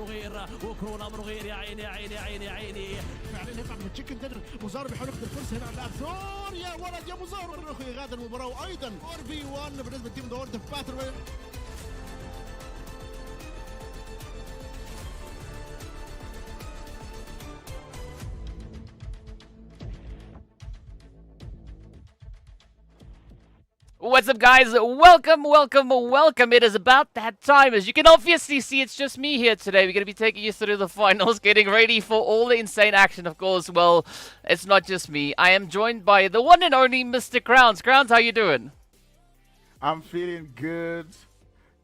امره غير وكرون امره غير يا عيني يا عيني يا عيني يا عيني فعلا يطلع من تشيكن دينر. مزار بيحاول ياخذ الفرصه هنا على لاعب ثور. يا ولد يا مزار RUKH يغادر المباراه وايضا 4v1 بالنسبه لتيم ذا وورد اوف باتل. What's up, guys? Welcome, welcome, welcome. It is about that time. As you can obviously see, it's just me here today. We're going to be taking you through the finals, getting ready for all the insane action, of course. Well, it's not just me. I am joined by the one and only Mr. Crowns. Crowns, how you doing? I'm feeling good,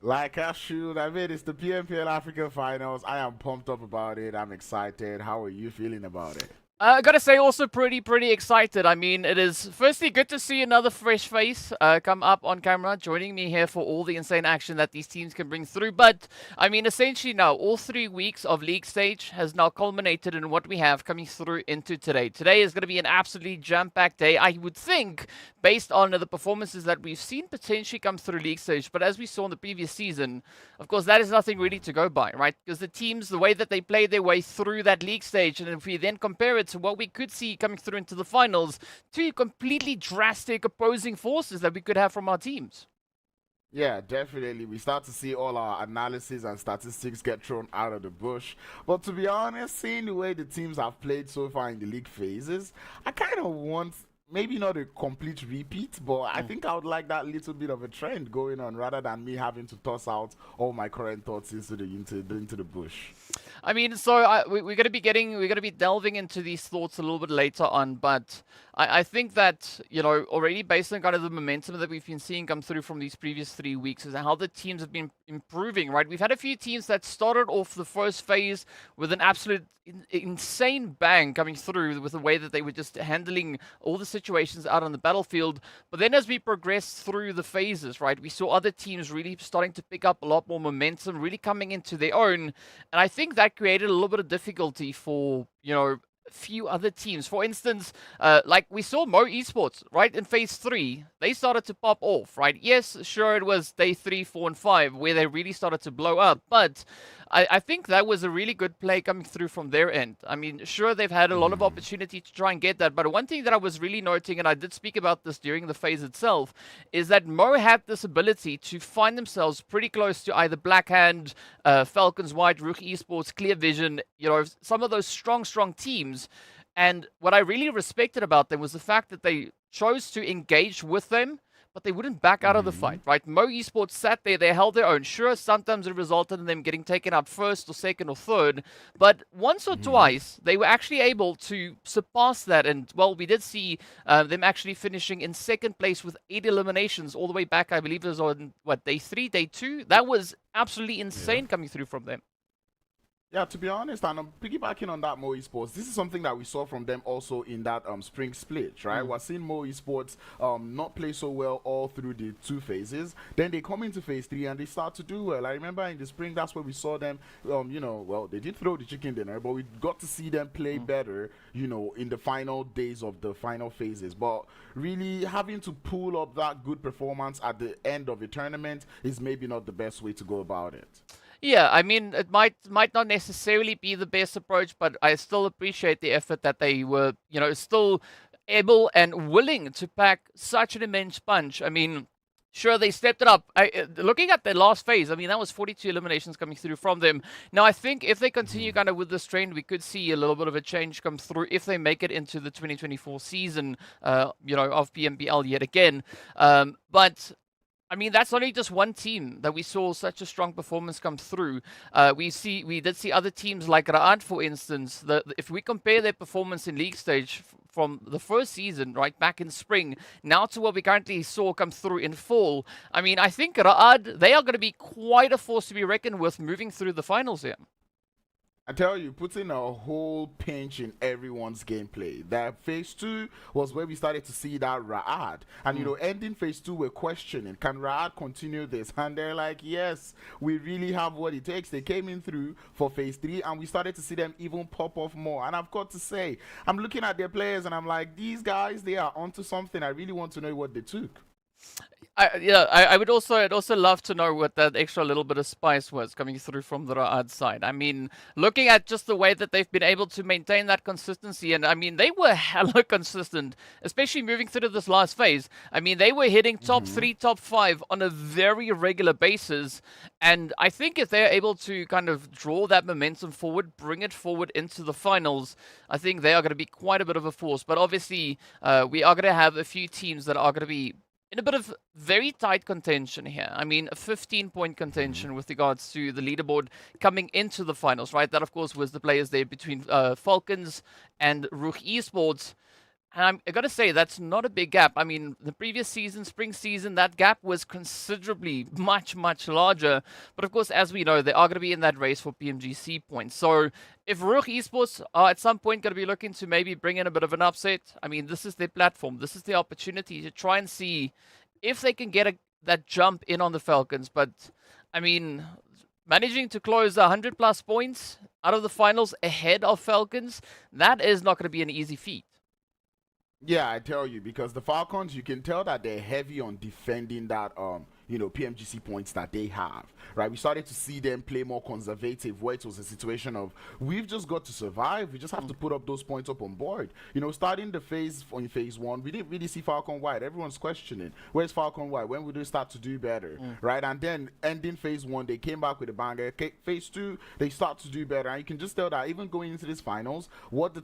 like I should. I mean, it's the PMPL Africa Finals. I am pumped up about it. I'm excited. How are you feeling about it? I gotta say, also pretty excited. I mean, it is firstly good to see another fresh face come up on camera, joining me here for all the insane action that these teams can bring through. But, I mean, essentially now, all 3 weeks of league stage has now culminated in what we have coming through into today. Today is going to be an absolutely jam-packed day, I would think, based on the performances that we've seen potentially come through league stage. But as we saw in the previous season, of course, that is nothing really to go by, right? Because the teams, the way that they played their way through that league stage, and if we then compare it to what we could see coming through into the finals, two completely drastic opposing forces that we could have from our teams. Yeah, definitely. We start to see all our analysis and statistics get thrown out of the bush. But to be honest, seeing the way the teams have played so far in the league phases, I kind of want, maybe not a complete repeat, but I think I would like that little bit of a trend going on rather than me having to toss out all my current thoughts into the bush. I mean, so we're going to be delving into these thoughts a little bit later on, but I think that, you know, already based on kind of the momentum that we've been seeing come through from these previous 3 weeks is how the teams have been improving, right? We've had a few teams that started off the first phase with an absolute insane bang coming through with the way that they were just handling all the situations out on the battlefield. But then as we progressed through the phases, right, we saw other teams really starting to pick up a lot more momentum, really coming into their own. And I think that created a little bit of difficulty for, you know, few other teams. For instance, like we saw Esports, right, in phase 3, they started to pop off, right? Yes, sure, it was day 3, 4, and 5 where they really started to blow up, but I think that was a really good play coming through from their end. I mean, sure, they've had a lot of opportunity to try and get that, but one thing that I was really noting, and I did speak about this during the phase itself, is that Mo had this ability to find themselves pretty close to either Blackhand, FALCONS, White, RUKH Esports, Clear Vision, you know, some of those strong teams. And what I really respected about them was the fact that they chose to engage with them, but they wouldn't back out of the fight, right? Esports sat there, they held their own. Sure, sometimes it resulted in them getting taken out first or second or third, but once or twice, they were actually able to surpass that. And, well, we did see them actually finishing in second place with 8 eliminations all the way back, I believe it was on, what, day 3, day 2? That was absolutely insane coming through from them. Yeah, to be honest, and I'm piggybacking on that Mo Esports, this is something that we saw from them also in that spring split, right? We're seeing Mo Esports not play so well all through the 2 phases. Then they come into phase 3 and they start to do well. I remember in the spring, that's where we saw them, you know, well, they did throw the chicken dinner, but we got to see them play better, you know, in the final days of the final phases. But really having to pull up that good performance at the end of a tournament is maybe not the best way to go about it. Yeah, I mean, it might not necessarily be the best approach, but I still appreciate the effort that they were, you know, still able and willing to pack such an immense punch. I mean, sure, they stepped it up. Looking at their last phase, I mean, that was 42 eliminations coming through from them. Now, I think if they continue kind of with this trend, we could see a little bit of a change come through if they make it into the 2024 season, you know, of PMPL yet again. But I mean, that's only just one team that we saw such a strong performance come through. We did see other teams like RUKH, for instance. If we compare their performance in league stage from the first season, right back in spring, now to what we currently saw come through in fall, I mean, I think RUKH, they are going to be quite a force to be reckoned with moving through the finals here. I tell you, putting a whole pinch in everyone's gameplay. That phase 2 was where we started to see that RUKH. And, you know, ending phase 2, we're questioning, can RUKH continue this? And they're like, yes, we really have what it takes. They came in through for phase 3, and we started to see them even pop off more. And I've got to say, I'm looking at their players, and I'm like, these guys, they are onto something. I really want to know what they took. I would also, I'd also love to know what that extra little bit of spice was coming through from the RUKH side. I mean, looking at just the way that they've been able to maintain that consistency, and I mean, they were hella consistent, especially moving through to this last phase. I mean, they were hitting top 3, top 5 on a very regular basis, and I think if they're able to kind of draw that momentum forward, bring it forward into the finals, I think they are going to be quite a bit of a force. But obviously, we are going to have a few teams that are going to be in a bit of very tight contention here. I mean, a 15-point contention with regards to the leaderboard coming into the finals, right? That, of course, was the players there between FALCONS and RUKH Esports. And I got to say, that's not a big gap. I mean, the previous season, spring season, that gap was considerably much larger. But of course, as we know, they are going to be in that race for PMGC points. So if RUKH Esports are at some point going to be looking to maybe bring in a bit of an upset, I mean, this is their platform. This is their opportunity to try and see if they can get that jump in on the FALCONS. But, I mean, managing to close 100+ points out of the finals ahead of FALCONS, that is not going to be an easy feat. Yeah, I tell you, because the Falcons, you can tell that they're heavy on defending that PMGC points that they have, right? We started to see them play more conservative, where it was a situation of, we've just got to survive, we just have to put up those points up on board. You know, starting the phase in phase 1, we didn't really see Falcon White. Everyone's questioning, where's Falcon White? When will they start to do better, right? And then ending phase 1, they came back with a banger. Phase 2, they start to do better, and you can just tell that even going into this finals, what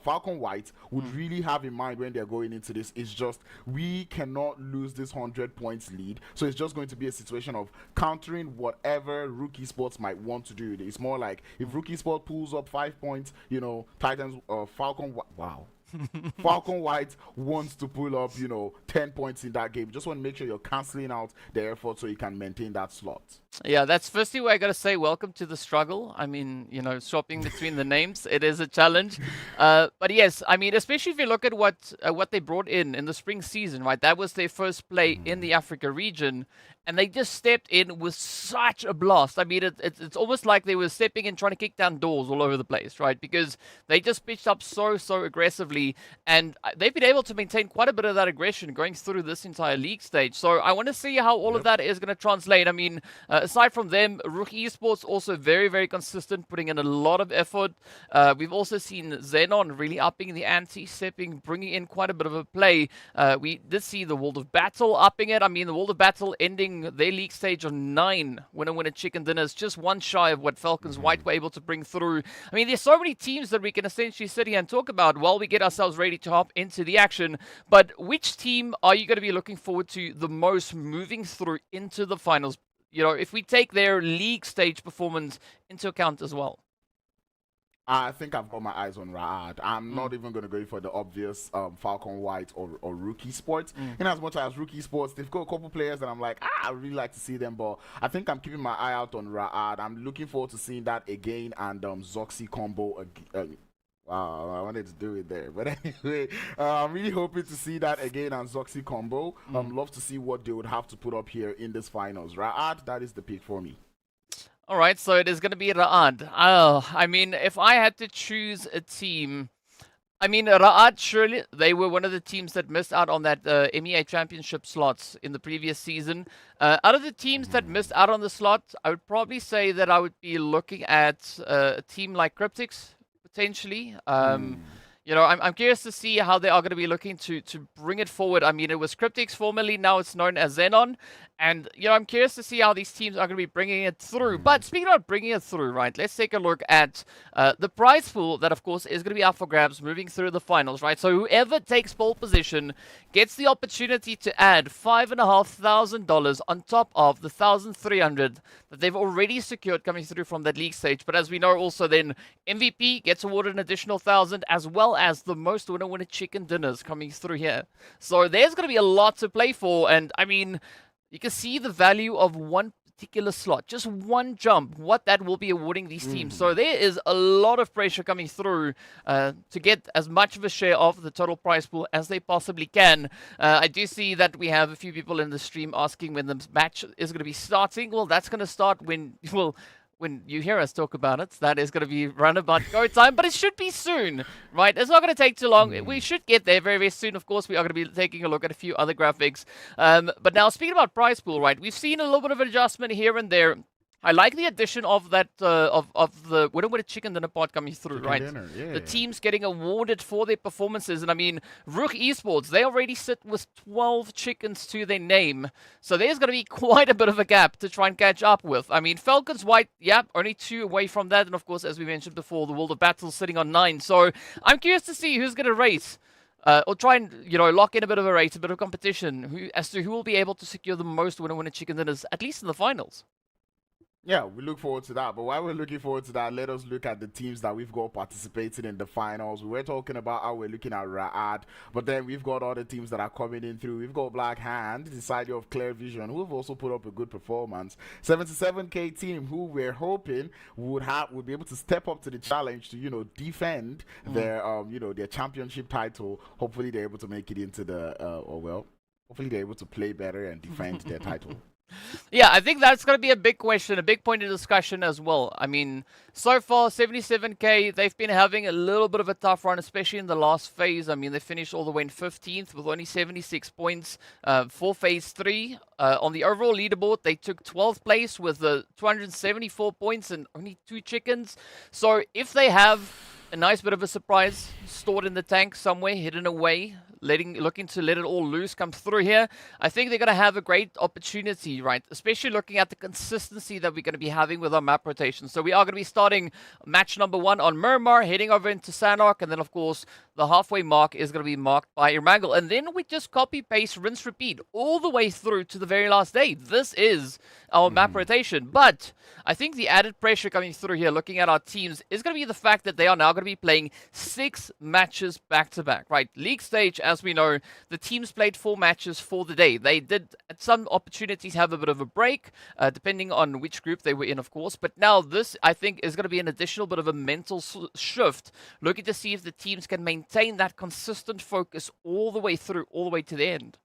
Falcon White would really have in mind when they're going into this is just, we cannot lose this 100 points lead. So it's just going to be a situation of countering whatever RUKH Esports might want to do. It's more like if RUKH Esports pulls up 5 points, you know, Falcon White wants to pull up, 10 points in that game. Just want to make sure you're canceling out the effort so you can maintain that slot. Yeah, that's firstly where I gotta say welcome to the struggle. I mean, swapping between the names, it is a challenge. But yes, I mean, especially if you look at what they brought in the spring season, right? That was their first play in the Africa region, and they just stepped in with such a blast. I mean, it's almost like they were stepping in trying to kick down doors all over the place, right? Because they just pitched up so aggressively, and they've been able to maintain quite a bit of that aggression going through this entire league stage. So I want to see how all of that is going to translate. I mean, aside from them, RUKH Esports also very consistent, putting in a lot of effort. We've also seen XENON really upping the ante, bringing in quite a bit of a play. We did see the World of Battle upping it. I mean, the World of Battle ending their league stage on 9 winner chicken dinners, just one shy of what FALCONS White were able to bring through. I mean, there's so many teams that we can essentially sit here and talk about while we get ourselves ready to hop into the action. But which team are you going to be looking forward to the most moving through into the finals? If we take their league stage performance into account as well. I think I've got my eyes on RUKH. I'm not even going to go for the obvious Falcon White or RUKH Esports. In as much as RUKH Esports, they've got a couple players that I'm like, I really like to see them, but I think I'm keeping my eye out on RUKH. I'm looking forward to seeing that again, and Zoxy combo. Wow, I wanted to do it there. But anyway, I'm really hoping to see that again and Zoxy combo. Love to see what they would have to put up here in this finals. RUKH, that is the pick for me. All right, so it is going to be RUKH. I mean, if I had to choose a team, I mean, RUKH, surely they were one of the teams that missed out on that MEA Championship slots in the previous season. Out of the teams that missed out on the slot, I would probably say that I would be looking at a team like Cryptics, potentially. I'm curious to see how they are going to be looking to bring it forward. I mean, it was Cryptics formerly, now it's known as XENON. And, I'm curious to see how these teams are going to be bringing it through. But speaking of bringing it through, right, let's take a look at the prize pool that, of course, is going to be up for grabs moving through the finals, right? So whoever takes pole position gets the opportunity to add $5,500 on top of the $1,300 that they've already secured coming through from that league stage. But as we know, also then MVP gets awarded an additional $1,000, as well as the most winner chicken dinners coming through here. So there's going to be a lot to play for. And, I mean, you can see the value of one particular slot, just one jump, what that will be awarding these teams. So there is a lot of pressure coming through to get as much of a share of the total prize pool as they possibly can. I do see that we have a few people in the stream asking when the match is going to be starting. Well, that's going to start when, when you hear us talk about it, that is going to be run about go time, but it should be soon, right? It's not going to take too long. We should get there very, very soon. Of course, we are going to be taking a look at a few other graphics. But now, speaking about prize pool, right, we've seen a little bit of adjustment here and there. I like the addition of that of the winner with a chicken dinner part coming through, Chicken right? dinner, yeah. The teams getting awarded for their performances, and I mean, RUKH Esports, they already sit with 12 chickens to their name, so there's going to be quite a bit of a gap to try and catch up with. I mean, FALCONS White, yeah, only 2 away from that, and of course, as we mentioned before, the World of Battle sitting on 9. So I'm curious to see who's going to race. Or try and, you know, lock in a bit of a race, a bit of competition, as to who will be able to secure the most winner chicken dinners, at least in the finals. Yeah, we look forward to that. But while we're looking forward to that, let us look at the teams that we've got participating in the finals. We were talking about how we're looking at RUKH, but then we've got other teams that are coming in through. We've got Black Hand, the side of Clear Vision, who have also put up a good performance. 77K team, who we're hoping would be able to step up to the challenge to, you know, defend their their championship title. Hopefully they're able to make it into the hopefully they're able to play better and defend their title. Yeah, I think that's going to be a big question, a big point of discussion as well. I mean, so far, 77K, they've been having a little bit of a tough run, especially in the last phase. I mean, they finished all the way in 15th with only 76 points for phase 3. On the overall leaderboard, they took 12th place with 274 points and only 2 chickens. So if they have a nice bit of a surprise stored in the tank somewhere, hidden away, looking to let it all loose come through here, I think they're going to have a great opportunity, right? Especially looking at the consistency that we're going to be having with our map rotation. So we are going to be starting match number 1 on Miramar, heading over into Sanhok, and then of course the halfway mark is going to be marked by Erangel. And then we just copy, paste, rinse, repeat all the way through to the very last day. This is our map rotation. But I think the added pressure coming through here, looking at our teams, is going to be the fact that they are now going to be playing 6 matches back-to-back, right? League stage, as we know, the teams played 4 matches for the day. They did, at some opportunities, have a bit of a break, depending on which group they were in, of course. But now this, I think, is going to be an additional bit of a mental shift, looking to see if the teams can maintain that consistent focus all the way through, all the way to the end.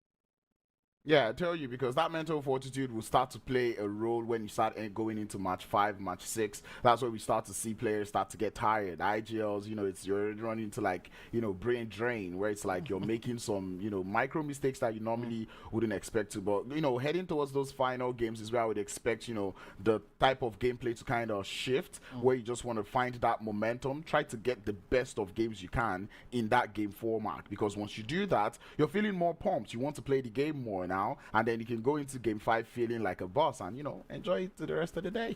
Yeah, I tell you, because that mental fortitude will start to play a role when you start going into match 5, match 6. That's where we start to see players start to get tired. IGLs, you know, you're running into, like, you know, brain drain, where it's like you're making some, you know, micro mistakes that you normally wouldn't expect to. But, you know, heading towards those final games is where I would expect, you know, the type of gameplay to kind of shift, where you just want to find that momentum, try to get the best of games you can in that game format. Because once you do that, you're feeling more pumped. You want to play the game more now, and then you can go into game 5 feeling like a boss and, you know, enjoy it to the rest of the day.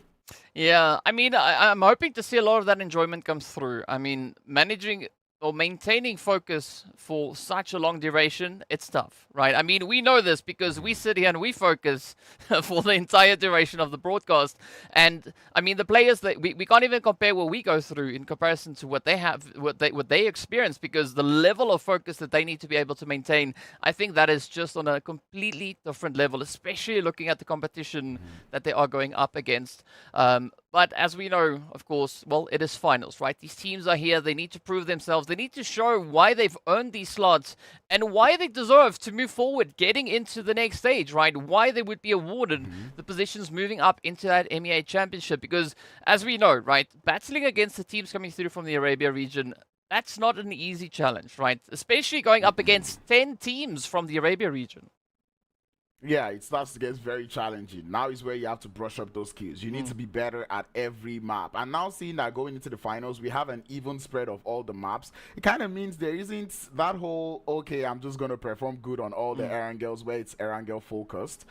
Yeah, I mean, I'm hoping to see a lot of that enjoyment come through. I mean, managing or maintaining focus for such a long duration, it's tough, right? I mean, we know this because we sit here and we focus for the entire duration of the broadcast. And I mean, the players that we can't even compare what we go through in comparison to what they have, what they experience, because the level of focus that they need to be able to maintain, I think that is just on a completely different level, especially looking at the competition that they are going up against. But as we know, of course, well, it is finals, right? These teams are here. They need to prove themselves. They need to show why they've earned these slots and why they deserve to move forward, getting into the next stage, right? Why they would be awarded the positions moving up into that MEA Championship. Because as we know, right, battling against the teams coming through from the Arabia region, that's not an easy challenge, right? Especially going up against 10 teams from the Arabia region. Yeah, it starts to get very challenging. Now is where you have to brush up those skills. You need to be better at every map. And now seeing that going into the finals, we have an even spread of all the maps. It kind of means there isn't that whole, okay, I'm just going to perform good on all the Erangels where it's Erangel focused.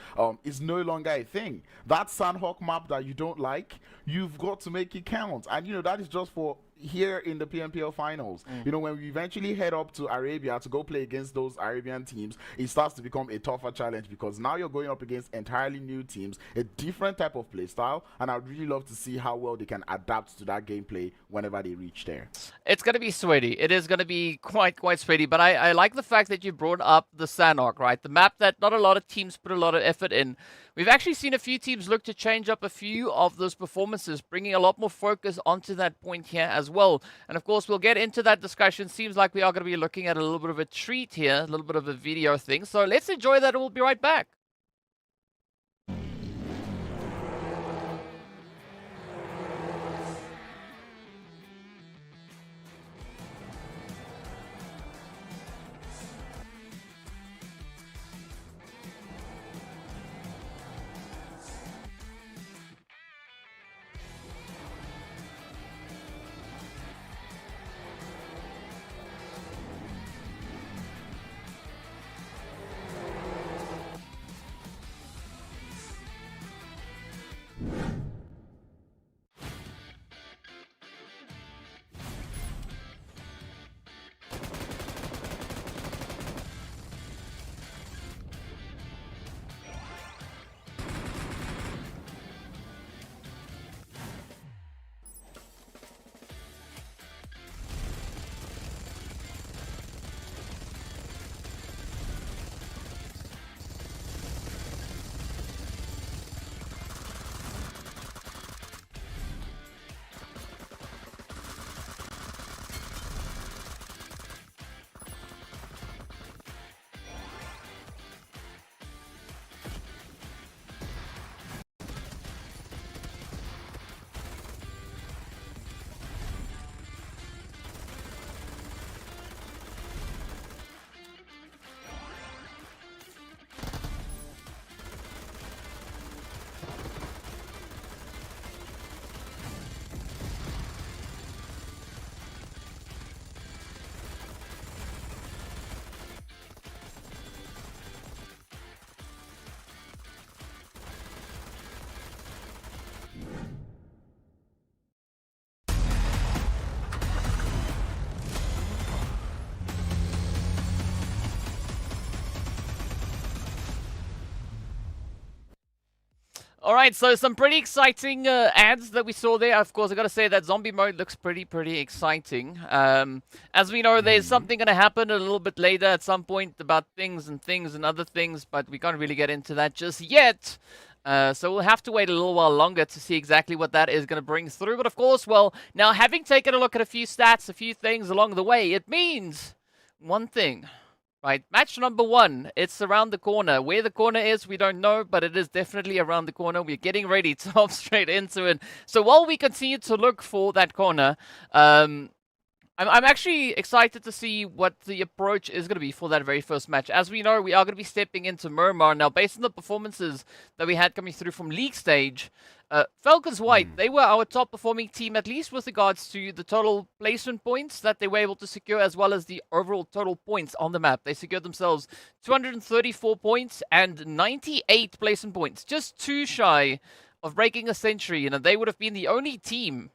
It's no longer a thing. That Sanhok map that you don't like, you've got to make it count. And, you know, that is just for here in the PMPL finals. You know, when we eventually head up to Arabia to go play against those Arabian teams, it starts to become a tougher challenge, because now you're going up against entirely new teams, a different type of play style, and I'd really love to see how well they can adapt to that gameplay whenever they reach there. It's going to be sweaty. It is going to be quite sweaty, but I like the fact that you brought up the Sanhok, right? The map that not a lot of teams put a lot of effort in. We've actually seen a few teams look to change up a few of those performances, bringing a lot more focus onto that point here as well. And of course, we'll get into that discussion. Seems like we are going to be looking at a little bit of a treat here, a little bit of a video thing. So let's enjoy that and we'll be right back. All right, so some pretty exciting ads that we saw there. Of course, I got to say that zombie mode looks pretty exciting. As we know, there's something going to happen a little bit later at some point about things and other things, but we can't really get into that just yet. So we'll have to wait a little while longer to see exactly what that is going to bring through. But of course, well, now having taken a look at a few stats, a few things along the way, it means one thing. Right, match number 1, it's around the corner. Where the corner is, we don't know, but it is definitely around the corner. We're getting ready to hop straight into it. So while we continue to look for that corner, I'm actually excited to see what the approach is going to be for that very first match. As we know, we are going to be stepping into Miramar. Now, based on the performances that we had coming through from league stage, Falcons White, they were our top performing team, at least with regards to the total placement points that they were able to secure, as well as the overall total points on the map. They secured themselves 234 points and 98 placement points, just too shy of breaking a century, and they would have been the only team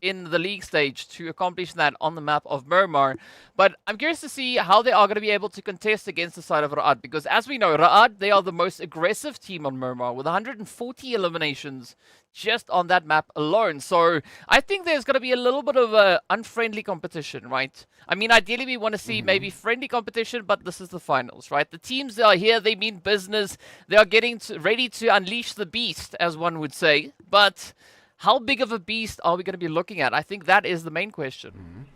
in the league stage to accomplish that on the map of Miramar. But I'm curious to see how they are going to be able to contest against the side of RUKH, because as we know, RUKH, they are the most aggressive team on Miramar with 140 eliminations just on that map alone. So I think there's going to be a little bit of a unfriendly competition, right? I mean, ideally we want to see maybe friendly competition, but this is the finals, right? The teams that are here, they mean business. They are getting ready to unleash the beast, as one would say. But how big of a beast are we going to be looking at? I think that is the main question.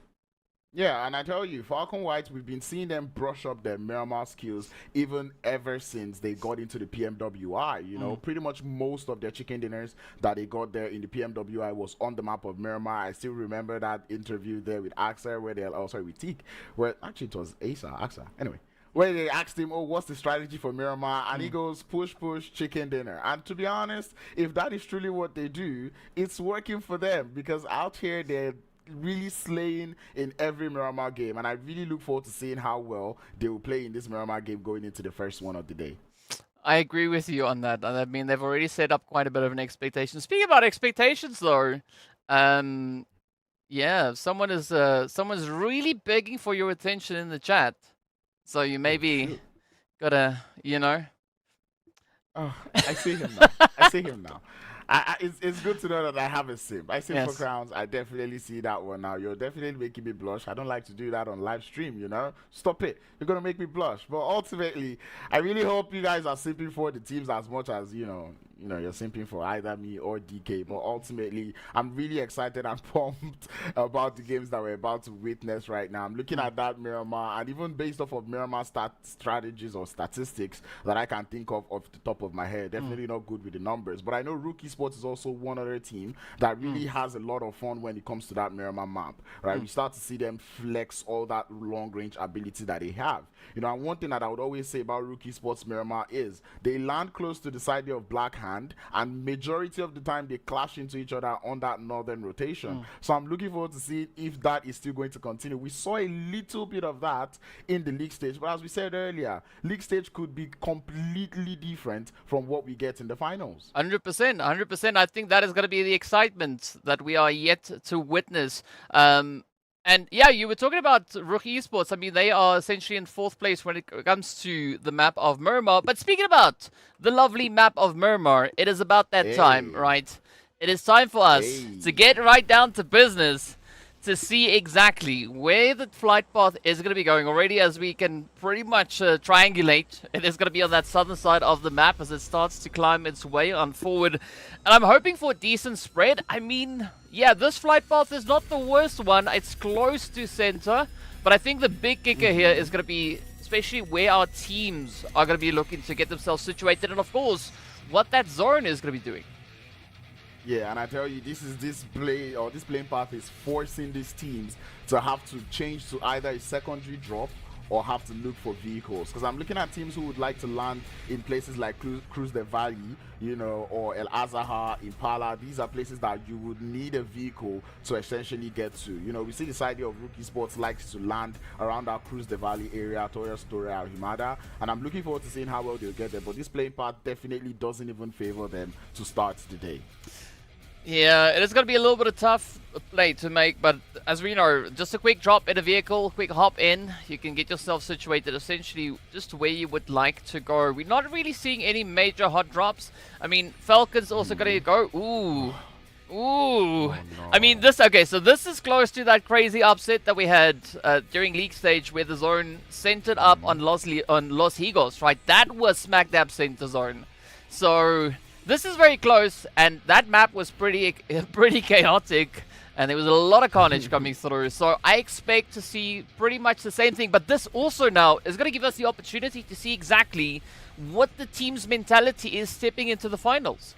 Yeah, and I tell you, Falcon White, we've been seeing them brush up their Miramar skills even ever since they got into the PMWI. You know, pretty much most of their chicken dinners that they got there in the PMWI was on the map of Miramar. I still remember that interview there with Axa, where with Teak, where actually it was Axa. Anyway, where they asked him, oh, what's the strategy for Miramar? And he goes, push, chicken dinner. And to be honest, if that is truly what they do, it's working for them, because out here they're really slaying in every Miramar game, and I really look forward to seeing how well they will play in this Miramar game going into the first one of the day. I agree with you on that. I mean, they've already set up quite a bit of an expectation. Speaking about expectations, though, yeah, someone's really begging for your attention in the chat, so you maybe gotta, you know. Oh, I see him now. I see him now. It's good to know that I have a simp. I simp for crowns. I definitely see that one now. You're definitely making me blush. I don't like to do that on live stream, you know. Stop it. You're going to make me blush. But ultimately, I really hope you guys are simping for the teams as much as, you know, you're simping for either me or DK. But ultimately, I'm really excited and pumped about the games that we're about to witness right now. I'm looking at that Miramar, and even based off of Miramar strategies or statistics that I can think of off the top of my head, definitely not good with the numbers. But I know RUKH Esports is also one other team that really has a lot of fun when it comes to that Miramar map, right? We start to see them flex all that long-range ability that they have. You know, and one thing that I would always say about RUKH Esports Miramar is they land close to the side of Black Hand, and majority of the time they clash into each other on that northern rotation. So I'm looking forward to see if that is still going to continue. We saw a little bit of that in the league stage, but as we said earlier, league stage could be completely different from what we get in the finals. 100%. I think that is going to be the excitement that we are yet to witness. And yeah, you were talking about RUKH Esports. I mean, they are essentially in 4th place when it comes to the map of Miramar. But speaking about the lovely map of Miramar, it is about that time, right? It is time for us to get right down to business to see exactly where the flight path is going to be going. Already, as we can pretty much triangulate, it is going to be on that southern side of the map as it starts to climb its way on forward. And I'm hoping for a decent spread. I mean, yeah, this flight path is not the worst one. It's close to center, but I think the big kicker here is going to be especially where our teams are going to be looking to get themselves situated, and of course, what that zone is going to be doing. Yeah, and I tell you, this playing path is forcing these teams to have to change to either a secondary drop or have to look for vehicles. Because I'm looking at teams who would like to land in places like Cruz de Valle, you know, or El Azahar, Impala. These are places that you would need a vehicle to essentially get to. You know, we see this idea of RUKH Esports likes to land around our Cruz de Valle area, Toya Story, Himada, and I'm looking forward to seeing how well they'll get there. But this playing path definitely doesn't even favor them to start the day. Yeah, it is going to be a little bit of tough play to make, but as we know, just a quick drop in a vehicle, quick hop in, you can get yourself situated essentially just where you would like to go. We're not really seeing any major hot drops. I mean, Falcons also going to go. Ooh. Ooh. No. I mean, okay, so this is close to that crazy upset that we had during league stage where the zone centered up on Los Higos, right? That was smack dab center zone. So this is very close, and that map was pretty chaotic, and there was a lot of carnage coming through. So I expect to see pretty much the same thing, but this also now is going to give us the opportunity to see exactly what the team's mentality is stepping into the finals.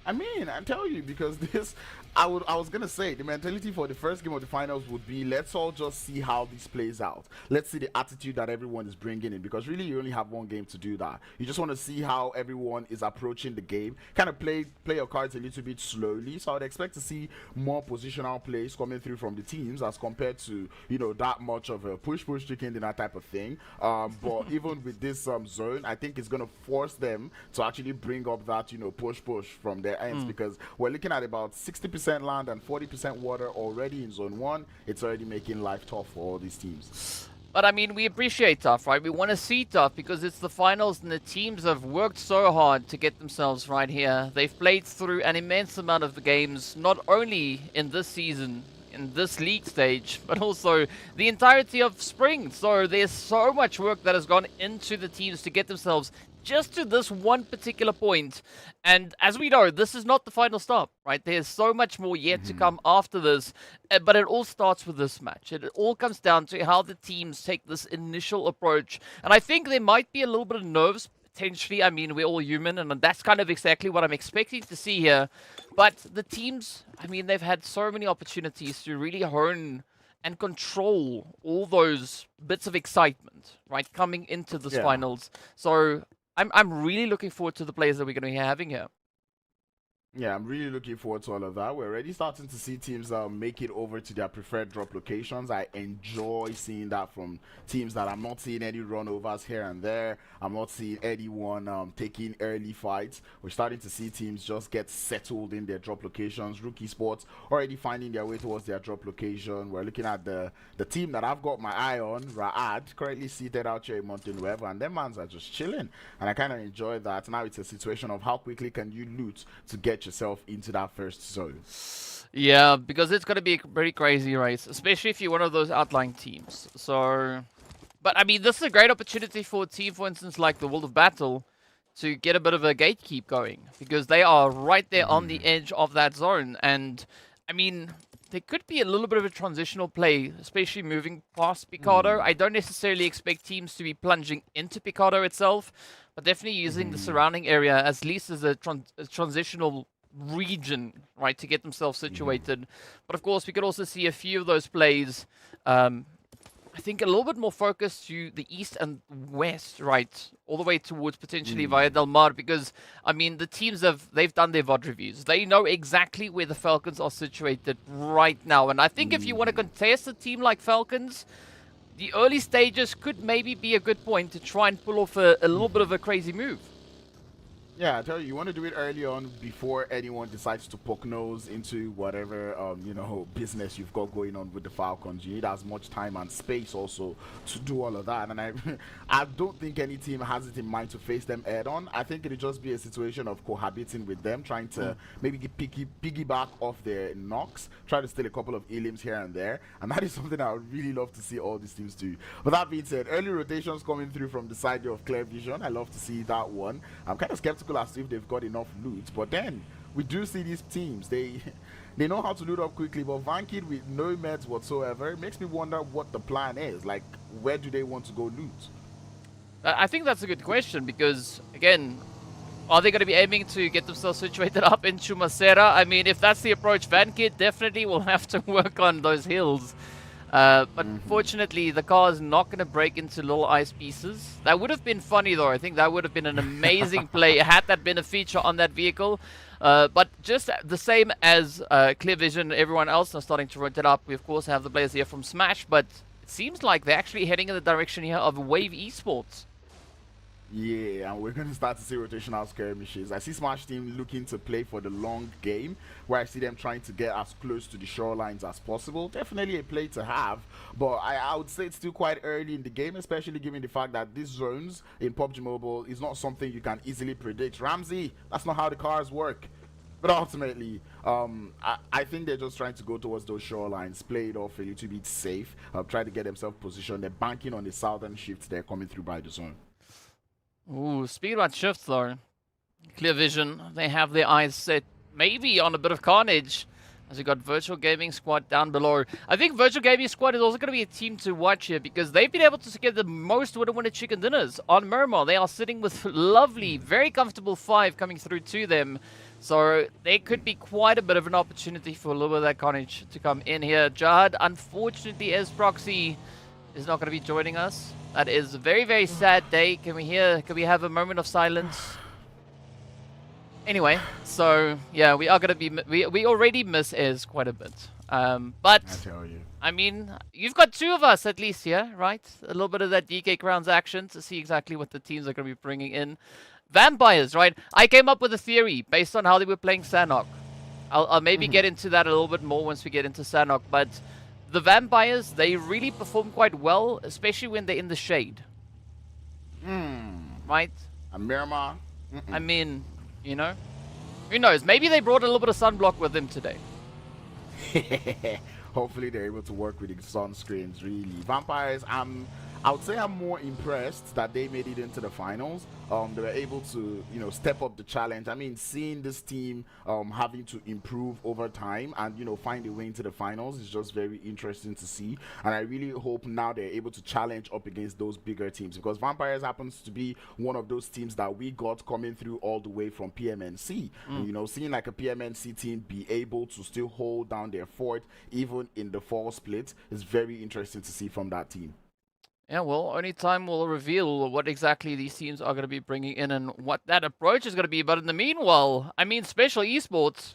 I mean, I tell you, because this, I was gonna say the mentality for the first game of the finals would be, let's all just see how this plays out. Let's see the attitude that everyone is bringing in, because really you only have one game to do that. You just want to see how everyone is approaching the game, kind of play your cards a little bit slowly. So I would expect to see more positional plays coming through from the teams as compared to, you know, that much of a push chicken dinner type of thing. But even with this zone, I think it's gonna force them to actually bring up that, you know, push from their ends, because we're looking at about 60% land and 40% water already in zone 1. It's already making life tough for all these teams. But I mean, we appreciate tough, right? We want to see tough because it's the finals and the teams have worked so hard to get themselves right here. They've played through an immense amount of the games, not only in this season, in this league stage, but also the entirety of spring. So there's so much work that has gone into the teams to get themselves just to this one particular point. And as we know, this is not the final stop, right? There's so much more yet to come after this, but it all starts with this match. It all comes down to how the teams take this initial approach. And I think there might be a little bit of nerves, potentially. I mean, we're all human, and that's kind of exactly what I'm expecting to see here. But the teams, I mean, they've had so many opportunities to really hone and control all those bits of excitement, right, coming into this finals. So I'm really looking forward to the players that we're going to be having here. Yeah, I'm really looking forward to all of that. We're already starting to see teams make it over to their preferred drop locations. I enjoy seeing that from teams that I'm not seeing any runovers here and there. I'm not seeing anyone taking early fights. We're starting to see teams just get settled in their drop locations. RUKH Esports already finding their way towards their drop location. We're looking at the team that I've got my eye on, RUKH, currently seated out here in Mountain Web, and them mans are just chilling. And I kind of enjoy that. Now it's a situation of how quickly can you loot to get yourself into that first zone. Yeah, because it's going to be a pretty crazy race, especially if you're one of those outlying teams. So, but I mean, this is a great opportunity for a team, for instance, like the World of Battle, to get a bit of a gatekeep going, because they are right there on the edge of that zone. And I mean, there could be a little bit of a transitional play, especially moving past Picado. I don't necessarily expect teams to be plunging into Picado itself, but definitely using the surrounding area as least as a transitional region, right, to get themselves situated. But of course, we could also see a few of those plays, I think a little bit more focused to the east and west, right, all the way towards potentially Via Del Mar, because, I mean, the teams they've done their VOD reviews. They know exactly where the Falcons are situated right now. And I think if you want to contest a team like Falcons, the early stages could maybe be a good point to try and pull off a little bit of a crazy move. Yeah, I tell you, you want to do it early on before anyone decides to poke nose into whatever, you know, business you've got going on with the Falcons. You need as much time and space also to do all of that. And I don't think any team has it in mind to face them head on. I think it'll just be a situation of cohabiting with them, trying to maybe get piggyback off their knocks, try to steal a couple of elims here and there. And that is something I would really love to see all these teams do. But that being said, early rotations coming through from the side of Clear Vision. I love to see that one. I'm kind of skeptical as to if they've got enough loot, but then we do see these teams, they know how to loot up quickly, but Vankid with no meds whatsoever, it makes me wonder what the plan is. Like, where do they want to go loot? I think that's a good question, because again, are they going to be aiming to get themselves situated up in Chumacera? I mean, if that's the approach, Vankid definitely will have to work on those hills. But fortunately, the car is not going to break into little ice pieces. That would have been funny, though. I think that would have been an amazing play had that been a feature on that vehicle. But just the same as Clear Vision, everyone else are starting to rotate up. We, of course, have the players here from Smash, but it seems like they're actually heading in the direction here of Wave Esports. Yeah, and we're going to start to see rotational skirmishes. I see Smash Team looking to play for the long game, where I see them trying to get as close to the shorelines as possible. Definitely a play to have, but I would say it's still quite early in the game, especially given the fact that these zones in PUBG Mobile is not something you can easily predict. Ramsey, that's not how the cars work. But ultimately, I think they're just trying to go towards those shorelines, play it off a little bit safe, try to get themselves positioned. They're banking on the southern shifts they're coming through by the zone. Ooh, speaking about shifts though, Clear Vision, they have their eyes set maybe on a bit of carnage. As we got Virtual Gaming Squad down below. I think Virtual Gaming Squad is also going to be a team to watch here because they've been able to secure the most winner chicken dinners on Miramar. They are sitting with lovely, very comfortable 5 coming through to them. So there could be quite a bit of an opportunity for a little bit of that carnage to come in here. Jihad, unfortunately, as Proxy is not going to be joining us. That is a very, very sad day. Can we have a moment of silence? Anyway, so yeah, we are gonna be we already miss Ez quite a bit. But I tell you, I mean, you've got 2 of us at least here, right? A little bit of that DK Crowns action to see exactly what the teams are gonna be bringing in. Vampires, right? I came up with a theory based on how they were playing Sanhok. I'll maybe get into that a little bit more once we get into Sanhok, but the Vampires, they really perform quite well, especially when they're in the shade. Right? a Miramar. I mean, you know, who knows? Maybe they brought a little bit of sunblock with them today. Hopefully they're able to work with the sunscreens. Really, Vampires, I would say I'm more impressed that they made it into the finals. They were able to, you know, step up the challenge. I mean, seeing this team having to improve over time and, you know, find a way into the finals is just very interesting to see. And I really hope now they're able to challenge up against those bigger teams, because Vampires happens to be one of those teams that we got coming through all the way from PMNC. And, you know, seeing like a PMNC team be able to still hold down their fort even in the fall split is very interesting to see from that team. Yeah, well, only time will reveal what exactly these teams are going to be bringing in and what that approach is going to be. But in the meanwhile, I mean, Special Esports,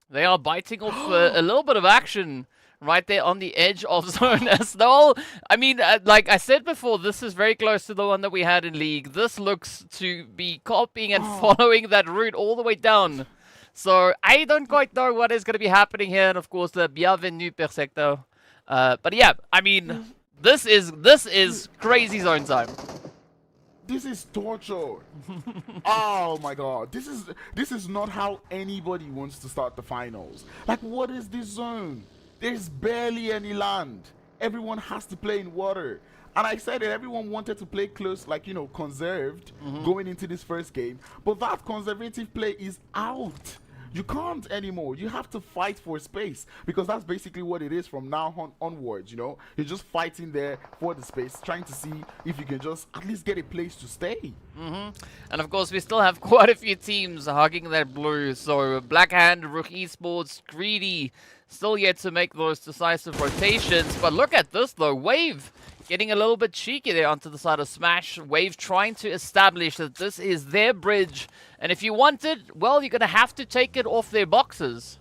they are biting off a little bit of action right there on the edge of zone as well. I mean, like I said before, this is very close to the one that we had in League. This looks to be copying and following that route all the way down. So I don't quite know what is going to be happening here. And of course, the bienvenue per sector. But yeah, I mean... This is crazy zone time. This is torture. Oh my god. This is not how anybody wants to start the finals. Like, what is this zone? There's barely any land. Everyone has to play in water. And I said that everyone wanted to play close, like, you know, conserved going into this first game. But that conservative play is out. You can't anymore. You have to fight for space, because that's basically what it is from now onwards, you know. You're just fighting there for the space, trying to see if you can just at least get a place to stay. And of course, we still have quite a few teams hugging that blue. So Blackhand, RUKH Esports, Greedy, still yet to make those decisive rotations. But look at this though, Wave getting a little bit cheeky there onto the side of Smash. Wave trying to establish that this is their bridge. And if you want it, well, you're going to have to take it off their boxes.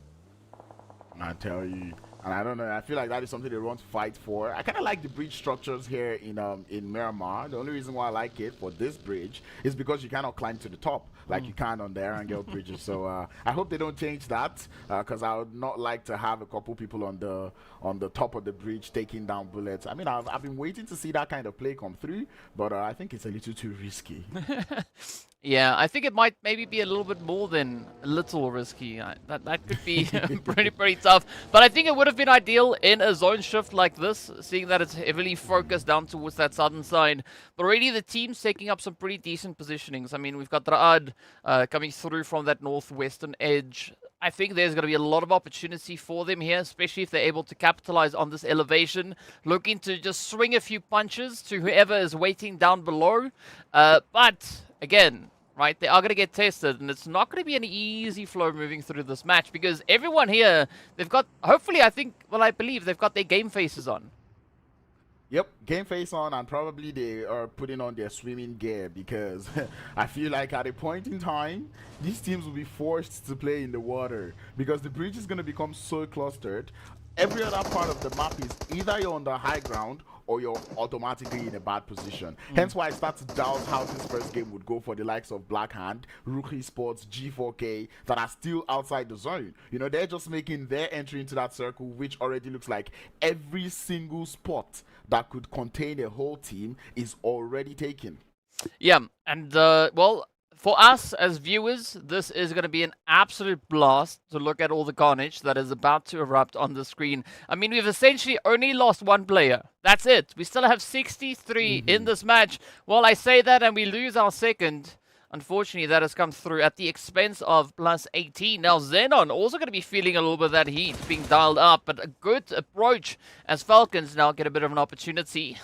I tell you. And I don't know, I feel like that is something they want to fight for. I kind of like the bridge structures here in Miramar. The only reason why I like it for this bridge is because you cannot climb to the top like you can on the Erangel bridges. So I hope they don't change that, because I would not like to have a couple people on the top of the bridge taking down bullets. I mean, I've been waiting to see that kind of play come through, but I think it's a little too risky. Yeah, I think it might maybe be a little bit more than a little risky. That could be pretty tough. But I think it would have been ideal in a zone shift like this, seeing that it's heavily focused down towards that southern side. But already the team's taking up some pretty decent positionings. I mean, we've got Raad coming through from that northwestern edge. I think there's going to be a lot of opportunity for them here, especially if they're able to capitalize on this elevation. Looking to just swing a few punches to whoever is waiting down below. But again, right, they are going to get tested, and it's not going to be an easy flow moving through this match, because everyone here, they've got, hopefully, I believe they've got their game faces on. Yep, game face on, and probably they are putting on their swimming gear, because I feel like at a point in time, these teams will be forced to play in the water, because the bridge is going to become so clustered. every other part of the map is either you're on the high ground or you're automatically in a bad position. Hence why I start to doubt how this first game would go for the likes of Blackhand, RUKH Esports, G4K, that are still outside the zone. You know, they're just making their entry into that circle, which already looks like every single spot that could contain a whole team is already taken. Yeah, and well, for us as viewers, this is going to be an absolute blast to look at all the carnage that is about to erupt on the screen. I mean, we've essentially only lost one player. That's it. We still have 63 in this match. Well, I say that and we lose our second. Unfortunately, that has come through at the expense of +18. Now, XENON also going to be feeling a little bit of that heat being dialed up, but a good approach as Falcons now get a bit of an opportunity.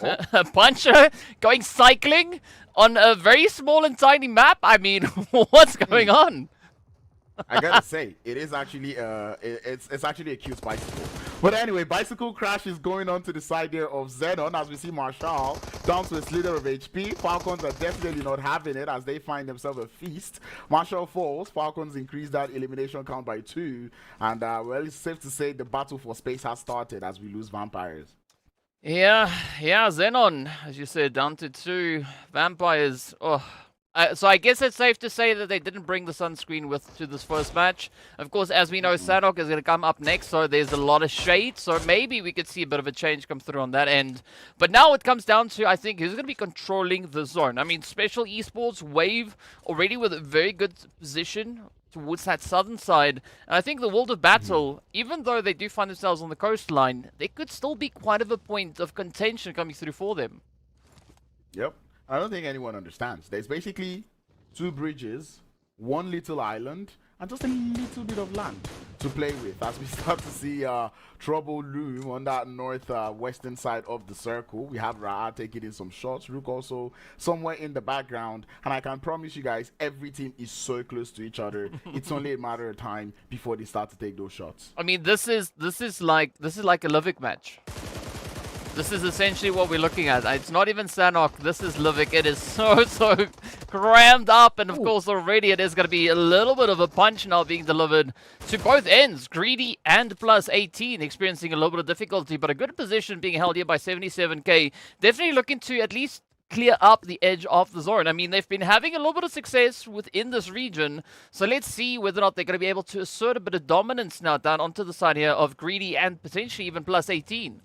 Puncher going cycling on a very small and tiny map. I mean, what's going on? I gotta say, it is actually it's actually a cute bicycle. But anyway, bicycle crash is going on to the side here of XENON as we see Marshall down to a slither of HP. Falcons are definitely not having it as they find themselves a feast. Marshall falls. Falcons increase that elimination count by 2, and well, it's safe to say the battle for space has started as we lose vampires. Yeah, XENON, as you said, down to 2 vampires. Oh. So I guess it's safe to say that they didn't bring the sunscreen to this first match. Of course, as we know, Sanhok is going to come up next, so there's a lot of shade. So maybe we could see a bit of a change come through on that end. But now it comes down to, I think, who's going to be controlling the zone. I mean, Special Esports, Wave, already with a very good position towards that southern side. And I think the World of Battle, even though they do find themselves on the coastline, they could still be quite of a point of contention coming through for them. Yep. I don't think anyone understands. There's basically 2 bridges, 1 little island, and just a little bit of land to play with as we start to see trouble loom on that northwestern side of the circle. We have RUKH taking in some shots, RUKH also somewhere in the background, and I can promise you guys, every team is so close to each other. It's only a matter of time before they start to take those shots. I mean, this is like a LVK match. This is essentially what we're looking at. It's not even Sanhok. This is LVK. It is so crammed up. And of course, already it is going to be a little bit of a punch now being delivered to both ends. Greedy and +18 experiencing a little bit of difficulty. But a good position being held here by 77k. Definitely looking to at least clear up the edge of the zone. I mean, they've been having a little bit of success within this region. So let's see whether or not they're going to be able to assert a bit of dominance now down onto the side here of Greedy and potentially even +18.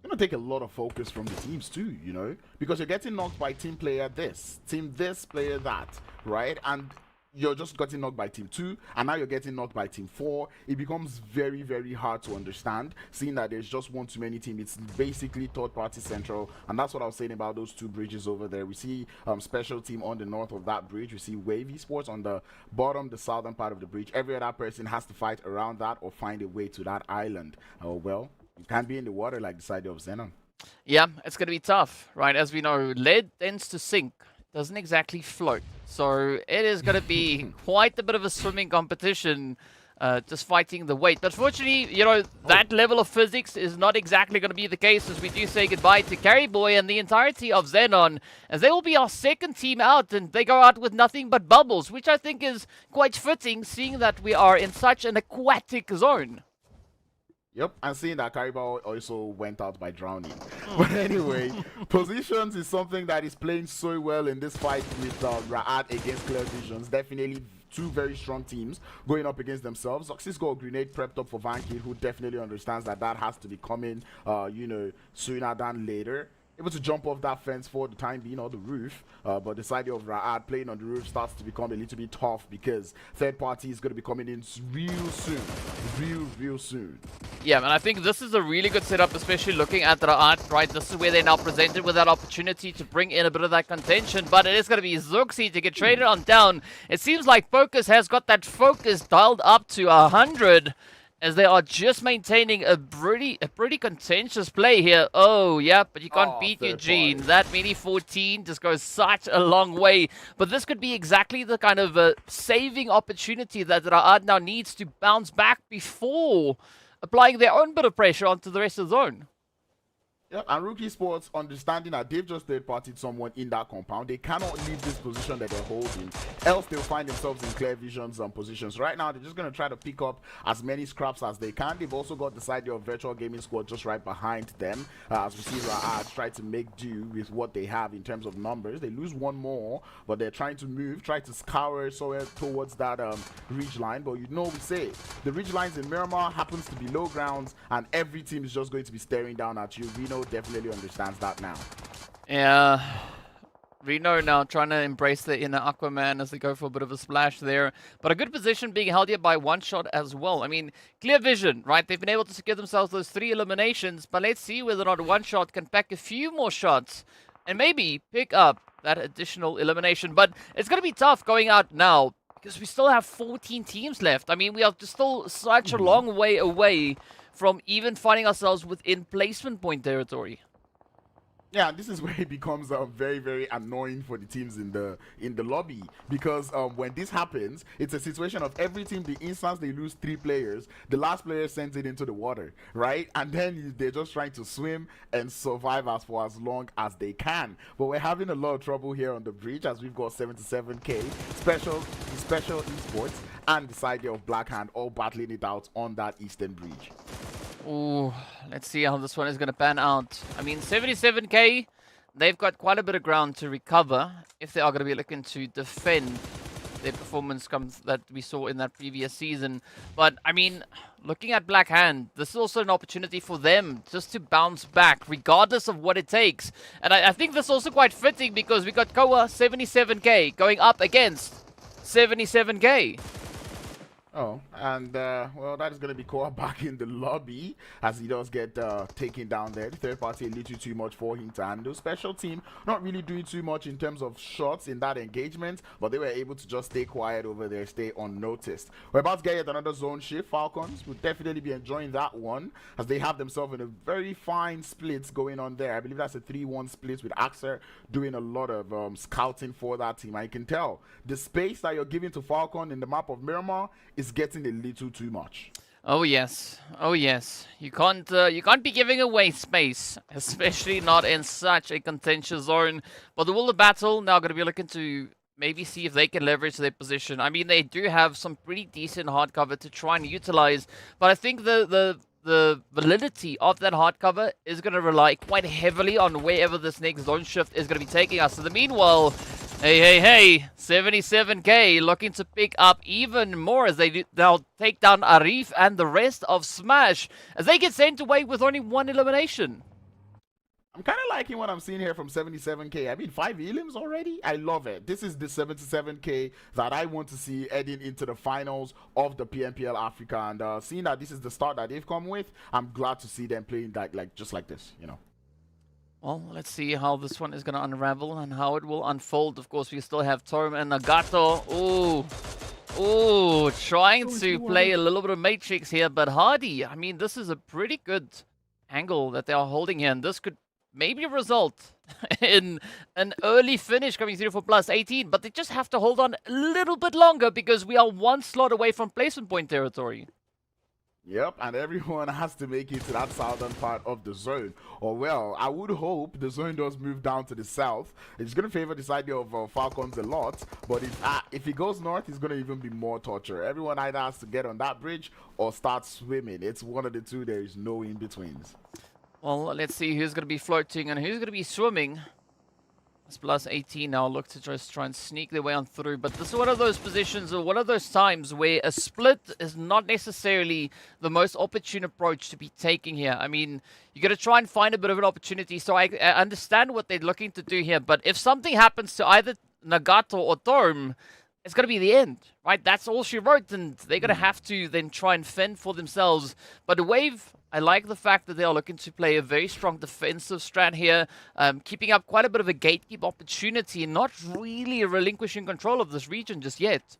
Gonna take a lot of focus from the teams too, you know, because you're getting knocked by team player this, team this, player that, right? And you're just getting knocked by team 2, and now you're getting knocked by team 4. It becomes very, very hard to understand, seeing that there's just one too many team. It's basically third-party central, and that's what I was saying about those 2 bridges over there. We see special team on the north of that bridge. We see Wave Esports on the bottom, the southern part of the bridge. Every other person has to fight around that or find a way to that island. Oh well. You can't be in the water like the side of XENON. Yeah, it's going to be tough, right? As we know, lead tends to sink, doesn't exactly float. So it is going to be quite a bit of a swimming competition, just fighting the weight. But fortunately, you know, that level of physics is not exactly going to be the case as we do say goodbye to Carryboy and the entirety of XENON, as they will be our second team out, and they go out with nothing but bubbles, which I think is quite fitting, seeing that we are in such an aquatic zone. Yep, and seeing that Caribou also went out by drowning. But anyway, positions is something that is playing so well in this fight with RUKH against Clear Visions. Definitely 2 very strong teams going up against themselves. Zoxy's got a grenade prepped up for Vankid, who definitely understands that that has to be coming, you know, sooner than later. Able to jump off that fence for the time being, or the roof, but the side of RUKH playing on the roof starts to become a little bit tough because third party is going to be coming in real soon. Yeah, and I think this is a really good setup, especially looking at RUKH, right? This is where they're now presented with that opportunity to bring in a bit of that contention, but it is going to be Zoxy to get traded on down. It seems like Focus has got that focus dialed up to 100. As they are just maintaining a pretty contentious play here. Oh, yeah, but you can't beat Eugene. That mini 14 just goes such a long way. But this could be exactly the kind of saving opportunity that RUKH now needs to bounce back before applying their own bit of pressure onto the rest of the zone. Yep, and RUKH Esports understanding that they've just third-partied someone in that compound. They cannot leave this position that they're holding, else they'll find themselves in clear visions positions. Right now, they're just going to try to pick up as many scraps as they can. They've also got the side of Virtual Gaming Squad just right behind them. As we see RUKH try to make do with what they have in terms of numbers. They lose one more, but they're trying to move, try to scour somewhere towards that ridge line. But you know we say, the ridge lines in Miramar happens to be low grounds, and every team is just going to be staring down at you. Reno definitely understands that now. Yeah, Reno now trying to embrace the inner Aquaman as they go for a bit of a splash there. But a good position being held here by one shot as well. I mean, clear vision, right? They've been able to secure themselves those 3 eliminations, but let's see whether or not one shot can pack a few more shots and maybe pick up that additional elimination. But it's going to be tough going out now because we still have 14 teams left. I mean, we are just still such a long way away from even finding ourselves within placement point territory. Yeah, this is where it becomes very, very annoying for the teams in the lobby, because when this happens, it's a situation of every team, the instance they lose 3 players, the last player sends it into the water, right? And then they're just trying to swim and survive for as long as they can. But we're having a lot of trouble here on the bridge, as we've got 77K, special Esports, and the side here of Blackhand all battling it out on that eastern bridge. Ooh, let's see how this one is going to pan out. I mean, 77K, they've got quite a bit of ground to recover if they are going to be looking to defend their performance that we saw in that previous season. But, I mean, looking at Black Hand, this is also an opportunity for them just to bounce back, regardless of what it takes. And I think this is also quite fitting because we got Koa, 77K, going up against 77K. Oh, and well, that is going to be Koa back in the lobby as he does get taken down there. The third party a little too much for him to handle. Special team not really doing too much in terms of shots in that engagement, but they were able to just stay quiet over there, stay unnoticed. We're about to get yet another zone shift. Falcons will definitely be enjoying that one as they have themselves in a very fine split going on there. I believe that's a 3-1 split with Axer doing a lot of scouting for that team. I can tell the space that you're giving to Falcon in the map of Miramar is getting a little too much. Oh yes, oh yes. You can't be giving away space, especially not in such a contentious zone. But the Will of Battle now going to be looking to maybe see if they can leverage their position. I mean, they do have some pretty decent hard cover to try and utilize, but I think the validity of that hard cover is going to rely quite heavily on wherever this next zone shift is going to be taking us. So the meanwhile, hey, 77K looking to pick up even more as they'll take down Arif and the rest of Smash as they get sent away with only 1 elimination. I'm kind of liking what I'm seeing here from 77K. I mean, 5 elims already? I love it. This is the 77K that I want to see heading into the finals of the PMPL Africa. And seeing that this is the start that they've come with, I'm glad to see them playing that, just like this, you know. Well, let's see how this one is going to unravel and how it will unfold. Of course, we still have Torm and Nagato. Ooh, trying to play a little bit of Matrix here. But Hardy, I mean, this is a pretty good angle that they are holding here. And this could maybe result in an early finish coming through for +18. But they just have to hold on a little bit longer because we are 1 slot away from placement point territory. Yep, and everyone has to make it to that southern part of the zone. Or, well, I would hope the zone does move down to the south. It's going to favor this idea of Falcons a lot. But if it goes north, it's going to even be more torture. Everyone either has to get on that bridge or start swimming. It's one of the two. There is no in-betweens. Well, let's see who's going to be floating and who's going to be swimming. It's +18 now, look to just try and sneak their way on through. But this is one of those positions or one of those times where a split is not necessarily the most opportune approach to be taking here. I mean, you got to try and find a bit of an opportunity. So I understand what they're looking to do here. But if something happens to either Nagato or Torm, it's going to be the end, right? That's all she wrote. And they're going to have to then try and fend for themselves. But the Wave, I like the fact that they are looking to play a very strong defensive strat here, keeping up quite a bit of a gatekeep opportunity and not really relinquishing control of this region just yet.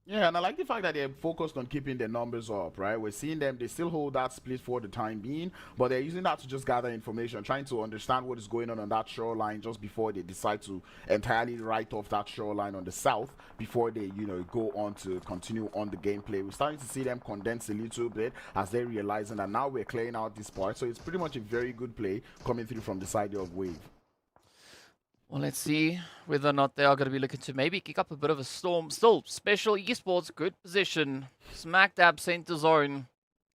Yeah, and I like the fact that they're focused on keeping their numbers up, right? We're seeing them, they still hold that split for the time being, but they're using that to just gather information, trying to understand what is going on that shoreline just before they decide to entirely write off that shoreline on the south before they, go on to continue on the gameplay. We're starting to see them condense a little bit as they're realizing that now we're clearing out this part, so it's pretty much a very good play coming through from the side of Wave. Well, let's see whether or not they are going to be looking to maybe kick up a bit of a storm. Still, Special Esports, good position. Smack dab center zone.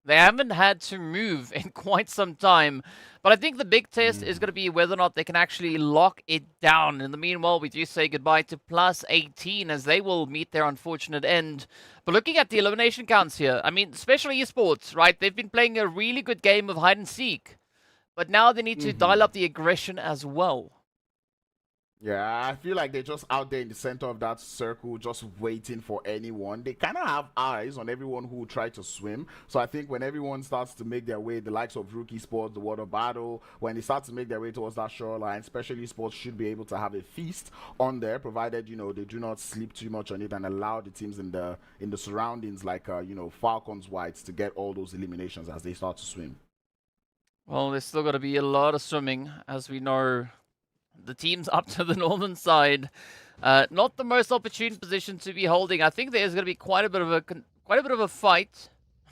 They haven't had to move in quite some time. But I think the big test is going to be whether or not they can actually lock it down. In the meanwhile, we do say goodbye to +18 as they will meet their unfortunate end. But looking at the elimination counts here, I mean, Special Esports, right? They've been playing a really good game of hide and seek. But now they need to dial up the aggression as well. Yeah, I feel like they're just out there in the center of that circle, just waiting for anyone. They kind of have eyes on everyone who try to swim. So I think when everyone starts to make their way, the likes of RUKH Esports, the Water Battle, when they start to make their way towards that shoreline, Special Esports should be able to have a feast on there, provided, they do not sleep too much on it and allow the teams in the surroundings like, FALCONS Whites to get all those eliminations as they start to swim. Well, there's still got to be a lot of swimming, as we know. The teams up to the northern side, not the most opportune position to be holding. I think there's going to be quite a bit of a fight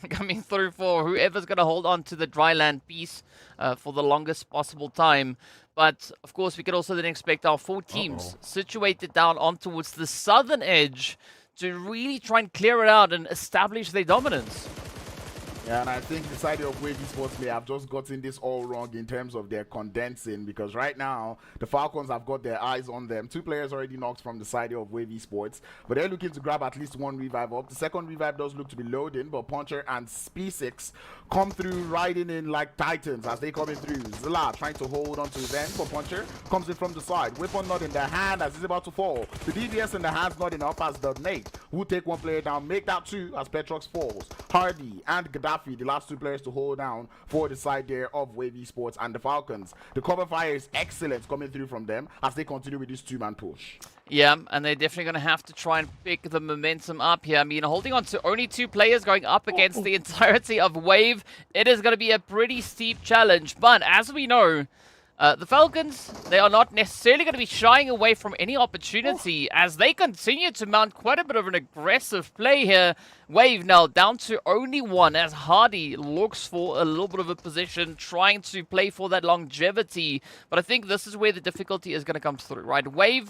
coming through for whoever's going to hold on to the dry land piece for the longest possible time. But of course, we could also then expect our 4 teams situated down on towards the southern edge to really try and clear it out and establish their dominance. Yeah, and I think the side of Wave Esports may have just gotten this all wrong in terms of their condensing, because right now the Falcons have got their eyes on them. 2 players already knocked from the side of Wave Esports, but they're looking to grab at least 1 revive up. The second revive does look to be loading, but Puncher and Sp6 come through riding in like titans as they come in through. Zilla trying to hold on to his end, but Puncher comes in from the side. Weapon not in their hand as he's about to fall. The DBS in the hand's not enough as the Nate will take 1 player down, make that 2 as Petrox falls. Hardy and Gaddafi, the last 2 players to hold down for the side there of Wave Esports and the Falcons. The cover fire is excellent coming through from them as they continue with this 2-man push. Yeah, and they're definitely going to have to try and pick the momentum up here. I mean, holding on to only 2 players going up against the entirety of Wave, it is going to be a pretty steep challenge. But as we know, the Falcons, they are not necessarily going to be shying away from any opportunity as they continue to mount quite a bit of an aggressive play here. Wave now down to only 1 as Hardy looks for a little bit of a position, trying to play for that longevity. But I think this is where the difficulty is going to come through, right? Wave,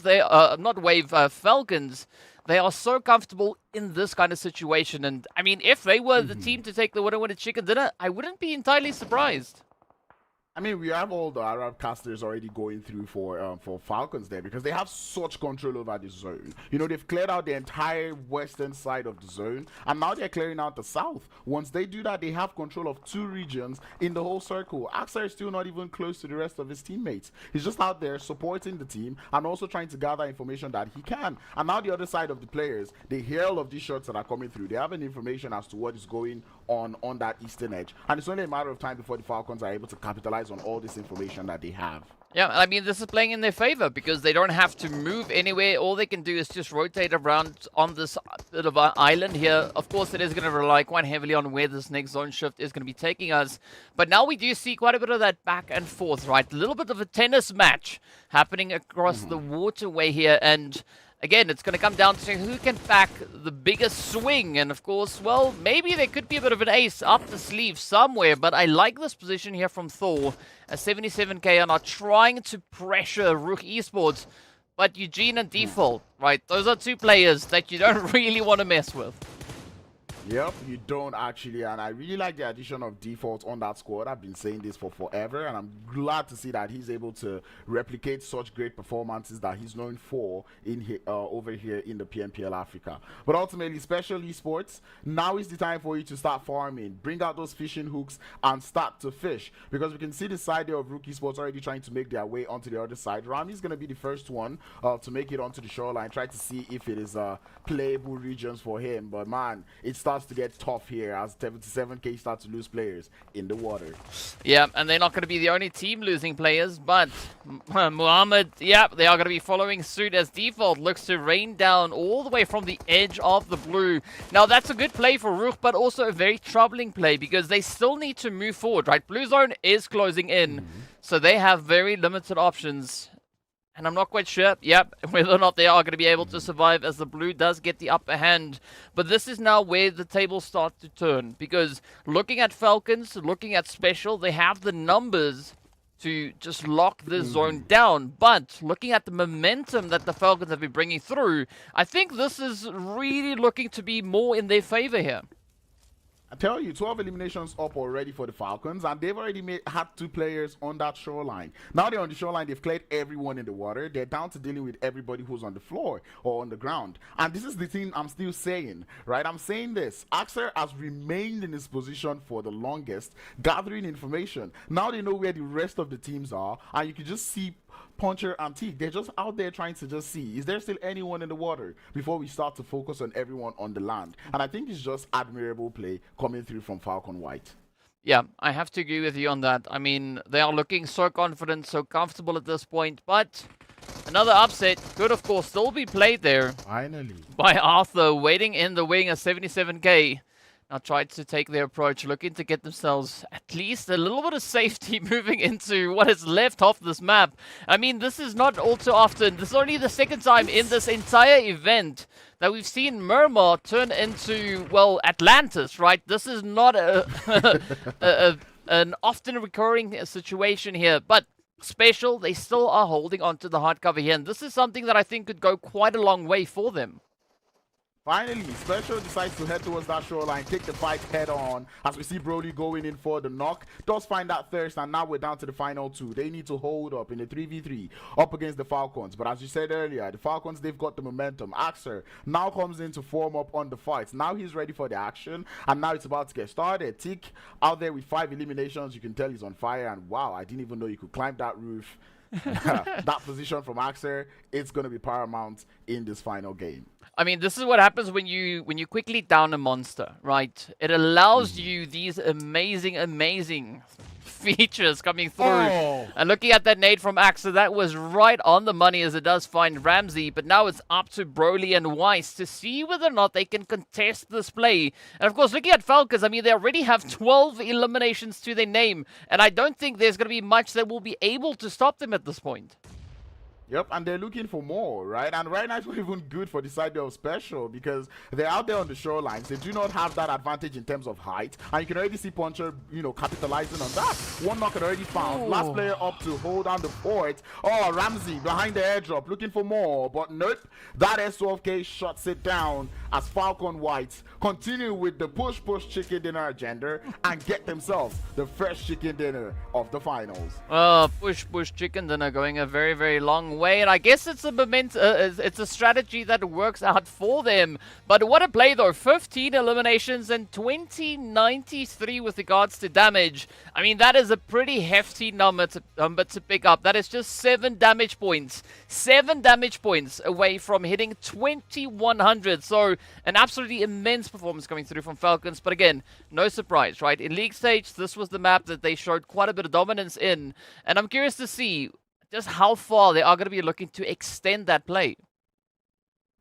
Falcons, they are so comfortable in this kind of situation. And I mean, if they were the team to take the winner chicken dinner, I wouldn't be entirely surprised. I mean, we have all the Arab casters already going through for Falcons there because they have such control over the zone. They've cleared out the entire western side of the zone, and now they're clearing out the south. Once they do that, they have control of 2 regions in the whole circle. Axar is still not even close to the rest of his teammates. He's just out there supporting the team and also trying to gather information that he can. And now the other side of the players, they hear all of these shots that are coming through. They have an information as to what is going on that eastern edge. And it's only a matter of time before the Falcons are able to capitalize on all this information that they have. Yeah, I mean, this is playing in their favor because they don't have to move anywhere. All they can do is just rotate around on this bit of an island here. Of course, it is going to rely quite heavily on where this next zone shift is going to be taking us. But now we do see quite a bit of that back and forth, right? A little bit of a tennis match happening across the waterway here. And again, it's going to come down to who can pack the biggest swing. And of course, well, maybe there could be a bit of an ace up the sleeve somewhere. But I like this position here from Thor. As 77k are now trying to pressure RUKH Esports. But Eugene and Default, right? Those are 2 players that you don't really want to mess with. Yep, you don't actually, and I really like the addition of Default on that squad. I've been saying this for forever, and I'm glad to see that he's able to replicate such great performances that he's known for in over here in the PMPL Africa. But ultimately, Special Esports, now is the time for you to start farming. Bring out those fishing hooks and start to fish, because we can see the side there of RUKH Esports already trying to make their way onto the other side. Rami's going to be the first one to make it onto the shoreline, try to see if it is playable regions for him. But man, it starts starts to get tough here as 77K starts to lose players in the water. Yeah, and they're not going to be the only team losing players, but Muhammad, yeah, they are going to be following suit as Default looks to rain down all the way from the edge of the blue. Now, that's a good play for RUKH, but also a very troubling play because they still need to move forward, right? Blue zone is closing in, so they have very limited options. And I'm not quite sure, whether or not they are going to be able to survive as the blue does get the upper hand. But this is now where the tables start to turn. Because looking at Falcons, looking at Special, they have the numbers to just lock this zone down. But looking at the momentum that the Falcons have been bringing through, I think this is really looking to be more in their favor here. I tell you, 12 eliminations up already for the Falcons, and they've already had 2 players on that shoreline. Now they're on the shoreline, they've cleared everyone in the water. They're down to dealing with everybody who's on the floor or on the ground. And this is the thing I'm still saying, right? I'm saying this. Axer has remained in his position for the longest, gathering information. Now they know where the rest of the teams are, and you can just see Puncher and Teak. They're just out there trying to just see, is there still anyone in the water before we start to focus on everyone on the land? And I think it's just admirable play coming through from Falcon White. Yeah, I have to agree with you on that. I mean, they are looking so confident, so comfortable at this point, but another upset could, of course, still be played there. Finally. By Arthur, waiting in the wing at 77K. Now tried to take their approach, looking to get themselves at least a little bit of safety moving into what is left of this map. I mean, this is not all too often. This is only the second time in this entire event that we've seen Miramar turn into, well, Atlantis, right? This is not an often recurring situation here, but Special, they still are holding on to the hard cover here, and this is something that I think could go quite a long way for them. Finally, Special decides to head towards that shoreline, take the fight head on, as we see Broly going in for the knock. Does find that thirst, and now we're down to the final 2. They need to hold up in the 3v3 up against the Falcons. But as you said earlier, the Falcons, they've got the momentum. Axer now comes in to form up on the fight. Now he's ready for the action, and now it's about to get started. Teak out there with 5 eliminations. You can tell he's on fire, and wow, I didn't even know you could climb that roof. That position from Axer, it's going to be paramount in this final game. I mean, this is what happens when you quickly down a monster, right? It allows you these amazing features coming through. And looking at that nade from Axer, that was right on the money as it does find Ramsey. But now it's up to Broly and Weiss to see whether or not they can contest this play. And of course, looking at Falcons, I mean, they already have 12 eliminations to their name. And I don't think there's going to be much that will be able to stop them at this point. Yep, and they're looking for more, right? And right now it's not even good for the side of Special because they're out there on the shorelines. They do not have that advantage in terms of height. And you can already see Puncher, capitalizing on that. One knock already found. Last player up to hold down the fort. Oh, Ramsey behind the airdrop, looking for more. But nope, that S12K shuts it down as Falcon White continue with the push chicken dinner agenda and get themselves the first chicken dinner of the finals. Push chicken dinner going a very, very long way, and I guess it's a strategy that works out for them. But what a play though, 15 eliminations and 2093 with regards to damage. I mean, that is a pretty hefty number to pick up. That is just 7 damage points. 7 damage points away from hitting 2100. So an absolutely immense performance coming through from Falcons. But again, no surprise, right? In league stage, this was the map that they showed quite a bit of dominance in, and I'm curious to see just how far they are going to be looking to extend that play.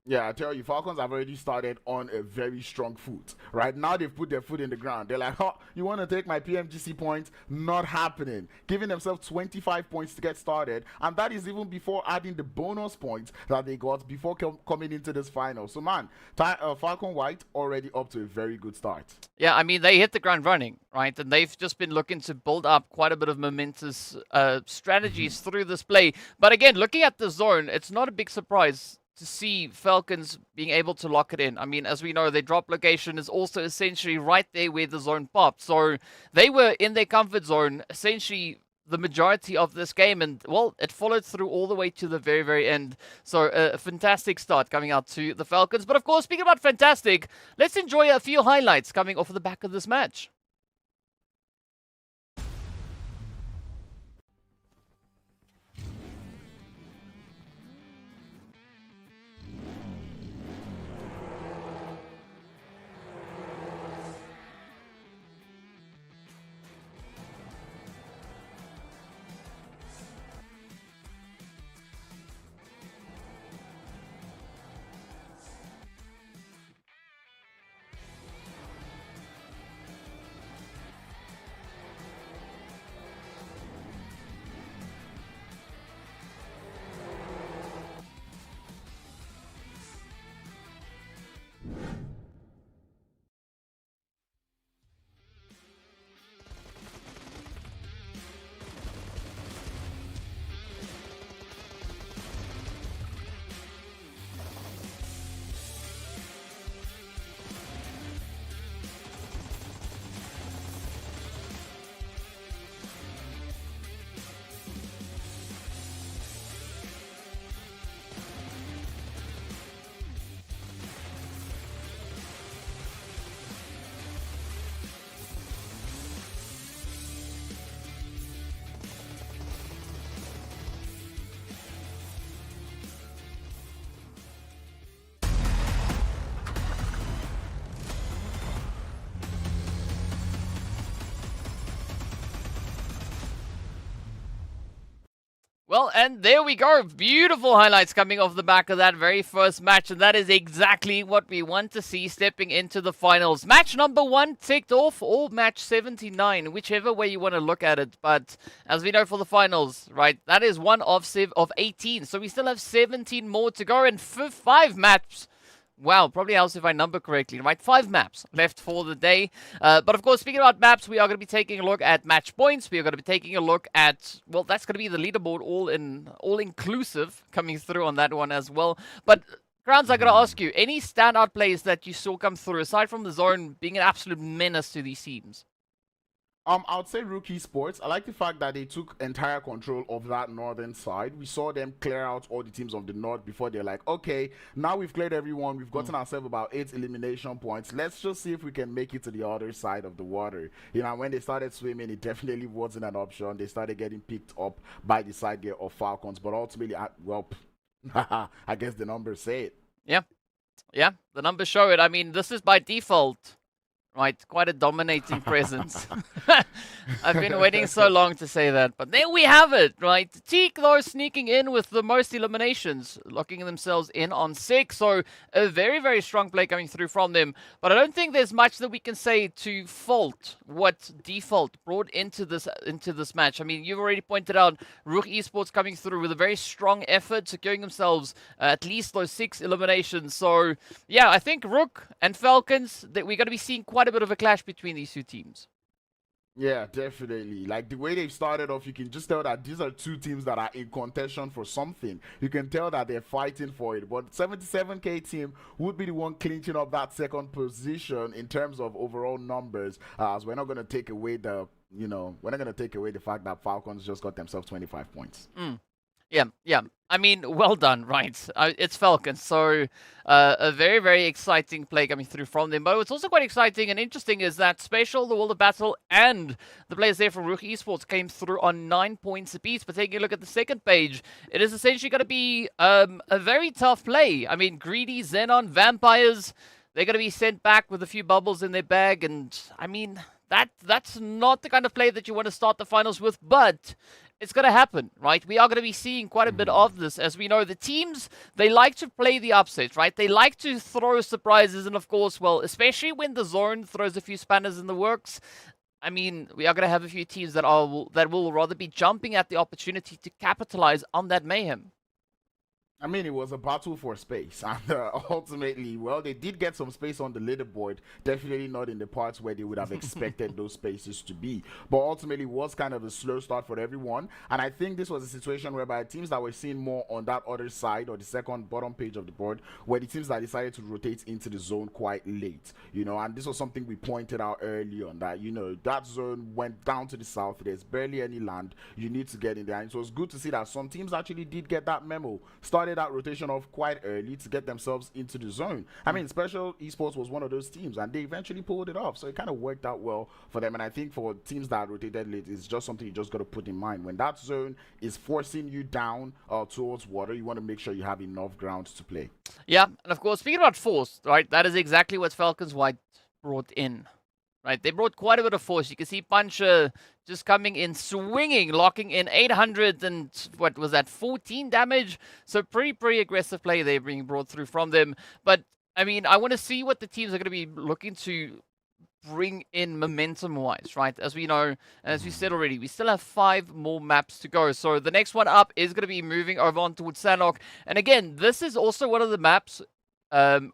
Yeah, I tell you, Falcons have already started on a very strong foot. Right now, they've put their foot in the ground. They're like, oh, you want to take my PMGC points? Not happening. Giving themselves 25 points to get started. And that is even before adding the bonus points that they got before coming into this final. So, man, Falcon White already up to a very good start. Yeah, I mean, they hit the ground running, right? And they've just been looking to build up quite a bit of momentous strategies through this play. But again, looking at the zone, it's not a big surprise to see Falcons being able to lock it in. I mean, as we know, their drop location is also essentially right there where the zone popped. So they were in their comfort zone essentially the majority of this game, and well, it followed through all the way to the very, very end. So a fantastic start coming out to the Falcons. But of course, speaking about fantastic, let's enjoy a few highlights coming off of the back of this match. Well, and there we go. Beautiful highlights coming off the back of that very first match, and that is exactly what we want to see stepping into the finals. Match number 1 ticked off, or match 79, whichever way you want to look at it. But as we know for the finals, right, that is 1 of 18, so we still have 17 more to go, and 5 maps. Wow, probably helps if I number correctly, right? 5 maps left for the day. But of course, speaking about maps, we are going to be taking a look at match points. We are going to be taking a look at, well, that's going to be the leaderboard all-inclusive coming through on that one as well. But Grounds, I got to ask you, any standout plays that you saw come through, aside from the zone being an absolute menace to these teams? I would say RUKH Esports. I like the fact that they took entire control of that northern side. We saw them clear out all the teams of the north before they're like, okay, now we've cleared everyone. We've gotten ourselves about 8 elimination points. Let's just see if we can make it to the other side of the water. You know, when they started swimming, it definitely wasn't an option. They started getting picked up by the side there of Falcons. But ultimately, well, I guess the numbers say it. Yeah, the numbers show it. I mean, this is by default. Right, quite a dominating presence. I've been waiting so long to say that, but there we have it, right? Teak, though, sneaking in with the most eliminations, locking themselves in on 6, so a very, very strong play coming through from them. But I don't think there's much that we can say to fault what default brought into this match. I mean, you've already pointed out RUKH Esports coming through with a very strong effort, securing themselves at least those 6 eliminations. So, yeah, I think RUKH and Falcons, that we're going to be seeing quite a bit of a clash between these two teams. Yeah, definitely. Like the way they've started off, you can just tell that these are 2 teams that are in contention for something. You can tell that they're fighting for it. But 77K team would be the one clinching up that second position in terms of overall numbers. As we're not going to take away the, we're not going to take away the fact that Falcons just got themselves 25 points. Yeah. I mean, well done, right? It's Falcons, so a very, very exciting play coming through from them. But what's also quite exciting and interesting is that Spatial, the World of Battle, and the players there from RUKH Esports came through on 9 points apiece. But taking a look at the second page, it is essentially going to be a very tough play. I mean, Greedy, XENON, Vampires, they're going to be sent back with a few bubbles in their bag. And, I mean, that's not the kind of play that you want to start the finals with, but it's going to happen, right? We are going to be seeing quite a bit of this. As we know, the teams, they like to play the upsets, right? They like to throw surprises. And of course, well, especially when the zone throws a few spanners in the works, I mean, we are going to have a few teams that will rather be jumping at the opportunity to capitalize on that mayhem. I mean, it was a battle for space, and ultimately, well, they did get some space on the leaderboard, definitely not in the parts where they would have expected those spaces to be, but ultimately it was kind of a slow start for everyone, and I think this was a situation whereby teams that were seen more on that other side, or the second bottom page of the board, were the teams that decided to rotate into the zone quite late, and this was something we pointed out early on, that, that zone went down to the south, there's barely any land, you need to get in there, and it was good to see that some teams actually did get that memo, started that rotation off quite early to get themselves into the zone. I mean, Special Esports was one of those teams, and they eventually pulled it off, so it kind of worked out well for them. And I think for teams that rotated late, it's just something you just got to put in mind. When that zone is forcing you down towards water, you want to make sure you have enough ground to play. Yeah, and of course, speaking about force, right, that is exactly what Falcons White brought in. Right, they brought quite a bit of force. You can see Puncher just coming in, swinging, locking in 800 and, what was that, 14 damage? So pretty aggressive play there being brought through from them. But, I mean, I want to see what the teams are going to be looking to bring in momentum-wise, right? As we know, and as we said already, we still have 5 more maps to go. So the next one up is going to be moving over on towards Sanhok. And again, this is also one of the maps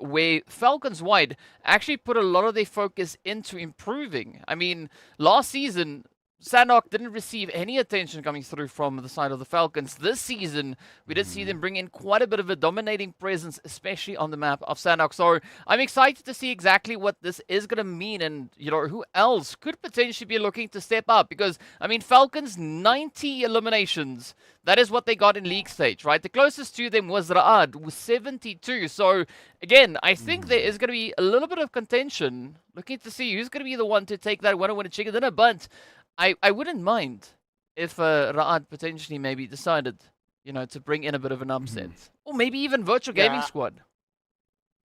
where Falcons White actually put a lot of their focus into improving. I mean, last season, Sanhok didn't receive any attention coming through from the side of the Falcons. This season, we did see them bring in quite a bit of a dominating presence, especially on the map of Sanhok. So I'm excited to see exactly what this is going to mean, and, who else could potentially be looking to step up. Because, I mean, Falcons, 90 eliminations. That is what they got in league stage, right? The closest to them was RUKH with 72. So, again, I think there is going to be a little bit of contention, looking to see who's going to be the one to take that winner chicken dinner. But I wouldn't mind if RUKH potentially maybe decided, to bring in a bit of an upset. Or maybe even Virtual Gaming Squad.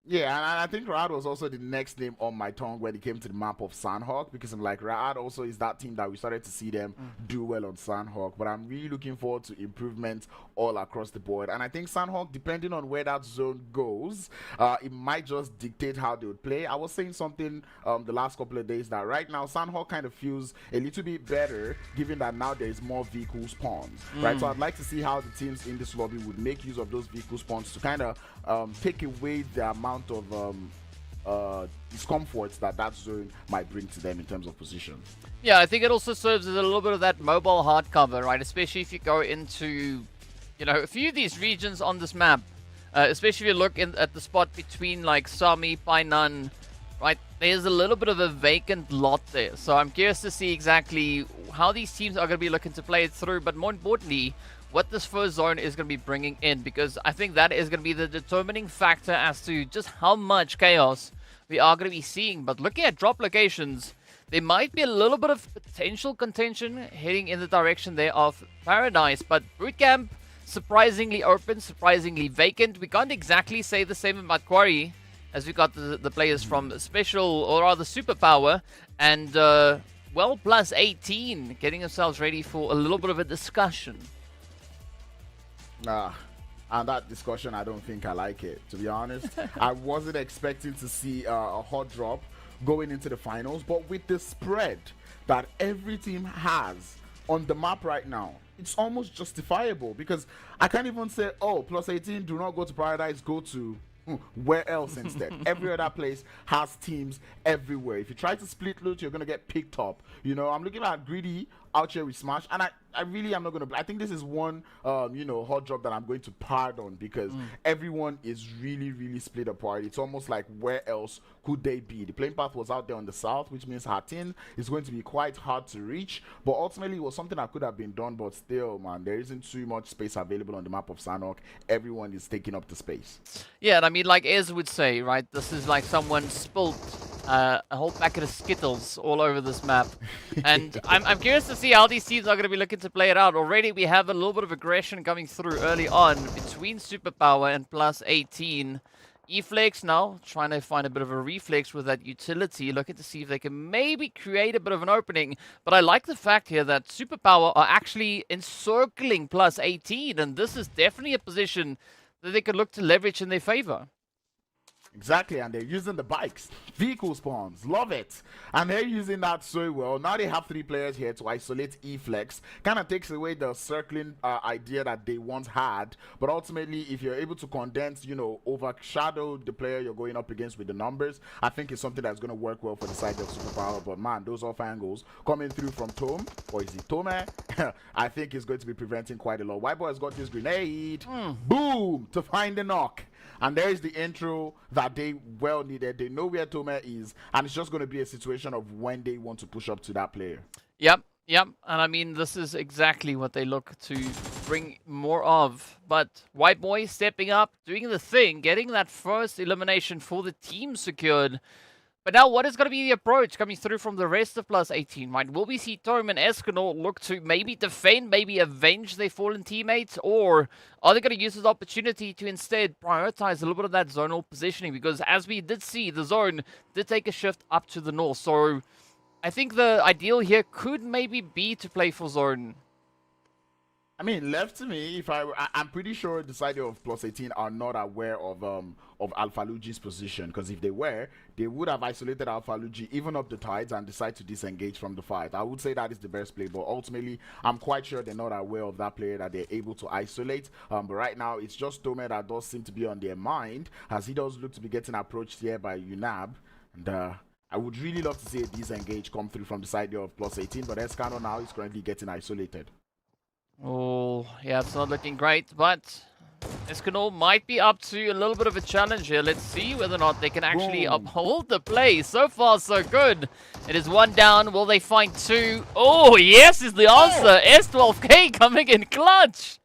Yeah, and I think Rad was also the next name on my tongue when it came to the map of Sanhok, because I'm like, Rad also is that team that we started to see them do well on Sanhok, but I'm really looking forward to improvements all across the board. And I think Sanhok, depending on where that zone goes, it might just dictate how they would play. I was saying something the last couple of days that right now Sanhok kind of feels a little bit better, given that now there is more vehicle spawns, right? So I'd like to see how the teams in this lobby would make use of those vehicle spawns to kind of take away the amount of discomforts that zone might bring to them in terms of position. Yeah, I think it also serves as a little bit of that mobile hard cover, right? Especially if you go into, you know, a few of these regions on this map, especially if you look at the spot between like Sami, Painan, right? There's a little bit of a vacant lot there. So I'm curious to see exactly how these teams are going to be looking to play it through, but more importantly, what this first zone is going to be bringing in, because I think that is going to be the determining factor as to just how much chaos we are going to be seeing. But looking at drop locations, there might be a little bit of potential contention heading in the direction there of Paradise, but Bootcamp surprisingly open, surprisingly vacant. We can't exactly say the same about Quarry, as we got the players from Special, or rather Superpower, and well, +18 getting themselves ready for a little bit of a discussion. Nah, and that discussion, I don't think I like it, to be honest. I wasn't expecting to see a hot drop going into the finals, but with the spread that every team has on the map right now, it's almost justifiable, because I can't even say, oh, +18, do not go to Paradise, go to where else instead. Every other place has teams everywhere. If you try to split loot, you're going to get picked up. You know, I'm looking at Greedy out here with Smash, and I really am not going to. I think this is one, you know, hot drop that I'm going to pardon, because everyone is really, really split apart. It's almost like, where else could they be? The playing path was out there on the south, which means Hatin is going to be quite hard to reach. But ultimately, it was something that could have been done. But still, man, there isn't too much space available on the map of Sanhok. Everyone is taking up the space. Yeah, and I mean, like Ez would say, right? This is like someone spilled a whole packet of Skittles all over this map. And I'm curious to see how these teams are going to be looking to play it out. Already we have a little bit of aggression coming through early on between Superpower and +18. E-Flex now trying to find a bit of a reflex with that utility, looking to see if they can maybe create a bit of an opening. But I like the fact here that Superpower are actually encircling +18, and this is definitely a position that they could look to leverage in their favor. Exactly, and they're using the bikes, vehicle spawns, love it. And they're using that so well. Now they have 3 players here to isolate E-Flex. Kind of takes away the circling idea that they once had. But ultimately, if you're able to condense, you know, overshadow the player you're going up against with the numbers, I think it's something that's going to work well for the side of Superpower. But man, those off angles coming through from Tome, or is it Tome? I think it's going to be preventing quite a lot. White Boy has got this grenade. Boom! To find the knock. And there's the intro that they well needed. They know where Tome is, and it's just going to be a situation of when they want to push up to that player. Yep. And I mean, this is exactly what they look to bring more of. But White Boy stepping up, doing the thing, getting that first elimination for the team secured. But now, what is going to be the approach coming through from the rest of +18, right? Will we see Tome and XENON look to maybe defend, maybe avenge their fallen teammates? Or are they going to use this opportunity to instead prioritize a little bit of that zonal positioning? Because as we did see, the zone did take a shift up to the north. So I think the ideal here could maybe be to play for zone. I mean, left to me, if I'm pretty sure the side of +18 are not aware of Alpha Lugi's position, because if they were, they would have isolated Alpha Lugi, even up the tides, and decide to disengage from the fight. I would say that is the best play, but ultimately, I'm quite sure they're not aware of that player that they're able to isolate. But right now, it's just Tome that does seem to be on their mind, as he does look to be getting approached here by UNAB, and I would really love to see a disengage come through from the side of +18, but XENON now is currently getting isolated. Oh, yeah, it's not looking great, but XENON might be up to a little bit of a challenge here. Let's see whether or not they can actually uphold the play. So far, so good. It is 1 down. Will they find 2? Oh, yes is the answer. S12K coming in clutch.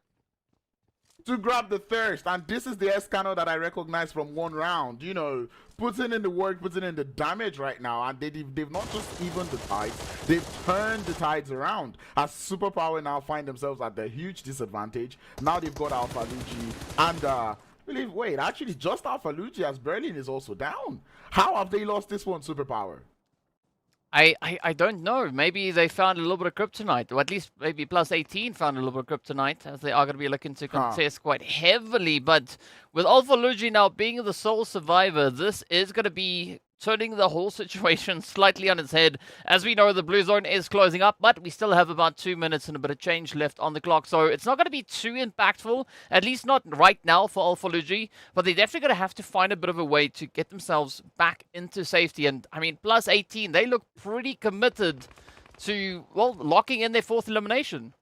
To grab the thirst, and this is the XENON that I recognize from 1 round. You know, putting in the work, putting in the damage right now, and they've not just evened the tides, they've turned the tides around. As Superpower now find themselves at the huge disadvantage. Now they've got Alpha Lugi and Wait, actually, just Alphalucci as Berlin is also down. How have they lost this one, Superpower? I don't know. Maybe they found a little bit of kryptonite, or at least maybe +18 found a little bit of kryptonite, as they are going to be looking to contest quite heavily. But with Alphalucci now being the sole survivor, this is going to be turning the whole situation slightly on its head. As we know, the blue zone is closing up, but we still have about 2 minutes and a bit of change left on the clock. So it's not going to be too impactful, at least not right now for Alphalucci, but they're definitely going to have to find a bit of a way to get themselves back into safety. And I mean, +18, they look pretty committed to, well, locking in their 4th elimination.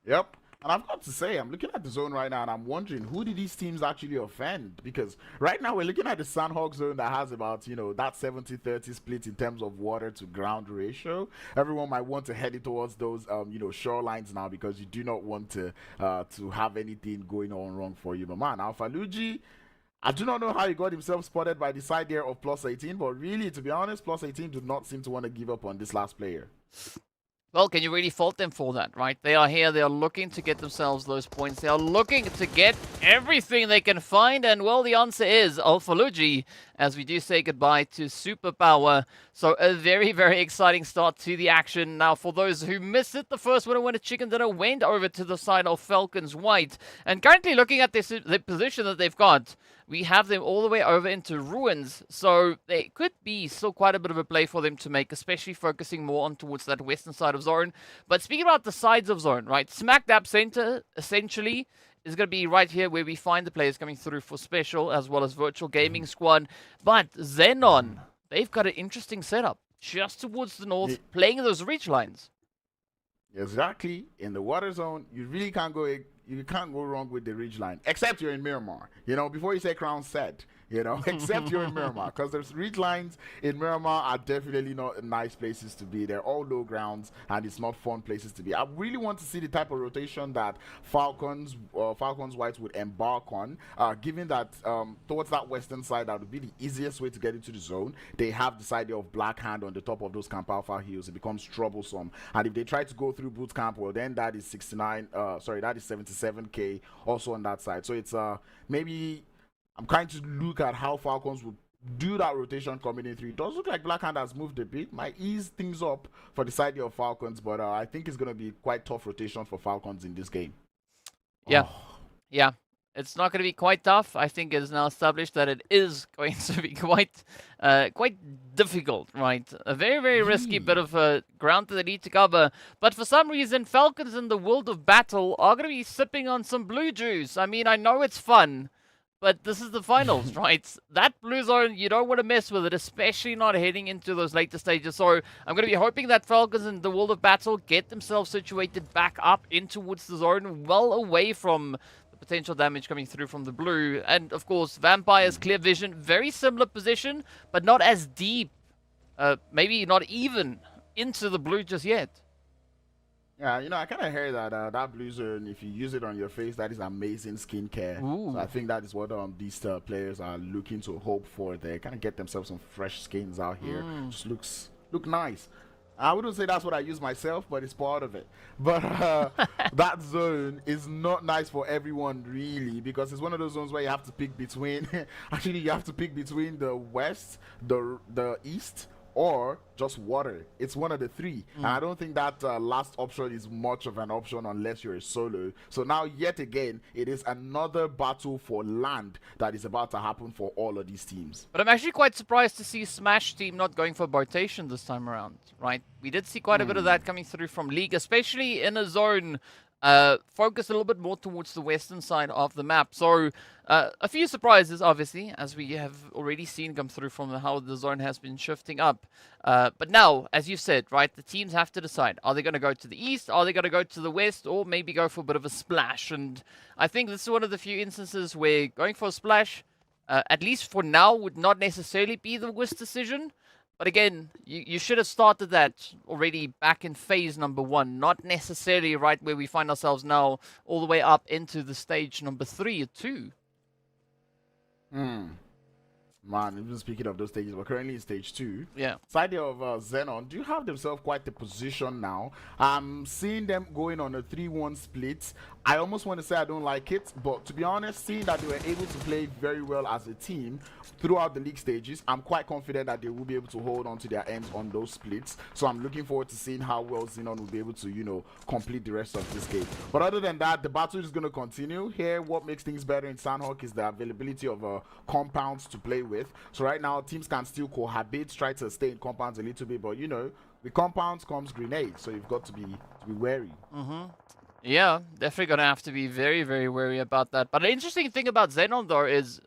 Yep. And I've got to say, I'm looking at the zone right now and I'm wondering, who did these teams actually offend? Because right now we're looking at the Sanhok zone that has about, you know, that 70-30 split in terms of water to ground ratio. Everyone might want to head it towards those, you know, shorelines now, because you do not want to have anything going on wrong for you. But man, Alphalucci, I do not know how he got himself spotted by the side there of +18, but really, to be honest, +18 do not seem to want to give up on this last player. Well, can you really fault them for that, right? They are here, they are looking to get themselves those points. They are looking to get everything they can find, and well, the answer is Alphalucci, as we do say goodbye to Superpower. So a very, very exciting start to the action. Now, for those who missed it, the first winner chicken dinner went over to the side of Falcons White. And currently looking at the position that they've got, we have them all the way over into Ruins, so there could be still quite a bit of a play for them to make, especially focusing more on towards that western side of zone. But speaking about the sides of zone, right, smack dab center, essentially, is going to be right here where we find the players coming through for Special, as well as Virtual Gaming Squad. But XENON, they've got an interesting setup, just towards the north, playing those reach lines. Exactly. In the water zone, you really can't go wrong with the ridge line, except you're in Miramar. You know, before you say Crown set, you know, except you're in Miramar, because there's ridge lines in Miramar are definitely not nice places to be. They're all low grounds, and it's not fun places to be. I really want to see the type of rotation that Falcons Whites would embark on, given that towards that western side, that would be the easiest way to get into the zone. They have this idea of Black Hand on the top of those Camp Alpha hills. It becomes troublesome, and if they try to go through boot camp, well, then that is 77k also on that side. So it's maybe I'm trying to look at how Falcons would do that rotation coming in through. It does look like Black Hand has moved a bit, might ease things up for the side of Falcons, but I think it's going to be quite tough rotation for Falcons in this game. Yeah, yeah. It's not going to be quite tough. I think it is now established that it is going to be quite difficult, right? A very, very risky bit of ground that they need to cover. But for some reason, Falcons in the world of battle are going to be sipping on some blue juice. I mean, I know it's fun, but this is the finals, right? That blue zone, you don't want to mess with it, especially not heading into those later stages. So I'm going to be hoping that Falcons in the world of battle get themselves situated back up in towards the zone, well away from potential damage coming through from the blue. And of course, Vampire's clear vision, very similar position, but not as deep, maybe not even into the blue just yet. Yeah, you know, I kind of heard that that blue zone, if you use it on your face, that is amazing skincare. So I think that is what these players are looking to hope for. They kind of get themselves some fresh skins out here. Just look nice. I wouldn't say that's what I use myself, but it's part of it. But that zone is not nice for everyone, really, because it's one of those zones where you have to pick between actually you have to pick between the west, the east, or just water. It's one of the three, and I don't think that last option is much of an option unless you're a solo. So now, yet again, it is another battle for land that is about to happen for all of these teams. But I'm actually quite surprised to see Smash team not going for rotation this time around, right? We did see quite a bit of that coming through from League, especially in a zone focus a little bit more towards the western side of the map. So a few surprises, obviously, as we have already seen come through from how the zone has been shifting up. But now, as you said, right, the teams have to decide. Are they going to go to the east? Are they going to go to the west? Or maybe go for a bit of a splash? And I think this is one of the few instances where going for a splash, at least for now, would not necessarily be the worst decision. But again, you should have started that already back in phase number 1, not necessarily right where we find ourselves now, all the way up into the stage number 3 or 2. Man, even speaking of those stages, we're currently in stage 2. Yeah. Side of XENON, do you have themselves quite the position now? I'm seeing them going on a 3-1 split I almost want to say I don't like it, but to be honest, seeing that they were able to play very well as a team throughout the league stages, I'm quite confident that they will be able to hold on to their ends on those splits. So I'm looking forward to seeing how well XENON will be able to, you know, complete the rest of this game. But other than that, the battle is going to continue. Here, what makes things better in Sanhok is the availability of compounds to play with. So right now, teams can still cohabit, try to stay in compounds a little bit, but you know, with compounds comes grenades, so you've got to be wary. Yeah, definitely gonna have to be very, very wary about that. But an interesting thing about XENON though is,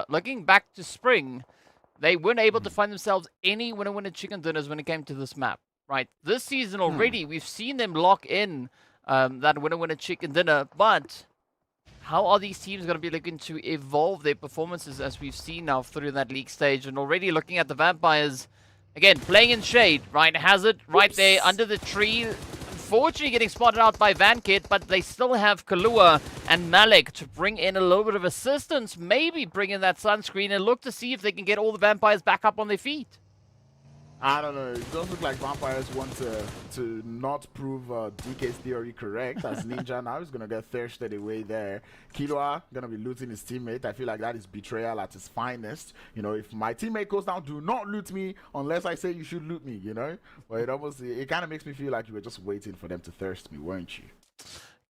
looking back to spring, they weren't able to find themselves any winner-winner chicken dinners when it came to this map, right? This season already, we've seen them lock in that winner-winner chicken dinner, but how are these teams going to be looking to evolve their performances as we've seen now through that league stage? And already looking at the Vampires, again, playing in shade, right? Hazard right there under the tree. Unfortunately getting spotted out by Vankit, but they still have Kalua and Malik to bring in a little bit of assistance, maybe bring in that sunscreen and look to see if they can get all the Vampires back up on their feet. I don't know. It does look like Vampires want to not prove DK's theory correct, as Ninja now is going to get thirsted away there. Killua going to be looting his teammate. I feel like that is betrayal at its finest. You know, if my teammate goes down, do not loot me unless I say you should loot me, you know? But it kind of makes me feel like you were just waiting for them to thirst me, weren't you?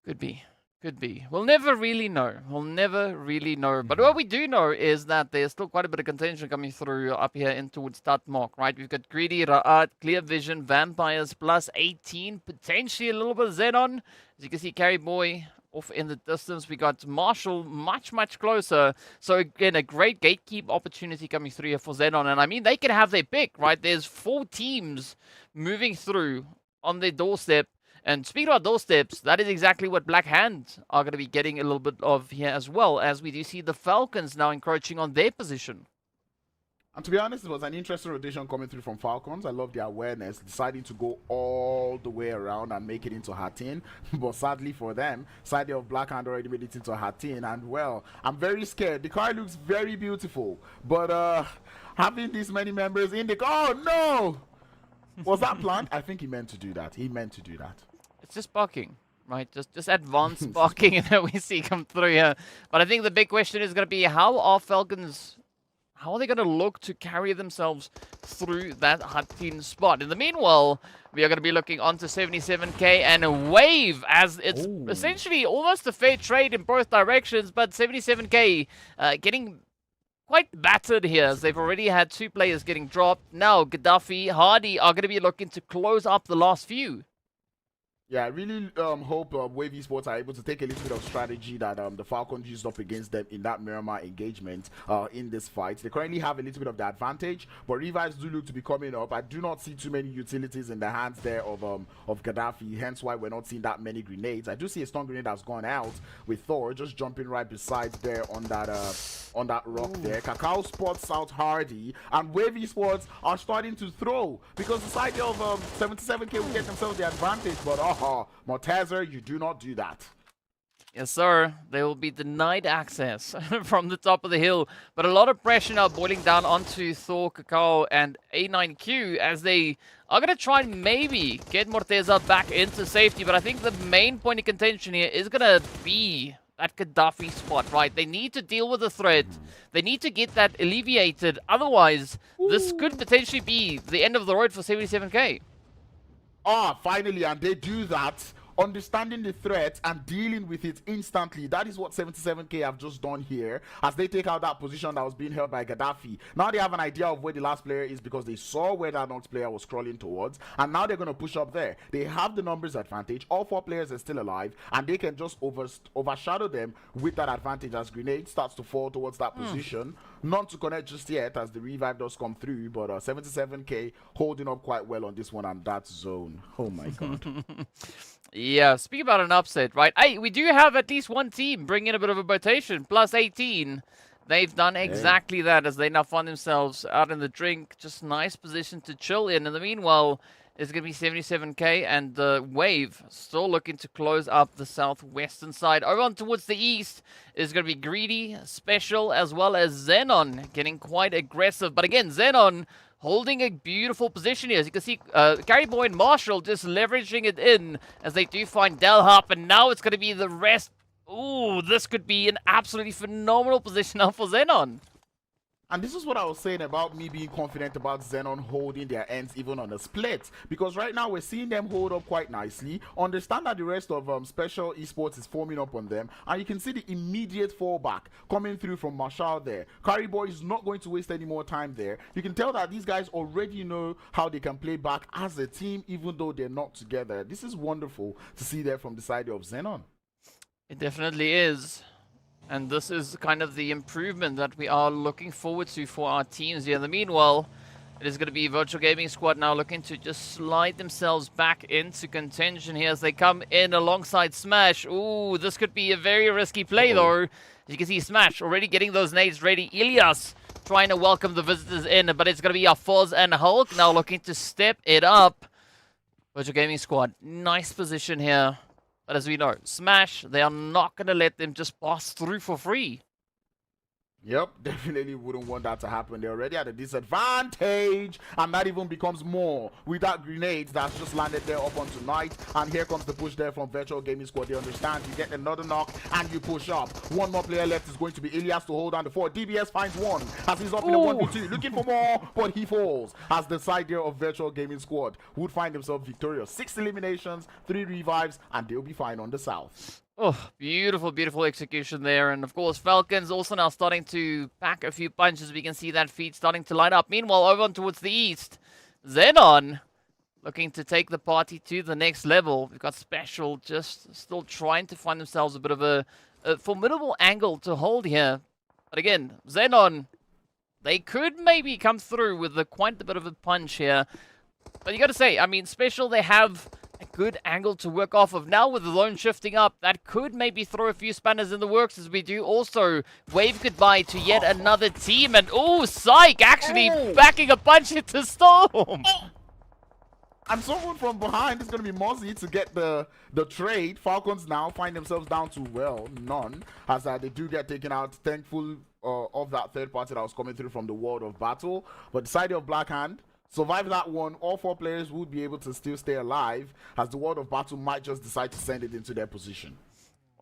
Could be. Could be. We'll never really know. We'll never really know. But what we do know is that there's still quite a bit of contention coming through up here in towards Tatmok, right? We've got Greedy, RUKH, Clear Vision, Vampires, +18, potentially a little bit of XENON. As you can see, Carry Boy off in the distance. We got Marshall much, much closer. So again, a great gatekeep opportunity coming through here for XENON. And I mean, they can have their pick, right? There's 4 teams moving through on their doorstep. And speaking about doorsteps, that is exactly what Black Hand are going to be getting a little bit of here as well, as we do see the Falcons now encroaching on their position. And to be honest, it was an interesting rotation coming through from Falcons. I love the awareness, deciding to go all the way around and make it into Hatin. But sadly for them, side of Black Hand already made it into Hatin. And well, I'm very scared. The car looks very beautiful. But having these many members in the car, oh no! Was that planned? I think he meant to do that. He meant to do that. It's just barking, right? Just advanced barking that we see come through here. But I think the big question is going to be, how are Falcons, how are they going to look to carry themselves through that Hatin spot? In the meanwhile, we are going to be looking onto 77k and a wave, as it's essentially almost a fair trade in both directions, but 77k getting quite battered here, as they've already had 2 players getting dropped. Now, Gaddafi, Hardy are going to be looking to close up the last few. Yeah, I really hope Wave Esports are able to take a little bit of strategy that the Falcons used up against them in that Miramar engagement in this fight. They currently have a little bit of the advantage, but revives do look to be coming up. I do not see too many utilities in the hands there of Gaddafi, hence why we're not seeing that many grenades. I do see a stun grenade that's gone out with Thor just jumping right beside there on that rock there. Kakao spots out Hardy, and Wave Esports are starting to throw because the side of 77k will get themselves the advantage, but Mortazer, you do not do that. Yes, sir. They will be denied access from the top of the hill. But a lot of pressure now boiling down onto Thor, Kakao, and A9Q as they are going to try and maybe get Mortazer back into safety. But I think the main point of contention here is going to be that Gaddafi spot, right? They need to deal with the threat. They need to get that alleviated. Otherwise, this could potentially be the end of the road for 77k. Finally, and they do that, understanding the threat and dealing with it instantly. That is what 77k have just done here, as they take out that position that was being held by Gaddafi. Now they have an idea of where the last player is because they saw where that next player was crawling towards, and now they're going to push up there. They have the numbers advantage. All 4 players are still alive, and they can just overshadow them with that advantage as grenade starts to fall towards that position. None to connect just yet as the revive does come through, but 77k holding up quite well on this one and that zone. Oh my god. Yeah, speaking about an upset, right? Hey, we do have at least one team bring in a bit of a rotation. +18. They've done exactly that as they now find themselves out in the drink. Just nice position to chill in. In the meanwhile, it's going to be 77k and the Wave still looking to close up the southwestern side. Over on towards the east is going to be Greedy, Special, as well as XENON getting quite aggressive. But again, XENON holding a beautiful position here. As you can see, Gary Boy and Marshall just leveraging it in as they do find Delhap, and now it's going to be the rest. Ooh, this could be an absolutely phenomenal position now for XENON. And this is what I was saying about me being confident about XENON holding their ends even on a split. Because right now we're seeing them hold up quite nicely. Understand that the rest of Special Esports is forming up on them. And you can see the immediate fallback coming through from Marshall there. Carry Boy is not going to waste any more time there. You can tell that these guys already know how they can play back as a team even though they're not together. This is wonderful to see there from the side of XENON. It definitely is. And this is kind of the improvement that we are looking forward to for our teams here. In the meanwhile, it is going to be Virtual Gaming Squad now looking to just slide themselves back into contention here as they come in alongside Smash. Ooh, this could be a very risky play though. As you can see, Smash already getting those nades ready. Ilias trying to welcome the visitors in, but it's going to be Foz and Hulk now looking to step it up. Virtual Gaming Squad, nice position here. But as we know, Smash, they are not going to let them just pass through for free. Yep, definitely wouldn't want that to happen. They're already at a disadvantage, and that even becomes more with that grenade that's just landed there up onto Knight. And here comes the push there from Virtual Gaming Squad. They understand you get another knock and you push up. One more player left is going to be Ilias to hold on the fort. DBS finds one as he's up in a 1v2, looking for more, but he falls as the side there of Virtual Gaming Squad would find himself victorious. 6 eliminations, 3 revives, and they'll be fine on the south. Oh, beautiful, beautiful execution there. And of course, Falcons also now starting to pack a few punches. We can see that feed starting to line up. Meanwhile, over on towards the east, XENON looking to take the party to the next level. We've got Special just still trying to find themselves a bit of a formidable angle to hold here. But again, XENON, they could maybe come through with quite a bit of a punch here. But you got to say, I mean, Special, they have a good angle to work off of. Now with the zone shifting up, that could maybe throw a few spanners in the works as we do also wave goodbye to yet another team. And oh, Psych actually backing a punch into Storm. And someone from behind is going to be Mozzie to get the trade. Falcons now find themselves down to, well, none. As they do get taken out. Thankful of that third party that was coming through from the world of battle. But the side of Blackhand survive that one. All 4 players would be able to still stay alive as the world of battle might just decide to send it into their position.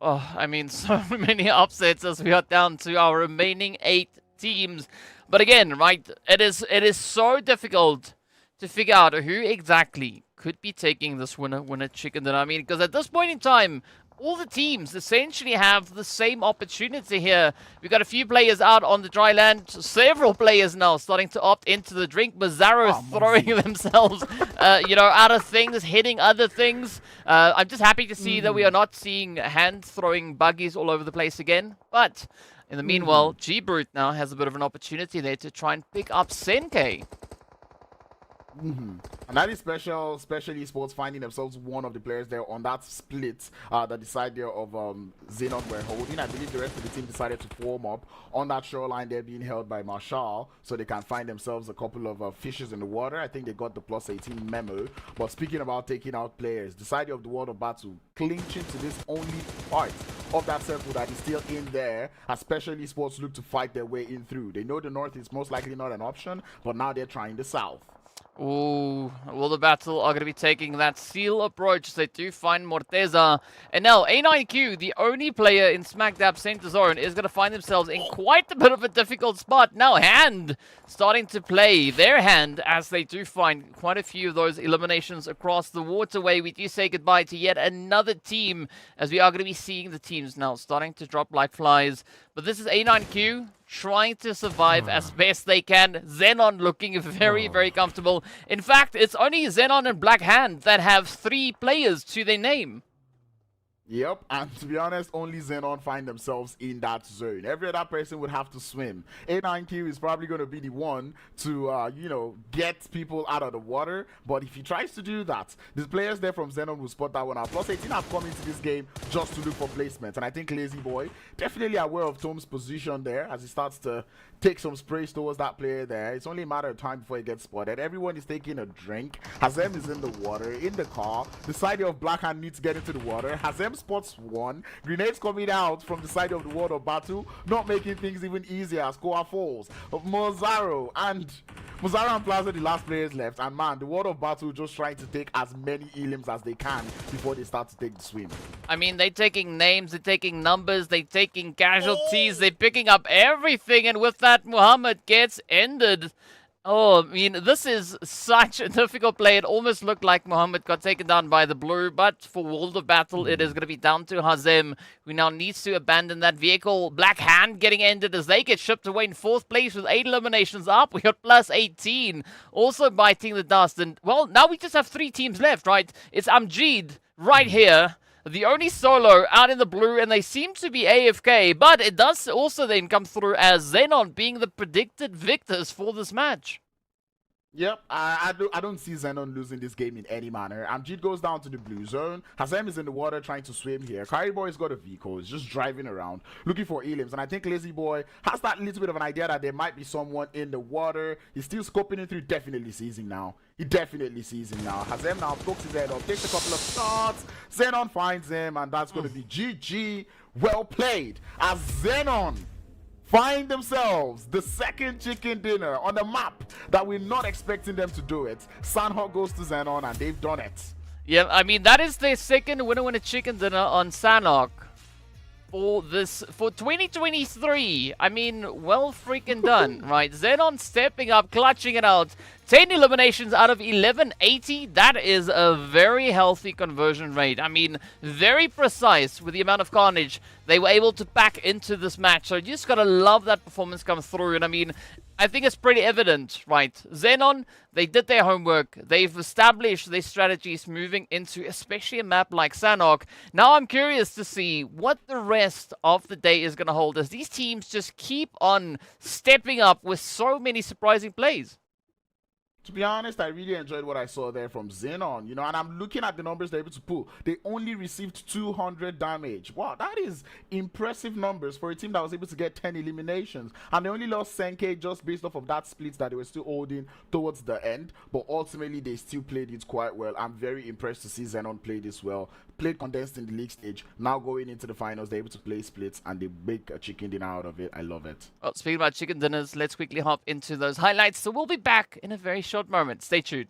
Oh, I mean, so many upsets as we are down to our remaining 8 teams. But again, right, it is so difficult to figure out who exactly could be taking this winner chicken dinner. I mean, because at this point in time, all the teams essentially have the same opportunity here. We've got a few players out on the dry land. Several players now starting to opt into the drink. Mazzaro throwing themselves, out of things, hitting other things. I'm just happy to see that we are not seeing hand-throwing buggies all over the place again. But in the meanwhile, G-Brute now has a bit of an opportunity there to try and pick up Senke. And that is special Esports finding themselves one of the players there on that split that the side there of XENON were holding. I believe the rest of the team decided to form up on that shoreline there being held by Marshall so they can find themselves a couple of fishes in the water. I think they got the +18 memo. But speaking about taking out players, the side of the world of battle clinching to this only part of that circle that is still in there, especially Esports look to fight their way in through. They know the north is most likely not an option, but now they're trying the south. Ooh, well, the battle are going to be taking that seal approach. They do find Morteza. And now, A9Q, the only player in SmackDab Center Zone, is going to find themselves in quite a bit of a difficult spot. Now, Hand starting to play their hand as they do find quite a few of those eliminations across the waterway. We do say goodbye to yet another team as we are going to be seeing the teams now starting to drop like flies. But this is A9Q trying to survive as best they can. XENON looking very, very comfortable. In fact, it's only XENON and Black Hand that have 3 players to their name. Yep, and to be honest, only XENON find themselves in that zone. Every other person would have to swim. A9Q is probably going to be the one to, get people out of the water. But if he tries to do that, the players there from XENON will spot that one out. +18 have come into this game just to look for placement. And I think Lazy Boy definitely aware of Tom's position there as he starts to take some sprays towards that player there. It's only a matter of time before he gets spotted. Everyone is taking a drink. Hazem is in the water, in the car. The side of Blackhand needs to get into the water. Hazem spots one. Grenades coming out from the side of the world of battle, not making things even easier as Koa falls. Mozaro and Muzara and Plaza, the last players left, and man, the World of Battle just trying to take as many elims as they can before they start to take the swim. I mean, they're taking names, they're taking numbers, they're taking casualties, they're picking up everything, and with that, Muhammad gets ended. Oh, I mean, this is such a difficult play. It almost looked like Muhammad got taken down by the blue, but for World of Battle, it is going to be down to Hazem, who now needs to abandon that vehicle. Black Hand getting ended as they get shipped away in 4th place with 8 eliminations up. We got +18, also biting the dust. And, well, now we just have 3 teams left, right? It's Amjid right here, the only solo out in the blue, and they seem to be AFK, but it does also then come through as XENON being the predicted victors for this match. Yep, I don't see XENON losing this game in any manner. Amjid goes down to the blue zone. Hazem is in the water trying to swim here. Kari Boy's got a vehicle. He's just driving around looking for elims. And I think Lazy Boy has that little bit of an idea that there might be someone in the water. He's still scoping it through. Definitely sees him now. He definitely sees him now. Hazem now pokes his head up, takes a couple of shots. XENON finds him, and that's going to be GG. Well played. As XENON find themselves the second chicken dinner on the map that we're not expecting them to do it. Sanhok goes to XENON, and they've done it. Yeah, I mean, that is their second winner chicken dinner on Sanhok for 2023. I mean, well freaking done, right? XENON stepping up, clutching it out. 10 eliminations out of 1180. That is a very healthy conversion rate. I mean, very precise with the amount of carnage they were able to pack into this match. So you just gotta love that performance come through. And I mean, I think it's pretty evident, right? XENON, they did their homework. They've established their strategies moving into especially a map like Sanhok. Now I'm curious to see what the rest of the day is going to hold as these teams just keep on stepping up with so many surprising plays. To be honest, I really enjoyed what I saw there from XENON, you know, and I'm looking at the numbers they're able to pull. They only received 200 damage. Wow, that is impressive numbers for a team that was able to get 10 eliminations. And they only lost Senke just based off of that split that they were still holding towards the end. But ultimately, they still played it quite well. I'm very impressed to see XENON play this well. Played condensed in the league stage. Now going into the finals, they're able to play splits and they make a chicken dinner out of it. I love it. Well, speaking about chicken dinners, let's quickly hop into those highlights. So we'll be back in a very short moment. Stay tuned.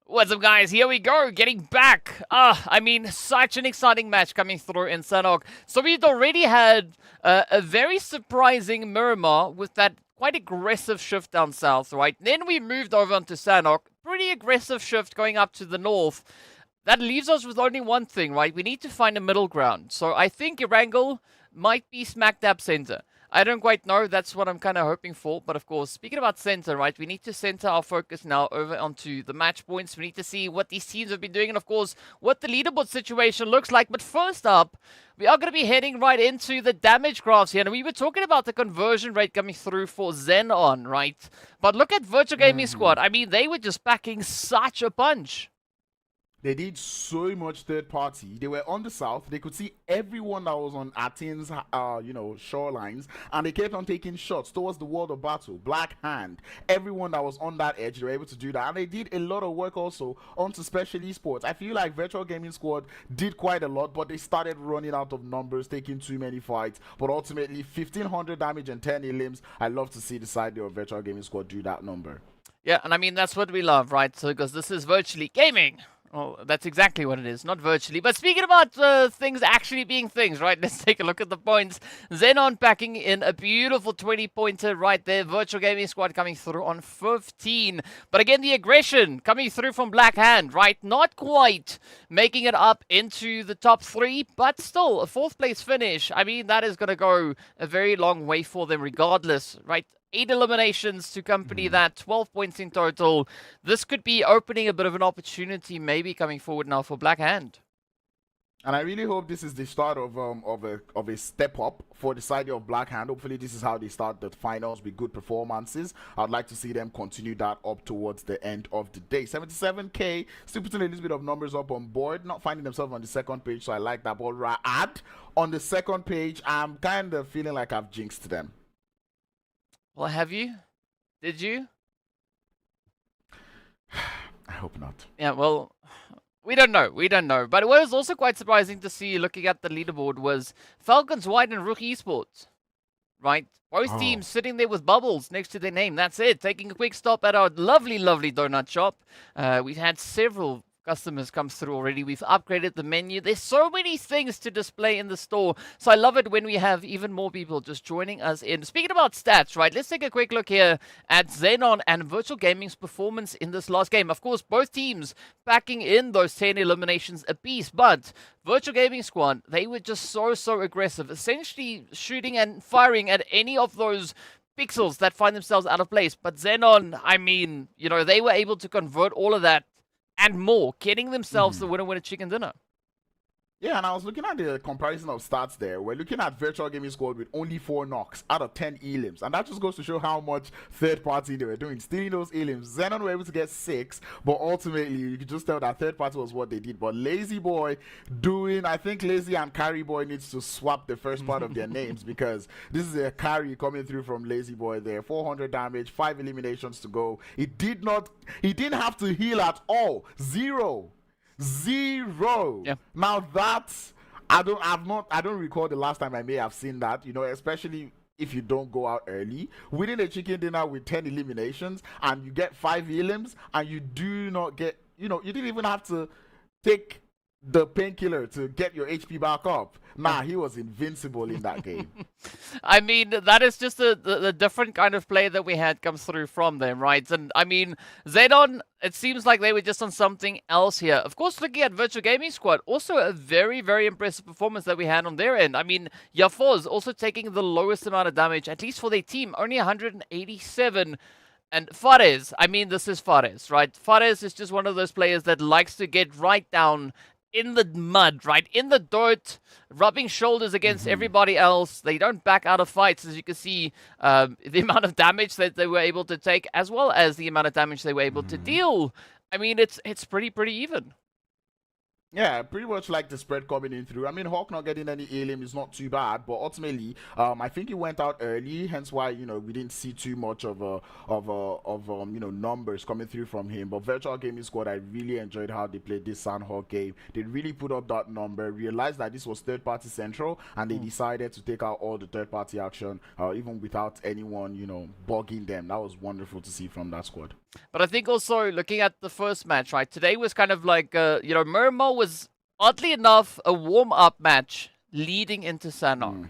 What's up, guys? Here we go, getting back. I mean, such an exciting match coming through in Sanhok. So we'd already had a very surprising Miramar with that quite aggressive shift down south, right? Then we moved over onto Sanhok. Pretty aggressive shift going up to the north. That leaves us with only one thing, right? We need to find a middle ground. So I think Erangel might be smack dab center. I don't quite know. That's what I'm kind of hoping for. But of course, speaking about center, right, we need to center our focus now over onto the match points. We need to see what these teams have been doing and, of course, what the leaderboard situation looks like. But first up, we are going to be heading right into the damage graphs here. And we were talking about the conversion rate coming through for XENON, right? But look at Virtual Gaming Squad. I mean, they were just packing such a punch. They did so much third party. They were on the south. They could see everyone that was on Ateen's, shorelines, and they kept on taking shots towards the world of battle. Black Hand, everyone that was on that edge, they were able to do that, and they did a lot of work also onto special esports. I feel like Virtual Gaming Squad did quite a lot, but they started running out of numbers, taking too many fights. But ultimately, 1,500 damage and 10 elims. I love to see the side of Virtual Gaming Squad do that number. Yeah, and I mean, that's what we love, right? So, because this is virtually gaming. Well, that's exactly what it is, not virtually. But speaking about things actually being things, right? Let's take a look at the points. XENON packing in a beautiful 20-pointer right there. Virtual Gaming Squad coming through on 15. But again, the aggression coming through from Black Hand, right? Not quite making it up into the top 3, but still a 4th place finish. I mean, that is going to go a very long way for them regardless, right? 8 eliminations to accompany that, 12 points in total. This could be opening a bit of an opportunity maybe coming forward now for Black Hand. And I really hope this is the start of a step up for the side of Black Hand. Hopefully this is how they start the finals with good performances. I'd like to see them continue that up towards the end of the day. 77k, still putting a little bit of numbers up on board, not finding themselves on the second page, so I like that. But Ra'ad on the second page, I'm kind of feeling like I've jinxed them. Well, have you? Did you? I hope not. Yeah, well, we don't know. We don't know. But what was also quite surprising to see looking at the leaderboard was FALCONS White and RUKH Esports. Right? Both teams sitting there with bubbles next to their name. That's it. Taking a quick stop at our lovely, lovely donut shop. We've had several customers come through already. We've upgraded the menu. There's so many things to display in the store. So I love it when we have even more people just joining us in. Speaking about stats, right, let's take a quick look here at XENON and Virtual Gaming's performance in this last game. Of course, both teams packing in those 10 eliminations apiece, but Virtual Gaming Squad, they were just so aggressive, essentially shooting and firing at any of those pixels that find themselves out of place. But XENON, I mean, you know, they were able to convert all of that and more, getting themselves the winner chicken dinner. Yeah, and I was looking at the comparison of stats there. We're looking at Virtual Gaming Squad with only 4 knocks out of 10 elims. And that just goes to show how much third party they were doing, stealing those elims. XENON were able to get 6, but ultimately you could just tell that third party was what they did. But Lazy Boy doing, I think Lazy and Carry Boy needs to swap the first part of their names, because this is a carry coming through from Lazy Boy there. 400 damage, 5 eliminations to go. He didn't have to heal at all. 0. Yeah. Now that's I don't recall the last time I may have seen that, you know, especially if you don't go out early. Winning a chicken dinner with 10 eliminations and you get 5 elims and you do not get, you know, you didn't even have to take the painkiller to get your HP back up. Nah, he was invincible in that game. I mean, that is just the different kind of play that we had come through from them, right? And I mean, XENON, it seems like they were just on something else here. Of course, looking at Virtual Gaming Squad, also a very impressive performance that we had on their end. I mean, Yafoz also taking the lowest amount of damage, at least for their team, only 187. And Fares, I mean, this is Fares, right? Fares is just one of those players that likes to get right down in the mud, right? In the dirt, rubbing shoulders against everybody else. They don't back out of fights, as you can see, the amount of damage that they were able to take, as well as the amount of damage they were able to deal. I mean, it's pretty even. Yeah, pretty much like the spread coming in through. I mean, Hawk not getting any elim is not too bad, but ultimately, I think he went out early, hence why, you know, we didn't see too much of you know, numbers coming through from him. But Virtual Gaming Squad, I really enjoyed how they played this Sanhok game. They really put up that number, realized that this was third-party central, and they decided to take out all the third-party action, even without anyone, you know, bugging them. That was wonderful to see from that squad. But I think also looking at the first match, right, today was kind of like, you know, Miramar was, oddly enough, a warm-up match leading into Sanhok,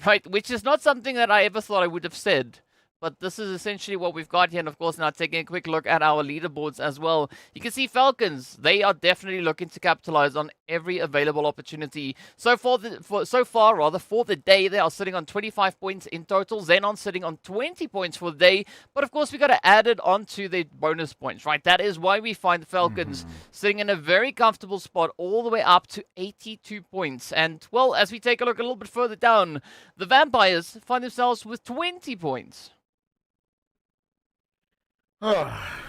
right, which is not something that I ever thought I would have said. but this is essentially what we've got here. And of course, now taking a quick look at our leaderboards as well, you can see Falcons, they are definitely looking to capitalize on every available opportunity. So far, for the day, they are sitting on 25 points in total. XENON sitting on 20 points for the day. But of course, we got to add it on to the bonus points, right? That is why we find the Falcons sitting in a very comfortable spot all the way up to 82 points. And, well, as we take a look a little bit further down, the Vampires find themselves with 20 points.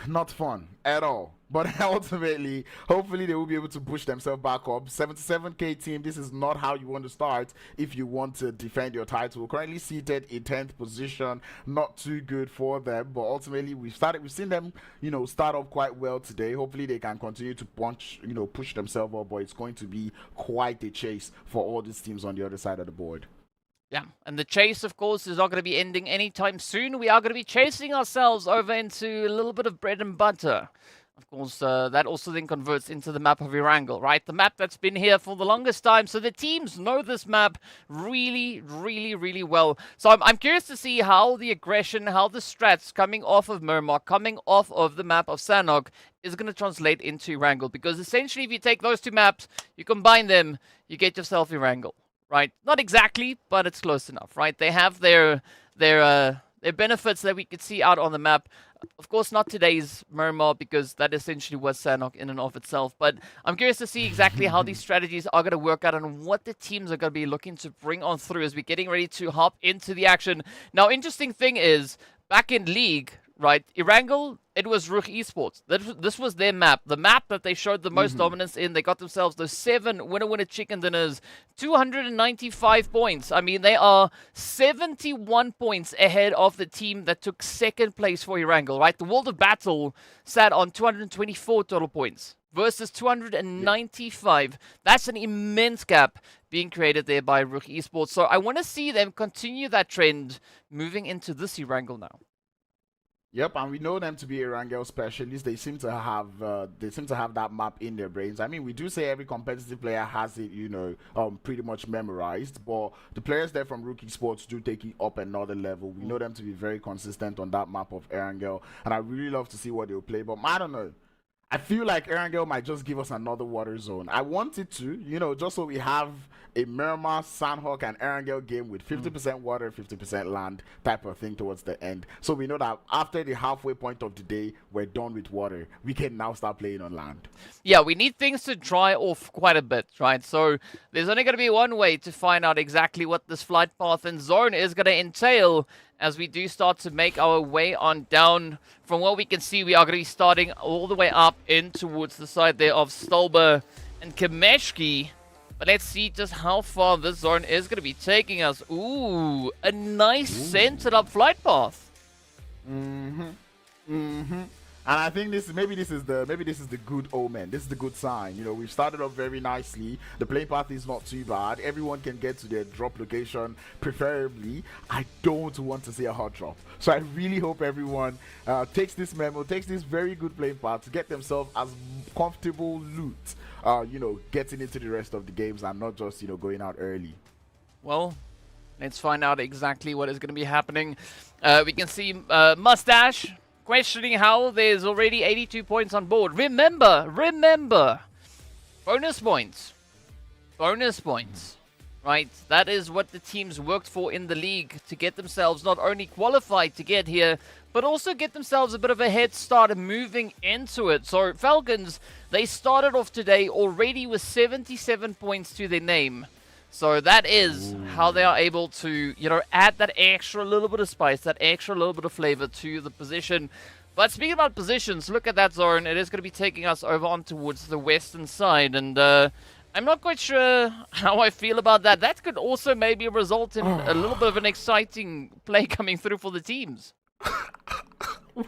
Not fun at all. But ultimately, hopefully they will be able to push themselves back up. 77k team, this is not how you want to start if you want to defend your title. Currently seated in 10th position, not too good for them. But ultimately, we've seen them, start off quite well today. Hopefully they can continue to push themselves up. But it's going to be quite a chase for all these teams on the other side of the board. Yeah, and the chase, of course, is not going to be ending anytime soon. We are going to be chasing ourselves over into a little bit of bread and butter. Of course, that also then converts into the map of Erangel, right? The map that's been here for the longest time. So the teams know this map really, really, really well. So I'm curious to see how the aggression, how the strats coming off of Miramar, coming off of the map of Sanhok is going to translate into Erangel. Because essentially, if you take those two maps, you combine them, you get yourself Erangel. Right, not exactly, but it's close enough, right? They have their benefits that we could see out on the map. Of course, not today's Miramar, because that essentially was Sanhok in and of itself. But I'm curious to see exactly how these strategies are going to work out and what the teams are going to be looking to bring on through as we're getting ready to hop into the action. Now, interesting thing is, back in League, right, Erangel, it was RUKH Esports. This was their map. The map that they showed the most dominance in. They got themselves those 7 winner-winner chicken dinners. 295 points. I mean, they are 71 points ahead of the team that took second place for Erangel, right? The World of Battle sat on 224 total points versus 295. That's an immense gap being created there by RUKH Esports. So I want to see them continue that trend moving into this Erangel now. Yep, and we know them to be Erangel specialists. They seem to have that map in their brains. I mean, we do say every competitive player has it, pretty much memorized. But the players there from RUKH Esports do take it up another level. We know them to be very consistent on that map of Erangel, and I really love to see what they'll play. But I don't know. I feel like Erangel might just give us another water zone. I want it to, just so we have a Miramar, Sanhok, and Erangel game with 50% water, 50% land type of thing towards the end. So we know that after the halfway point of the day, we're done with water. We can now start playing on land. Yeah, we need things to dry off quite a bit, right? So there's only going to be one way to find out exactly what this flight path and zone is going to entail as we do start to make our way on down. From what we can see, we are going to be starting all the way up in towards the side there of Stolber and Kameshki. But let's see just how far this zone is going to be taking us. Ooh, a nice centered up flight path. And I think maybe this is the good omen. This is the good sign. We've started off very nicely. The playing path is not too bad. Everyone can get to their drop location, preferably. I don't want to see a hot drop. So I really hope everyone takes this memo, takes this very good playing path to get themselves as comfortable loot, getting into the rest of the games and not just, going out early. Well, let's find out exactly what is going to be happening. We can see Mustache questioning how there's already 82 points on board. Remember, bonus points, right? That is what the teams worked for in the league to get themselves not only qualified to get here, but also get themselves a bit of a head start moving into it. So Falcons, they started off today already with 77 points to their name. So that is how they are able to, add that extra little bit of spice, that extra little bit of flavor to the position. But speaking about positions, look at that zone. It is going to be taking us over on towards the western side. And I'm not quite sure how I feel about that. That could also maybe result in a little bit of an exciting play coming through for the teams.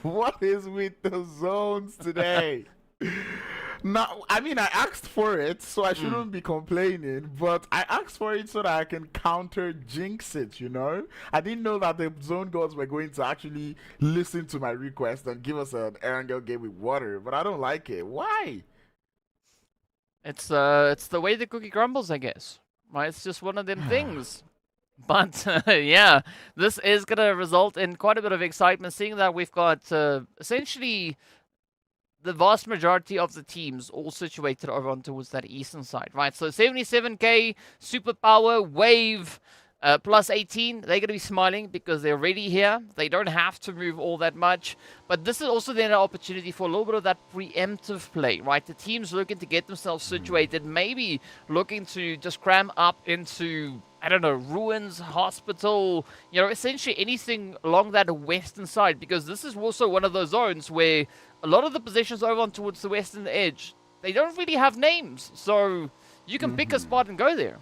What is with the zones today? Now, I mean, I asked for it, so I shouldn't be complaining, but I asked for it so that I can counter jinx it, I didn't know that the zone gods were going to actually listen to my request and give us an Erangel game with water, but I don't like it. Why? It's the way the cookie crumbles, I guess. Right? It's just one of them things. But yeah, this is going to result in quite a bit of excitement, seeing that we've got essentially the vast majority of the teams all situated over on towards that eastern side, right? So 77k, Superpower, Wave, +18, they're going to be smiling because they're already here. They don't have to move all that much. But this is also then an opportunity for a little bit of that preemptive play, right? The teams looking to get themselves situated, maybe looking to just cram up into, I don't know, ruins, hospital, you know, essentially anything along that western side, because this is also one of those zones where a lot of the positions over on towards the western edge, they don't really have names. So you can pick a spot and go there.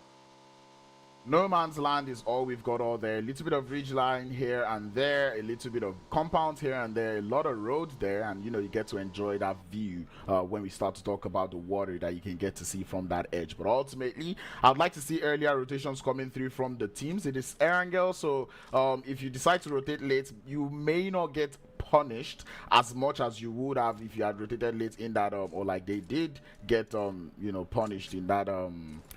No man's land is all we've got all there. A little bit of ridgeline here and there, a little bit of compounds here and there, a lot of roads there, and you know, you get to enjoy that view when we start to talk about the water that you can get to see from that edge. But ultimately, I'd like to see earlier rotations coming through from the teams. It is Erangel, so if you decide to rotate late, you may not get punished as much as you would have if you had rotated late in that or like they did get you know, punished in that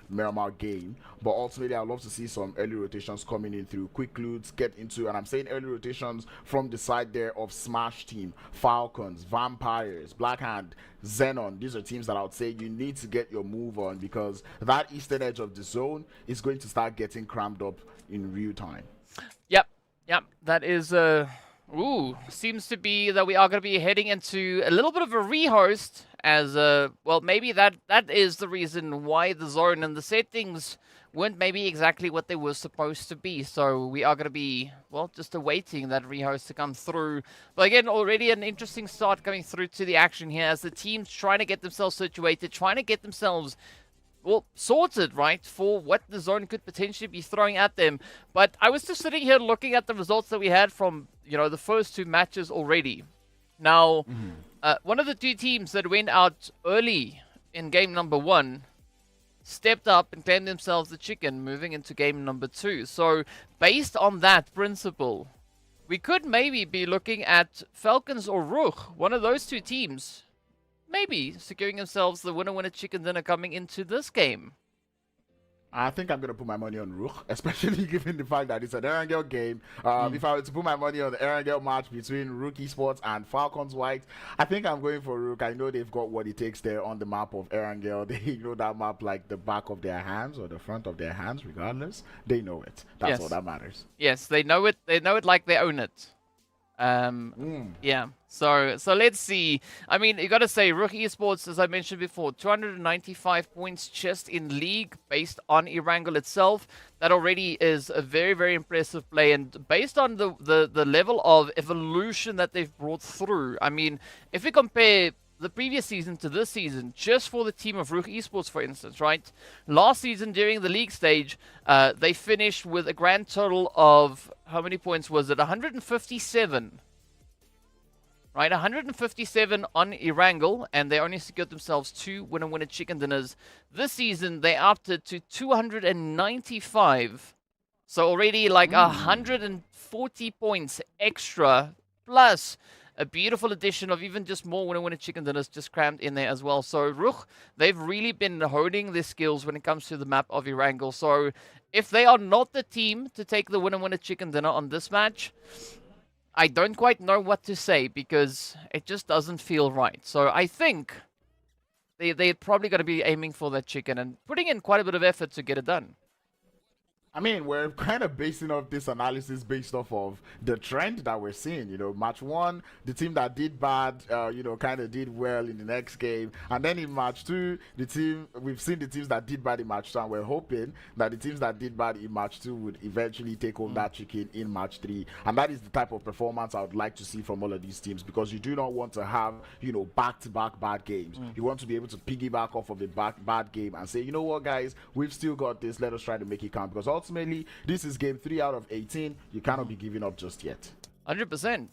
Miramar game. But ultimately, I'd love to see some early rotations coming in through quick loots, get into, and I'm saying early rotations from the side there of Smash Team, Falcons, Vampires, Blackhand, XENON. These are teams that I would say you need to get your move on, because that eastern edge of the zone is going to start getting crammed up in real time. Yep, that is ooh, seems to be that we are going to be heading into a little bit of a rehost, as well, maybe that is the reason why the zone and the settings weren't maybe exactly what they were supposed to be. So we are going to be, well, just awaiting that rehost to come through. But again, already an interesting start coming through to the action here, as the teams trying to get themselves situated, trying to get themselves, well, sorted, right, for what the zone could potentially be throwing at them. But I was just sitting here looking at the results that we had from, you know, the first two matches already. Now, one of the two teams that went out early in game number 1 stepped up and claimed themselves the chicken, moving into game number 2. So, based on that principle, we could maybe be looking at Falcons or RUKH, one of those two teams, maybe securing themselves the winner chicken dinner coming into this game. I think I'm going to put my money on RUKH, especially given the fact that it's an Erangel game. If I were to put my money on the Erangel match between RUKH Esports and Falcons White, I think I'm going for RUKH. I know they've got what it takes there on the map of Erangel. They know that map like the back of their hands or the front of their hands, regardless. They know it. That's all that matters. Yes, they know it. They know it like they own it. Yeah, so let's see. I mean, you gotta say, RUKH Esports, as I mentioned before, 295 points just in league based on Erangel itself. That already is a very, very impressive play, and based on the level of evolution that they've brought through. I mean, if we compare the previous season to this season, just for the team of RUKH Esports, for instance, right? Last season, during the league stage, they finished with a grand total of, how many points was it? 157. Right, 157 on Erangel, and they only secured themselves 2 winner chicken dinners. This season, they upped it to 295. So already like 140 points extra, plus a beautiful addition of even just more winner chicken dinners just crammed in there as well. So RUKH, they've really been honing their skills when it comes to the map of Erangel. So if they are not the team to take the winner chicken dinner on this match, I don't quite know what to say, because it just doesn't feel right. So I think they're probably going to be aiming for that chicken and putting in quite a bit of effort to get it done. I mean, we're kind of basing off this analysis based off of the trend that we're seeing. You know, match 1, the team that did bad, you know, kind of did well in the next game. And then in match 2, we've seen the teams that did bad in match 2, and we're hoping that the teams that did bad in match 2 would eventually take home that chicken in match 3. And that is the type of performance I would like to see from all of these teams, because you do not want to have, you know, back-to-back bad games. You want to be able to piggyback off of a bad game and say, you know what, guys, we've still got this. Let us try to make it count, because ultimately, this is game 3 out of 18. You cannot be giving up just yet. 100%.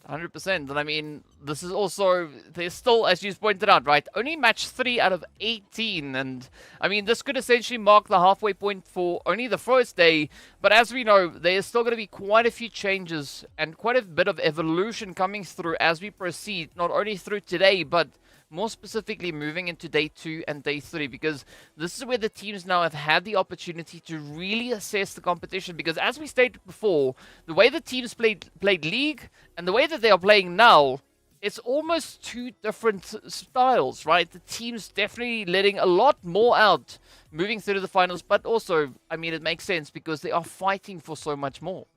And I mean, this is also, there's still, as you pointed out, right, only match 3 out of 18. And I mean, this could essentially mark the halfway point for only the first day. But as we know, there's still going to be quite a few changes and quite a bit of evolution coming through as we proceed, not only through today, but more specifically moving into day 2 and day 3, because this is where the teams now have had the opportunity to really assess the competition. Because as we stated before, the way the teams played League and the way that they are playing now, it's almost two different styles, right? The team's definitely letting a lot more out moving through to the finals, but also, I mean, it makes sense because they are fighting for so much more.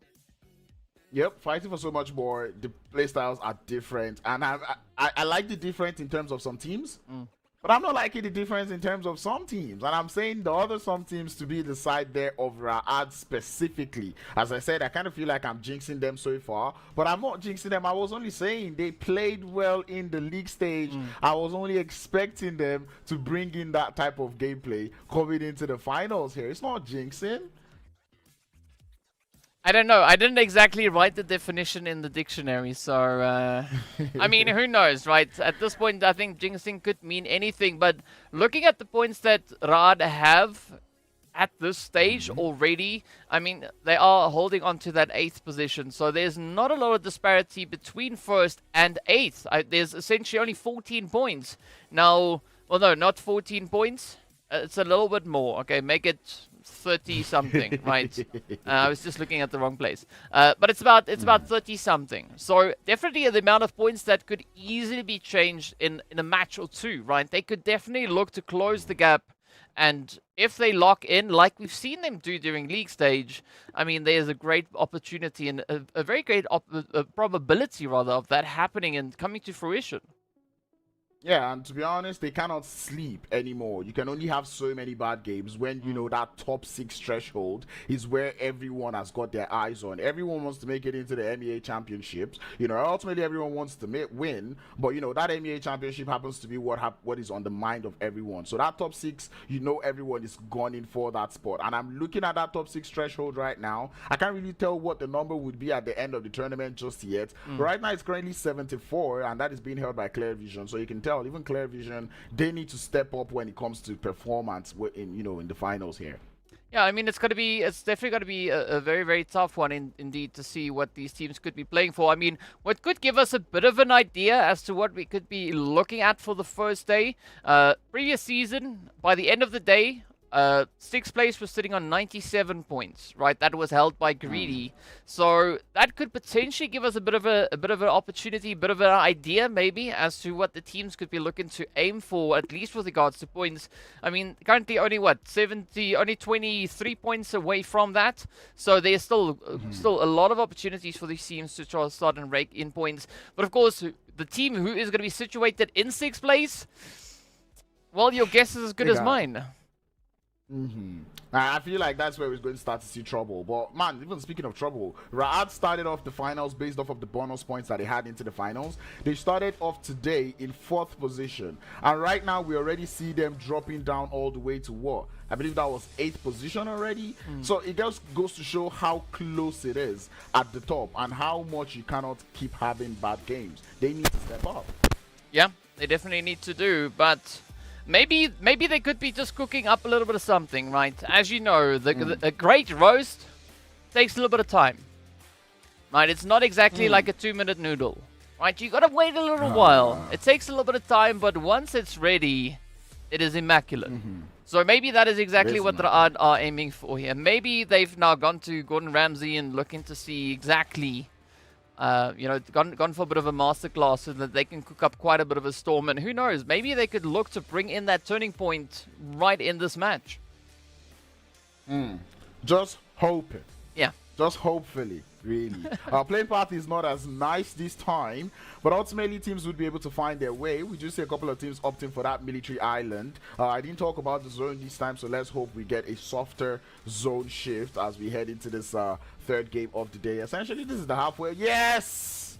Yep, fighting for so much more. The play styles are different, and I like the difference in terms of some teams, but I'm not liking the difference in terms of some teams. And I'm saying the other some teams to be the side there of RUKH specifically. As I said, I kind of feel like I'm jinxing them so far, but I'm not jinxing them. I was only saying they played well in the league stage. I was only expecting them to bring in that type of gameplay coming into the finals here. It's not jinxing. I don't know. I didn't exactly write the definition in the dictionary, so I mean, who knows, right? At this point, I think jinxing could mean anything. But looking at the points that RUKH have at this stage already, I mean, they are holding on to that 8th position. So there's not a lot of disparity between 1st and 8th. There's essentially only 14 points. Now, well, no, not 14 points. It's a little bit more. Okay, make it 30 something, right? I was just looking at the wrong place. But it's about 30 something. So definitely the amount of points that could easily be changed in a match or two, right? They could definitely look to close the gap. And if they lock in, like we've seen them do during league stage, I mean, there's a great opportunity and a very great probability, rather, of that happening and coming to fruition. Yeah, and to be honest, they cannot sleep anymore. You can only have so many bad games when, you know, that top 6 threshold is where everyone has got their eyes on. Everyone wants to make it into the MEA Championships. You know, ultimately everyone wants to win, but, you know, that MEA Championship happens to be what is on the mind of everyone. So that top 6, you know, everyone is gunning for that spot. And I'm looking at that top 6 threshold right now. I can't really tell what the number would be at the end of the tournament just yet. But right now it's currently 74, and that is being held by Clear Vision. So you can tell even Clear Vision, they need to step up when it comes to performance in, you know, in the finals here. Yeah, I mean, it's definitely going to be a very, very tough one indeed to see what these teams could be playing for. I mean, what could give us a bit of an idea as to what we could be looking at for the first day. Previous season, by the end of the day, 6th place was sitting on 97 points, right? That was held by Greedy. So that could potentially give us a bit of an opportunity, a bit of an idea maybe as to what the teams could be looking to aim for, at least with regards to points. I mean, currently only only 23 points away from that. So there's still a lot of opportunities for these teams to try to start and rake in points. But of course, the team who is going to be situated in 6th place, well, your guess is as good as mine. I feel like that's where we're going to start to see trouble. But man, even speaking of trouble, RUKH started off the finals based off of the bonus points that they had into the finals. They started off today in 4th position, and right now we already see them dropping down all the way to what? I believe that was 8th position already. So it just goes to show how close it is at the top and how much you cannot keep having bad games. They need to step up. Yeah, they definitely need to do, but maybe they could be just cooking up a little bit of something, right? As you know, a great roast takes a little bit of time, right? It's not exactly like a 2-minute noodle, right? You gotta wait a little while. It takes a little bit of time, but once it's ready, it is immaculate. So maybe that is exactly what RUKH are aiming for here. Maybe they've now gone to Gordon Ramsay and looking to see exactly, you know, gone for a bit of a masterclass so that they can cook up quite a bit of a storm. And who knows, maybe they could look to bring in that turning point right in this match. Just hoping. Yeah. Just hopefully, really. Our playing path is not as nice this time, but ultimately teams would be able to find their way. We do see a couple of teams opting for that military island. I didn't talk about the zone this time, so let's hope we get a softer zone shift as we head into this 3rd game of the day. Essentially, this is the halfway. Yes!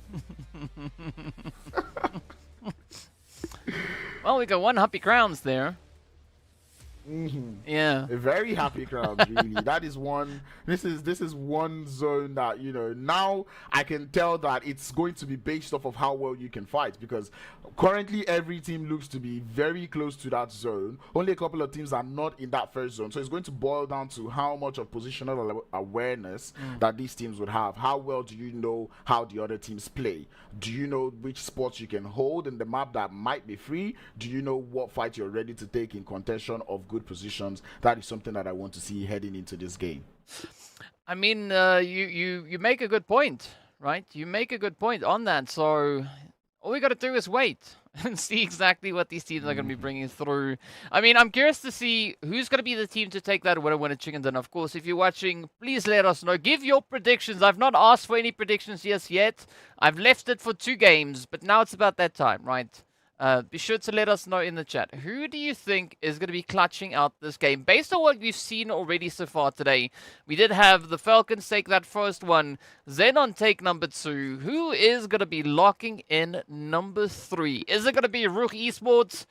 Well, we got 1 happy crowns there. Yeah. A very happy crowd, really. That is one. This is one zone that, you know, now I can tell that it's going to be based off of how well you can fight, because currently every team looks to be very close to that zone. Only a couple of teams are not in that first zone, so it's going to boil down to how much of positional awareness that these teams would have. How well do you know how the other teams play? Do you know which spots you can hold in the map that might be free? Do you know what fight you're ready to take in contention of good positions? That is something that I want to see heading into this game. I mean, you make a good point, right? You make a good point on that. So all we got to do is wait and see exactly what these teams are going to be bringing through. I mean, I'm curious to see who's going to be the team to take that winner chicken dinner. Of course, if you're watching, please let us know. Give your predictions. I've not asked for any predictions just yet. I've left it for 2 games, but now it's about that time, right? Be sure to let us know in the chat. Who do you think is going to be clutching out this game? Based on what we've seen already so far today, we did have the Falcons take that first one, XENON take number 2. Who is going to be locking in number 3? Is it going to be RUKH Esports?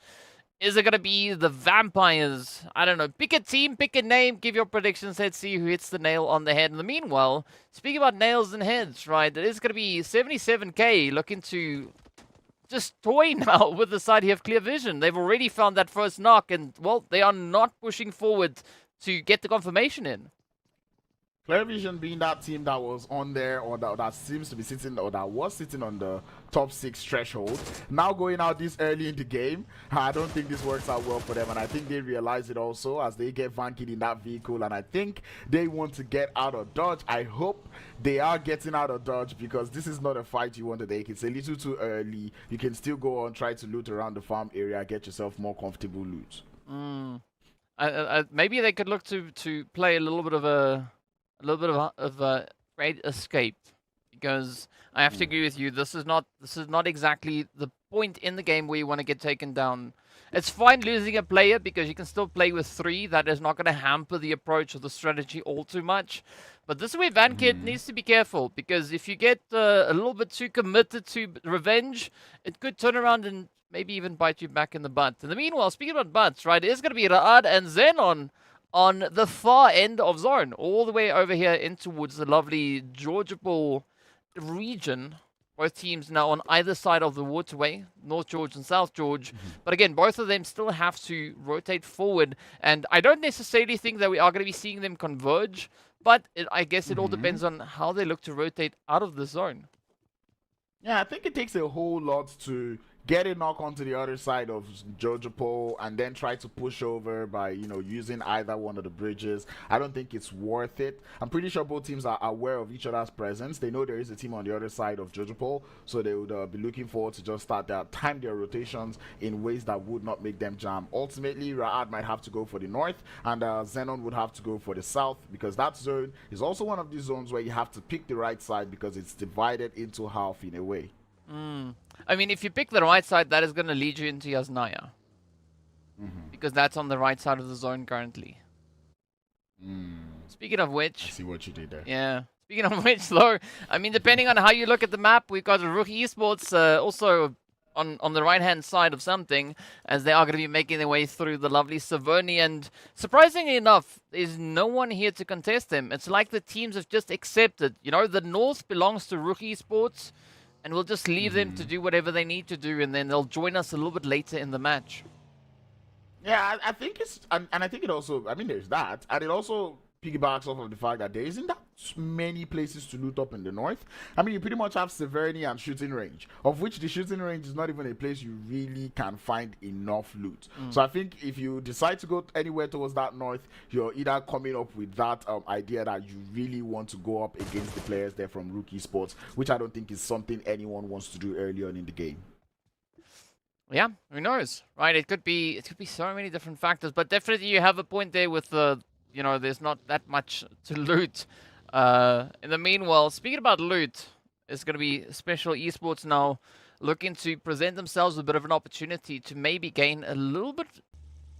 Is it going to be the Vampires? I don't know. Pick a team, pick a name, give your predictions. Let's see who hits the nail on the head. In the meanwhile, speaking about nails and heads, right, it is going to be 77k looking to just toy now with the side here of Clear Vision. They've already found that first knock, and, well, they are not pushing forward to get the confirmation in. Clear Vision being that team that was on there, or that seems to be sitting, or that was sitting on the top 6 threshold, now going out this early in the game, I don't think this works out well for them, and I think they realize it also as they get vanked in that vehicle, and I think they want to get out of dodge. I hope they are getting out of dodge, because this is not a fight you want to take. It's a little too early. You can still go on, try to loot around the farm area, get yourself more comfortable loot. Maybe they could look to play a little bit of a great escape, because I have to agree with you. This is not exactly the point in the game where you want to get taken down. It's fine losing a player because you can still play with 3. That is not going to hamper the approach or the strategy all too much. But this is where VanKid needs to be careful, because if you get a little bit too committed to revenge, it could turn around and maybe even bite you back in the butt. In the meanwhile, speaking about butts, right, it's going to be RUKH and XENON on the far end of zone, all the way over here in towards the lovely Georgiapol region. Both teams now on either side of the waterway, North George and South George. But again, both of them still have to rotate forward. And I don't necessarily think that we are going to be seeing them converge, but I guess it all depends on how they look to rotate out of the zone. Yeah, I think it takes a whole lot to get a knock onto the other side of Georgiapol and then try to push over by, you know, using either one of the bridges. I don't think it's worth it. I'm pretty sure both teams are aware of each other's presence. They know there is a team on the other side of Georgiapol, so they would be looking forward to just time their rotations in ways that would not make them jam. Ultimately, RUKH might have to go for the north, and XENON would have to go for the south, because that zone is also one of these zones where you have to pick the right side because it's divided into half in a way. I mean, if you pick the right side, that is going to lead you into Yasnaya. Because that's on the right side of the zone currently. Speaking of which... I see what you did there. Yeah. Speaking of which, though, I mean, depending on how you look at the map, we've got RUKH Esports also on the right-hand side of something, as they are going to be making their way through the lovely Savoni. And surprisingly enough, there's no one here to contest them. It's like the teams have just accepted. You know, the north belongs to RUKH Esports, and we'll just leave them to do whatever they need to do, and then they'll join us a little bit later in the match. Yeah, I think it's... And I think it also... I mean, there's that. And it also piggybacks off of the fact that there isn't that many places to loot up in the north. I mean, you pretty much have Severity and Shooting Range, of which the Shooting Range is not even a place you really can find enough loot. So I think if you decide to go anywhere towards that north, you're either coming up with that idea that you really want to go up against the players there from RUKH Esports, which I don't think is something anyone wants to do early on in the game. Yeah, who knows, right? It could be so many different factors, but definitely you have a point there with the, you know, there's not that much to loot. In the meanwhile, speaking about loot, it's going to be Special Esports now looking to present themselves with a bit of an opportunity to maybe gain a little bit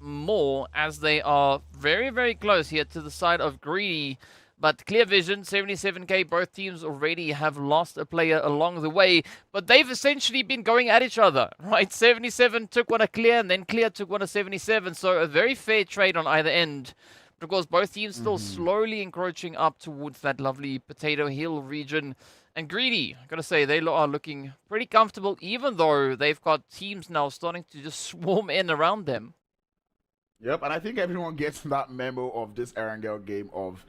more, as they are very, very close here to the side of Greedy. But clear vision, 77k, both teams already have lost a player along the way, but they've essentially been going at each other, right? 77 took one of Clear, and then Clear took one of 77, so a very fair trade on either end. But of course, both teams still slowly encroaching up towards that lovely Potato Hill region. And Greedy, I gotta say, they are looking pretty comfortable, even though they've got teams now starting to just swarm in around them. Yep, and I think everyone gets that memo of this Erangel game of,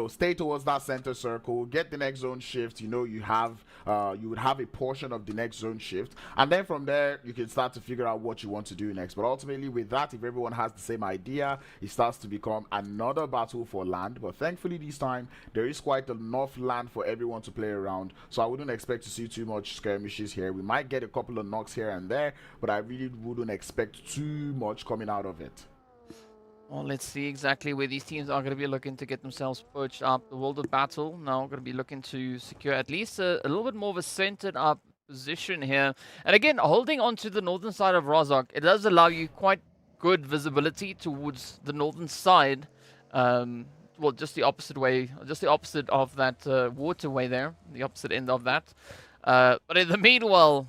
stay towards that center circle, get the next zone shift, you would have a portion of the next zone shift, and then from there, you can start to figure out what you want to do next. But ultimately, with that, if everyone has the same idea, it starts to become another battle for land. But thankfully, this time, there is quite enough land for everyone to play around, so I wouldn't expect to see too much skirmishes here. We might get a couple of knocks here and there, but I really wouldn't expect too much coming out of it. Well, let's see exactly where these teams are going to be looking to get themselves perched up. The World of Battle now going to be looking to secure at least a little bit more of a centered up position here. And again, holding on to the northern side of RUKH, it does allow you quite good visibility towards the northern side. Well, just the opposite way, just the opposite of that waterway there, the opposite end of that. But in the meanwhile,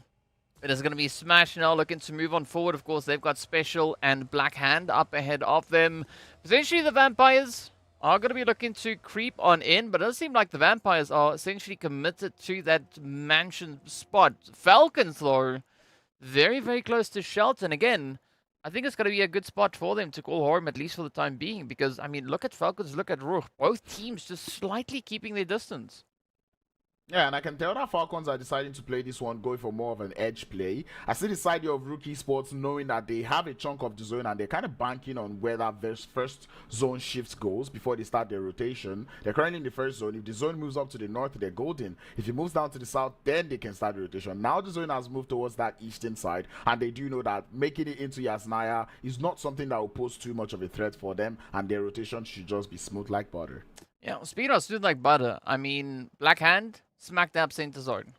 it is going to be Smash now looking to move on forward. Of course, they've got Special and Black Hand up ahead of them. Potentially the Vampires are going to be looking to creep on in, but it does seem like the Vampires are essentially committed to that mansion spot. Falcons, though, very, very close to Shelton. Again, I think it's going to be a good spot for them to call home, at least for the time being, because, I mean, look at Falcons, look at RUKH. Both teams just slightly keeping their distance. Yeah, and I can tell that Falcons are deciding to play this one, going for more of an edge play. I see the side of RUKH Esports knowing that they have a chunk of the zone and they're kind of banking on where that first zone shift goes before they start their rotation. They're currently in the first zone. If the zone moves up to the north, they're golden. If it moves down to the south, then they can start the rotation. Now the zone has moved towards that eastern side, and they do know that making it into Yasnaya is not something that will pose too much of a threat for them, and their rotation should just be smooth like butter. Yeah, speaking of smooth like butter, I mean, Black Hand, smack dab center zone.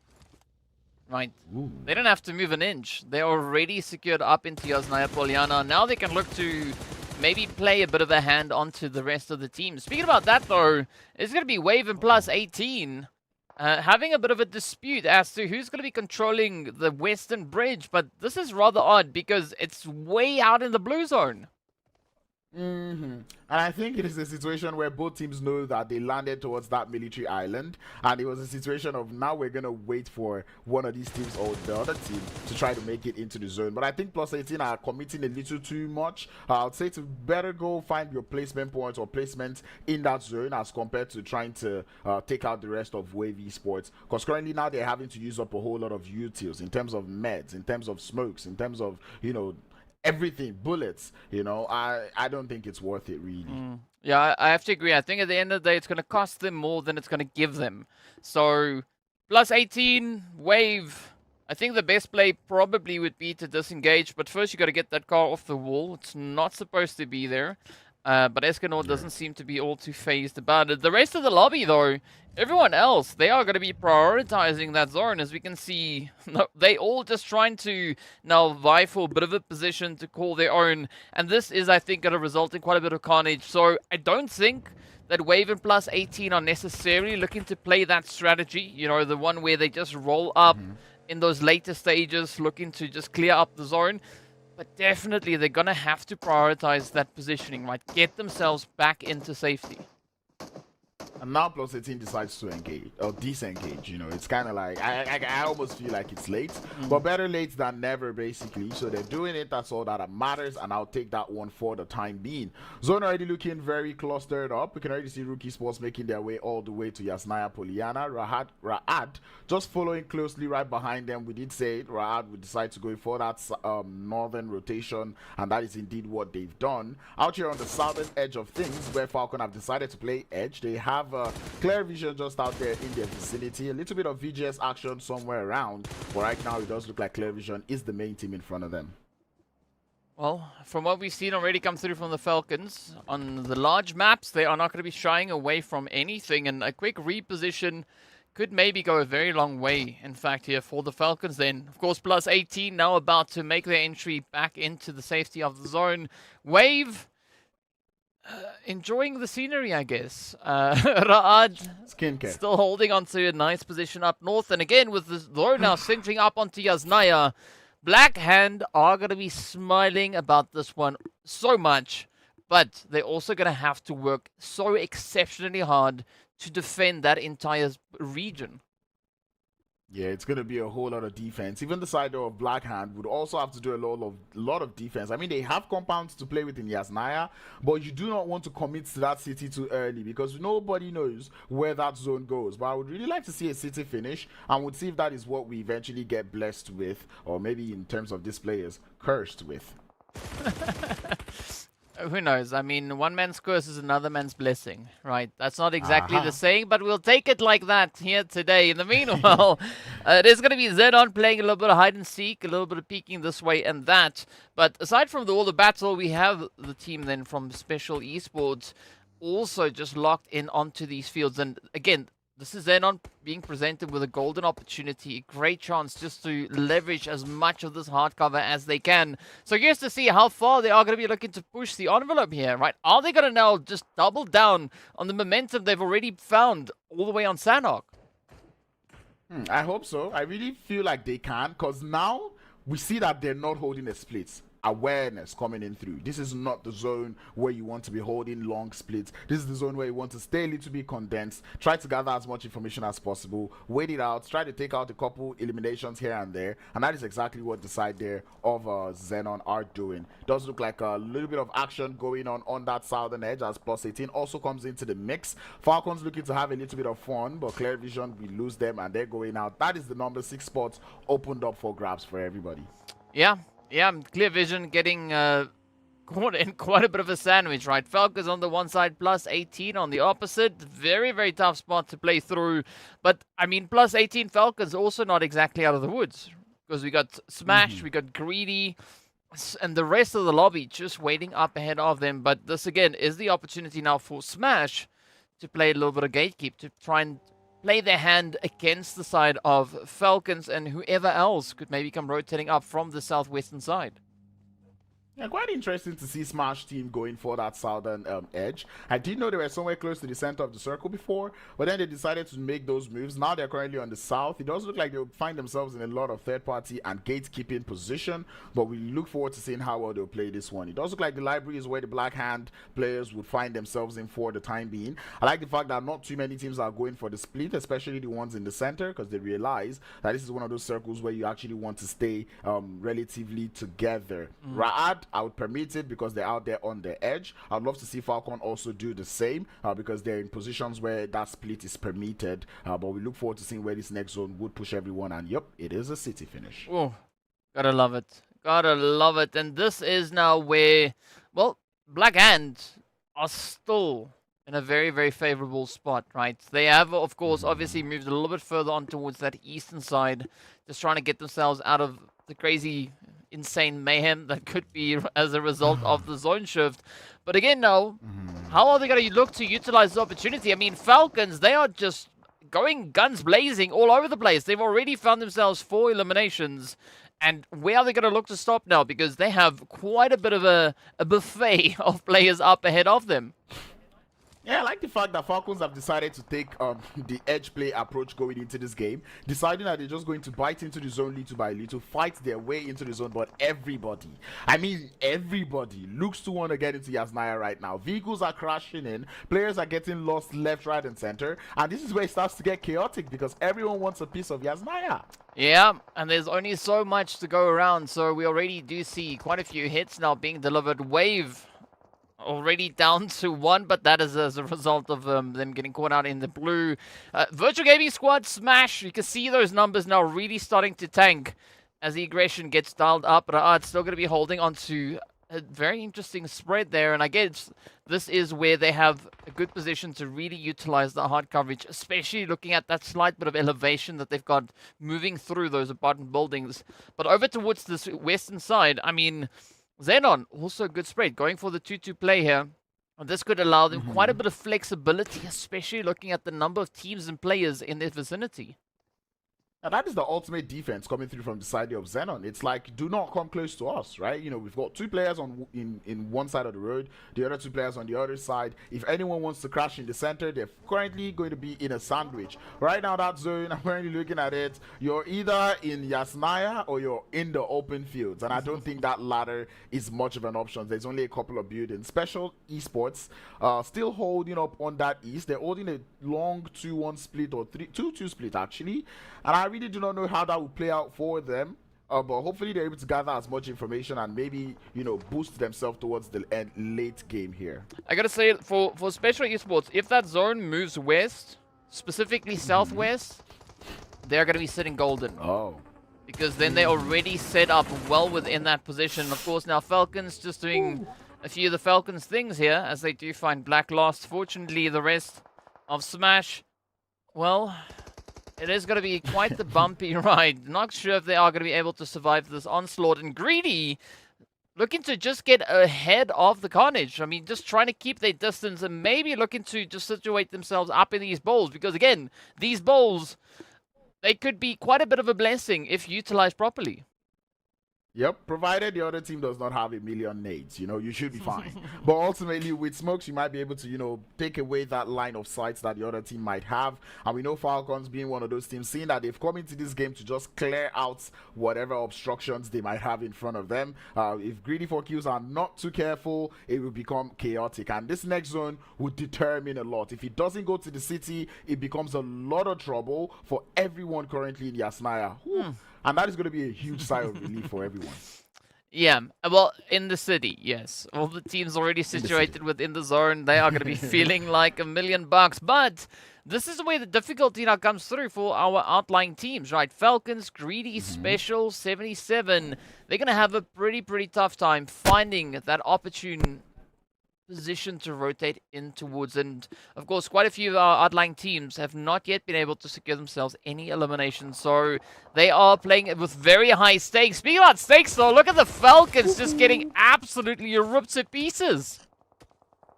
Right. Ooh. They don't have to move an inch. They're already secured up into Yasnaya Poliana. Now they can look to maybe play a bit of a hand onto the rest of the team. Speaking about that, though, it's going to be Wave and +18 having a bit of a dispute as to who's going to be controlling the western bridge. But this is rather odd because it's way out in the blue zone. And I think it is a situation where both teams know that they landed towards that military island, and it was a situation of now we're gonna wait for one of these teams or the other team to try to make it into the zone. But I think +18 are committing a little too much. I'd say to better go find your placement points or placement in that zone as compared to trying to take out the rest of Wave Esports, because currently now they're having to use up a whole lot of utils in terms of meds, in terms of smokes, in terms of everything, bullets. I don't think it's worth it, really. Yeah, I have to agree. I think at the end of the day, it's going to cost them more than it's going to give them. So, +18, Wave. I think the best play probably would be to disengage, but first you got to get that car off the wall. It's not supposed to be there. But XENON doesn't seem to be all too phased about it. The rest of the lobby, though, everyone else, they are going to be prioritizing that zone. As we can see, they all just trying to now vie for a bit of a position to call their own. And this is, I think, going to result in quite a bit of carnage. So I don't think that Wave and +18 are necessarily looking to play that strategy. The one where they just roll up in those later stages, looking to just clear up the zone. But definitely, they're going to have to prioritize that positioning, right? Get themselves back into safety. And now +18 decides to engage or disengage. It's kind of like I almost feel like it's late, but better late than never, basically. So they're doing it. That's all that matters, and I'll take that one for the time being. Zone already looking very clustered up. We can already see RUKH Esports making their way all the way to Yasnaya Poliana. Raad just following closely right behind them. We did say Raad would decide to go for that northern rotation, and that is indeed what they've done. Out here on the southern edge of things, where Falcon have decided to play edge, they have clear vision just out there in their vicinity. A little bit of VGS action somewhere around, but right now it does look like clear vision is the main team in front of them. Well, from what we've seen already come through from the Falcons, on the large maps, they are not going to be shying away from anything, and a quick reposition could maybe go a very long way, in fact, here for the Falcons then. Of course, +18 now about to make their entry back into the safety of the zone. Wave, Enjoying the scenery, I guess. Ra'ad Skincare. still holding on to a nice position up north. And again, with the Zoro now centering up onto Yasnaya, Black Hand are going to be smiling about this one so much. But they're also going to have to work so exceptionally hard to defend that entire region. Yeah, it's going to be a whole lot of defense. Even the side of Black Hand would also have to do a lot of defense. I mean, they have compounds to play with in Yasnaya, but you do not want to commit to that city too early because nobody knows where that zone goes. But I would really like to see a city finish, and would see if that is what we eventually get blessed with, or maybe in terms of these players, cursed with. Who knows? I mean, one man's curse is another man's blessing, right? That's not exactly the saying, but we'll take it like that here today. In the meanwhile, it is going to be XENON playing a little bit of hide and seek, a little bit of peeking this way and that. But aside from all the battle, we have the team then from Special Esports also just locked in onto these fields. And again, this is XENON being presented with a golden opportunity, a great chance just to leverage as much of this hard cover as they can. So here's to see how far they are going to be looking to push the envelope here, right? Are they going to now just double down on the momentum they've already found all the way on Sanhok? I hope so. I really feel like they can, because now we see that they're not holding the splits. Awareness coming in through. This is not the zone where you want to be holding long splits. This is the zone where you want to stay a little bit condensed, try to gather as much information as possible, wait it out, try to take out a couple eliminations here and there, and that is exactly what the side there of XENON are doing. Does look like a little bit of action going on that southern edge as +18 also comes into the mix. Falcons looking to have a little bit of fun, but Clear Vision, we lose them and they're going out. That is the number 6 spot opened up for grabs for everybody. Yeah, Clear Vision getting caught in quite a bit of a sandwich, right? Falcons on the one side, +18 on the opposite. Very, very tough spot to play through. But, I mean, +18 Falcons also not exactly out of the woods. Because we got Smash, we got Greedy, and the rest of the lobby just waiting up ahead of them. But this, again, is the opportunity now for Smash to play a little bit of gatekeep, to try and play their hand against the side of Falcons and whoever else could maybe come rotating up from the southwestern side. Yeah, quite interesting to see Smash team going for that southern edge. I did know they were somewhere close to the center of the circle before, but then they decided to make those moves. Now they're currently on the south. It does look like they'll find themselves in a lot of third-party and gatekeeping position, but we look forward to seeing how well they'll play this one. It does look like the library is where the Black Hand players would find themselves in for the time being. I like the fact that not too many teams are going for the split, especially the ones in the center, because they realize that this is one of those circles where you actually want to stay relatively together. Ra'ad, I would permit it because they're out there on the edge. I'd love to see Falcon also do the same because they're in positions where that split is permitted. But we look forward to seeing where this next zone would push everyone. And yep, it is a city finish. Oh, gotta love it. Gotta love it. And this is now where, well, Black Hand are still in a very, very favorable spot, right? They have, of course, obviously moved a little bit further on towards that eastern side, just trying to get themselves out of the crazy, insane mayhem that could be as a result of the zone shift. But again, now, how are they going to look to utilize the opportunity? I mean, Falcons, they are just going guns blazing all over the place. They've already found themselves 4 eliminations. And where are they going to look to stop now? Because they have quite a bit of a buffet of players up ahead of them. Yeah, I like the fact that Falcons have decided to take the edge play approach going into this game, deciding that they're just going to bite into the zone little by little, fight their way into the zone, but everybody, I mean everybody, looks to want to get into Yasnaya right now. Vehicles are crashing in, players are getting lost left, right, and center, and this is where it starts to get chaotic because everyone wants a piece of Yasnaya. Yeah, and there's only so much to go around, so we already do see quite a few hits now being delivered. Wave already down to 1, but that is as a result of them getting caught out in the blue. Virtual Gaming Squad, Smash. You can see those numbers now really starting to tank as the aggression gets dialed up. But it's still going to be holding on to a very interesting spread there. And I guess this is where they have a good position to really utilize the hard coverage, especially looking at that slight bit of elevation that they've got moving through those apartment buildings. But over towards this western side, I mean, XENON, also a good spread, going for the 2-2 play here. And this could allow them quite a bit of flexibility, especially looking at the number of teams and players in their vicinity. And that is the ultimate defense coming through from the side of XENON. It's like, do not come close to us, right? You know, we've got 2 players on in one side of the road, the other 2 players on the other side. If anyone wants to crash in the center, they're currently going to be in a sandwich. Right now, that zone, I'm currently looking at it, you're either in Yasnaya or you're in the open fields. And I don't think that latter is much of an option. There's only a couple of buildings. Special Esports still holding up on that east. They're holding a long 2-1 split or 2-2 split, actually. And I really do not know how that will play out for them, but hopefully they're able to gather as much information and maybe, you know, boost themselves towards the late game here. I gotta say, for Special Esports, if that zone moves west, specifically southwest, they're gonna be sitting golden. Oh. Because then they're already set up well within that position. Of course, now Falcons just doing a few of the Falcons things here, as they do find Black lost. Fortunately, the rest of Smash, well, it is going to be quite the bumpy ride. Not sure if they are going to be able to survive this onslaught. And Greedy looking to just get ahead of the carnage. I mean, just trying to keep their distance and maybe looking to just situate themselves up in these bowls. Because again, these bowls, they could be quite a bit of a blessing if utilized properly. Yep, provided the other team does not have a million nades, you know, you should be fine. But ultimately, with smokes, you might be able to, you know, take away that line of sights that the other team might have. And we know Falcons being one of those teams, seeing that they've come into this game to just clear out whatever obstructions they might have in front of them. If GREEDYFORKILLS are not too careful, it will become chaotic. And this next zone would determine a lot. If it doesn't go to the city, it becomes a lot of trouble for everyone currently in Yasnaya. And that is going to be a huge sigh of relief for everyone. Yeah, well, in the city, yes. All the teams already situated within the zone, they are going to be feeling like $1 million. But this is the way the difficulty now comes through for our outlying teams, right? Falcons, Greedy, Special, 77. They're going to have a pretty tough time finding that opportune position to rotate in towards. And of course, quite a few of our outlying teams have not yet been able to secure themselves any elimination, so they are playing with very high stakes. Speaking about stakes though, look at the Falcons just getting absolutely ripped to pieces.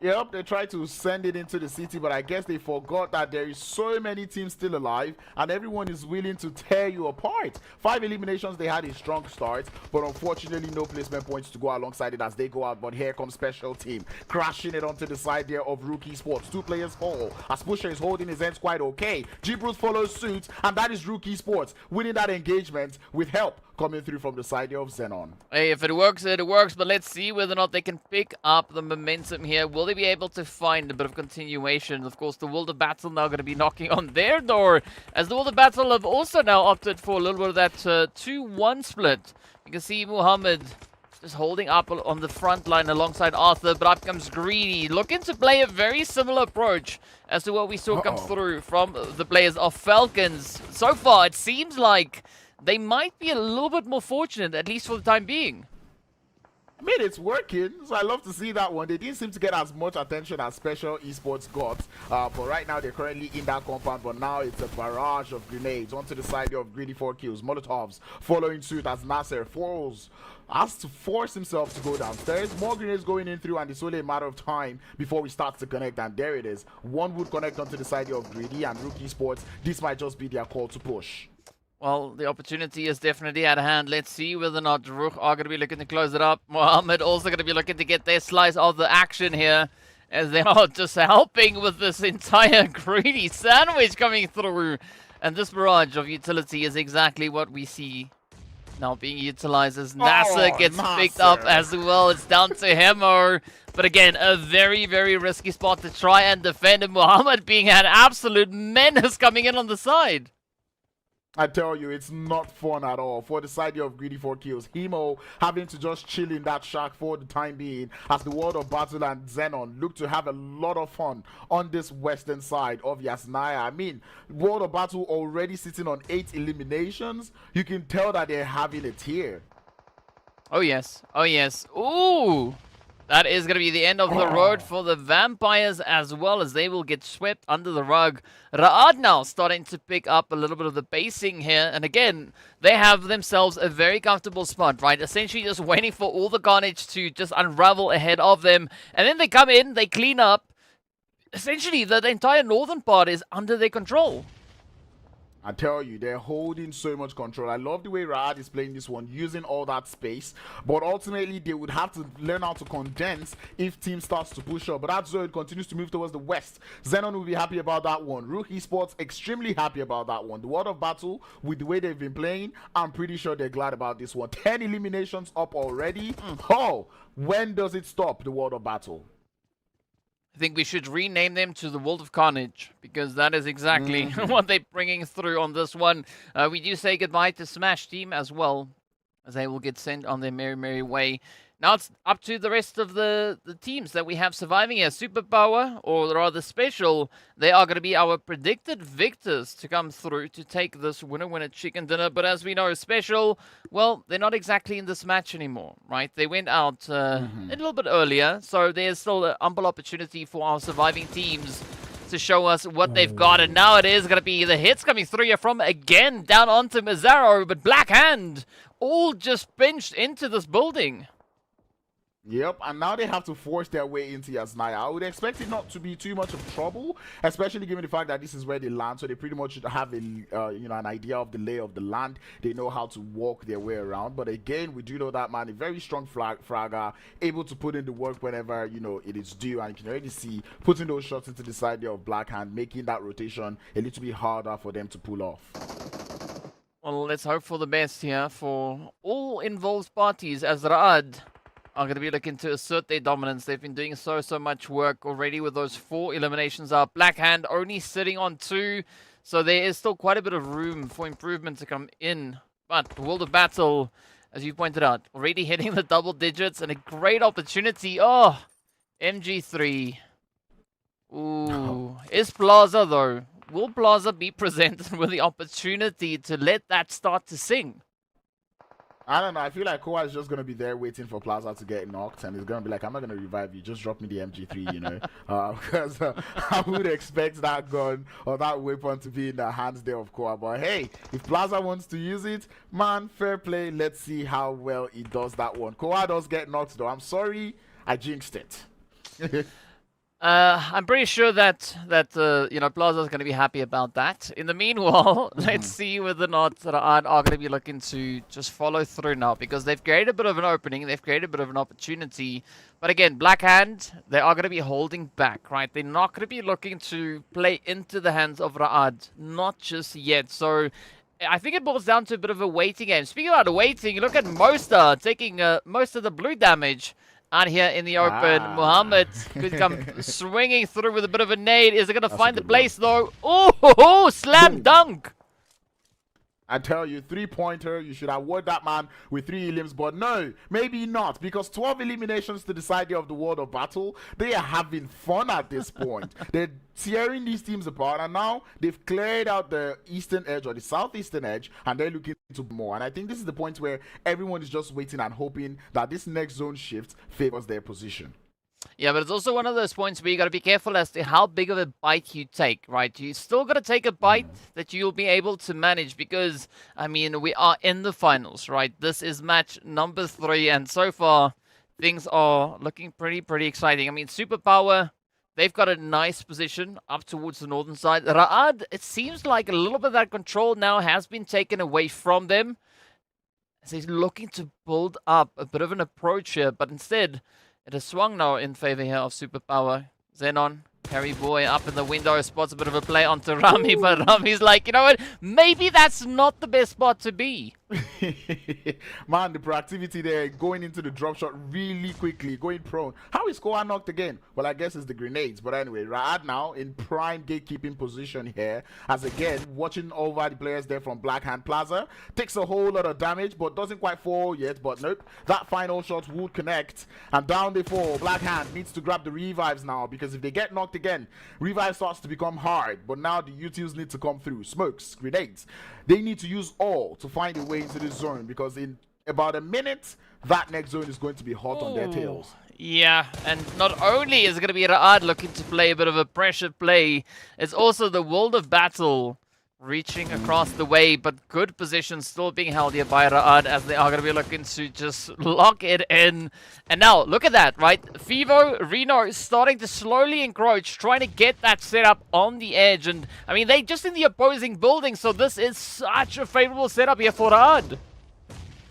Yep, they tried to send it into the city, but I guess they forgot that there is so many teams still alive, and everyone is willing to tear you apart. 5 eliminations, they had a strong start, but unfortunately no placement points to go alongside it as they go out. But here comes Special Team, crashing it onto the side there of RUKH Esports. 2 players fall, as Pusher is holding his ends quite okay. G-Bruce follows suit, and that is RUKH Esports winning that engagement with help coming through from the side of XENON. Hey, if it works, it works, but let's see whether or not they can pick up the momentum here. Will they be able to find a bit of continuation? Of course, the World of Battle now going to be knocking on their door, as the World of Battle have also now opted for a little bit of that 2-1 split. You can see Muhammad just holding up on the front line alongside Arthur, but up comes Greedy, looking to play a very similar approach as to what we saw come through from the players of Falcons. So far, it seems like they might be a little bit more fortunate, at least for the time being. I mean, it's working, so I love to see that one. They didn't seem to get as much attention as Special Esports got, but right now they're currently in that compound, but now it's a barrage of grenades onto the side of GREEDYFORKILLS. Molotovs following suit as Nasser has to force himself to go downstairs. More grenades going in through, and it's only a matter of time before we start to connect, and there it is. One would connect onto the side of Greedy and RUKH Esports. This might just be their call to push. Well, the opportunity is definitely at hand. Let's see whether or not RUKH are going to be looking to close it up. Mohammed also going to be looking to get their slice of the action here, as they are just helping with this entire Greedy sandwich coming through. And this barrage of utility is exactly what we see now being utilized as Nasser gets picked up as well. It's down to Hemo. But again, a very risky spot to try and defend. And Mohammed being an absolute menace coming in on the side. I tell you, it's not fun at all for the side of GREEDYFORKILLS. Hemo having to just chill in that shack for the time being, as the World of Battle and XENON look to have a lot of fun on this western side of Yasnaya. I mean, World of Battle already sitting on 8 eliminations. You can tell that they're having it here. Oh yes, oh yes. Ooh! That is going to be the end of the road for the Vampires, as well as they will get swept under the rug. Ra'ad now starting to pick up a little bit of the basing here. And again, they have themselves a very comfortable spot, right? Essentially just waiting for all the carnage to just unravel ahead of them. And then they come in, they clean up. Essentially, the entire northern part is under their control. I tell you, they're holding so much control. I love the way Raad is playing this one, using all that space. But ultimately, they would have to learn how to condense if team starts to push up. But that zone continues to move towards the west. XENON will be happy about that one. RUKH Esports extremely happy about that one. The World of Battle, with the way they've been playing, I'm pretty sure they're glad about this one. 10 eliminations up already. Oh, when does it stop, the World of Battle? I think we should rename them to the World of Carnage, because that is exactly what they're bringing through on this one. We do say goodbye to Smash Team as well, as they will get sent on their merry way. Now it's up to the rest of the teams that we have surviving here. Superpower, or rather Special, they are going to be our predicted victors to come through to take this winner chicken dinner. But as we know, Special, well, they're not exactly in this match anymore, right? They went out a little bit earlier, so there's still an ample opportunity for our surviving teams to show us what they've got. And now it is going to be the hits coming through here from, again, down onto Mazzaro, but Black Hand all just pinched into this building. Yep, and now they have to force their way into Yasnaya. I would expect it not to be too much of trouble, especially given the fact that this is where they land, so they pretty much have a an idea of the lay of the land. They know how to walk their way around. But again, we do know that man, a very strong fragger, able to put in the work whenever it is due, and you can already see putting those shots into the side there of Black Hand, making that rotation a little bit harder for them to pull off. Well, let's hope for the best here for all involved parties, as Raad are going to be looking to assert their dominance. They've been doing so much work already with those 4 eliminations up. Black Hand only sitting on 2, so there is still quite a bit of room for improvement to come in. But the World of Battle, as you pointed out, already hitting the double digits, and a great opportunity. Oh, MG3. Ooh, is Plaza though? Will Plaza be presented with the opportunity to let that start to sing? I don't know. I feel like Koa is just going to be there waiting for Plaza to get knocked, and he's going to be like, I'm not going to revive you. Just drop me the MG3, Because I would expect that gun or that weapon to be in the hands there of Koa. But hey, if Plaza wants to use it, man, fair play. Let's see how well he does that one. Koa does get knocked, though. I'm sorry. I jinxed it. I'm pretty sure that Plaza is going to be happy about that. In the meanwhile, let's see whether or not Raad are going to be looking to just follow through now, because they've created a bit of an opening, they've created a bit of an opportunity. But again, Black Hand, they are going to be holding back, right? They're not going to be looking to play into the hands of Raad, not just yet. So I think it boils down to a bit of a waiting game. Speaking about waiting, look at Mosta taking most of the blue damage out here in the open. Muhammad could come swinging through with a bit of a nade. Is it going to find the place, though? Oh, slam dunk. I tell you, 3-pointer, you should award that man with 3 elims, but no, maybe not, because 12 eliminations to the side of the World of Battle, they are having fun at this point. They're tearing these teams apart, and now they've cleared out the eastern edge or the southeastern edge, and they're looking to more. And I think this is the point where everyone is just waiting and hoping that this next zone shift favors their position. Yeah, but it's also one of those points where you got to be careful as to how big of a bite you take, right? You still got to take a bite that you'll be able to manage, because, I mean, we are in the finals, right? This is match number 3, and so far, things are looking pretty exciting. I mean, Superpower, they've got a nice position up towards the northern side. Raad, it seems like a little bit of that control now has been taken away from them, as he's looking to build up a bit of an approach here, but instead it has swung now in favor here of Superpower. XENON, Harry Boy up in the window, spots a bit of a play onto Rami, but Rami's like, you know what, maybe that's not the best spot to be. Man, the proactivity there, going into the drop shot really quickly, going prone. How is Koa knocked again? Well, I guess it's the grenades. But anyway, Raad now in prime gatekeeping position here, as again, watching over the players there from Black Hand. Plaza takes a whole lot of damage, but doesn't quite fall yet. But nope, that final shot would connect, and down they fall. Black Hand needs to grab the revives now, because if they get knocked again, revive starts to become hard. But now the utils need to come through. Smokes, grenades. They need to use all to find a way into this zone, because in about a minute, that next zone is going to be hot on their tails. Yeah, and not only is it going to be Raad looking to play a bit of a pressure play, it's also the World of Battle reaching across the way, but good position still being held here by RUKH as they are going to be looking to just lock it in. And now, look at that, right? Fivo, Reno is starting to slowly encroach, trying to get that setup on the edge. And, I mean, they just in the opposing building, so this is such a favorable setup here for RUKH.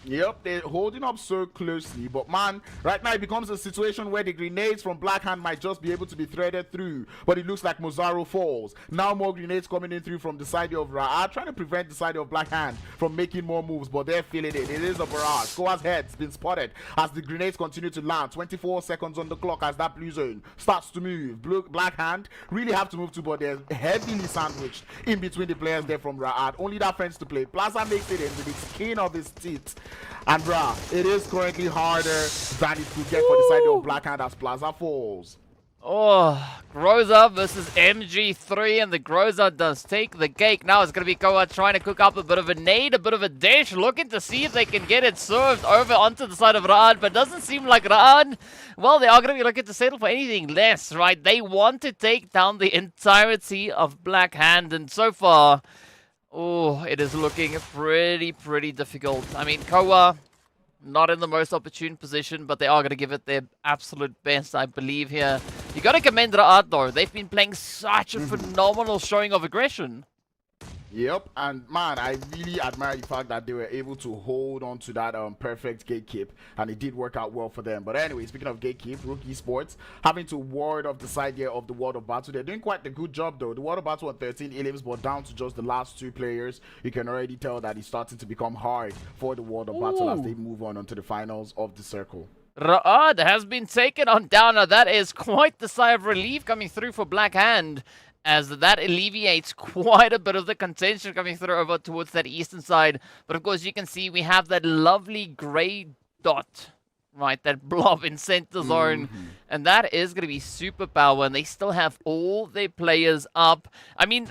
Yep, they're holding up so closely, but man, right now it becomes a situation where the grenades from Blackhand might just be able to be threaded through, but it looks like Mozaro falls. Now more grenades coming in through from the side of RUKH, trying to prevent the side of Blackhand from making more moves, but they're feeling it. It is a barrage. Koa's head's been spotted as the grenades continue to land. 24 seconds on the clock as that blue zone starts to move. Blackhand really have to move to, but they're heavily sandwiched in between the players there from RUKH. Only that friends to play. Plaza makes it in with the skin of his teeth. And bruh, it is currently harder than it could get for the side of Blackhand as Plaza falls. Oh, Groza versus MG3, and the Groza does take the cake. Now it's going to be Koa trying to cook up a bit of a nade, a bit of a dash, looking to see if they can get it served over onto the side of RUKH, but doesn't seem like RUKH, well, they are going to be looking to settle for anything less, right? They want to take down the entirety of Blackhand, and so far, oh, it is looking pretty difficult. I mean, Koa, not in the most opportune position, but they are going to give it their absolute best, I believe, here. You got to commend RUKH, though. They've been playing such a phenomenal showing of aggression. Yep, and man, I really admire the fact that they were able to hold on to that perfect gatekeep, and it did work out well for them. But anyway, speaking of gatekeep, RUKH Esports having to ward off the side here of the World of Battle. They're doing quite a good job, though. The World of Battle on 13 elims, but down to just the last 2 players. You can already tell that it's starting to become hard for the World of Battle as they move on onto the finals of the circle. RUKH has been taken on down. Now, that is quite the sigh of relief coming through for Blackhand, as that alleviates quite a bit of the contention coming through over towards that eastern side. But of course, you can see we have that lovely gray dot, right, that blob in center zone, and that is going to be superpower, and they still have all their players up. I mean,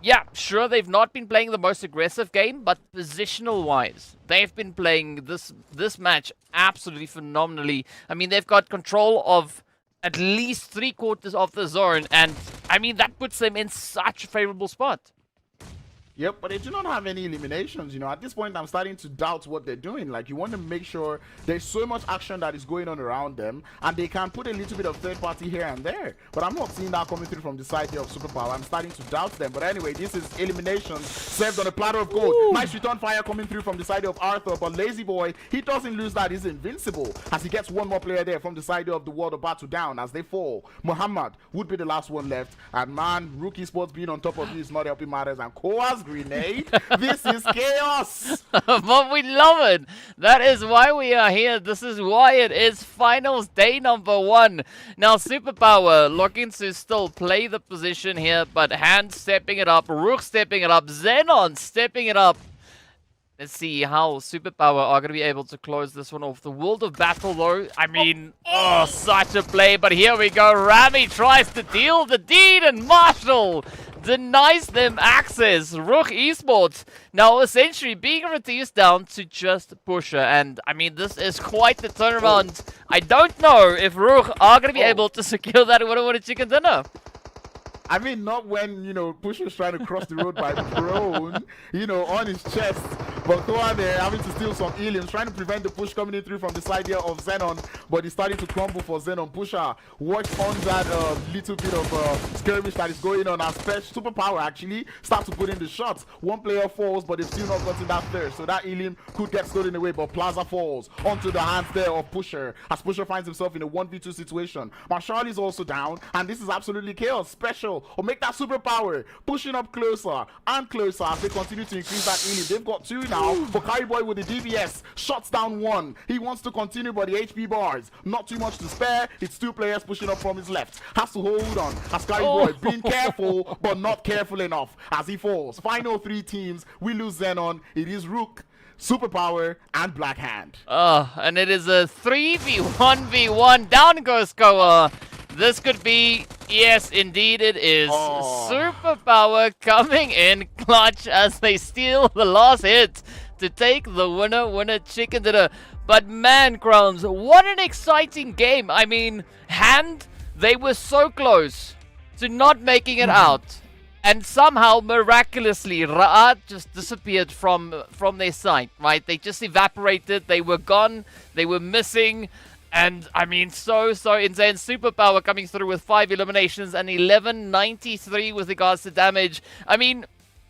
yeah, sure, they've not been playing the most aggressive game, but positional-wise, they've been playing this match absolutely phenomenally. I mean, they've got control of at least 3/4 of the zone, and I mean, that puts them in such a favorable spot. Yep, but they do not have any eliminations. You know, at this point, I'm starting to doubt what they're doing. Like, you want to make sure there's so much action that is going on around them, and they can put a little bit of third party here and there. But I'm not seeing that coming through from the side here of Superpower. I'm starting to doubt them. But anyway, this is eliminations served on a platter of gold. Nice return fire coming through from the side of Arthur, but Lazy Boy, he doesn't lose that. He's invincible as he gets one more player there from the side of the World of Battle down as they fall. Muhammad would be the last one left. And man, RUKH Esports being on top of you is not helping matters. And Koa's grenade. This is chaos. But we love it. That is why we are here. This is why it is finals day number 1. Now, Superpower looking to still play the position here, but Hand stepping it up, RUKH stepping it up, XENON stepping it up. Let's see how Superpower are going to be able to close this one off. The World of Battle, though, I mean, oh, such a play. But here we go. Rami tries to deal the deed, and Marshall denies them access. RUKH Esports now essentially being reduced down to just Pusher. And, I mean, this is quite the turnaround. I don't know if RUKH are going to be able to secure that winner chicken dinner. I mean, not when, you know, Pusher's trying to cross the road by prone, you know, on his chest. But Koa there having to steal some elims, trying to prevent the push coming in through from the side here of XENON. But he's starting to crumble for XENON. Pusher, watch on that little bit of skirmish that is going on. As Superpower actually starts to put in the shots. One player falls, but they've still not gotten that third. So that elim could get stolen away. But Plaza falls onto the hands there of Pusher. As Pusher finds himself in a 1v2 situation. Marshall is also down. And this is absolutely chaos. Special. Or make that Superpower pushing up closer and closer as they continue to increase that elim. They've got 2 now. For Carry Boy with the DBS, shuts down 1. He wants to continue, but the HP bars, not too much to spare. It's 2 players pushing up from his left. Has to hold on. As Carry Boy being careful, but not careful enough as he falls. Final 3 teams. We lose XENON. It is RUKH, Superpower, and Blackhand. And it is a 3v1v1. Down goes Koa. This could be, yes, indeed it is. Superpower coming in clutch as they steal the last hit to take the winner chicken dinner. But man, Crowns, what an exciting game. I mean, Hand, they were so close to not making it out. And somehow, miraculously, RUKH just disappeared from their sight, right? They just evaporated. They were gone. They were missing. And, I mean, so insane. Superpower coming through with 5 eliminations and 1193 with regards to damage. I mean,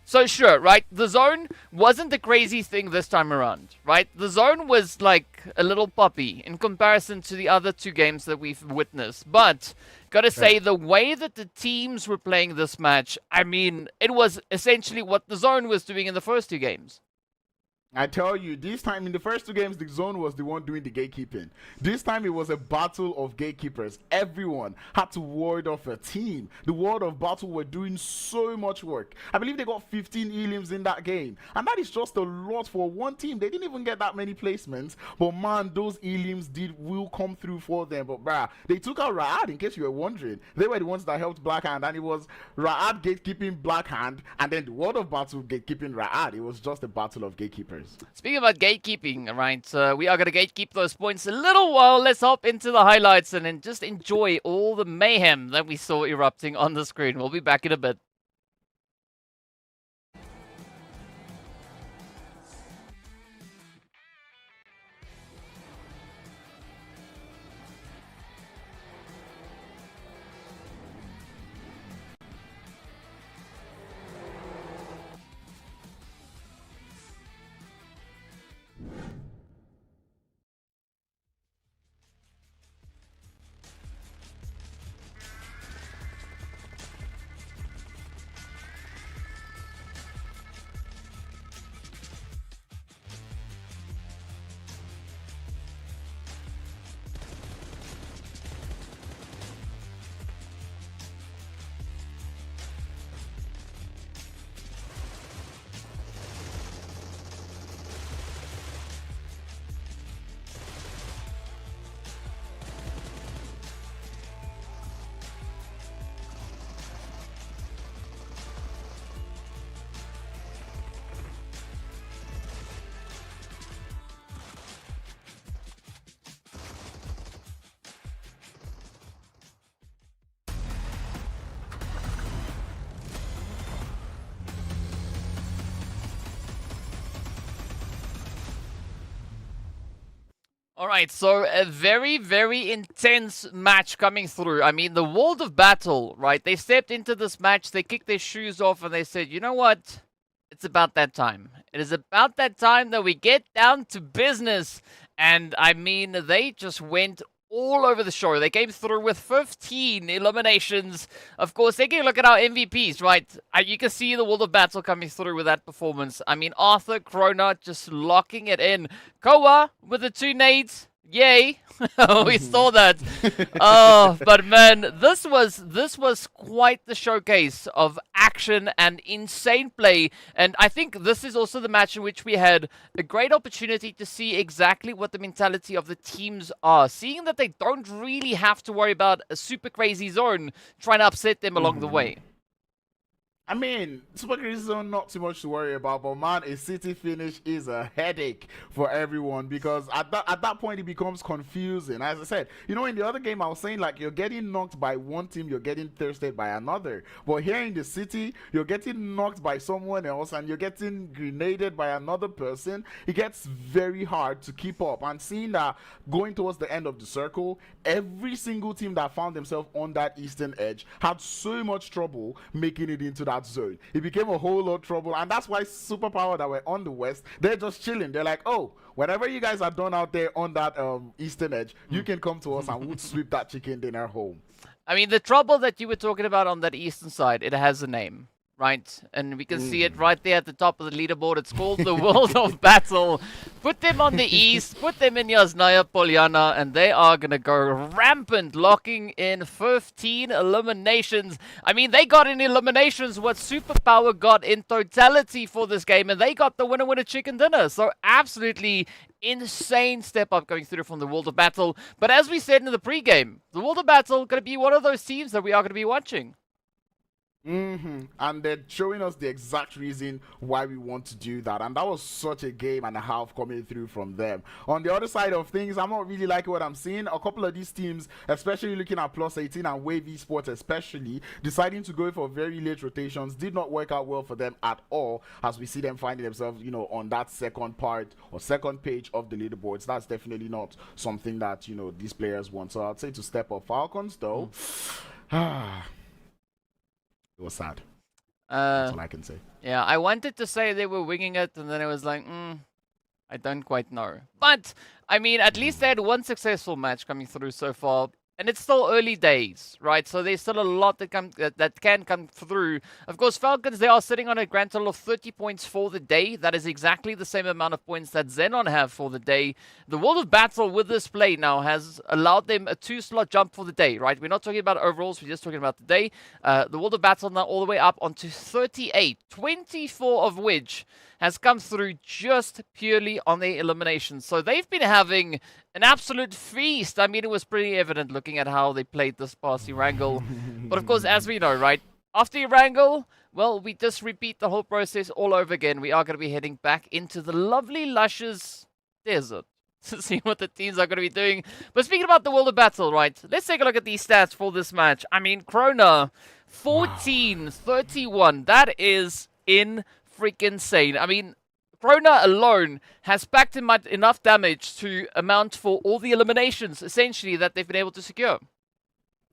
so sure, right? The zone wasn't the crazy thing this time around, right? The zone was like a little puppy in comparison to the other 2 games that we've witnessed. But gotta say, the way that the teams were playing this match, I mean, it was essentially what the zone was doing in the first 2 games. I tell you, this time in the first 2 games, the zone was the one doing the gatekeeping. This time it was a battle of gatekeepers. Everyone had to ward off a team. The ward of battle were doing so much work. I believe they got 15 elims in that game. And that is just a lot for one team. They didn't even get that many placements. But man, those elims will come through for them. But bruh, they took out RUKH, in case you were wondering. They were the ones that helped Blackhand. And it was RUKH gatekeeping Blackhand. And then the ward of battle gatekeeping RUKH. It was just a battle of gatekeepers. Speaking about gatekeeping, right, we are going to gatekeep those points a little while. Let's hop into the highlights and then just enjoy all the mayhem that we saw erupting on the screen. We'll be back in a bit. Alright, so a very, very intense match coming through. I mean, the World of Battle, right? They stepped into this match, they kicked their shoes off, and they said, you know what? It's about that time. It is about that time that we get down to business. And, I mean, they just went all over the show. They came through with 15 eliminations. Of course, taking a look at our MVPs, right? You can see the World of Battle coming through with that performance. I mean, Arthur, Krona just locking it in. Koa with the 2 nades. Yay. We saw that. Oh, but man, this was quite the showcase of action and insane play. And I think this is also the match in which we had a great opportunity to see exactly what the mentality of the teams are. Seeing that they don't really have to worry about a super crazy zone trying to upset them along the way. I mean, Super Crazy Zone, not too much to worry about, but man, a city finish is a headache for everyone because at that point it becomes confusing. As I said, you know, in the other game I was saying like you're getting knocked by one team, you're getting thirsted by another. But here in the city, you're getting knocked by someone else and you're getting grenaded by another person. It gets very hard to keep up. And seeing that going towards the end of the circle, every single team that found themselves on that eastern edge had so much trouble making it into that zone. It became a whole lot of trouble, and that's why Superpower that were on the west, they're just chilling. They're like, oh, whenever you guys are done out there on that eastern edge, you can come to us and we'll sweep that chicken dinner home. I mean, the trouble that you were talking about on that eastern side, it has a name, right? And we can see it right there at the top of the leaderboard. It's called the World of Battle. Put them on the east, put them in Yasnaya Polyana, and they are going to go rampant, locking in 15 eliminations. I mean, they got in eliminations what Superpower got in totality for this game, and they got the winner chicken dinner. So absolutely insane step up going through from the World of Battle. But as we said in the pregame, the World of Battle going to be one of those teams that we are going to be watching. And they're showing us the exact reason why we want to do that, and that was such a game and a half coming through from them. On the other side of things, I'm not really liking what I'm seeing. A couple of these teams, especially looking at PLUSEIGHTEEN and Wave Esports especially, deciding to go for very late rotations did not work out well for them at all, as we see them finding themselves, you know, on that second part or second page of the leaderboards. That's definitely not something that, you know, these players want. So I'd say to step up. Falcons though, it was sad. That's all I can say. Yeah, I wanted to say they were winging it, and then I was like, I don't quite know. But, I mean, at least they had one successful match coming through so far. And it's still early days, right? So there's still a lot that can come through. Of course, Falcons, they are sitting on a grand total of 30 points for the day. That is exactly the same amount of points that XENON have for the day. The World of Battle with this play now has allowed them a 2-slot jump for the day, right? We're not talking about overalls, we're just talking about the day. The World of Battle now all the way up onto 38, 24 of which has come through just purely on their eliminations. So they've been having an absolute feast. I mean, it was pretty evident looking at how they played this past Erangel. But of course, as we know, right, after Erangel, well, we just repeat the whole process all over again. We are going to be heading back into the lovely, luscious desert to see what the teams are going to be doing. But speaking about the World of Battle, right, let's take a look at these stats for this match. I mean, Krona, 14-31. That is freaking insane. I mean, Krona alone has packed in enough damage to amount for all the eliminations, essentially, that they've been able to secure.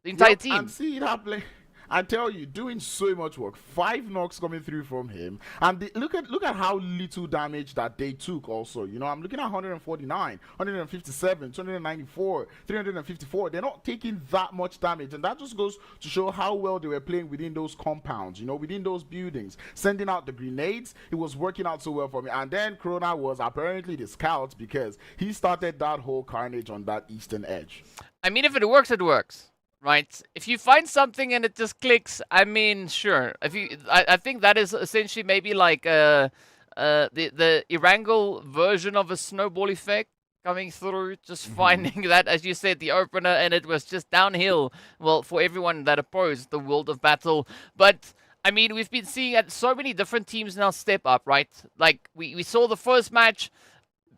The entire team. And see it happening. I tell you, doing so much work. 5 knocks coming through from him, and look at how little damage that they took. Also, you know, I'm looking at 149, 157, 294, 354. They're not taking that much damage, and that just goes to show how well they were playing within those compounds. You know, within those buildings, sending out the grenades. It was working out so well for me. And then Krona was apparently the scout because he started that whole carnage on that eastern edge. I mean, if it works, it works. Right, if you find something and it just clicks, I mean, sure. I think that is essentially maybe like the Erangel version of a snowball effect coming through. Just finding that, as you said, the opener, and it was just downhill. Well, for everyone that opposed the World of Battle, but I mean, we've been seeing so many different teams now step up. Right, like we saw the first match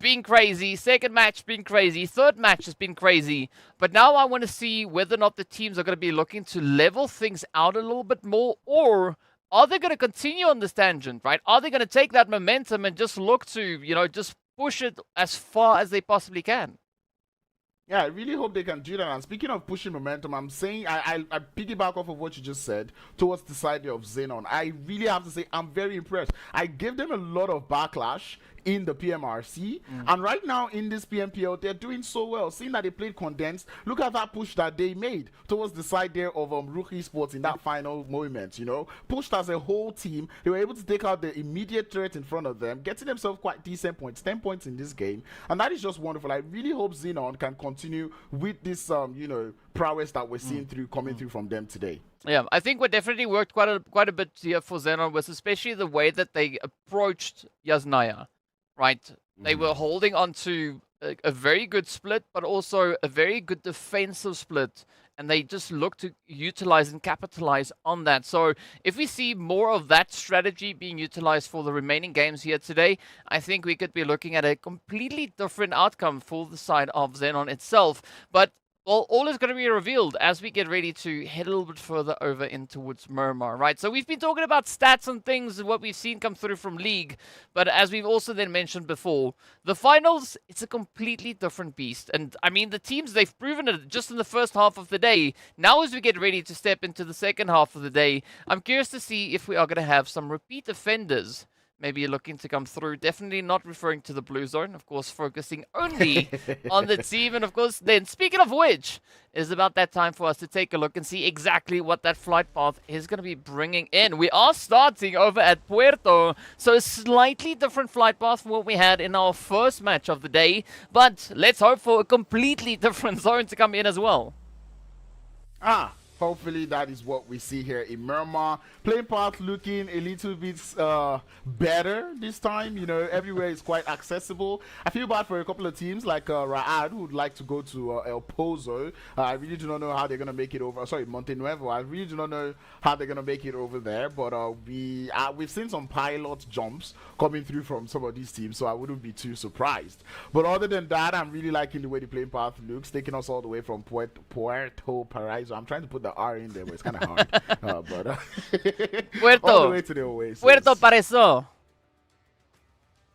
being crazy, second match being crazy, third match has been crazy, but now I want to see whether or not the teams are going to be looking to level things out a little bit more, or are they going to continue on this tangent, right? Are they going to take that momentum and just look to, you know, just push it as far as they possibly can? Yeah, I really hope they can do that. And speaking of pushing momentum, I'm saying I piggyback off of what you just said towards the side of XENON. I really have to say I'm very impressed. I gave them a lot of backlash in the PMRC, and right now in this PMPL they're doing so well. Seeing that they played condensed, look at that push that they made towards the side there of RUKH Esports in that final moment. You know, pushed as a whole team. They were able to take out the immediate threat in front of them, getting themselves quite decent points, 10 points in this game, and that is just wonderful. I really hope XENON can continue with this you know, prowess that we're seeing coming through from them today. Yeah, I think what definitely worked quite a bit here for XENON was especially the way that they approached Yasnaya. Right, they were holding on to a very good split, but also a very good defensive split, and they just look to utilize and capitalize on that. So if we see more of that strategy being utilized for the remaining games here today, I think we could be looking at a completely different outcome for the side of XENON itself. But well, all is going to be revealed as we get ready to head a little bit further over in towards Miramar, right? So we've been talking about stats and things and what we've seen come through from League, but as we've also then mentioned before, the finals, it's a completely different beast. And I mean, the teams, they've proven it just in the first half of the day. Now as we get ready to step into the second half of the day, I'm curious to see if we are going to have some repeat offenders maybe you're looking to come through. Definitely not referring to the blue zone, of course, focusing only on the team. And of course, then speaking of which, it's about that time for us to take a look and see exactly what that flight path is going to be bringing in. We are starting over at Puerto, so a slightly different flight path from what we had in our first match of the day, but let's hope for a completely different zone to come in as well. Hopefully that is what we see here in Miramar. Playing path looking a little bit better this time. You know, everywhere is quite accessible. I feel bad for a couple of teams like RUKH, who would like to go to El Pozo. I really do not know how they're going to make it over. Sorry, Monte Nuevo. I really do not know how they're going to make it over there. But we've seen some pilot jumps coming through from some of these teams, so I wouldn't be too surprised. But other than that, I'm really liking the way the playing path looks, taking us all the way from Puerto Paraíso. I'm trying to put the R in there, but it's kind of hard. Puerto. All the way to the Oasis. Puerto Paraíso.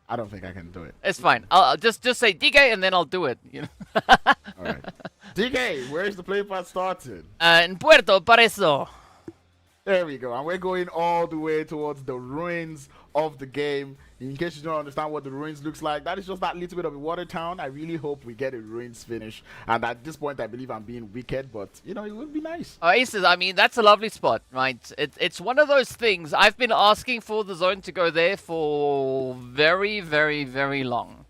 I don't think I can do it. It's fine. I'll just say DK and then I'll do it. You know. All right. DK, where's the play path started? In Puerto Paraíso. There we go. And we're going all the way towards the ruins of the game. In case you don't understand what the ruins looks like, that is just that little bit of a water town. I really hope we get a ruins finish. And at this point, I believe I'm being wicked, but, you know, it would be nice. Oasis, I mean, that's a lovely spot, right? It's one of those things. I've been asking for the zone to go there for very, very, very long.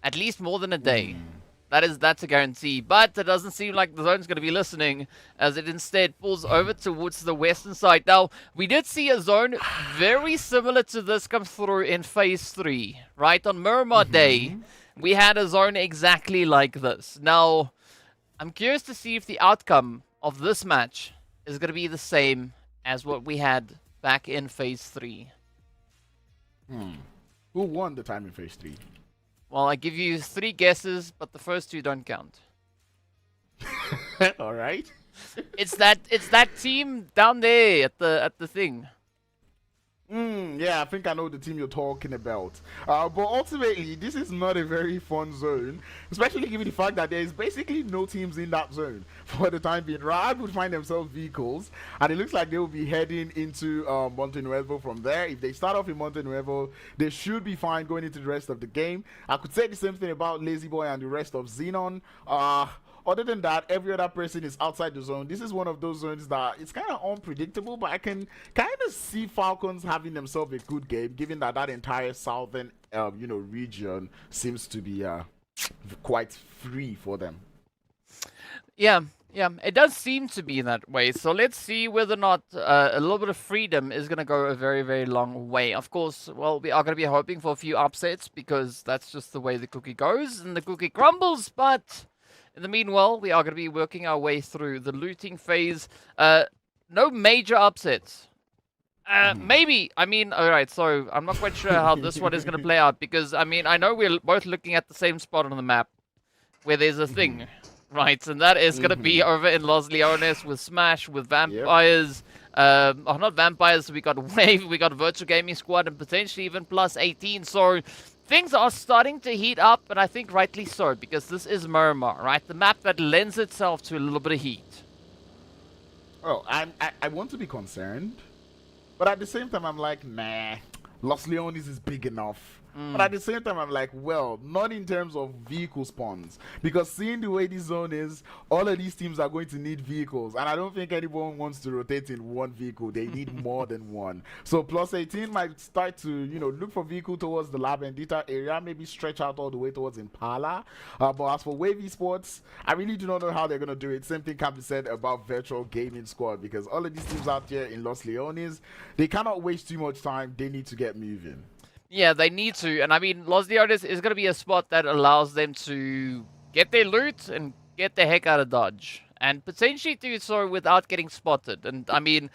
At least more than a day. That's a guarantee. But it doesn't seem like the zone's going to be listening, as it instead pulls over towards the western side. Now, we did see a zone very similar to this come through in Phase 3, right? On Miramar Day, we had a zone exactly like this. Now, I'm curious to see if the outcome of this match is going to be the same as what we had back in Phase 3. Who won the time in Phase 3? Well, I give you 3 guesses, but the first 2 don't count. All right. It's that team down there at the thing. Yeah, I think I know the team you're talking about. But ultimately, this is not a very fun zone, especially given the fact that there is basically no teams in that zone for the time being. RUKH would find themselves vehicles, and it looks like they will be heading into Monte Nuevo from there. If they start off in Monte Nuevo, they should be fine going into the rest of the game. I could say the same thing about Lazy Boy and the rest of XENON. Other than that, every other person is outside the zone. This is one of those zones that it's kind of unpredictable, but I can kind of see Falcons having themselves a good game, given that that entire southern, region seems to be quite free for them. Yeah, it does seem to be that way. So let's see whether or not a little bit of freedom is going to go a very, very long way. Of course, well, we are going to be hoping for a few upsets because that's just the way the cookie goes and the cookie crumbles, but in the meanwhile, we are going to be working our way through the looting phase. No major upsets. Maybe. I mean, all right, so I'm not quite sure how this one is going to play out because, I mean, I know we're both looking at the same spot on the map where there's a thing, right? And that is going to be over in Los Leones with Smash, with Vampires. Not Vampires, we got Wave, we got Virtual Gaming Squad, and potentially even PLUSEIGHTEEN. So things are starting to heat up, and I think rightly so, because this is Miramar, right? The map that lends itself to a little bit of heat. Oh, I want to be concerned, but at the same time, I'm like, nah, Los Leones is big enough. But at the same time, I'm like, well, not in terms of vehicle spawns. Because seeing the way this zone is, all of these teams are going to need vehicles. And I don't think anyone wants to rotate in one vehicle. They need more than one. So PLUSEIGHTEEN might start to, look for vehicle towards the La Bendita area. Maybe stretch out all the way towards Impala. But as for Wave Esports, I really do not know how they're going to do it. Same thing can be said about Virtual Gaming Squad. Because all of these teams out here in Los Leones, they cannot waste too much time. They need to get moving. Yeah, they need to. And I mean, Los Leones is going to be a spot that allows them to get their loot and get the heck out of Dodge. And potentially do so without getting spotted. And I mean,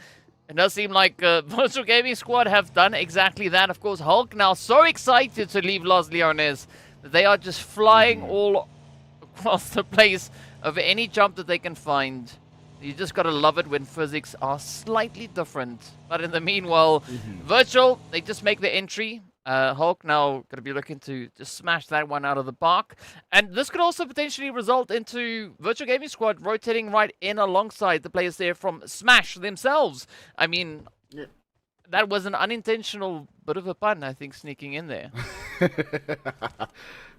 it does seem like Virtual Gaming Squad have done exactly that. Of course, RUKH now so excited to leave Los Leones that they are just flying all across the place over any jump that they can find. You just got to love it when physics are slightly different. But in the meanwhile, Virtual, they just make the entry. RUKH now going to be looking to just smash that one out of the park. And this could also potentially result into Virtual Gaming Squad rotating right in alongside the players there from Smash themselves. I mean, that was an unintentional bit of a pun, I think, sneaking in there.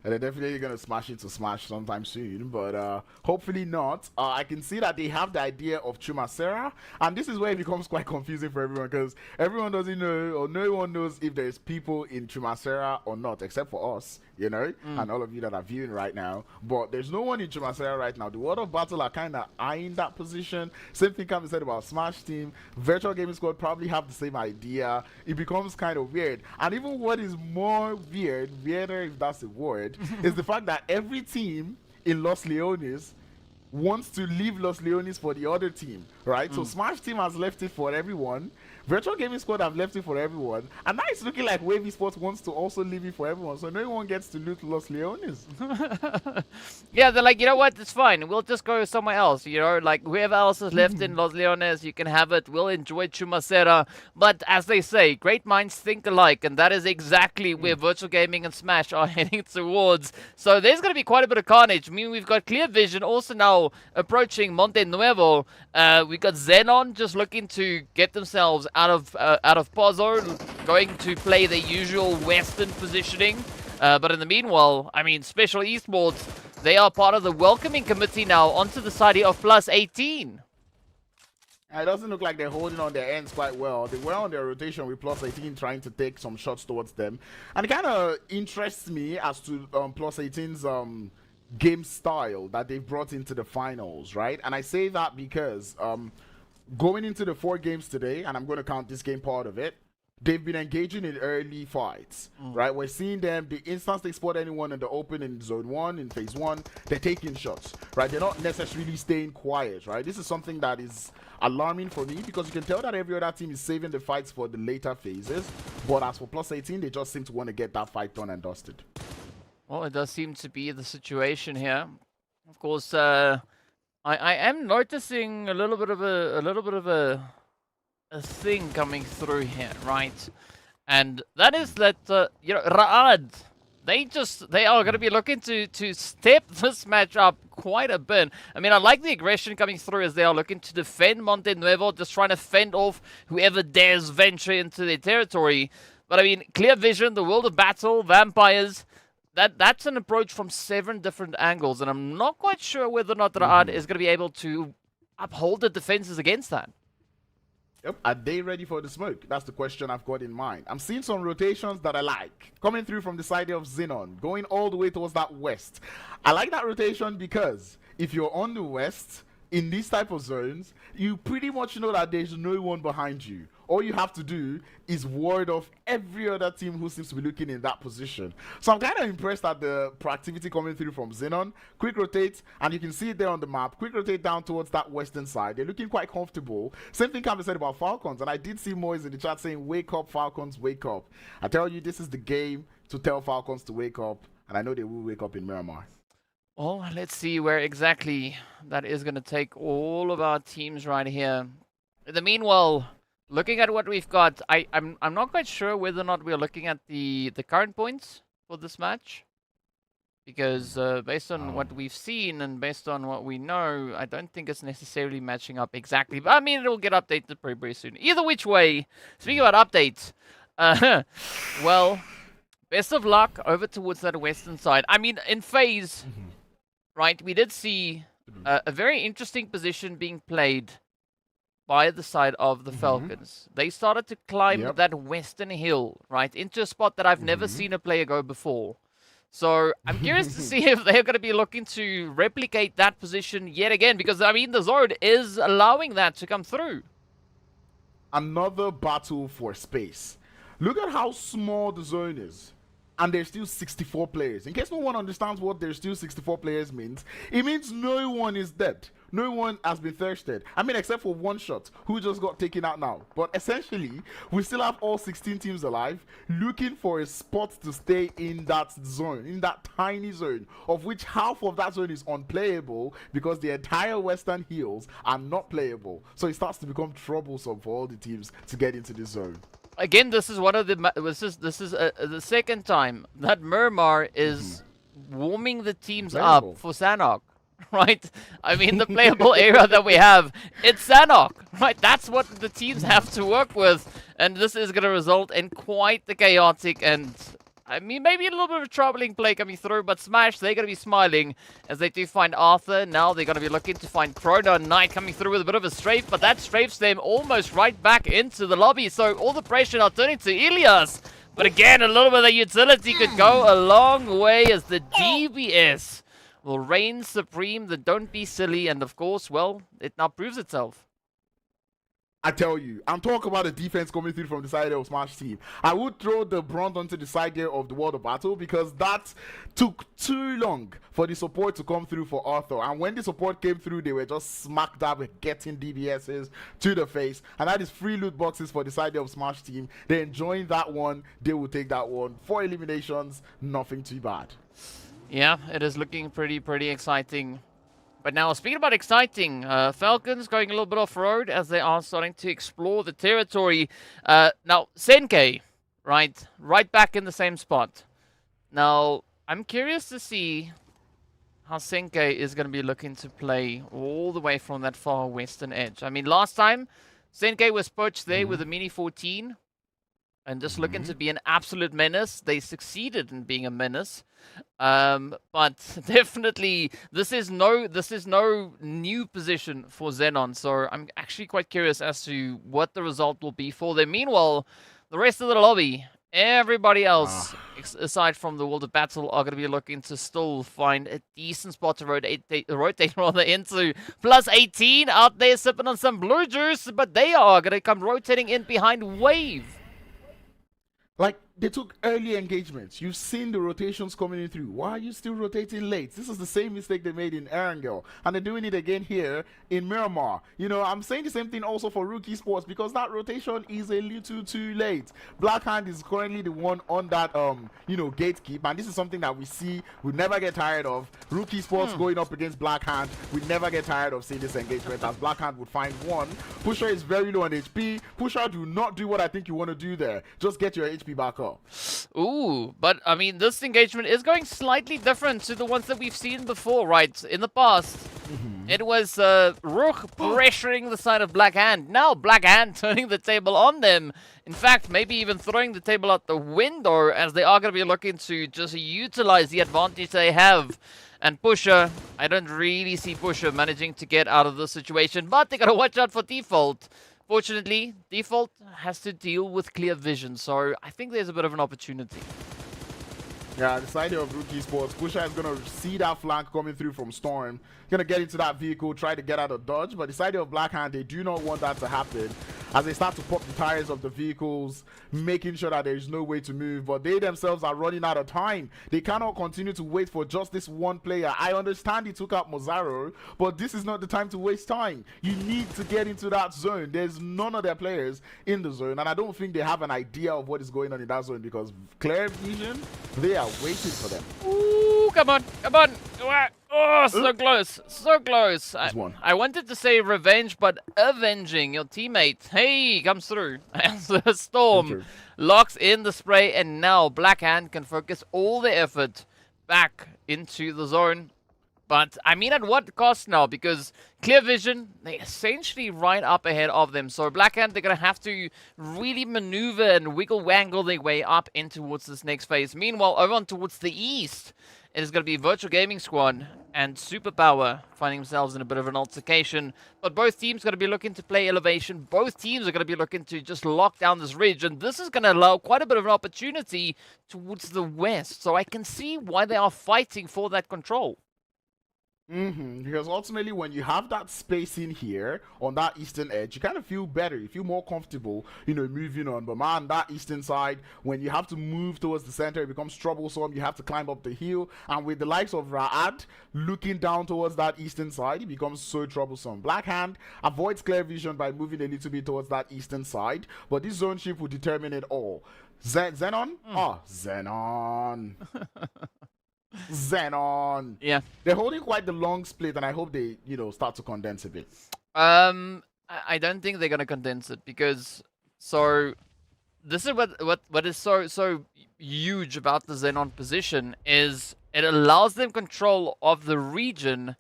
And they're definitely going to smash it to Smash sometime soon, but hopefully not. I can see that they have the idea of Chumasera, and this is where it becomes quite confusing for everyone, because everyone doesn't know, or no one knows if there's people in Chumasera or not, except for us, you know, and all of you that are viewing right now. But there's no one in Chumasera right now. The World of Battle are kind of eyeing that position. Same thing can be said about Smash Team. Virtual Gaming Squad probably have the same idea. It becomes kind of weird. And even what is more weirder if that's a word, is the fact that every team in Los Leones wants to leave Los Leones for the other team, right? So Smash Team has left it for everyone. Virtual Gaming Squad have left it for everyone. And now it's looking like Wavy Sports wants to also leave it for everyone. So no one gets to loot Los Leones. Yeah, they're like, you know what, it's fine. We'll just go somewhere else, you know? Like, whoever else is left in Los Leones, you can have it. We'll enjoy Chumasera. But as they say, great minds think alike. And that is exactly where Virtual Gaming and Smash are heading towards. So there's going to be quite a bit of carnage. I mean, we've got Clear Vision also now approaching Monte Nuevo. We've got XENON just looking to get themselves out of Pozo, going to play their usual Western positioning. But in the meanwhile, I mean, Special Esports, they are part of the welcoming committee now onto the side of +18. It doesn't look like they're holding on their ends quite well. They were on their rotation with +18 trying to take some shots towards them. And it kind of interests me as to +18's game style that they've brought into the finals, right? And I say that because going into the 4 games today, and I'm going to count this game part of it, they've been engaging in early fights, right? We're seeing them, the instance they spot anyone in the open in zone 1, in phase 1, they're taking shots, right? They're not necessarily staying quiet, right? This is something that is alarming for me, because you can tell that every other team is saving the fights for the later phases. But as for +18, they just seem to want to get that fight done and dusted. Well, it does seem to be the situation here. Of course, I am noticing a little bit of a thing coming through here, right? And that is that you know, RUKH, they are going to be looking to step this match up quite a bit. I mean, I like the aggression coming through as they are looking to defend Monte Nuevo, just trying to fend off whoever dares venture into their territory. But I mean, Clear Vision, the World of Battle, Vampires, that's an approach from 7 different angles, and I'm not quite sure whether or not RUKH is going to be able to uphold the defenses against that. Yep. Are they ready for the smoke? That's the question I've got in mind. I'm seeing some rotations that I like. Coming through from the side of XENON, going all the way towards that west. I like that rotation because if you're on the west, in these type of zones, you pretty much know that there's no one behind you. All you have to do is ward off every other team who seems to be looking in that position. So I'm kind of impressed at the proactivity coming through from XENON. Quick rotate, and you can see it there on the map. Quick rotate down towards that western side. They're looking quite comfortable. Same thing can be said about Falcons, and I did see Moise in the chat saying, wake up, Falcons, wake up. I tell you, this is the game to tell Falcons to wake up, and I know they will wake up in Miramar. Well, let's see where exactly that is going to take all of our teams right here. In the meanwhile, looking at what we've got, I'm not quite sure whether or not we're looking at the current points for this match. Because based on what we've seen and based on what we know, I don't think it's necessarily matching up exactly. But I mean, it'll get updated very, very soon. Either which way, speaking about updates, well, best of luck over towards that western side. I mean, in phase, right, we did see a very interesting position being played by the side of the FALCONS. They started to climb that western hill, right, into a spot that I've never seen a player go before. So I'm curious to see if they're going to be looking to replicate that position yet again, because, I mean, the zone is allowing that to come through. Another battle for space. Look at how small the zone is. And there's still 64 players. In case no one understands what there's still 64 players means, it means no one is dead. No one has been thirsted. I mean, except for one shot, who just got taken out now. But essentially, we still have all 16 teams alive, looking for a spot to stay in that zone, in that tiny zone, of which half of that zone is unplayable because the entire western hills are not playable. So it starts to become troublesome for all the teams to get into this zone. Again, this is one of the the second time that Miramar is warming the teams up for Sanhok, right? I mean, the playable area that we have, it's Sanhok, right? That's what the teams have to work with, and this is going to result in quite the chaotic and I mean, maybe a little bit of a troubling play coming through, but Smash, they're going to be smiling as they do find Arthur. Now they're going to be looking to find Chrono Knight coming through with a bit of a strafe, but that strafes them almost right back into the lobby. So all the pressure now turning to Ilias. But again, a little bit of utility could go a long way as the DBS will reign supreme. The don't be silly, and of course, well, it now proves itself. I tell you, I'm talking about the defense coming through from the side of Smash team. I would throw the brunt onto the side there of the World of Battle because that took too long for the support to come through for Arthur. And when the support came through, they were just smack dab with getting DBSs to the face. And that is free loot boxes for the side of Smash team. They're enjoying that one. They will take that one. 4 eliminations, nothing too bad. Yeah, it is looking pretty exciting. But now, speaking about exciting, Falcons going a little bit off-road as they are starting to explore the territory. Now, Senke, right back in the same spot. Now, I'm curious to see how Senke is going to be looking to play all the way from that far western edge. I mean, last time, Senke was perched there with a Mini 14 and just looking to be an absolute menace. They succeeded in being a menace. But definitely this is no new position for XENON, so I'm actually quite curious as to what the result will be for them. Meanwhile, the rest of the lobby, everybody else aside from the World of Battle are going to be looking to still find a decent spot to rotate into. +18 out there sipping on some blue juice, but they are going to come rotating in behind Wave. Like, they took early engagements. You've seen the rotations coming in through. Why are you still rotating late? This is the same mistake they made in Erangel, and they're doing it again here in Miramar. You know, I'm saying the same thing also for RUKH Esports because that rotation is a little too late. Blackhand is currently the one on that, you know, gatekeep, and this is something that we see, we never get tired of. RUKH Esports going up against Blackhand, we never get tired of seeing this engagement as Blackhand would find one. Pusher is very low on HP. Pusher, do not do what I think you want to do there. Just get your HP back up. Ooh, but I mean, this engagement is going slightly different to the ones that we've seen before, right? In the past, it was RUKH pressuring the side of Blackhand. Now Blackhand turning the table on them. In fact, maybe even throwing the table out the window as they are going to be looking to just utilize the advantage they have. And Pusher, I don't really see Pusher managing to get out of this situation, but they got to watch out for Default. Fortunately, Default has to deal with clear vision, so I think there's a bit of an opportunity. Yeah, the side of RUKH Esports, Pusher is going to see that flank coming through from Storm. Going to get into that vehicle, try to get out of dodge, but the side of Blackhand, they do not want that to happen. As they start to pop the tires of the vehicles, making sure that there is no way to move, but they themselves are running out of time. They cannot continue to wait for just this one player. I understand he took out Mozaro, but this is not the time to waste time. You need to get into that zone. There's none of their players in the zone, and I don't think they have an idea of what is going on in that zone because clear vision, they are waiting for them. Ooh, come on, come on. Oh, so close, so close. I wanted to say revenge, but avenging your teammate. Hey, comes through. As the Storm locks in the spray, and now Blackhand can focus all the effort back into the zone. But, I mean, at what cost now? Because clear vision, they're essentially right up ahead of them. So Blackhand, they're going to have to really maneuver and wiggle-wangle their way up in towards this next phase. Meanwhile, over on towards the east, it is going to be Virtual Gaming Squad and Superpower finding themselves in a bit of an altercation. But both teams are going to be looking to play elevation. Both teams are going to be looking to just lock down this ridge. And this is going to allow quite a bit of an opportunity towards the west. So I can see why they are fighting for that control. Because ultimately when you have that space in here on that eastern edge, you kind of feel better, you feel more comfortable, you know, moving on. But man, that eastern side, when you have to move towards the center, it becomes troublesome. You have to climb up the hill, and with the likes of Raad looking down towards that eastern side, it becomes so troublesome. Blackhand avoids clear vision by moving a little bit towards that eastern side, but this zone shift will determine it all. XENON? XENON. XENON. Yeah. They're holding quite the long split, and I hope they, you know, start to condense a bit. I don't think they're gonna condense it because this is what is so huge about the XENON position is it allows them control of the region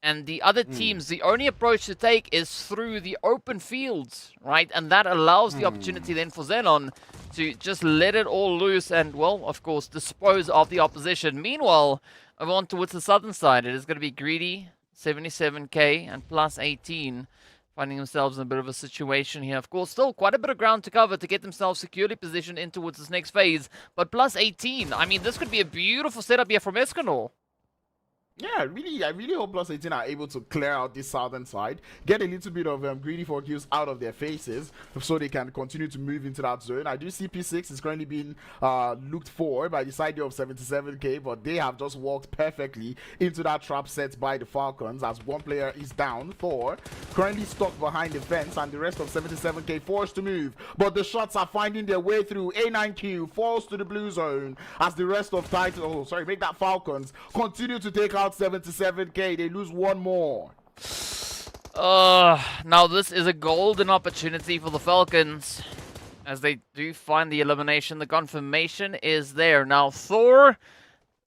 And the other teams, the only approach to take is through the open fields, right? And that allows the opportunity then for XENON to just let it all loose and, well, of course, dispose of the opposition. Meanwhile, over on towards the southern side, it is going to be Greedy, 77k, and +18, finding themselves in a bit of a situation here. Of course, still quite a bit of ground to cover to get themselves securely positioned in towards this next phase. But +18, I mean, this could be a beautiful setup here from XENON. Yeah, I really hope +18 are able to clear out this southern side, get a little bit of GREEDYFORKILLS out of their faces, so they can continue to move into that zone. I do see P6 is currently being looked for by the side of 77k, but they have just walked perfectly into that trap set by the Falcons as one player is down. Thor currently stuck behind the fence, and the rest of 77k forced to move, but the shots are finding their way through. A9Q falls to the blue zone as the rest of make that Falcons continue to take out 77k. They lose one more. Now this is a golden opportunity for the Falcons as they do find the elimination. The confirmation is there. Now Thor,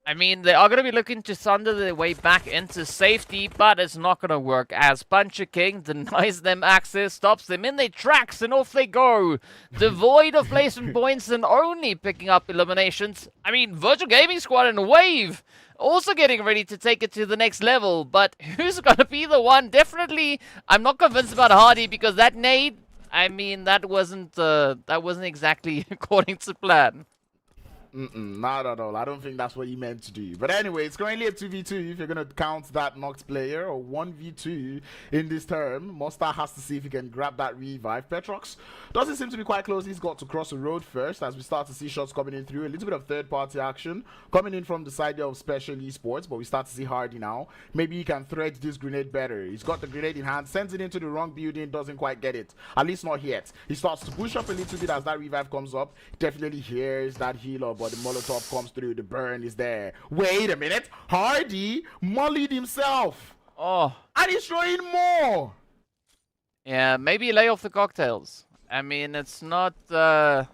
I mean, they are going to be looking to thunder their way back into safety, but it's not going to work as Puncher King denies them access, stops them in their tracks, and off they go. Devoid of placement points and only picking up eliminations. I mean, Virtual Gaming Squad and Wave also getting ready to take it to the next level, but who's going to be the one? Definitely, I'm not convinced about Hardy because that nade, I mean, that wasn't exactly according to plan. Not at all. I don't think that's what he meant to do. But anyway, it's currently a 2v2 if you're going to count that knocked player, or 1v2 in this term. Monster has to see if he can grab that revive. Petrox doesn't seem to be quite close. He's got to cross the road first as we start to see shots coming in through. A little bit of third-party action coming in from the side of Special Esports, but we start to see Hardy now. Maybe he can thread this grenade better. He's got the grenade in hand, sends it into the wrong building, doesn't quite get it. At least not yet. He starts to push up a little bit as that revive comes up. Definitely hears that heal up, but the Molotov comes through, the burn is there. Wait a minute, Hardy mollied himself. Oh. And he's showing more. Yeah, maybe lay off the cocktails. I mean, it's not the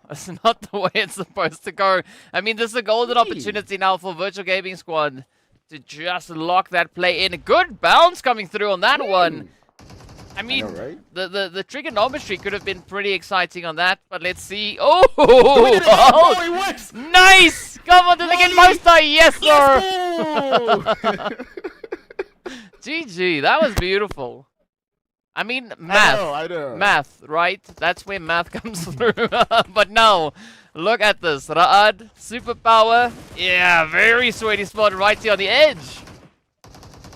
way it's supposed to go. I mean, this is a golden opportunity now for Virtual Gaming Squad to just lock that play in. A good bounce coming through on that one. I mean, right? the trigonometry could have been pretty exciting on that, but let's see. It works. Nice! Come on, did they get Monster? Yes, sir! GG, that was beautiful. I mean, math. I know. Math, right? That's where math comes through. But no, look at this. Ra'ad, superpower. Yeah, very sweaty spot right here on the edge.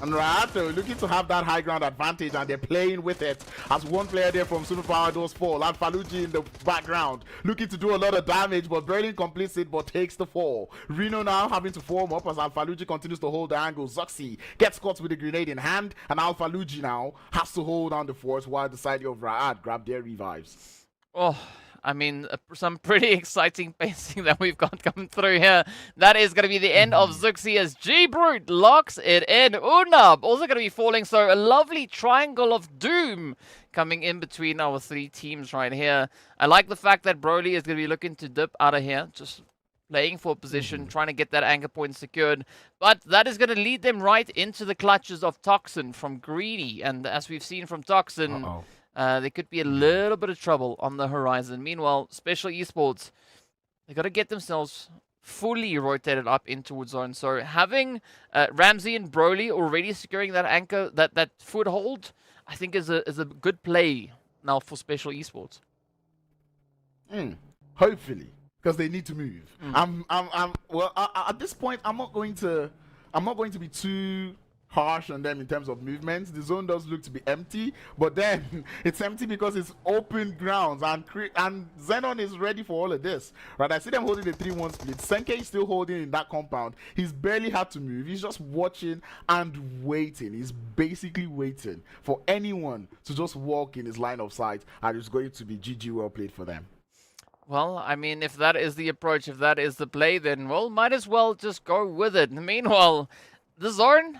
And Ra'ad looking to have that high ground advantage, and they're playing with it as one player there from Superpower does fall, and Faluji in the background looking to do a lot of damage, but barely completes it, but takes the fall. Reno now having to form up as Alphalugi continues to hold the angle. Zuxi gets caught with a grenade in hand, and Alphalugi now has to hold on the fort while the side of Ra'ad grab their revives. Oh, I mean, some pretty exciting pacing that we've got coming through here. That is going to be the end of Zuxi as G-Brute locks it in. Unab also going to be falling, so a lovely triangle of doom coming in between our three teams right here. I like the fact that Broly is going to be looking to dip out of here, just playing for position, trying to get that anchor point secured. But that is going to lead them right into the clutches of Toxin from Greedy. And as we've seen from Toxin, there could be a little bit of trouble on the horizon. Meanwhile, Special Esports, they got to get themselves fully rotated up into zone. So having Ramsey and Broly already securing that anchor, that foothold, I think is a good play now for Special Esports. Hopefully, because they need to move. Well, at this point, I'm not going to be too harsh on them in terms of movements. The zone does look to be empty, but then it's empty because it's open grounds, and XENON is ready for all of this, right? I see them holding the 3-1 split. Senke is still holding in that compound. He's barely had to move. He's just watching and waiting. He's basically waiting for anyone to just walk in his line of sight, and it's going to be GG well played for them. Well, I mean, if that is the approach, if that is the play, then, well, might as well just go with it. Meanwhile, the zone,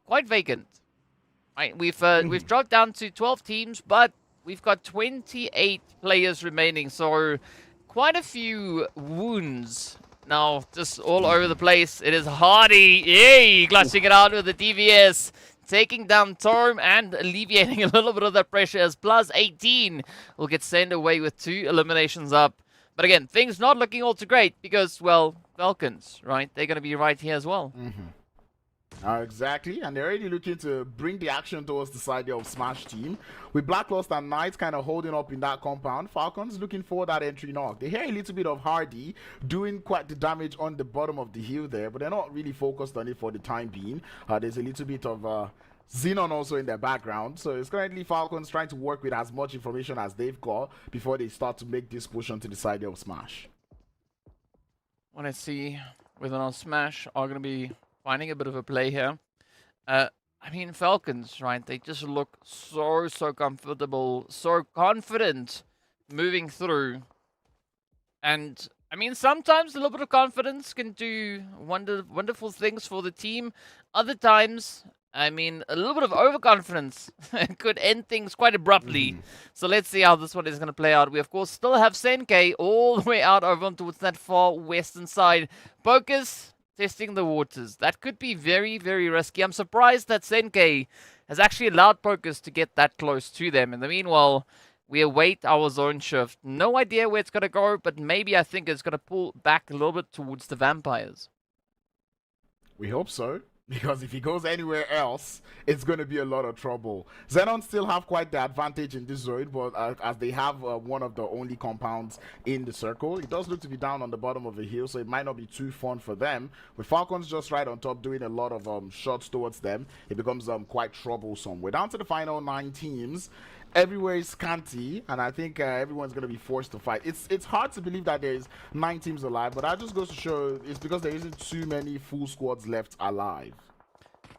quite vacant. Right, we've dropped down to 12 teams, but we've got 28 players remaining, so quite a few wounds now, just all over the place. It is Hardy, yay, clutching it out with the DVS. taking down Torm and alleviating a little bit of that pressure as +18 will get sent away with 2 eliminations up. But again, things not looking all too great because, well, Falcons, right? They're going to be right here as well. Exactly, and they're already looking to bring the action towards the side of Smash Team. With Blacklust and Knights kind of holding up in that compound, Falcons looking for that entry knock. They hear a little bit of Hardy doing quite the damage on the bottom of the hill there, but they're not really focused on it for the time being. There's a little bit of XENON also in their background, so it's currently Falcons trying to work with as much information as they've got before they start to make this push onto the side of Smash. Want to see whether or not Smash are going to be finding a bit of a play here. I mean, Falcons, right? They just look so comfortable, so confident moving through. And, I mean, sometimes a little bit of confidence can do wonderful things for the team. Other times, I mean, a little bit of overconfidence could end things quite abruptly. So let's see how this one is going to play out. We, of course, still have Senke all the way out over towards that far western side. Focus testing the waters. That could be very risky. I'm surprised that Senke has actually allowed Focus to get that close to them. In the meanwhile, we await our zone shift. No idea where it's going to go, but maybe I think it's going to pull back a little bit towards the Vampires. We hope so, because if he goes anywhere else, it's going to be a lot of trouble. XENON still have quite the advantage in this zone, but as they have one of the only compounds in the circle, it does look to be down on the bottom of the hill, so it might not be too fun for them. With Falcons just right on top doing a lot of shots towards them, it becomes quite troublesome. We're down to the final 9 teams. Everywhere is scanty, and I think everyone's going to be forced to fight. It's hard to believe that there's 9 teams alive, but that just goes to show it's because there isn't too many full squads left alive.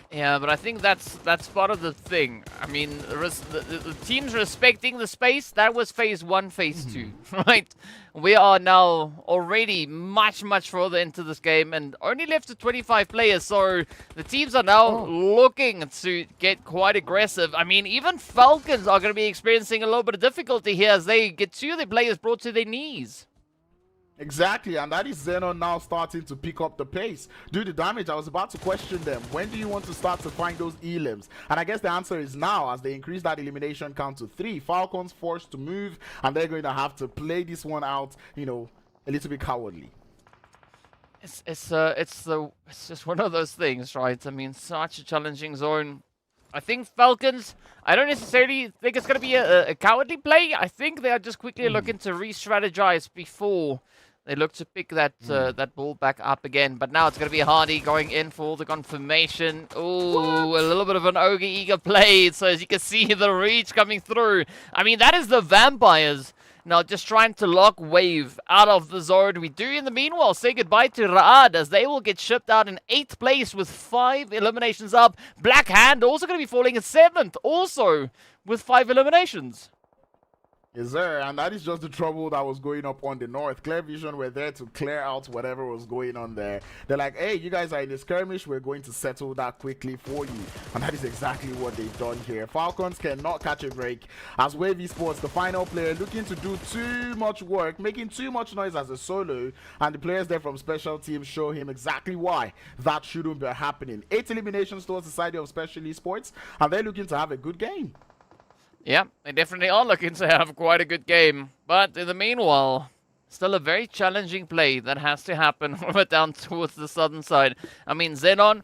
Yeah, but I think that's part of the thing. I mean, the teams respecting the space, that was phase 1, phase 2, right? We are now already much further into this game and only left to 25 players, so the teams are now looking to get quite aggressive. I mean, even Falcons are going to be experiencing a little bit of difficulty here as they get 2 of their players brought to their knees. Exactly, and that is XENON now starting to pick up the pace. Do the damage. I was about to question them. When do you want to start to find those elims? And I guess the answer is now, as they increase that elimination count to 3. Falcons forced to move, and they're going to have to play this one out, you know, a little bit cowardly. It's just one of those things, right? I mean, such a challenging zone. I think Falcons, I don't necessarily think it's going to be a cowardly play. I think they are just quickly looking to re-strategize before they look to pick that that ball back up again. But now it's going to be Hardy going in for the confirmation. Ooh, a little bit of an Ogre-eager play. So as you can see, the reach coming through. I mean, that is the Vampires now just trying to lock Wave out of the zone. We do, in the meanwhile, say goodbye to RUKH as they will get shipped out in 8th place with 5 eliminations up. Black Hand also going to be falling in 7th, also with 5 eliminations. Yes, sir, and that is just the trouble that was going up on the north. Clear Vision were there to clear out whatever was going on there. They're like, hey, you guys are in a skirmish, we're going to settle that quickly for you. And that is exactly what they've done here. Falcons cannot catch a break as Wave Esports, the final player, looking to do too much work, making too much noise as a solo, and the players there from special teams show him exactly why that shouldn't be happening. 8 eliminations towards the side of Special Esports, and they're looking to have a good game. Yeah, they definitely are looking to have quite a good game. But in the meanwhile, still a very challenging play that has to happen down towards the southern side. I mean, XENON,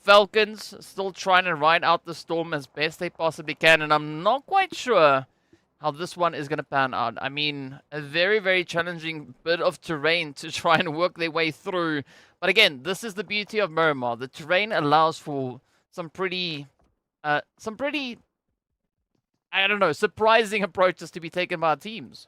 Falcons, still trying to ride out the storm as best they possibly can. And I'm not quite sure how this one is going to pan out. I mean, a very challenging bit of terrain to try and work their way through. But again, this is the beauty of Miramar. The terrain allows for some pretty I don't know, surprising approaches to be taken by teams.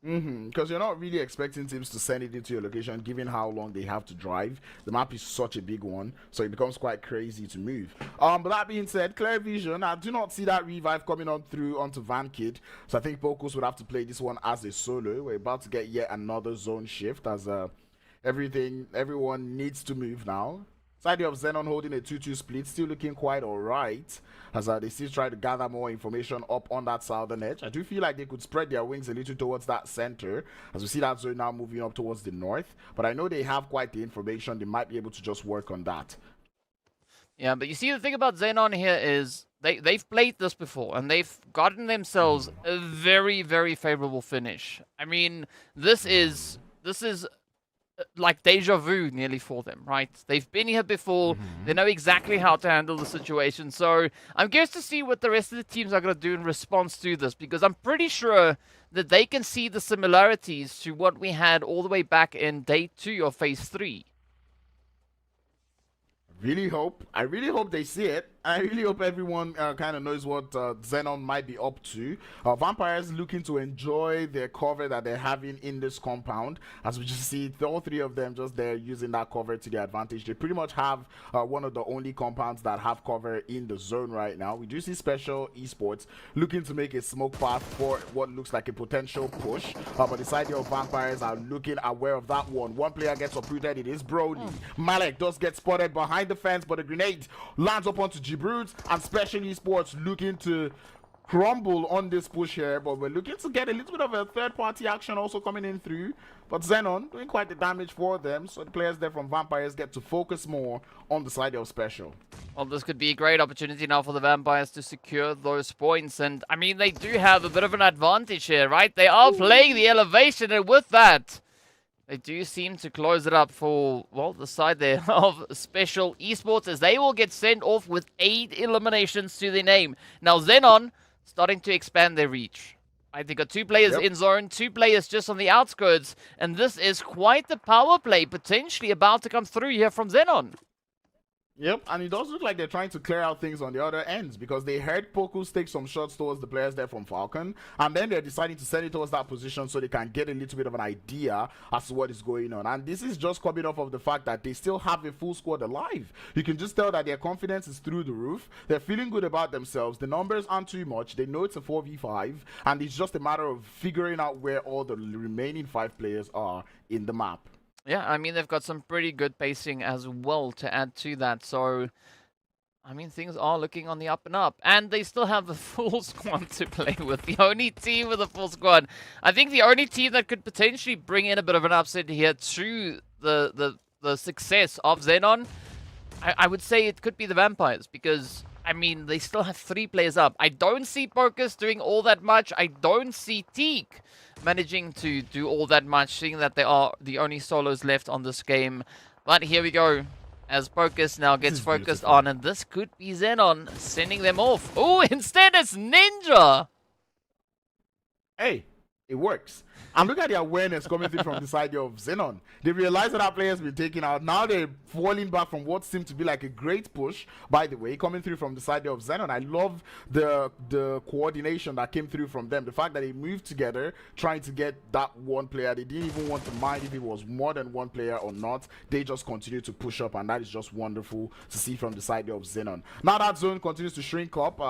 Because you're not really expecting teams to send it into your location given how long they have to drive. The map is such a big one, so it becomes quite crazy to move. But that being said, Clear Vision, I do not see that revive coming on through onto VanKid, so I think Focus would have to play this one as a solo. We're about to get yet another zone shift as everyone needs to move now. Side of XENON holding a 2-2 split, still looking quite alright as they still try to gather more information up on that southern edge. I do feel like they could spread their wings a little towards that center as we see that zone now moving up towards the north. But I know they have quite the information. They might be able to just work on that. Yeah, but you see, the thing about Xenon here is they've played this before, and they've gotten themselves a very, very favorable finish. I mean, this is like deja vu nearly for them, right? They've been here before. They know exactly how to handle the situation. So I'm curious to see what the rest of the teams are going to do in response to this, because I'm pretty sure that they can see the similarities to what we had all the way back in day 2 of phase 3. I really hope they see it. I really hope everyone kind of knows what XENON might be up to. Vampires looking to enjoy their cover that they're having in this compound. As we just see, all 3 of them just there using that cover to their advantage. They pretty much have one of the only compounds that have cover in the zone right now. We do see Special Esports looking to make a smoke path for what looks like a potential push. But the side of Vampires are looking aware of that one. One player gets uprooted. It is Brody. Malek does get spotted behind the fence, but the grenade lands up onto Brutes, and Special Esports looking to crumble on this push here, but we're looking to get a little bit of a third-party action also coming in through. But XENON doing quite the damage for them, so the players there from Vampires get to focus more on the side of Special. Well, this could be a great opportunity now for the Vampires to secure those points, and I mean, they do have a bit of an advantage here, right? They are playing the elevation, and with that, they do seem to close it up for, well, the side there of Special Esports, as they will get sent off with 8 eliminations to their name. Now, XENON starting to expand their reach. I think got 2 players in zone, 2 players just on the outskirts, and this is quite the power play potentially about to come through here from XENON. Yep, and it does look like they're trying to clear out things on the other ends, because they heard Pokus take some shots towards the players there from Falcon, and then they're deciding to send it towards that position so they can get a little bit of an idea as to what is going on. And this is just coming off of the fact that they still have a full squad alive. You can just tell that their confidence is through the roof. They're feeling good about themselves. The numbers aren't too much. They know it's a 4v5, and it's just a matter of figuring out where all the remaining 5 players are in the map. Yeah, I mean, they've got some pretty good pacing as well to add to that. So, I mean, things are looking on the up and up. And they still have a full squad to play with. The only team with a full squad. I think the only team that could potentially bring in a bit of an upset here to the success of XENON, I would say it could be the Vampires. Because, I mean, they still have 3 players up. I don't see Pocus doing all that much. I don't see Teak managing to do all that much, seeing that they are the only solos left on this game. But here we go, as Pocus now gets focused on, and this could be XENON sending them off. Oh, instead it's Ninja! Hey, it works. And look at the awareness coming through from the side of XENON. They realize that our player's been taken out. Now they're falling back from what seemed to be like a great push, by the way, coming through from the side of XENON. I love the coordination that came through from them. The fact that they moved together, trying to get that one player. They didn't even want to mind if it was more than one player or not. They just continue to push up, and that is just wonderful to see from the side of XENON. Now that zone continues to shrink up.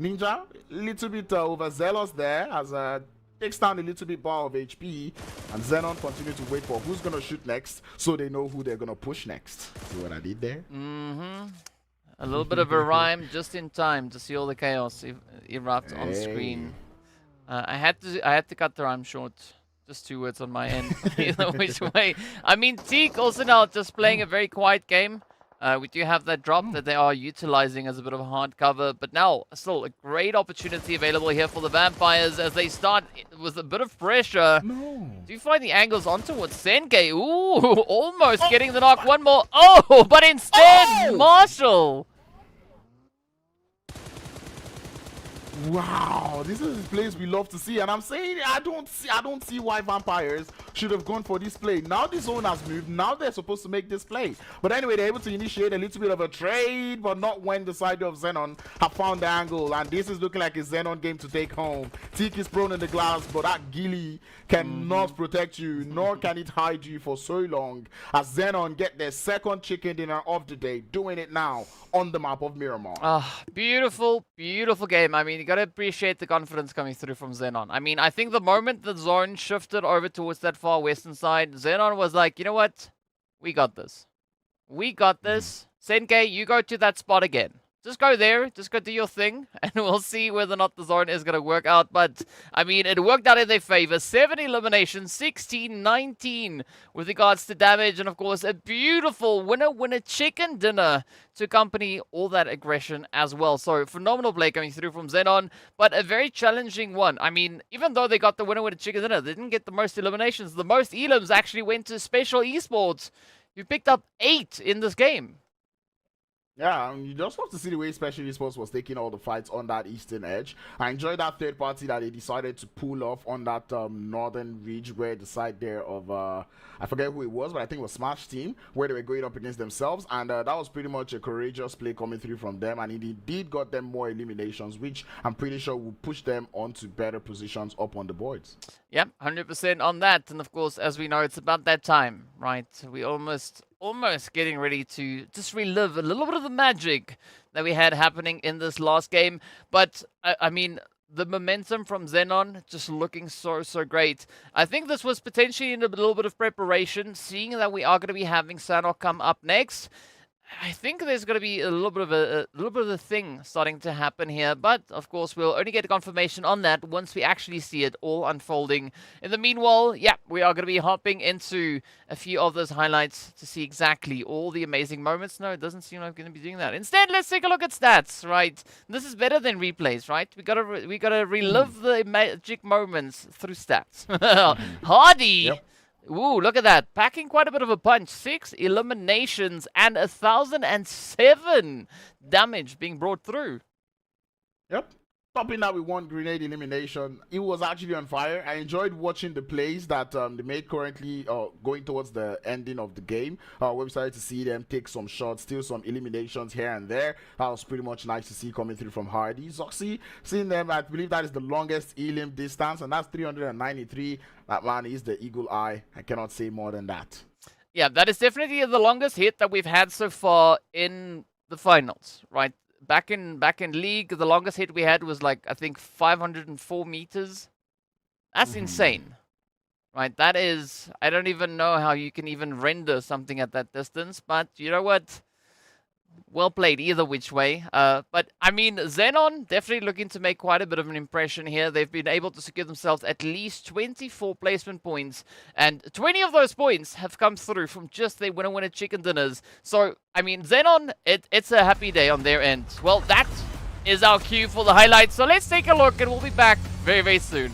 Ninja, a little bit overzealous there, as takes down a little bit bar of HP, and XENON continue to wait for who's gonna shoot next, so they know who they're gonna push next. See what I did there? A little bit of a rhyme just in time to see all the chaos erupt on screen. I had to cut the rhyme short. Just 2 words on my end. Either which way. I mean, Teak also now just playing a very quiet game. We do have that drop that they are utilizing as a bit of a hard cover, but now still a great opportunity available here for the Vampires as they start with a bit of pressure. Do you find the angles on towards Senke? Ooh, almost getting the knock. One more. Oh, but instead, Marshall. Wow, this is the plays we love to see, and I'm saying I don't see why Vampires should have gone for this play. Now the zone has moved. Now they're supposed to make this play. But anyway, they're able to initiate a little bit of a trade, but not when the side of XENON have found the angle. And this is looking like a XENON game to take home. Teak is prone in the glass, but that ghillie cannot protect you, nor can it hide you for so long. As XENON get their second chicken dinner of the day, doing it now on the map of Miramar. Beautiful, beautiful game. I mean, you got to appreciate the confidence coming through from XENON. I mean, I think the moment the zone shifted over towards that far western side, XENON was like, you know what? We got this. We got this. Senke, you go to that spot again. just go there, just go do your thing, and we'll see whether or not the zone is going to work out. But, I mean, it worked out in their favor. 7 eliminations, 16-19 with regards to damage, and of course, a beautiful winner chicken dinner to accompany all that aggression as well. So, phenomenal play coming through from XENON, but a very challenging one. I mean, even though they got the winner chicken dinner, they didn't get the most eliminations. The most elims actually went to Special Esports, who picked up 8 in this game. Yeah, you just love to see the way Special Esports was taking all the fights on that eastern edge. I enjoyed that third party that they decided to pull off on that northern ridge where the side there of, I forget who it was, but I think it was Smash Team, where they were going up against themselves. And that was pretty much a courageous play coming through from them. And it indeed got them more eliminations, which I'm pretty sure will push them onto better positions up on the boards. Yep, 100% on that. And of course, as we know, it's about that time, right? We almost getting ready to just relive a little bit of the magic that we had happening in this last game. But, I mean, the momentum from XENON just looking so great. I think this was potentially in a little bit of preparation, seeing that we are going to be having Sanhok come up next. I think there's going to be a little bit of a thing starting to happen here, but of course we'll only get confirmation on that once we actually see it all unfolding. In the meanwhile, yeah, we are going to be hopping into a few of those highlights to see exactly all the amazing moments. No, it doesn't seem like I'm going to be doing that. Instead, let's take a look at stats, right? This is better than replays, right? We gotta relive the magic moments through stats. Hardy. Yep. Ooh, look at that. Packing quite a bit of a punch. 6 eliminations and 1,007 damage being brought through. Yep. Topping that with 1 grenade elimination. It was actually on fire. I enjoyed watching the plays that they made currently going towards the ending of the game. Where we started to see them take some shots, steal some eliminations here and there. That was pretty much nice to see coming through from Hardy. Zoxy, seeing them, I believe that is the longest elim distance, and that's 393. That man is the eagle eye. I cannot say more than that. Yeah, that is definitely the longest hit that we've had so far in the finals, right? Back in League, the longest hit we had was like, I think 504 meters. That's insane, right? That is, I don't even know how you can even render something at that distance, but you know what? Well played either which way. But, I mean, XENON definitely looking to make quite a bit of an impression here. They've been able to secure themselves at least 24 placement points. And 20 of those points have come through from just their winner chicken dinners. So, I mean, XENON, it's a happy day on their end. Well, that is our cue for the highlights. So let's take a look and we'll be back very soon.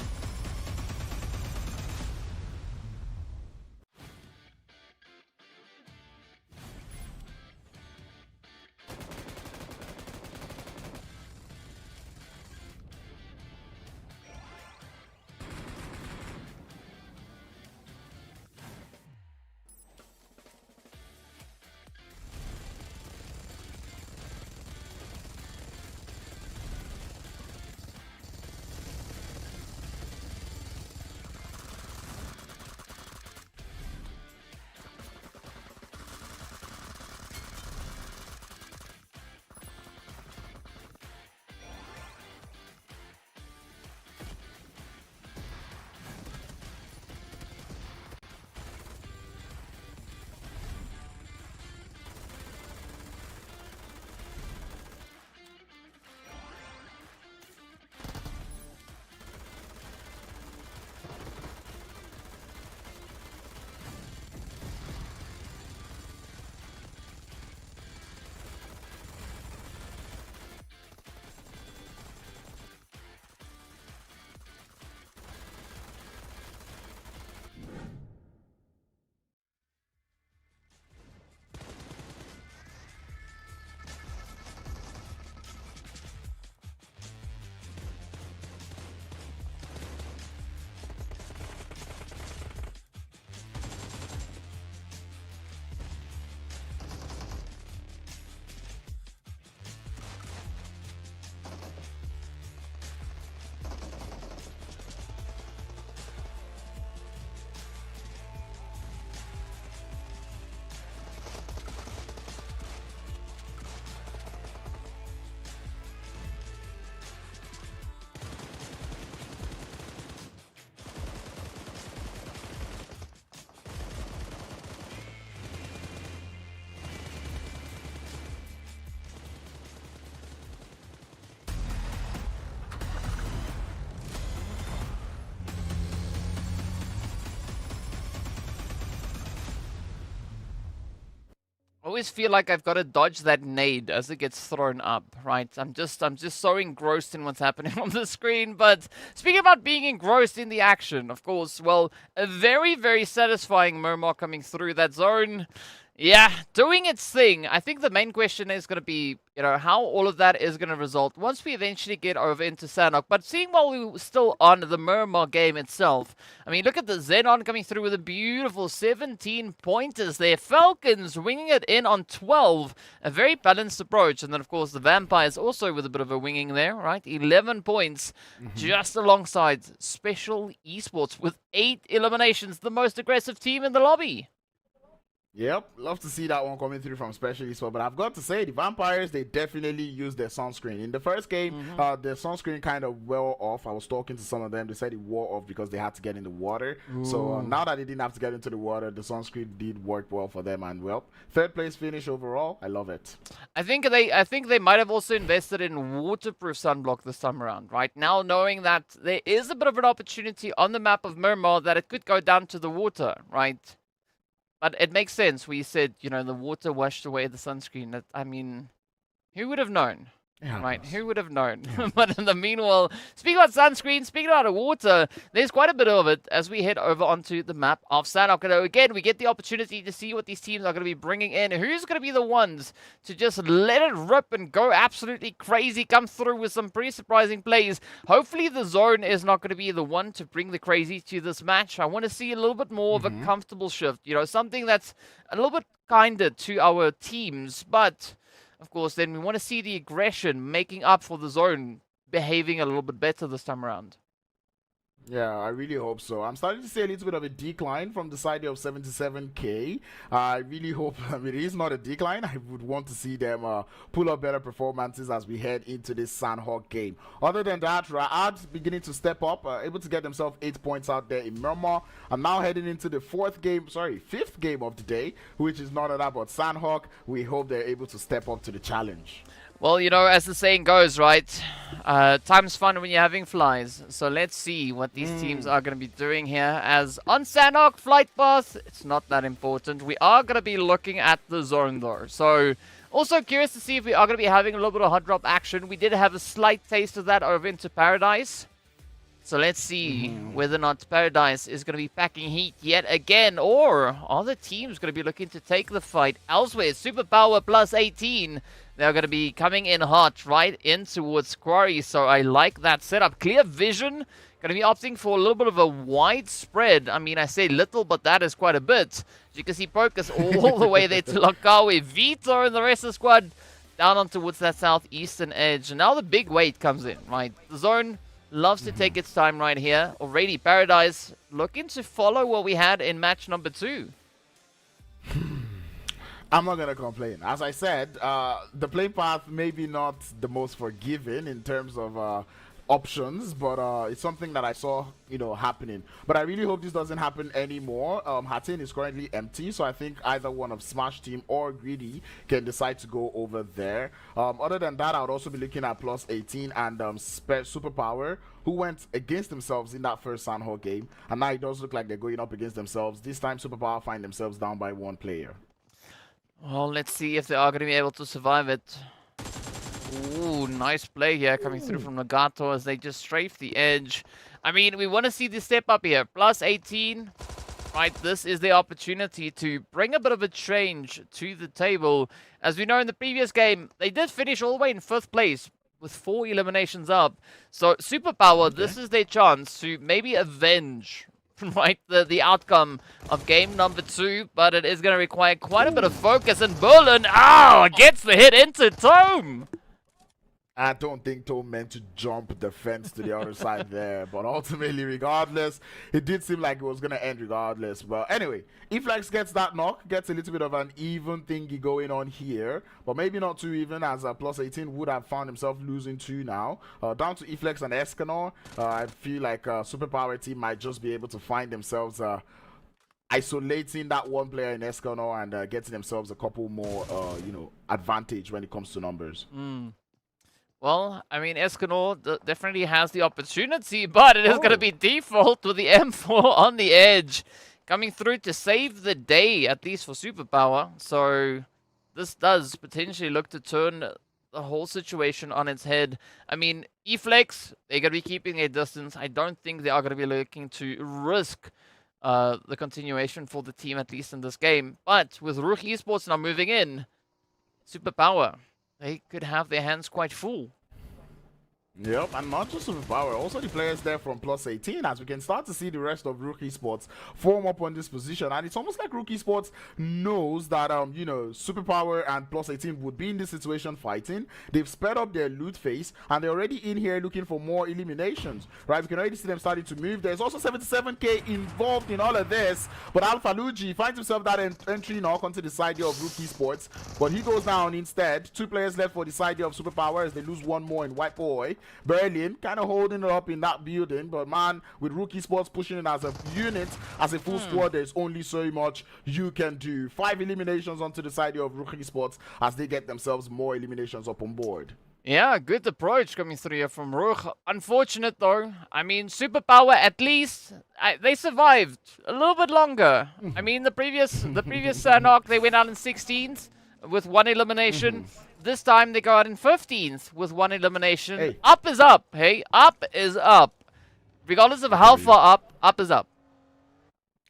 always feel like I've got to dodge that nade as it gets thrown up, right? I'm just so engrossed in what's happening on the screen. But speaking about being engrossed in the action, of course, well, a very, very satisfying Miramar coming through that zone. Yeah, doing its thing. I think the main question is going to be, how all of that is going to result once we eventually get over into Sanhok. But seeing while we were still on the Miramar game itself, I mean, look at the XENON coming through with a beautiful 17 pointers there. Falcons winging it in on 12. A very balanced approach. And then, of course, the Vampires also with a bit of a winging there, right? 11 points just alongside Special Esports with 8 eliminations. The most aggressive team in the lobby. Yep, love to see that one coming through from Special Esports. But I've got to say, the Vampires, they definitely used their sunscreen. In the first game, their sunscreen kind of wore off. I was talking to some of them. They said it wore off because they had to get in the water. Ooh. So now that they didn't have to get into the water, the sunscreen did work well for them. And, well, third place finish overall. I love it. I think they might have also invested in waterproof sunblock this time around, right? Now knowing that there is a bit of an opportunity on the map of Miramar that it could go down to the water, right? But it makes sense. We said, the water washed away the sunscreen. I mean, who would have known? Yeah, right, who would have known? Yeah. But in the meanwhile, speaking about sunscreen, speaking about water, there's quite a bit of it as we head over onto the map of Sanhok. And again, we get the opportunity to see what these teams are going to be bringing in. Who's going to be the ones to just let it rip and go absolutely crazy, come through with some pretty surprising plays. Hopefully the zone is not going to be the one to bring the crazy to this match. I want to see a little bit more of a comfortable shift, something that's a little bit kinder to our teams, but of course, then we want to see the aggression making up for the zone behaving a little bit better this time around. Yeah, I really hope so. I'm starting to see a little bit of a decline from the side of 77K. I really hope it is not a decline. I would want to see them pull up better performances as we head into this Sanhok game. Other than that, RUKH beginning to step up, able to get themselves 8 points out there in Miramar. I'm now heading into the fifth game of the day, which is not other but Sanhok. We hope they're able to step up to the challenge. Well, as the saying goes, right? Time's fun when you're having flies. So let's see what these teams are going to be doing here. As on Sanhok, flight path, it's not that important. We are going to be looking at the zone, though. So also curious to see if we are going to be having a little bit of hot drop action. We did have a slight taste of that over into Paradise. So let's see whether or not Paradise is going to be packing heat yet again, or are the teams going to be looking to take the fight elsewhere? Superpower +18. They're going to be coming in hot right in towards Quarry, so I like that setup. Clear Vision going to be opting for a little bit of a wide spread. I mean, I say little, but that is quite a bit. As you can see, Focus all the way there to Lakawe. Vito and the rest of the squad down on towards that southeastern edge. And now the big weight comes in, right? The zone loves to take its time right here. Already Paradise looking to follow what we had in match number 2. I'm not going to complain. As I said, the play path maybe not the most forgiving in terms of options, but it's something that I saw, happening. But I really hope this doesn't happen anymore. Hatin is currently empty, so I think either one of Smash Team or Greedy can decide to go over there. Other than that, I would also be looking at +18 and Superpower, who went against themselves in that first Sanhok game, and now it does look like they're going up against themselves. This time, Superpower find themselves down by 1 player. Well, let's see if they are going to be able to survive it. Ooh, nice play here coming through from Nagato as they just strafe the edge. I mean, we want to see this step up here. +18. Right, this is the opportunity to bring a bit of a change to the table. As we know in the previous game, they did finish all the way in 5th place with 4 eliminations up. So, Superpower, this is their chance to maybe avenge, right, the outcome of game number 2, but it is going to require quite a bit of focus, and Berlin, gets the hit into Tome. I don't think Tome meant to jump the fence to the other side there, but ultimately, regardless, it did seem like it was going to end regardless. But anyway, Eflex gets that knock, gets a little bit of an even thingy going on here, but maybe not too even, as +18 would have found himself losing 2 now. Down to Eflex and XENON. I feel like Superpower team might just be able to find themselves isolating that 1 player in XENON and getting themselves a couple more, advantage when it comes to numbers. Well, I mean, XENON definitely has the opportunity, but it is going to be default with the M4 on the edge. Coming through to save the day, at least for Superpower. So, this does potentially look to turn the whole situation on its head. I mean, eFlex, they're going to be keeping a distance. I don't think they are going to be looking to risk the continuation for the team, at least in this game. But with RUKH Esports now moving in, Superpower, they could have their hands quite full. Yep, and not just Superpower, also the players there from +18, as we can start to see the rest of RUKH Esports form up on this position. And it's almost like RUKH Esports knows that, you know, Superpower and +18 would be in this situation fighting. They've sped up their loot phase, and they're already in here looking for more eliminations, right? We can already see them starting to move. There's also 77k involved in all of this, but Alphalugi finds himself that entry knock onto the side here of RUKH Esports, but he goes down instead. 2 players left for the side here of Superpower as they lose 1 more in White Boy. Berlin kind of holding it up in that building, but man, with RUKH Esports pushing in as a unit, as a full squad, there's only so much you can do. 5 eliminations onto the side of RUKH Esports as they get themselves more eliminations up on board. Yeah, good approach coming through here from RUKH. Unfortunate though. I mean, Superpower, at least they survived a little bit longer. I mean, the previous Sanhok, they went out in 16th with 1 elimination. This time they go out in 15th with 1 elimination. Hey. Up is up, hey? Up is up. Regardless of how far up is up.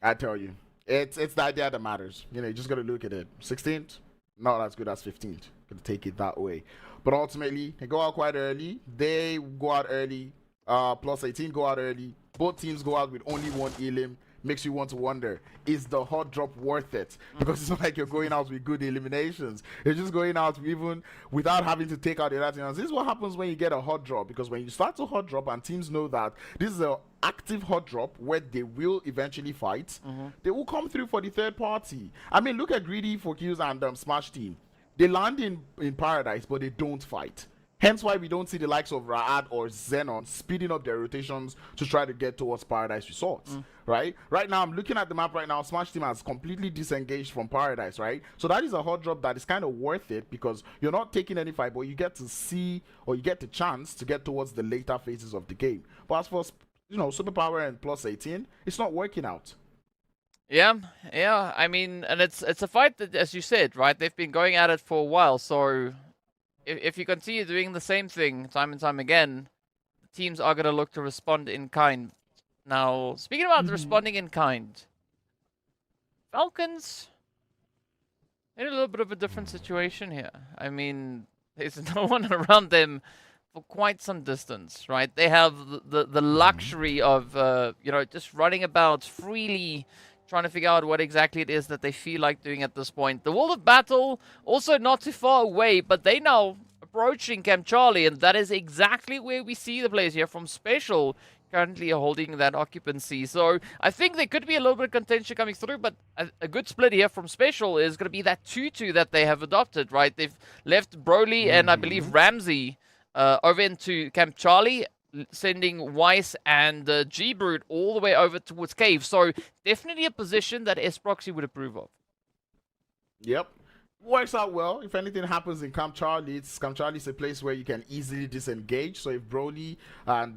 I tell you, it's the idea that matters. You know, you just got to look at it. 16th, not as good as 15th. Got to take it that way. But ultimately, they go out quite early. They go out early. +18 go out early. Both teams go out with only 1 elim. Makes you want to wonder, is the hot drop worth it? Because it's not like you're going out with good eliminations. You're just going out even without having to take out the other teams. This is what happens when you get a hot drop, because when you start to hot drop and teams know that this is an active hot drop where they will eventually fight, they will come through for the third party. I mean, look at GREEDYFORKILLS and Smash Team. They land in Paradise, but they don't fight. Hence why we don't see the likes of RUKH or XENON speeding up their rotations to try to get towards Paradise Resorts, right? Right now, I'm looking at the map right now. Smash Team has completely disengaged from Paradise, right? So that is a hot drop that is kind of worth it because you're not taking any fight, but you get to see, or you get the chance to get towards the later phases of the game. But as for, you know, Superpower and +18, it's not working out. Yeah. I mean, and it's a fight that, as you said, right? They've been going at it for a while, so if you continue doing the same thing time and time again, the teams are going to look to respond in kind. Now, speaking about responding in kind, Falcons, they're in a little bit of a different situation here. I mean, there's no one around them for quite some distance, right? They have the luxury of, you know, just running about freely, trying to figure out what exactly it is that they feel like doing at this point. The World of Battle, also not too far away, but they now approaching Camp Charlie, and that is exactly where we see the players here from Special currently holding that occupancy. So I think there could be a little bit of contention coming through, but a good split here from Special is going to be that 2-2 that they have adopted, right? They've left Broly and I believe Ramsey over into Camp Charlie, sending Weiss and G-Brute all the way over towards Cave. So definitely a position that S-Proxy would approve of. Yep. Works out well. If anything happens in Camp Charlie, Camp Charlie's a place where you can easily disengage. So if Broly and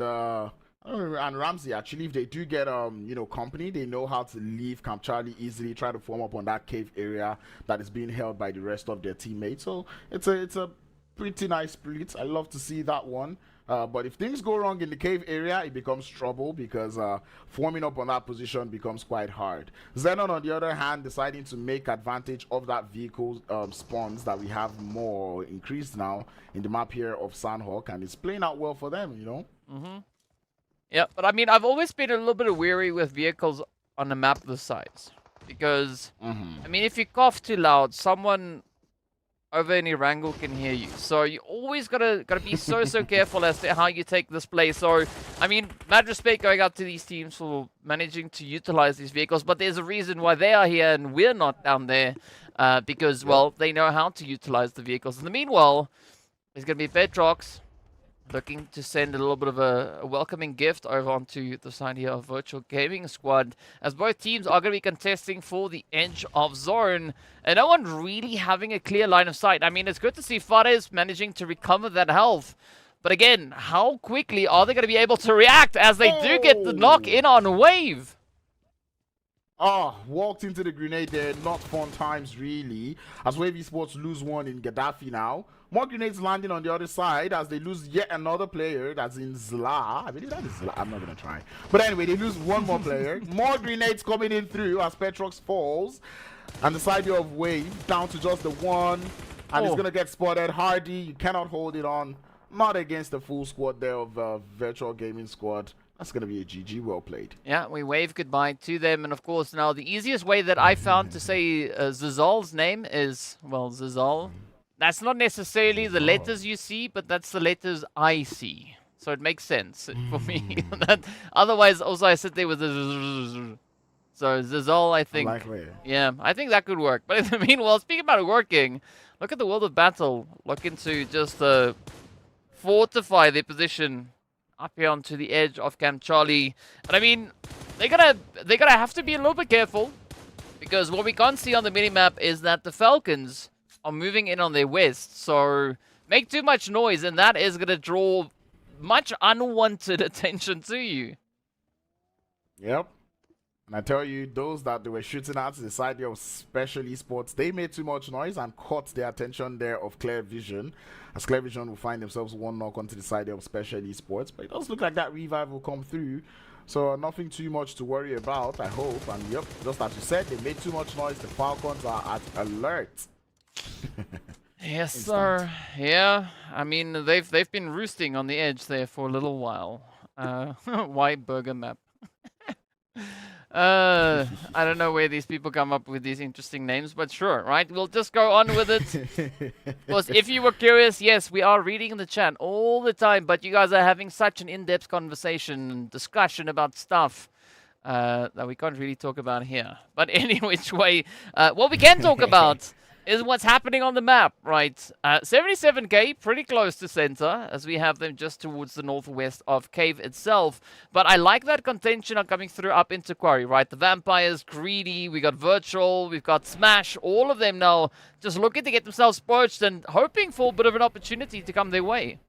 Ramsey, actually, if they do get you know, company, they know how to leave Camp Charlie easily, try to form up on that cave area that is being held by the rest of their teammates. So it's a pretty nice split. I love to see that one. But if things go wrong in the cave area, it becomes trouble because forming up on that position becomes quite hard. XENON, on the other hand, deciding to make advantage of that vehicle spawns that we have more increased now in the map here of Sanhok, and it's playing out well for them, you know? Yeah, but I mean, I've always been a little bit weary with vehicles on a map this size. Because, I mean, if you cough too loud, someone over in Erangel can hear you. So you always gotta be so careful as to how you take this play. So I mean, mad respect going out to these teams for managing to utilize these vehicles, but there's a reason why they are here and we're not down there, because well, they know how to utilize the vehicles. In the meanwhile, there's gonna be Petrox looking to send a little bit of a welcoming gift over onto the side here of Virtual Gaming Squad, as both teams are going to be contesting for the edge of zone, and no one really having a clear line of sight. I mean, it's good to see Fares managing to recover that health, but again, how quickly are they going to be able to react as they do get the knock in on Wave? Oh, walked into the grenade there. Not fun times, really. As Wave Esports lose one in Gaddafi now. More grenades landing on the other side as they lose yet another player. That's in Zla. I believe that is Zla. I'm not going to try. But anyway, they lose one more player. More grenades coming in through as Petrox falls. And the side of Wave down to just the one. And it's going to get spotted. Hardy, you cannot hold it on. Not against the full squad there of Virtual Gaming Squad. That's going to be a GG. Well played. Yeah, we wave goodbye to them. And of course, now the easiest way that I found to say Zizal's name is, well, Zizal. That's not necessarily the letters you see, but that's the letters I see. So it makes sense for me. Otherwise, also I sit there with the so Zizal, I think. Yeah, I think that could work. But in the meanwhile, speaking about it working, look at the World of Battle looking to just fortify their position up here onto the edge of Camp Charlie. And I mean, they're gonna have to be a little bit careful, because what we can't see on the minimap is that the Falcons are moving in on their west. So make too much noise and that is gonna draw much unwanted attention to you. Yep. And I tell you, those that they were shooting at the side of Special Esports, they made too much noise and caught the attention there of Clear Vision. As Clear Vision will find themselves one knock onto the side of Special Esports. But it does look like that revive will come through. So nothing too much to worry about, I hope. And yep, just as you said, they made too much noise. The Falcons are at alert. Yes, sir. Yeah, I mean, they've been roosting on the edge there for a little while. Why burger map? I don't know where these people come up with these interesting names, but sure, right? We'll just go on with it. Because if you were curious, yes, we are reading in the chat all the time, but you guys are having such an in-depth conversation and discussion about stuff that we can't really talk about here. But any which way, what we can talk about is what's happening on the map, right? 77k, pretty close to center, as we have them just towards the northwest of Cave itself. But I like that contention are coming through up into Quarry, right? The Vampires, Greedy, we got Virtual, we've got Smash, all of them now just looking to get themselves poached and hoping for a bit of an opportunity to come their way.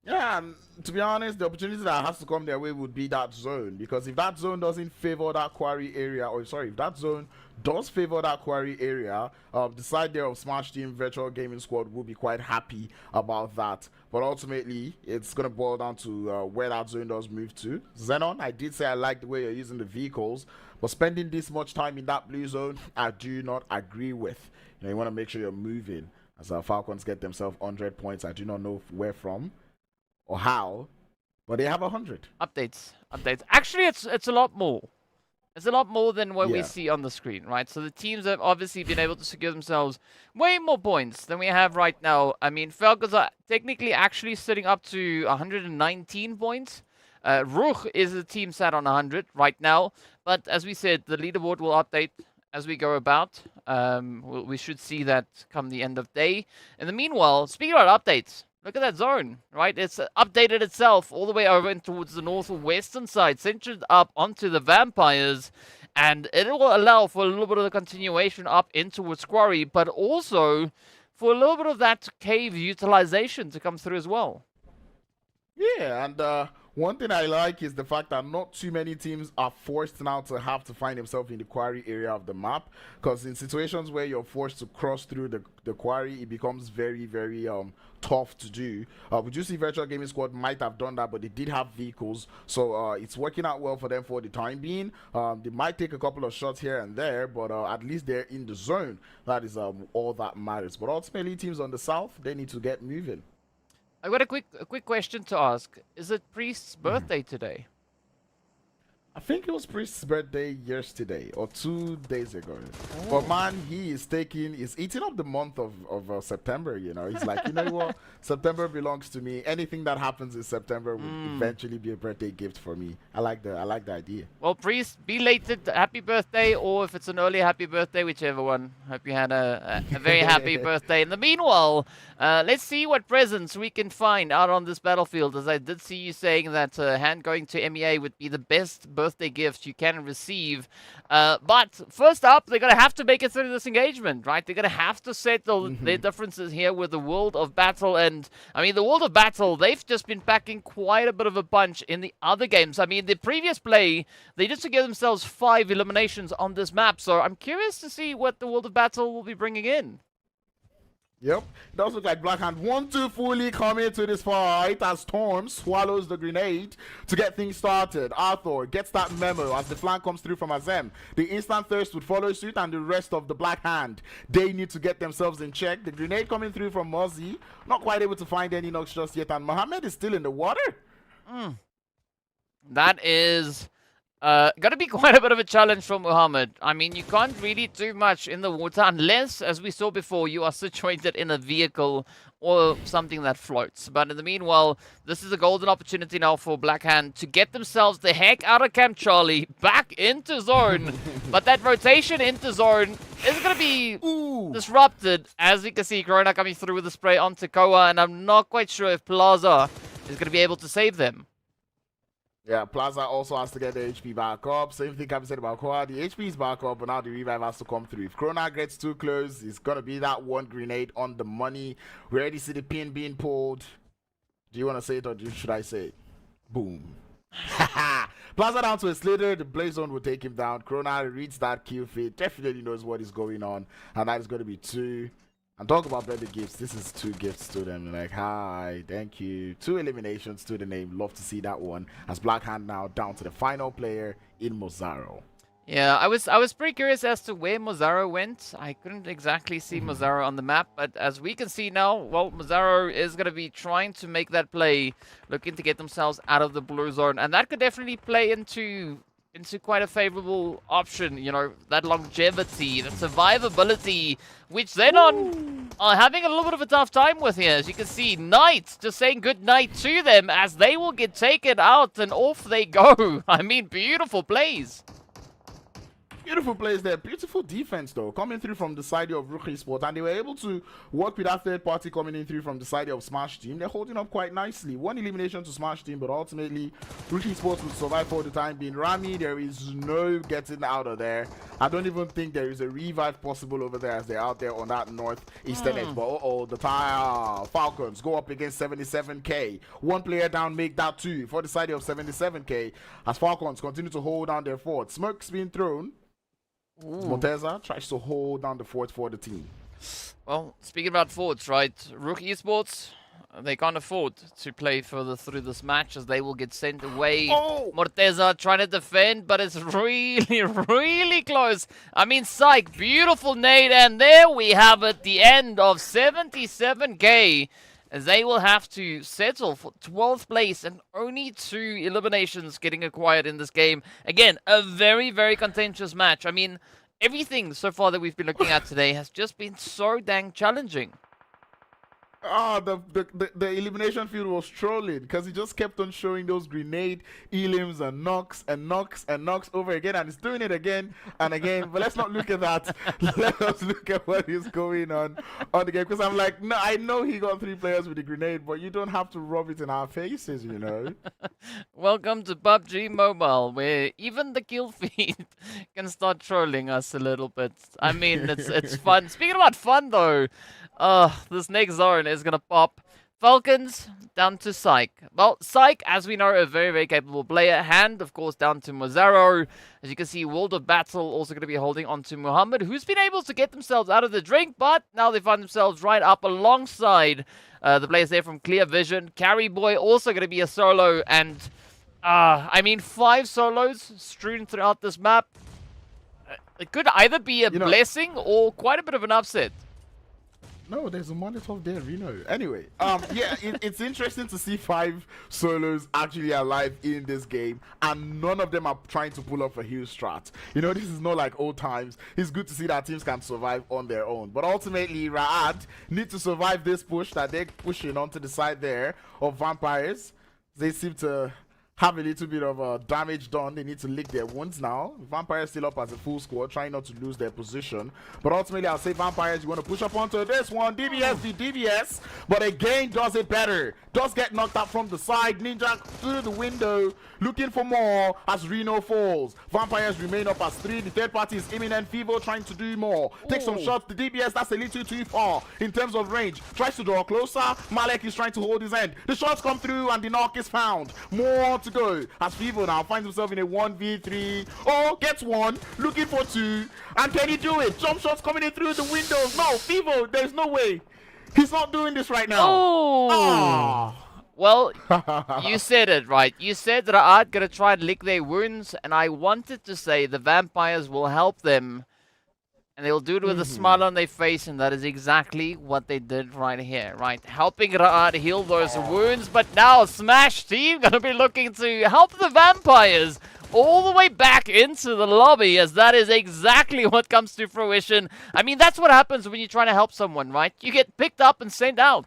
Yeah, and to be honest, the opportunity that has to come their way would be that zone. Because if that zone doesn't favor that Quarry area, or sorry, if that zone does favor that Quarry area, the side there of Smash Team Virtual Gaming Squad will be quite happy about that. But ultimately, it's going to boil down to where that zone does move to. XENON, I did say I like the way you're using the vehicles, but spending this much time in that blue zone, I do not agree with. You know, you want to make sure you're moving. As Falcons get themselves 100 points, I do not know where from or how, but they have 100 updates. Actually, it's a lot more. It's a lot more than what we see on the screen, right? So the teams have obviously been able to secure themselves way more points than we have right now. I mean, Falcons are technically actually sitting up to 119 points. RUKH is the team sat on 100 right now, but as we said, the leaderboard will update as we go about. We should see that come the end of day. In the meanwhile, speaking about updates, look at that zone, right? It's updated itself all the way over in towards the northwestern side, centered up onto the Vampires, and it will allow for a little bit of the continuation up in towards Quarry, but also for a little bit of that cave utilization to come through as well. Yeah, and one thing I like is the fact that not too many teams are forced now to have to find themselves in the Quarry area of the map, because in situations where you're forced to cross through the Quarry, it becomes very, very tough to do. We do see Virtual Gaming Squad might have done that, but they did have vehicles, so it's working out well for them for the time being. They might take a couple of shots here and there, but at least they're in the zone. That is all that matters. But ultimately, teams on the south, they need to get moving. I've got a quick question to ask. Is it Priest's birthday today? I think it was Priest's birthday yesterday or 2 days ago. Oh. But man, he's eating up the month of September, you know. He's like, you know what? September belongs to me. Anything that happens in September will eventually be a birthday gift for me. I like the idea. Well, Priest, belated happy birthday, or if it's an early happy birthday, whichever one. Hope you had a very happy birthday. In the meanwhile, let's see what presents we can find out on this battlefield, as I did see you saying that hand going to MEA would be the best birthday birthday gift you can receive. But first up, they're going to have to make it through this engagement, right? They're going to have to settle their differences here with the World of Battle. And, I mean, the World of Battle, they've just been packing quite a bit of a punch in the other games. I mean, the previous play, they just secured themselves 5 eliminations on this map. So I'm curious to see what the World of Battle will be bringing in. Yep, it does look like Blackhand want to fully commit to this fight as Storm swallows the grenade to get things started. Arthur gets that memo as the flank comes through from Azem. The instant thirst would follow suit, and the rest of the Blackhand, they need to get themselves in check. The grenade coming through from Mozzie, not quite able to find any knocks just yet, and Mohammed is still in the water. That is going to be quite a bit of a challenge for Muhammad. I mean, you can't really do much in the water unless, as we saw before, you are situated in a vehicle or something that floats. But in the meanwhile, this is a golden opportunity now for Blackhand to get themselves the heck out of Camp Charlie, back into zone. But that rotation into zone is going to be disrupted. As you can see, Corona coming through with the spray onto Koa, and I'm not quite sure if Plaza is going to be able to save them. Yeah, Plaza also has to get the HP back up. Same thing can be said about Koa. The HP is back up, but now the revive has to come through. If Krona gets too close, it's going to be that one grenade on the money. We already see the pin being pulled. Do you want to say it, or should I say it? Boom. Plaza down to a Slater. The Blaze Zone will take him down. Krona reads that kill feed. Definitely knows what is going on. And that is going to be 2. And talk about birthday gifts. This is 2 gifts to them. Like, hi, thank you. 2 eliminations to the name. Love to see that one. As Blackhand now down to the final player in Mozaro. Yeah, I was pretty curious as to where Mozaro went. I couldn't exactly see Mozaro on the map, but as we can see now, well, Mozaro is going to be trying to make that play, looking to get themselves out of the blue zone, and that could definitely play into quite a favorable option, you know, that longevity, the survivability, which XENON are having a little bit of a tough time with here. As you can see, Knight just saying good night to them as they will get taken out and off they go. I mean, beautiful plays. Beautiful plays there. Beautiful defense, though, coming through from the side of RUKH Esports. And they were able to work with that third party coming in through from the side of Smash Team. They're holding up quite nicely. 1 elimination to Smash Team, but ultimately, RUKH Esports will survive for the time being. Rami, there is no getting out of there. I don't even think there is a revive possible over there as they're out there on that northeastern edge. But the Falcons go up against 77k. 1 player down, make that 2 for the side of 77k. As Falcons continue to hold down their fort. Smoke's being thrown. Monteza tries to hold down the fort for the team. Well, speaking about forts, right? RUKH Esports, they can't afford to play further through this match as they will get sent away. Morteza trying to defend, but it's really, really close. I mean, Psych, beautiful nade, and there we have it, the end of 77k. As they will have to settle for 12th place and only 2 eliminations getting acquired in this game. Again, a very, very contentious match. I mean, everything so far that we've been looking at today has just been so dang challenging. The elimination field was trolling because he just kept on showing those grenade elims and knocks and knocks and knocks over again, and he's doing it again and again. But let's not look at that. Let us look at what is going on the game, because I'm like, no, I know he got 3 players with the grenade, but you don't have to rub it in our faces, you know. Welcome to PUBG Mobile, where even the kill feed can start trolling us a little bit. I mean, it's fun. Speaking about fun, though, this next zone is going to pop. Falcons down to Psych. Well, Psych, as we know, a very, very capable player. Hand, of course, down to Mozaro. As you can see, World of Battle also going to be holding on to Muhammad, who's been able to get themselves out of the drink, but now they find themselves right up alongside the players there from Clear Vision. Carry Boy also going to be a solo, and I mean, 5 solos strewn throughout this map. It could either be a blessing or quite a bit of an upset. No, there's a monitor there, Reno. Anyway, yeah, it's interesting to see 5 solos actually alive in this game, and none of them are trying to pull up a huge strat. You know, this is not like old times. It's good to see that teams can survive on their own. But ultimately, Raad need to survive this push that they're pushing onto the side there of Vampires. They seem to have a little bit of damage done. They need to lick their wounds now. Vampires still up as a full squad, trying not to lose their position. But ultimately, I'll say Vampires, you want to push up onto this one. DBS v DBS, but again, does it better. Does get knocked out from the side. Ninja through the window, looking for more as Reno falls. Vampires remain up as 3. The third party is Imminent Fever, trying to do more. Take some shots. The DBS, that's a little too far in terms of range. Tries to draw closer. Malek is trying to hold his end. The shots come through and the knock is found. More to go as Fever now finds himself in a 1v3. Oh, gets one, looking for 2, and can he do it? Jump shots coming in through the windows. No, Fever, there's no way. He's not doing this right now. Oh. Well, you said it right. You said that RUKH gonna try to lick their wounds, and I wanted to say the Vampires will help them, and they'll do it with a smile on their face, and that is exactly what they did right here, right? Helping RUKH heal those wounds, but now Smash Team gonna be looking to help the Vampires all the way back into the lobby, as that is exactly what comes to fruition. I mean, that's what happens when you're trying to help someone, right? You get picked up and sent out.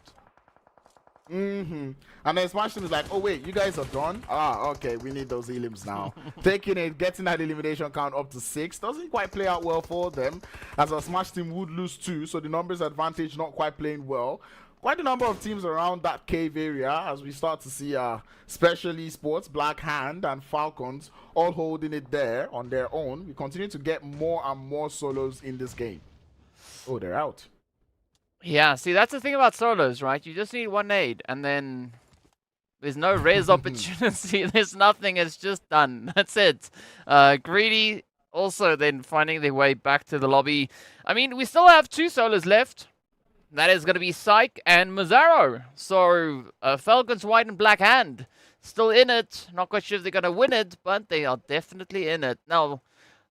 And then Smash Team is like, oh wait, you guys are done? Ah, okay, we need those elims now. Taking it, getting that elimination count up to 6. Doesn't quite play out well for them, as a Smash Team would lose 2, so the numbers advantage not quite playing well. Quite a number of teams around that cave area, as we start to see Special Esports, Black Hand, and Falcons all holding it there on their own. We continue to get more and more solos in this game. Oh, they're out. Yeah, see, that's the thing about solos, right? You just need one nade, and then there's no res opportunity. There's nothing. It's just done. That's it. Greedy also then finding their way back to the lobby. I mean, we still have 2 solos left. That is going to be Psych and Mazzaro. So, Falcons, White, and Black Hand still in it. Not quite sure if they're going to win it, but they are definitely in it. Now,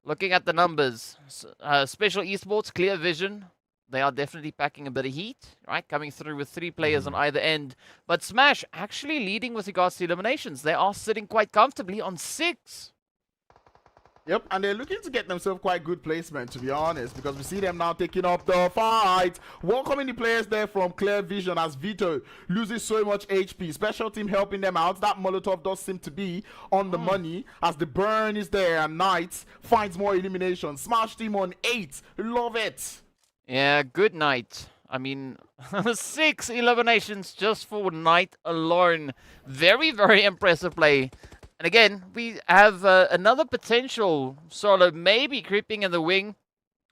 looking at the numbers, Special Esports, Clear Vision, they are definitely packing a bit of heat, right? Coming through with 3 players on either end. But Smash actually leading with regards to eliminations. They are sitting quite comfortably on 6. Yep, and they're looking to get themselves quite good placement, to be honest, because we see them now taking up the fight. Welcoming the players there from Clear Vision, as Vito loses so much HP. Special Team helping them out. That Molotov does seem to be on the money, as the burn is there, and Knights finds more eliminations. Smash Team on 8. Love it. Yeah, good night. I mean, 6 eliminations just for Knight alone. Very, very impressive play. And again, we have another potential solo maybe creeping in the wing.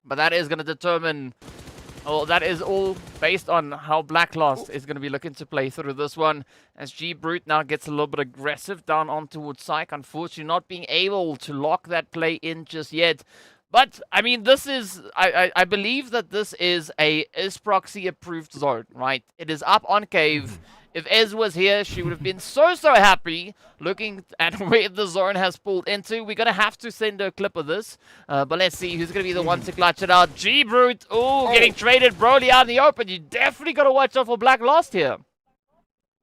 But that is going to determine... Well, that is all based on how Black Lost is going to be looking to play through this one. As G-Brute now gets a little bit aggressive down on towards Psych. Unfortunately, not being able to lock that play in just yet. But, I mean, this is... I believe that this is a Isproxy approved zone, right? It is up on Cave. If Ez was here, she would have been so happy looking at where the zone has pulled into. We're going to have to send her a clip of this. But let's see who's going to be the one to clutch it out. G-Brute, getting traded Broly out in the open. You definitely got to watch out for Black Lost here.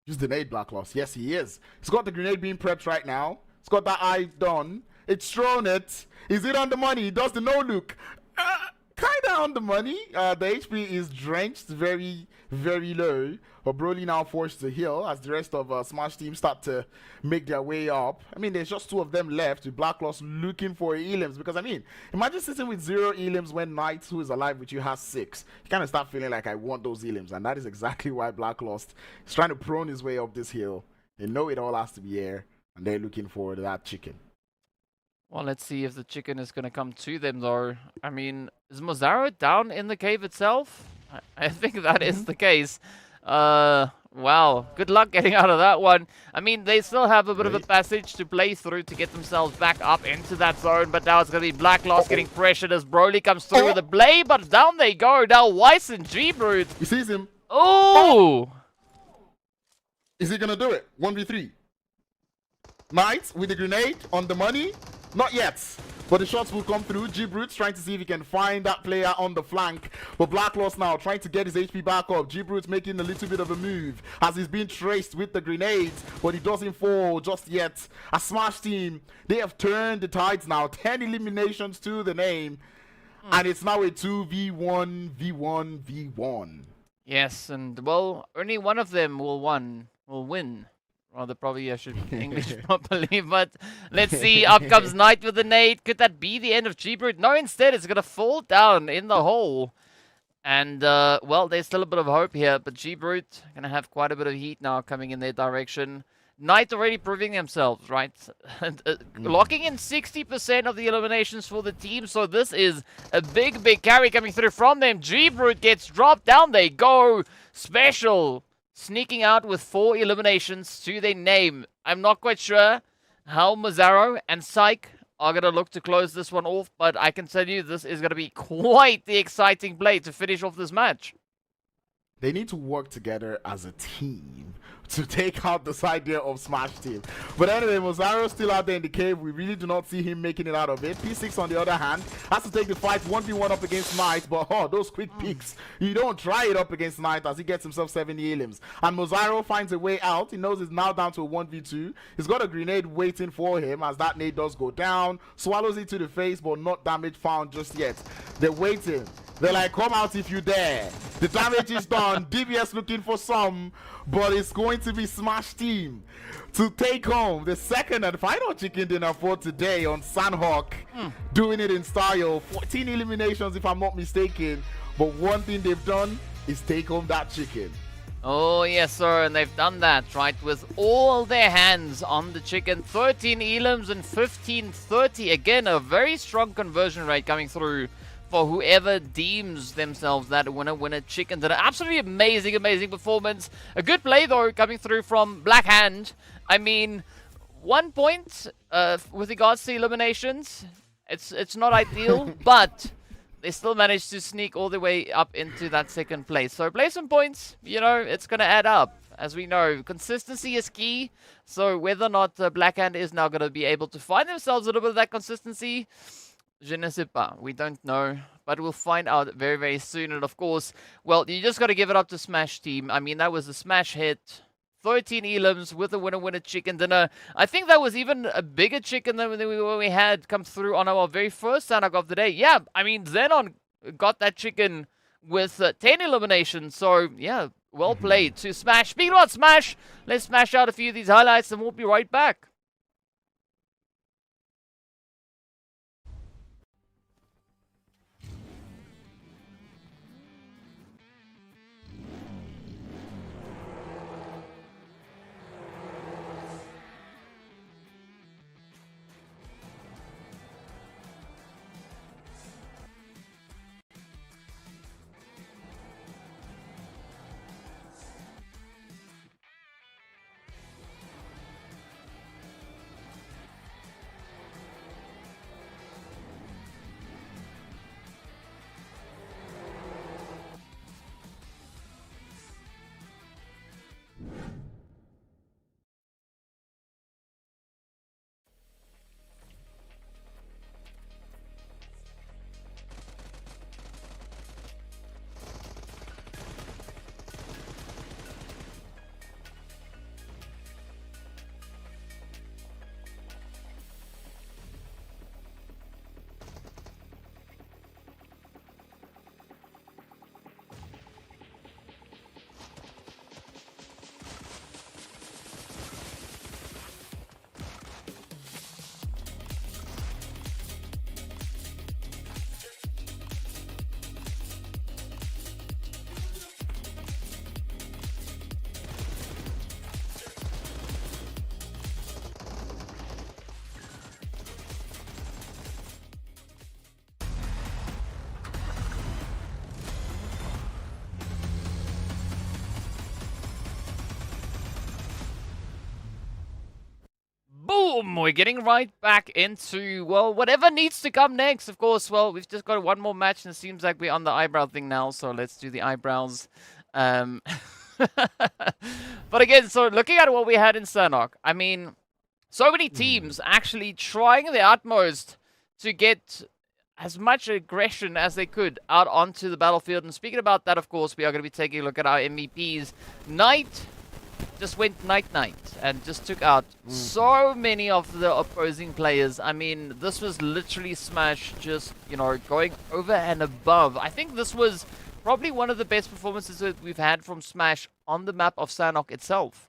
Use the nade, Black Lost. Yes, he is. He's got the grenade being prepped right now. He's got that eye done. It's thrown it. Is it on the money? He does the no-look. Kinda on the money. The HP is drenched very, very low. But Broly now forced to heal as the rest of Smash Team start to make their way up. I mean, there's just 2 of them left with Black Lost looking for elims. Because, I mean, imagine sitting with 0 elims when Knight, who is alive with you, has 6. You kind of start feeling like, I want those elims. And that is exactly why Black Lost is trying to prone his way up this hill. They know it all has to be air. And they're looking for that chicken. Well, let's see if the chicken is going to come to them, though. I mean, is Mazzaro down in the cave itself? I think that is the case. Wow. Good luck getting out of that one. I mean, they still have a bit of a passage to play through to get themselves back up into that zone. But now it's going to be Black Lost getting pressured as Broly comes through with a blade. But down they go. Now Weiss and G-Brute. He sees him. Oh! Is he going to do it? 1v3. Knight with the grenade on the money. Not yet, but the shots will come through. G-Brute's trying to see if he can find that player on the flank. But Black Lost now trying to get his HP back up. G-Brute's making a little bit of a move as he's being traced with the grenades, but he doesn't fall just yet. A Smash Team, they have turned the tides now. 10 eliminations to the name. And it's now a 2v1, v1, v1. Yes, and well, only one of them will win. Rather, probably I should English properly, but let's see. Up comes Knight with the nade. Could that be the end of G-Brute? No, instead, it's going to fall down in the hole. And, well, there's still a bit of hope here, but G-Brute going to have quite a bit of heat now coming in their direction. Knight already proving themselves, right? Locking in 60% of the eliminations for the team, so this is a big, big carry coming through from them. G-Brute gets dropped down. They go special. Sneaking out with 4 eliminations to their name. I'm not quite sure how Mazzaro and Psych are going to look to close this one off, but I can tell you this is going to be quite the exciting play to finish off this match. They need to work together as a team to take out this idea of Smash Team. But anyway, Mazzaro still out there in the cave. We really do not see him making it out of it. P6, on the other hand, has to take the fight 1v1 up against Knight. But those quick peeks, you don't try it up against Knight as he gets himself 70 elims. And Mazzaro finds a way out. He knows he's now down to a 1v2. He's got a grenade waiting for him as that nade does go down. Swallows it to the face, but not damage found just yet. They're waiting. They're like, come out if you dare. The damage is done. DBS looking for some, but it's going to be Smash Team to take home the second and final chicken dinner for today on Sanhok. Doing it in style. 14 eliminations if I'm not mistaken. But one thing they've done is take home that chicken. Oh, yes, sir, and they've done that, right, with all their hands on the chicken. 13 elims and 1530. Again, a very strong conversion rate coming through for whoever deems themselves that winner chicken dinner. Absolutely amazing, amazing performance. A good play, though, coming through from Black Hand. I mean, 1 point with regards to eliminations. It's not ideal, but they still managed to sneak all the way up into that second place. So play some points, you know, it's going to add up. As we know, consistency is key. So whether or not Black Hand is now going to be able to find themselves a little bit of that consistency, je ne sais pas. We don't know, but we'll find out very, very soon. And of course, well, you just got to give it up to Smash Team. I mean, that was a smash hit. 13 elims with a winner chicken dinner. I think that was even a bigger chicken than we had come through on our very first Sanhok of the day. Yeah, I mean, XENON got that chicken with 10 eliminations. So, yeah, well played to Smash. Speaking about Smash, let's smash out a few of these highlights and we'll be right back. Boom! We're getting right back into, well, whatever needs to come next. Of course, well, we've just got one more match, and it seems like we're on the eyebrow thing now, so let's do the eyebrows. But again, so looking at what we had in Sanhok, I mean, so many teams actually trying their utmost to get as much aggression as they could out onto the battlefield. And speaking about that, of course, we are going to be taking a look at our MVPs. Knight just went night-night and just took out so many of the opposing players. I mean, this was literally Smash just, you know, going over and above. I think this was probably one of the best performances that we've had from Smash on the map of Sanhok itself.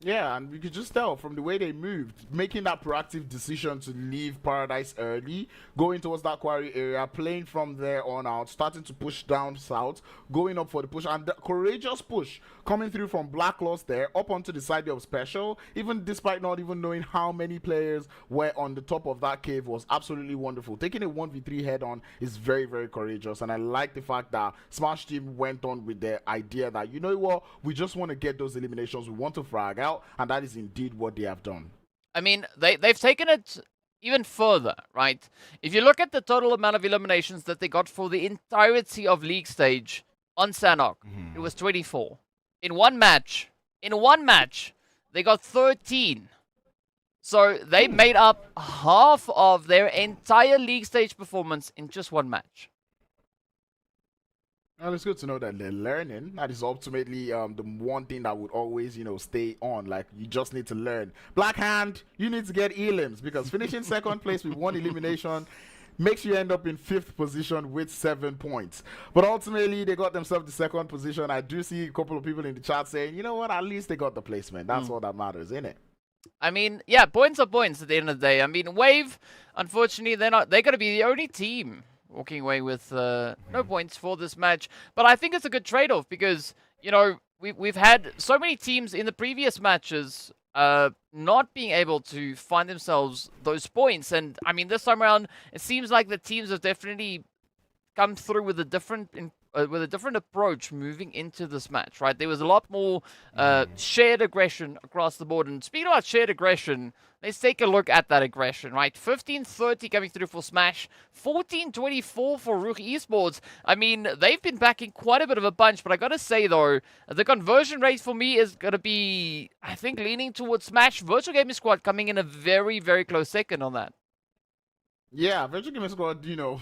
Yeah, and we could just tell from the way they moved, making that proactive decision to leave Paradise early, going towards that quarry area, playing from there on out, starting to push down south, going up for the push, and the courageous push coming through from Black Lost there, up onto the side of Special, even despite not even knowing how many players were on the top of that cave, was absolutely wonderful. Taking a 1v3 head on is very, very courageous, and I like the fact that Smash Team went on with their idea that, you know what, we just want to get those eliminations, we want to frag out, and that is indeed what they have done. I mean, they've taken it even further, right? If you look at the total amount of eliminations that they got for the entirety of league stage on Sanhok, it was 24. In one match, they got 13. So they made up half of their entire league stage performance in just one match. Well, it's good to know that they're learning. That is ultimately the one thing that would always, you know, stay on. Like, you just need to learn. Black Hand, you need to get elims, because finishing second place with 1 elimination makes you end up in 5th position with 7 points. But ultimately, they got themselves the 2nd position. I do see a couple of people in the chat saying, you know what, at least they got the placement. That's all that matters, isn't it? I mean, yeah, points are points at the end of the day. I mean, Wave, unfortunately, they're going to be the only team walking away with no points for this match. But I think it's a good trade-off because, you know, we've had so many teams in the previous matches not being able to find themselves those points. And, I mean, this time around, it seems like the teams have definitely come through with a different approach moving into this match, right? There was a lot more shared aggression across the board. And speaking about shared aggression, let's take a look at that aggression, right? 15-30 coming through for Smash, 14-24 for RUKH Esports. I mean, they've been backing quite a bit of a bunch, but I gotta say, though, the conversion rate for me is gonna be, I think, leaning towards Smash. Virtual Gaming Squad coming in a very, very close second on that. Yeah, Virtual Gaming Squad, you know,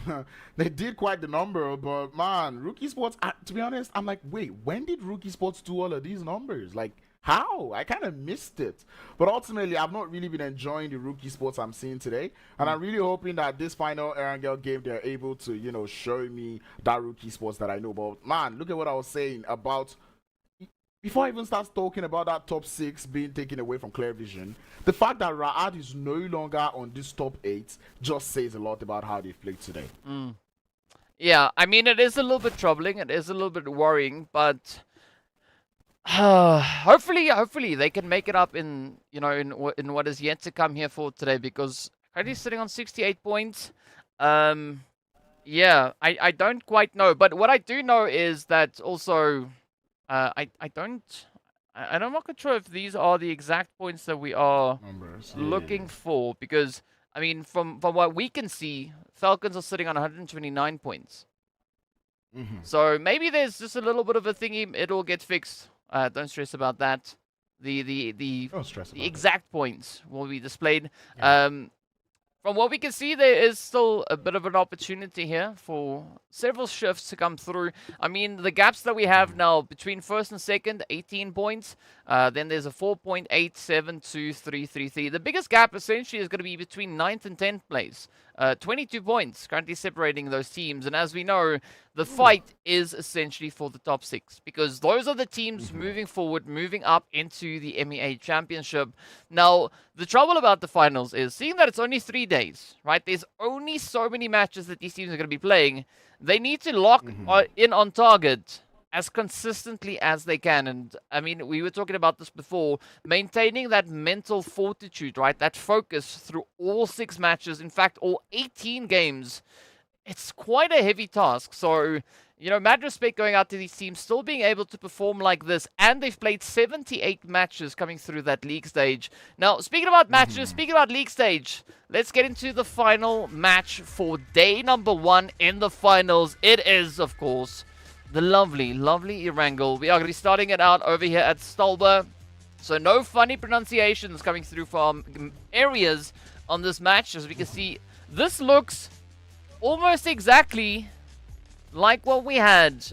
they did quite the number, but man, RUKH Esports, to be honest, I'm like, wait, when did RUKH Esports do all of these numbers? Like, how? I kind of missed it. But ultimately, I've not really been enjoying the RUKH Esports I'm seeing today, and I'm really hoping that this final Erangel game, they're able to, you know, show me that RUKH Esports that I know. But man, look at what I was saying about, before I even start talking about that top 6 being taken away from Clear Vision, the fact that Raad is no longer on this top 8 just says a lot about how they've played today. Yeah, I mean, it is a little bit troubling. It is a little bit worrying, but hopefully they can make it up in, you know, in what is yet to come here for today, because currently sitting on 68 points. Yeah, I don't quite know, but what I do know is that also I'm not quite sure if these are the exact points that we are looking for, because I mean, from what we can see, Falcons are sitting on 129 points. So maybe there's just a little bit of a thingy. It'll get fixed. Don't stress about that. The exact points will be displayed. From what we can see, there is still a bit of an opportunity here for several shifts to come through. I mean, the gaps that we have now between first and second, 18 points. Then there's a 4.8723333. The biggest gap essentially is going to be between 9th and 10th place. 22 points currently separating those teams. And as we know, the fight is essentially for the top 6, because those are the teams moving forward, moving up into the MEA Championship. Now, the trouble about the finals is, seeing that it's only 3 days, right? There's only so many matches that these teams are going to be playing. They need to lock in on target as consistently as they can. And I mean, we were talking about this before, maintaining that mental fortitude, right? That focus through all 6 matches, in fact, all 18 games. It's quite a heavy task. So, you know, mad respect going out to these teams still being able to perform like this. And they've played 78 matches coming through that league stage. Now, speaking about matches, speaking about league stage, let's get into the final match for day number 1 in the finals. It is, of course, the lovely, lovely Erangel. We are going to be starting it out over here at Stolber. So no funny pronunciations coming through from areas on this match. As we can see, this looks almost exactly like what we had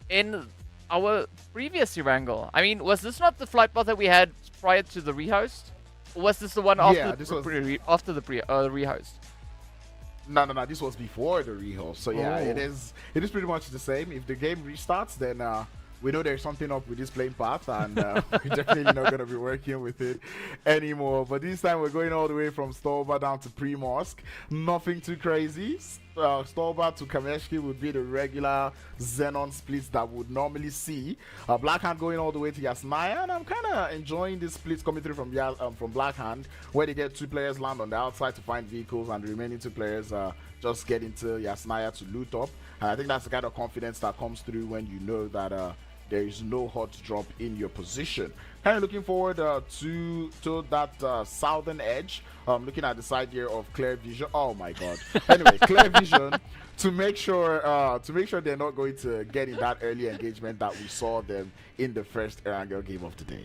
in our previous Erangel. I mean, was this not the flight path that we had prior to the rehost? Or was this the one after, yeah, after the rehost? No, this was before the rehost. So yeah, it is pretty much the same. If the game restarts, then we know there's something up with this playing path, and we're definitely not going to be working with it anymore. But this time we're going all the way from Stolba down to Primorsk. Nothing too crazy. Stolba to Kameshki would be the regular XENON splits that would normally see. Blackhand going all the way to Yasnaya, and I'm kind of enjoying these splits coming through from Blackhand, where they get 2 players land on the outside to find vehicles, and the remaining 2 players just get into Yasnaya to loot up. And I think that's the kind of confidence that comes through when you know that there is no hot drop in your position. Kind of looking forward to that southern edge. Looking at the side here of Clear Vision. Oh my God. Anyway, Clear Vision to make sure they're not going to get in that early engagement that we saw them in the first Erangel game of the day.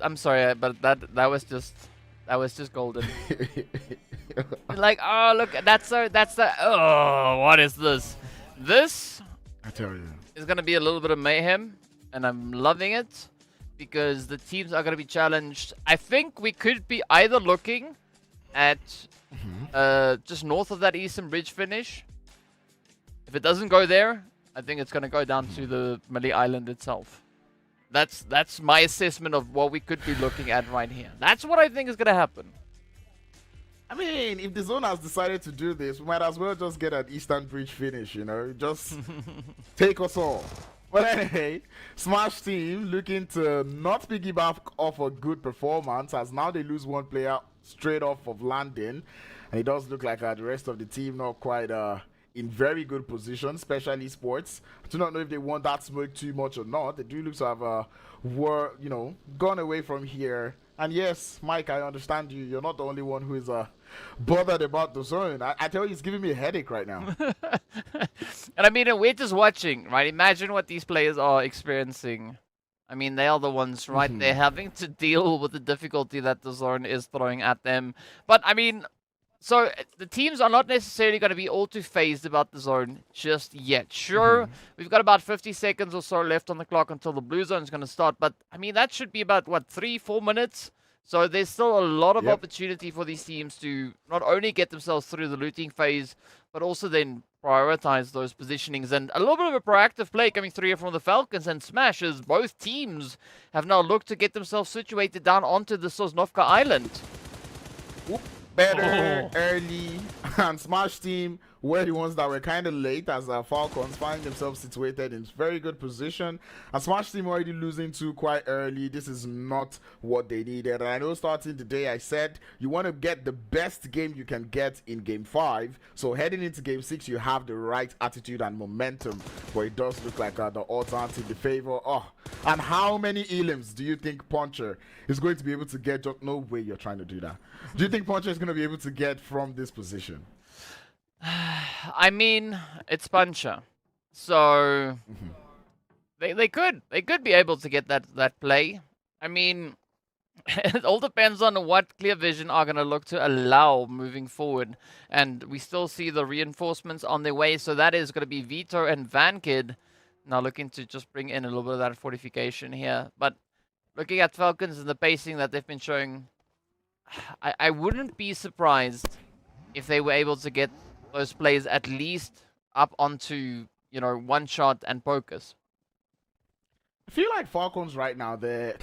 I'm sorry, but that was just golden. Like, oh look, oh, what is this? This, I tell you, is gonna be a little bit of mayhem, and I'm loving it because the teams are gonna be challenged. I think we could be either looking at just north of that eastern bridge finish. If it doesn't go there, I think it's gonna go down to the Malay Island itself. That's my assessment of what we could be looking at right here. That's what I think is gonna happen. I mean, if the zone has decided to do this, we might as well just get an Eastern Bridge finish, you know? Just take us all. But anyway, Smash team looking to not piggyback off a good performance, as now they lose 1 player straight off of landing. And it does look like the rest of the team not quite in very good position, especially Esports. I do not know if they want that smoke too much or not. They do look to have gone away from here. And yes, Mike, I understand you. You're not the only one who is bothered about the zone. I tell you, it's giving me a headache right now. And I mean, we're just watching, right? Imagine what these players are experiencing. I mean, they are the ones, right? They're having to deal with the difficulty that the zone is throwing at them. But I mean, so the teams are not necessarily going to be all too phased about the zone just yet. Sure, we've got about 50 seconds or so left on the clock until the blue zone is going to start. But I mean, that should be about, what, 3-4 minutes? So there's still a lot of opportunity for these teams to not only get themselves through the looting phase, but also then prioritize those positionings. And a little bit of a proactive play coming through here from the Falcons and Smash, as both teams have now looked to get themselves situated down onto the Sosnovka Island. Better early, and Smash team were the ones that were kind of late, as Falcons find themselves situated in very good position. And Smash team already losing 2 quite early. This is not what they needed. And I know starting today I said you want to get the best game you can get in game 5. So heading into game 6, you have the right attitude and momentum. But it does look like the odds aren't in the favor. Oh, and how many elims do you think Puncher is going to be able to get? Just no way you're trying to do that. Do you think Puncher is going to be able to get from this position? I mean, it's Puncher, so they could be able to get that play. I mean, it all depends on what Clear Vision are going to look to allow moving forward, and we still see the reinforcements on their way. So that is going to be Vito and Vankid now looking to just bring in a little bit of that fortification here. But looking at Falcons and the pacing that they've been showing, I wouldn't be surprised if they were able to get those plays at least up onto, you know, one shot and focus. I feel like Falcons right now, they're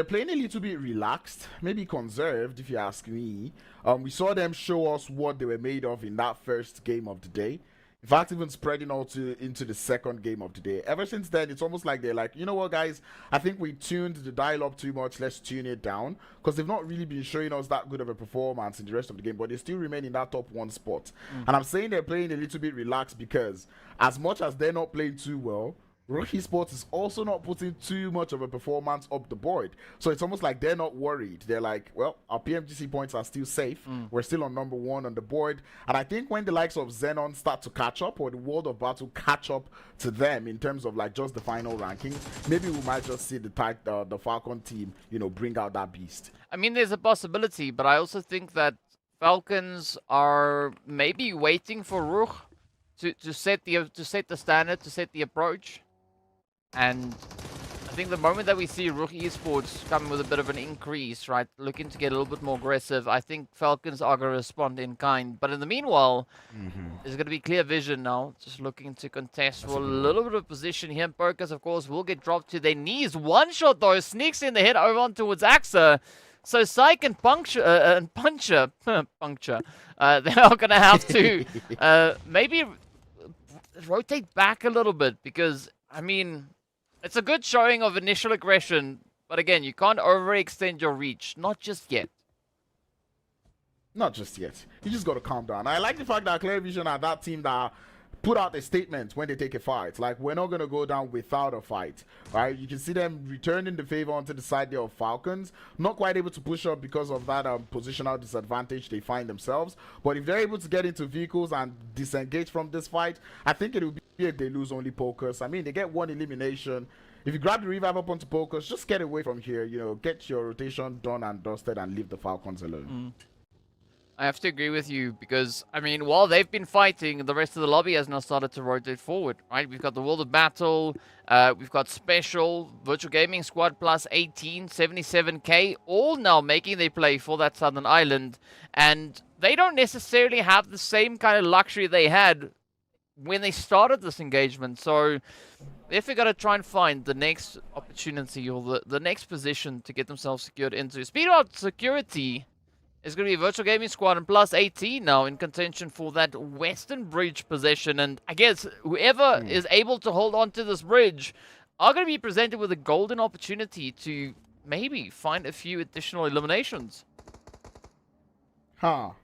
playing a little bit relaxed, maybe conserved, if you ask me. We saw them show us what they were made of in that first game of the day. In fact, even spreading into the second game of the day. Ever since then, it's almost like they're like, you know what, guys? I think we tuned the dial up too much. Let's tune it down. Because they've not really been showing us that good of a performance in the rest of the game. But they still remain in that top 1 spot. And I'm saying they're playing a little bit relaxed because as much as they're not playing too well, RUKH Esports is also not putting too much of a performance up the board. So it's almost like they're not worried. They're like, well, our PMGC points are still safe. We're still on number 1 on the board. And I think when the likes of XENON start to catch up, or the World of Battle catch up to them in terms of like just the final ranking, maybe we might just see the Falcon team, you know, bring out that beast. I mean, there's a possibility, but I also think that Falcons are maybe waiting for RUKH to set the standard, to set the approach. And I think the moment that we see RUKH Esports coming with a bit of an increase, right, looking to get a little bit more aggressive, I think Falcons are going to respond in kind. But in the meanwhile, there's going to be clear vision now, just looking to contest for a little bit of position here. Pokers, of course, will get dropped to their knees. One shot, though, sneaks in the head over on towards AXA. So Psych and Puncture, Puncture, they are going to have to maybe rotate back a little bit because, I mean, it's a good showing of initial aggression, but again, you can't overextend your reach. Not just yet. Not just yet. You just got to calm down. I like the fact that Clear Vision are that team that put out a statement when they take a fight. Like, we're not going to go down without a fight, right? You can see them returning the favor onto the side there of Falcons. Not quite able to push up because of that positional disadvantage they find themselves. But if they're able to get into vehicles and disengage from this fight, I think it will be a they lose only Pokers. I mean, they get one elimination. If you grab the revive up onto Pokers, just get away from here. You know, get your rotation done and dusted and leave the Falcons alone. I have to agree with you because, I mean, while they've been fighting, the rest of the lobby has now started to rotate forward, right? We've got the World of Battle, we've got Special, Virtual Gaming Squad plus 18, 77k, all now making their play for that Southern Island. And they don't necessarily have the same kind of luxury they had when they started this engagement. So if they're going to try and find the next opportunity or the next position to get themselves secured into, speed out security is going to be Virtual Gaming Squad and plus 18 now in contention for that Western Bridge possession. And I guess whoever is able to hold on to this bridge are going to be presented with a golden opportunity to maybe find a few additional eliminations. I'm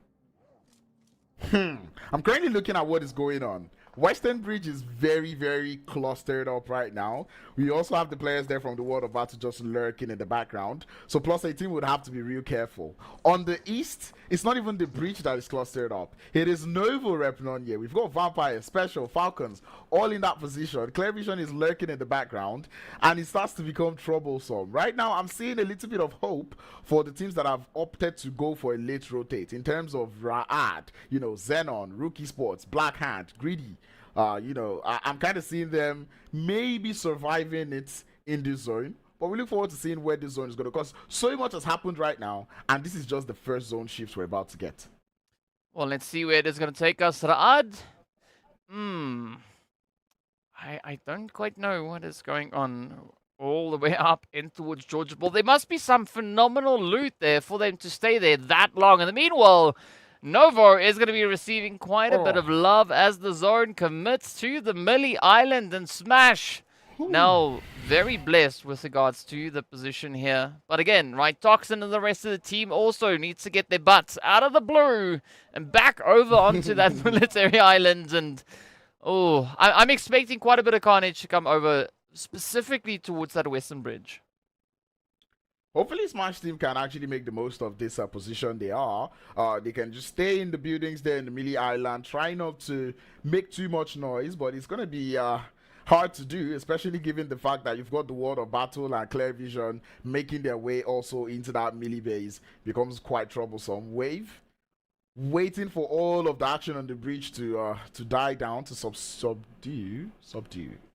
currently looking at what is going on. Western Bridge is very, very clustered up right now. We also have the players there from the World of Battle just lurking in the background. So plus 18 would have to be real careful. On the east, it's not even the bridge that is clustered up. It is Novo repping on here. We've got Vampire, Special, Falcons, all in that position. Clear Vision is lurking in the background, and it starts to become troublesome. Right now, I'm seeing a little bit of hope for the teams that have opted to go for a late rotate in terms of RUKH, you know, XENON, RUKH Esports, Black Hand, Greedy. You know, I'm kind of seeing them maybe surviving it in this zone, but we look forward to seeing where this zone is going to, because so much has happened right now, and this is just the first zone shift we're about to get. Well, let's see where it is going to take us. Raad? I don't quite know what is going on all the way up in towards Georgia Ball. There must be some phenomenal loot there for them to stay there that long. In the meanwhile, Novo is going to be receiving quite a bit of love as the zone commits to the Millie Island and Smash. Now, very blessed with regards to the position here. But again, right, Toxin and the rest of the team also needs to get their butts out of the blue and back over onto that military island. And, oh, I'm expecting quite a bit of carnage to come over, specifically towards that Western Bridge. Hopefully Smash team can actually make the most of this position they are. They can just stay in the buildings there in the Millie Island, try not to make too much noise, but it's going to be hard to do, especially given the fact that you've got the World of Battle and Clear Vision making their way also into that Millie base. Becomes quite troublesome. Wave waiting for all of the action on the bridge to die down, to subdue,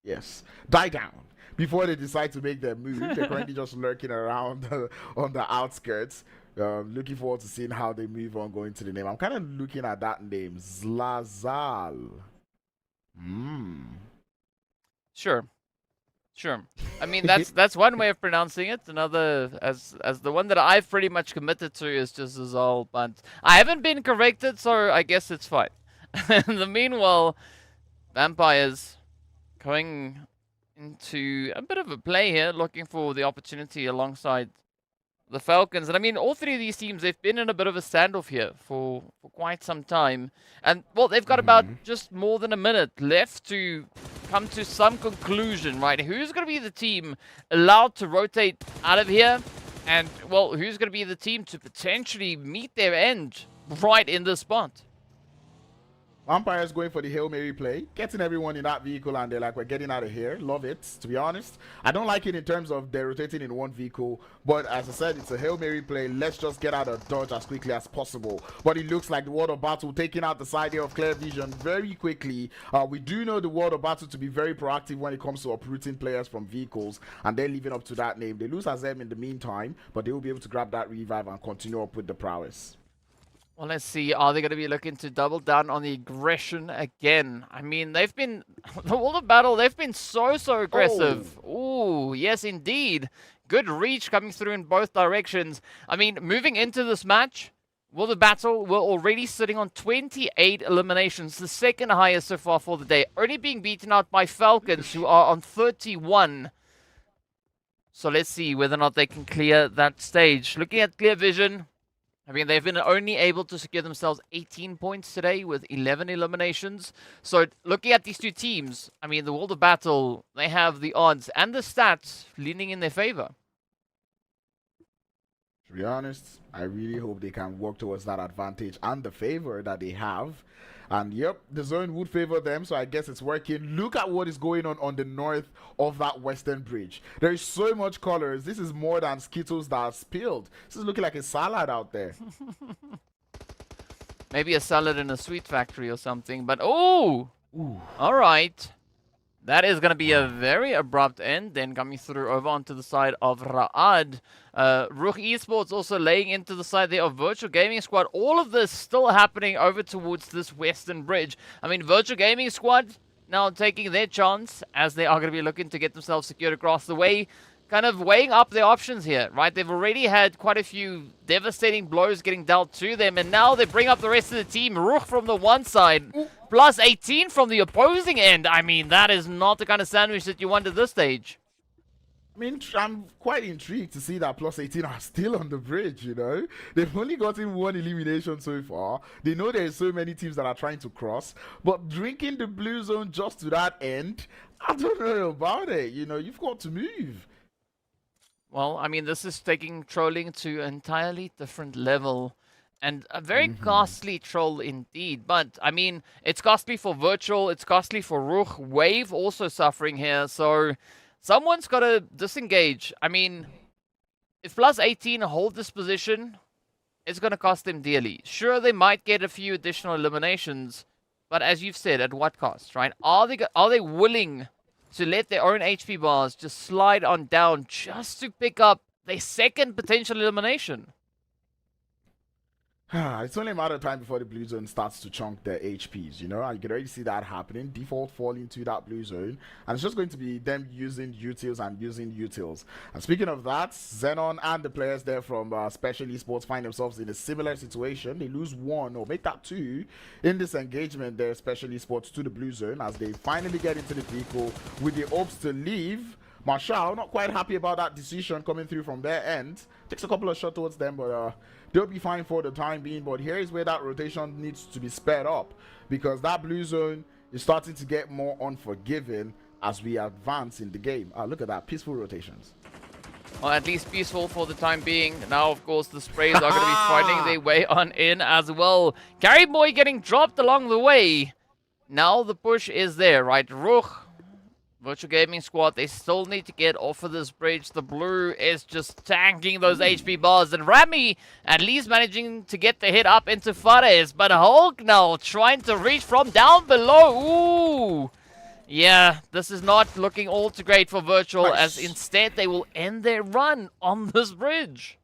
yes, die down before they decide to make their move. They're currently just lurking around on the outskirts. Looking forward to seeing how they move on going to the name. I'm kind of looking at that name, Zlazal. Sure. I mean, that's one way of pronouncing it. Another, as the one that I've pretty much committed to, is just Zazal. But I haven't been corrected, so I guess it's fine. In the meanwhile, Vampires going into a bit of a play here, looking for the opportunity alongside the Falcons. And I mean, all three of these teams, they've been in a bit of a standoff here for quite some time. And, well, they've got about just more than a minute left to come to some conclusion, right? Who's going to be the team allowed to rotate out of here? And, well, who's going to be the team to potentially meet their end right in this spot? Vampires going for the Hail Mary play, getting everyone in that vehicle, and they're like, we're getting out of here. Love it, to be honest. I don't like it in terms of they're rotating in one vehicle, but as I said, it's a Hail Mary play. Let's just get out of dodge as quickly as possible. But it looks like the World of Battle taking out the side here of Clear Vision very quickly. We do know the World of Battle to be very proactive when it comes to uprooting players from vehicles, and they're living up to that name. They lose Azem in the meantime, but they will be able to grab that revive and continue up with the prowess. Well, let's see. Are they going to be looking to double down on the aggression again? I mean, they've been... the World of Battle, they've been so aggressive. Ooh, yes, indeed. Good reach coming through in both directions. I mean, moving into this match, World of Battle were already sitting on 28 eliminations, the second highest so far for the day. Only being beaten out by FALCONS, who are on 31. So let's see whether or not they can clear that stage. Looking at Clear Vision... I mean, they've been only able to secure themselves 18 points today with 11 eliminations. So, looking at these two teams, I mean, the World of Battle, they have the odds and the stats leaning in their favor. To be honest, I really hope they can work towards that advantage and the favor that they have. And yep, the zone would favor them, so I guess it's working. Look at what is going on the north of that western bridge. There is so much colors. This is more than Skittles that are spilled. This is looking like a salad out there. Maybe a salad in a sweet factory or something, but oh! All right. That is going to be a very abrupt end, then coming through over onto the side of RUKH. RUKH Esports also laying into the side there of Virtual Gaming Squad. All of this still happening over towards this western bridge. I mean, Virtual Gaming Squad now taking their chance as they are going to be looking to get themselves secured across the way. Kind of weighing up their options here, right? They've already had quite a few devastating blows getting dealt to them, and now they bring up the rest of the team. RUKH from the one side, +18 from the opposing end. I mean, that is not the kind of sandwich that you want at this stage. I mean, I'm quite intrigued to see that +18 are still on the bridge, you know? They've only gotten one elimination so far. They know there's so many teams that are trying to cross, but drinking the blue zone just to that end, I don't know about it. You know, you've got to move. Well, I mean, this is taking trolling to an entirely different level. And a very costly troll indeed. But, I mean, it's costly for Virtual. It's costly for RUKH. Wave also suffering here. So, someone's got to disengage. I mean, if +18 hold this position, it's going to cost them dearly. Sure, they might get a few additional eliminations. But as you've said, at what cost, right? Are they willing to let their own HP bars just slide on down just to pick up their second potential elimination? It's only a matter of time before the blue zone starts to chunk their HPs, you know? You can already see that happening. Default fall into that blue zone. And it's just going to be them using utils and using utils. And speaking of that, XENON and the players there from Special Esports find themselves in a similar situation. They lose one, or make that two, in this engagement there, Special Esports to the blue zone, as they finally get into the vehicle with the hopes to leave. Marshall, not quite happy about that decision coming through from their end. Takes a couple of shots towards them, but they'll be fine for the time being. But here is where that rotation needs to be sped up, because that blue zone is starting to get more unforgiving as we advance in the game. Look at that, peaceful rotations. Well, at least peaceful for the time being. Now, of course, the sprays are going to be finding their way on in as well. Carry Boy getting dropped along the way. Now the push is there, right? RUKH, Virtual Gaming Squad, they still need to get off of this bridge. The blue is just tanking those HP bars. And Rami at least managing to get the hit up into Fares. But Hulk now trying to reach from down below. Ooh. Yeah, this is not looking all too great for Virtual, as instead they will end their run on this bridge.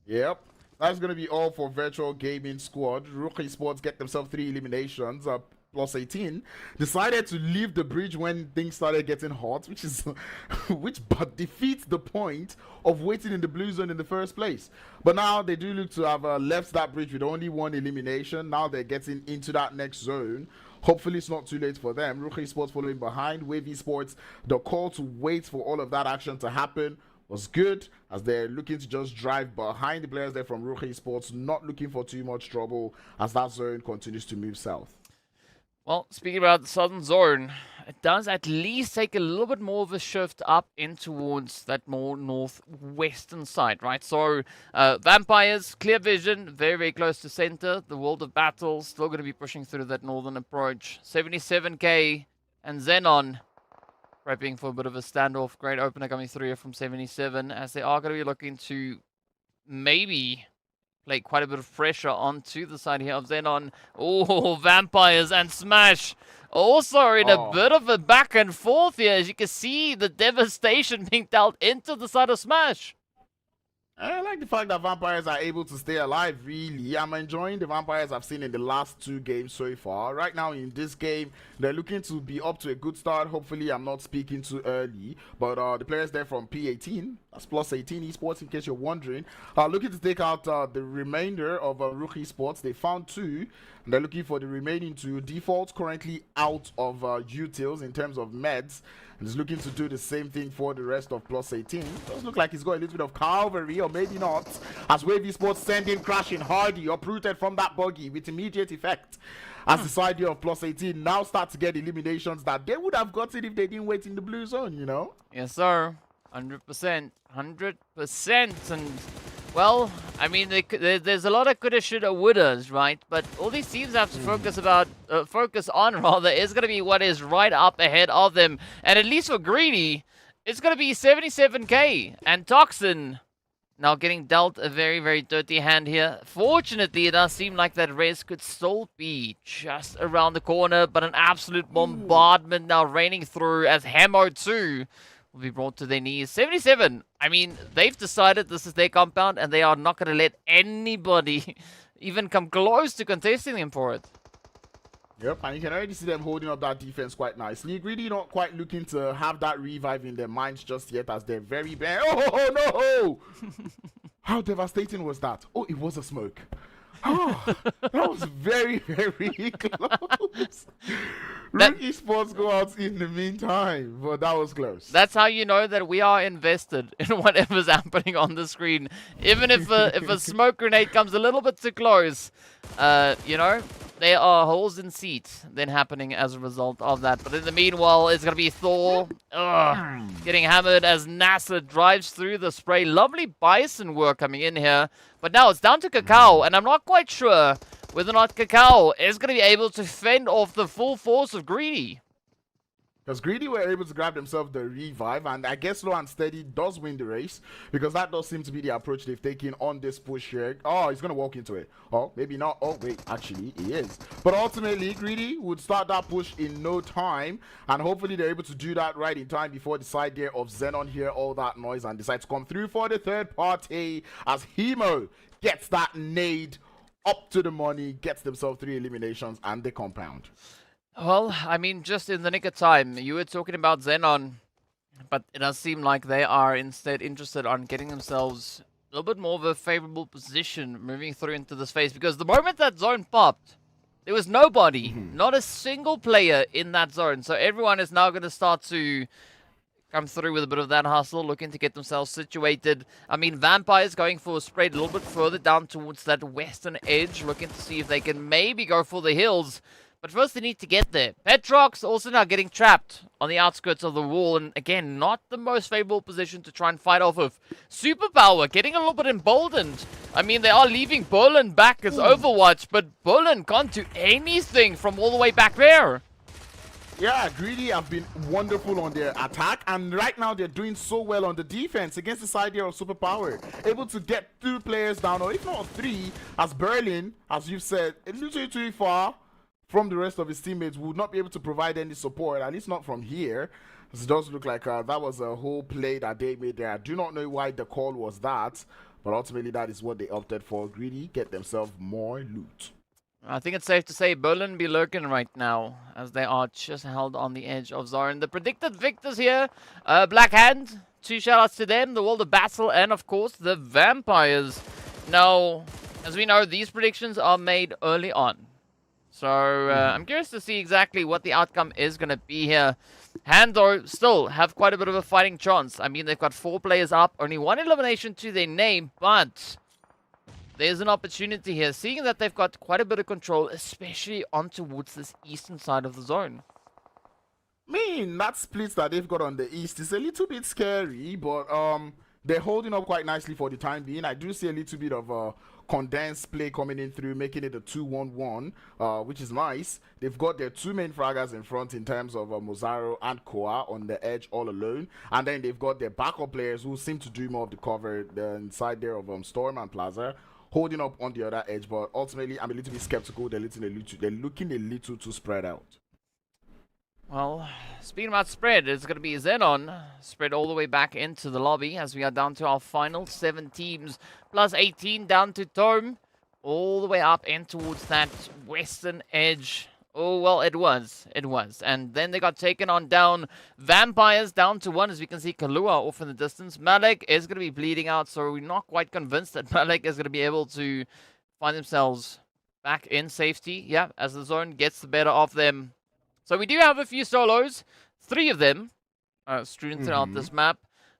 Yep. That's going to be all for Virtual Gaming Squad. RUKH Esports get themselves 3 eliminations. +18 decided to leave the bridge when things started getting hot, which but defeats the point of waiting in the blue zone in the first place. But now they do look to have left that bridge with only 1 elimination. Now they're getting into that next zone. Hopefully it's not too late for them. RUKH Esports following behind. Wave Esports, the call to wait for all of that action to happen was good, as they're looking to just drive behind the players there from RUKH Esports, not looking for too much trouble as that zone continues to move south. Well, speaking about the southern zone, it does at least take a little bit more of a shift up in towards that more northwestern side, right? So, Vampires, clear vision, very, very close to center. The World of Battle still going to be pushing through that northern approach. 77k and XENON prepping for a bit of a standoff. Great opener coming through here from 77, as they are going to be looking to maybe play quite a bit of pressure onto the side here of XENON. Oh, Vampires and Smash also in a bit of a back and forth here. As you can see, the devastation being dealt into the side of Smash. I like the fact that Vampires are able to stay alive, really. I'm enjoying the Vampires I've seen in the last 2 games so far. Right now in this game, they're looking to be up to a good start. Hopefully, I'm not speaking too early. But the players there from P18, that's +18 Esports in case you're wondering, are looking to take out the remainder of RUKH Esports. They found 2. And they're looking for the remaining 2. Default's currently out of utils in terms of meds. And is looking to do the same thing for the rest of +18. Does look like he's got a little bit of cavalry, or maybe not. As Wave Esports send him crashing hardy, uprooted from that buggy with immediate effect. As the side here of +18 now start to get eliminations that they would have gotten if they didn't wait in the blue zone, you know? Yes, sir. 100%. 100%. And, well, I mean, there's a lot of coulda, shoulda, wouldas, right? But all these teams have to focus on, rather, is going to be what is right up ahead of them. And at least for Greedy, it's going to be 77k. And Toxin now getting dealt a very, very dirty hand here. Fortunately, it does seem like that res could still be just around the corner. But an absolute bombardment now raining through as Hamo 2 will be brought to their knees. 77. I mean, they've decided this is their compound, and they are not going to let anybody even come close to contesting them for it. Yep, and you can already see them holding up that defense quite nicely. Really not quite looking to have that revive in their minds just yet, as they're very bad. Oh, no! How devastating was that? Oh, it was a smoke. Oh, that was very, very close. RUKH Esports go out in the meantime, but that was close. That's how you know that we are invested in whatever's happening on the screen. Even if a smoke grenade comes a little bit too close, you know, there are holes in seats then happening as a result of that. But in the meanwhile, it's going to be Thor getting hammered as NASA drives through the spray. Lovely Bison work coming in here. But now it's down to Cacao, and I'm not quite sure whether or not Cacao is going to be able to fend off the full force of Greedy. Because Greedy were able to grab themselves the revive, and I guess Slow and Steady does win the race, because that does seem to be the approach they've taken on this push here. Oh, he's going to walk into it. Oh, maybe not. Oh, wait, actually, he is. But ultimately, Greedy would start that push in no time, and hopefully they're able to do that right in time before the side there of XENON hear all that noise and decide to come through for the third party, as Hemo gets that nade up to the money, gets themselves 3 eliminations and the compound. Well, I mean, just in the nick of time. You were talking about XENON, but it does seem like they are instead interested on getting themselves a little bit more of a favorable position moving through into this phase, because the moment that zone popped, there was nobody, not a single player in that zone. So everyone is now going to start to come through with a bit of that hustle, looking to get themselves situated. I mean, Vampires going for a spray a little bit further down towards that western edge, looking to see if they can maybe go for the hills. But first they need to get there. Petrox also now getting trapped on the outskirts of the wall. And again, not the most favorable position to try and fight off of. Superpower getting a little bit emboldened. I mean, they are leaving Berlin back as Overwatch, but Berlin can't do anything from all the way back there. Yeah, Greedy have been wonderful on their attack, and right now they're doing so well on the defense against the side here of Superpower. Able to get 2 players down, or if not 3, as Berlin, as you've said, a little too far from the rest of his teammates, would not be able to provide any support, at least not from here. It does look like that was a whole play that they made there. I do not know why the call was that, but ultimately that is what they opted for. Greedy get themselves more loot. I think it's safe to say Berlin be lurking right now, as they are just held on the edge of zone. The predicted victors here, Black Hand, 2 shoutouts to them, the World of Battle, and of course the Vampires. Now, as we know, these predictions are made early on. So, I'm curious to see exactly what the outcome is going to be here. Hand, though, still have quite a bit of a fighting chance. I mean, they've got 4 players up, only 1 elimination to their name, but there's an opportunity here, seeing that they've got quite a bit of control, especially on towards this eastern side of the zone. I mean, that split that they've got on the east is a little bit scary, but they're holding up quite nicely for the time being. I do see a little bit of a condensed play coming in through, making it a 2-1-1, which is nice. They've got their two main fraggers in front in terms of Mozaro and Koa on the edge all alone, and then they've got their backup players who seem to do more of the cover inside there of Storm and Plaza, holding up on the other edge. But ultimately, I'm a little bit skeptical. They're looking a little too spread out. Well, speaking about spread, it's going to be XENON spread all the way back into the lobby as we are down to our final 7 teams, plus 18 down to Tome, all the way up and towards that western edge. Oh, well, it was. And then they got taken on down. Vampires down to 1, as we can see Kalua off in the distance. Malek is going to be bleeding out, so we're not quite convinced that Malek is going to be able to find themselves back in safety. Yeah, as the zone gets the better of them. So we do have a few solos, 3 of them strewn throughout this map.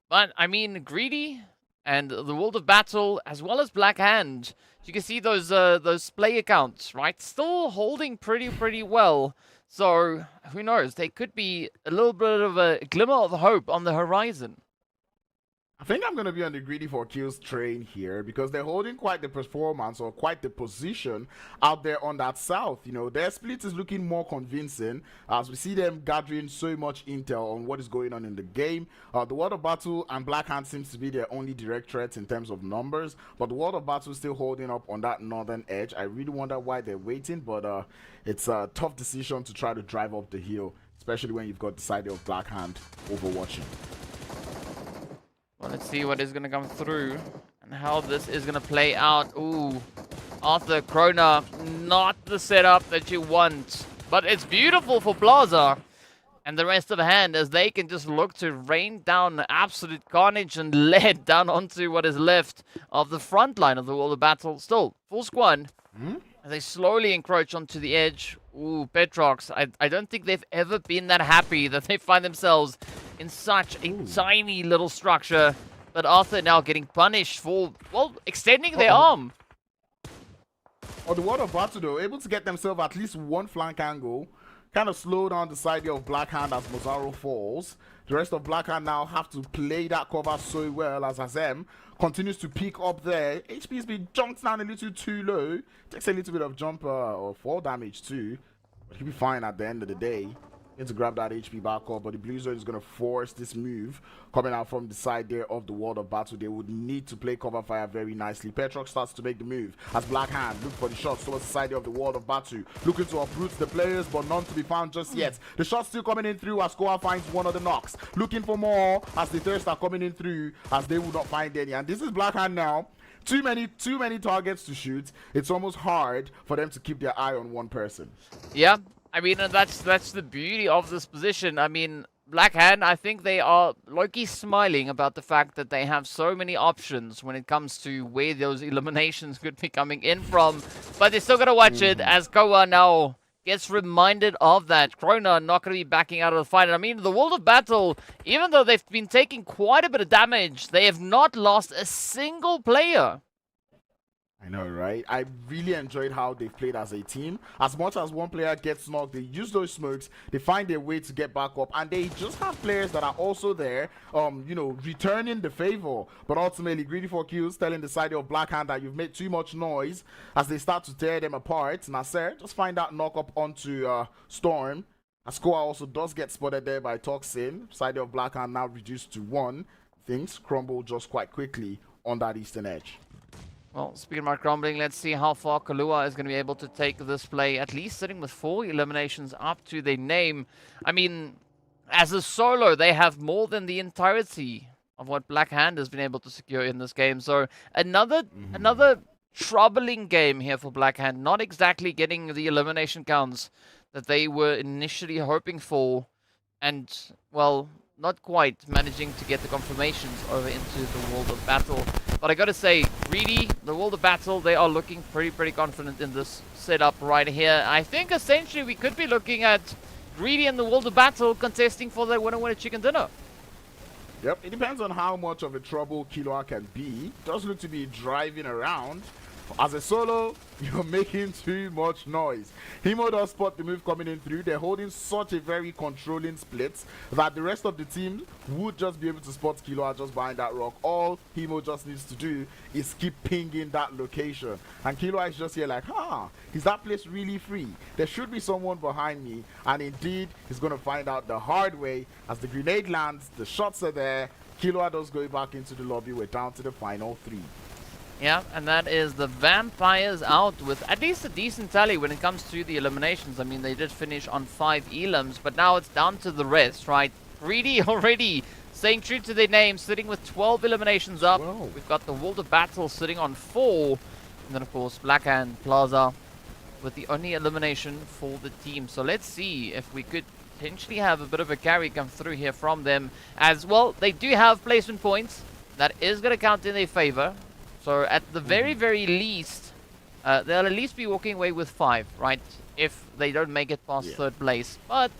But, I mean, Greedy and the World of Battle, as well as Black Hand, you can see those play accounts, right? Still holding pretty well. So, who knows? They could be a little bit of a glimmer of hope on the horizon. I think I'm going to be on the Greedy for Kills train here because they're holding quite the performance or quite the position out there on that south. You know, their split is looking more convincing as we see them gathering so much intel on what is going on in the game. The World of Battle and Black Hand seems to be their only direct threats in terms of numbers, but the World of Battle is still holding up on that northern edge. I really wonder why they're waiting, but it's a tough decision to try to drive up the hill, especially when you've got the side of Black Hand overwatching. Well, let's see what is going to come through and how this is going to play out. Ooh, Arthur, Krona, not the setup that you want. But it's beautiful for Plaza and the rest of the hand as they can just look to rain down absolute carnage and lead down onto what is left of the front line of the World of Battle. Still, full squad. As they slowly encroach onto the edge. Ooh, Petrox, I don't think they've ever been that happy that they find themselves in such a tiny little structure. But Arthur now getting punished for, well, extending their arm. Oh, the World of Battle, though, able to get themselves at least one flank angle. Kind of slow down the side of Black Hand as Mozaro falls. The rest of Black Hand now have to play that cover so well as Azem continues to pick up there. HP's been jumped down a little too low. Takes a little bit of jump or fall damage too. But he'll be fine at the end of the day. Need to grab that HP back up, but the Blue Zone is going to force this move coming out from the side there of the World of Battle. They would need to play cover fire very nicely. Petrox starts to make the move as Black Hand look for the shots towards the side of the World of Battle, looking to uproot the players, but none to be found just yet. The shots still coming in through as Koa finds one of the knocks, looking for more as the thirst are coming in through as they would not find any. And this is Black Hand now. Too many targets to shoot. It's almost hard for them to keep their eye on one person. Yeah. I mean, and that's the beauty of this position. I mean, Black Hand, I think they are low-key smiling about the fact that they have so many options when it comes to where those eliminations could be coming in from. But they're still going to watch it as Koa now gets reminded of that. Krona not going to be backing out of the fight. And I mean, the World of Battle, even though they've been taking quite a bit of damage, they have not lost a single player. I know, right? I really enjoyed how they've played as a team. As much as one player gets knocked, they use those smokes, they find their way to get back up, and they just have players that are also there, you know, returning the favor. But ultimately, GREEDYFORKILLS telling the side of Black Hand that you've made too much noise as they start to tear them apart. Nasser just find that knock up onto Storm. Askoa also does get spotted there by Toxin. Side of Black Hand now reduced to 1. Things crumble just quite quickly on that eastern edge. Well, speaking about crumbling, let's see how far Kalua is going to be able to take this play. At least sitting with 4 eliminations up to their name. I mean, as a solo, they have more than the entirety of what Black Hand has been able to secure in this game. So another troubling game here for Black Hand. Not exactly getting the elimination counts that they were initially hoping for. And, well, not quite managing to get the confirmations over into the World of Battle. But I gotta say, Greedy, the World of Battle, they are looking pretty confident in this setup right here. I think essentially we could be looking at Greedy and the World of Battle contesting for the winner chicken dinner. Yep, it depends on how much of a trouble Killua can be. Does look to be driving around. As a solo, you're making too much noise. Himo does spot the move coming in through. They're holding such a very controlling split that the rest of the team would just be able to spot Killua just behind that rock. All Himo just needs to do is keep pinging that location. And Killua is just here like, is that place really free? There should be someone behind me. And indeed, he's going to find out the hard way as the grenade lands, the shots are there. Killua does go back into the lobby. We're down to the final 3. Yeah, and that is the Vampires out with at least a decent tally when it comes to the eliminations. I mean, they did finish on 5 elims, but now it's down to the rest, right? Greedy already staying true to their name, sitting with 12 eliminations up. Whoa. We've got the World of Battle sitting on 4. And then, of course, Blackhand Plaza with the only elimination for the team. So let's see if we could potentially have a bit of a carry come through here from them. As well, they do have placement points. That is going to count in their favor. So at the very, very least, they'll at least be walking away with 5, right? If they don't make it past 3rd place. But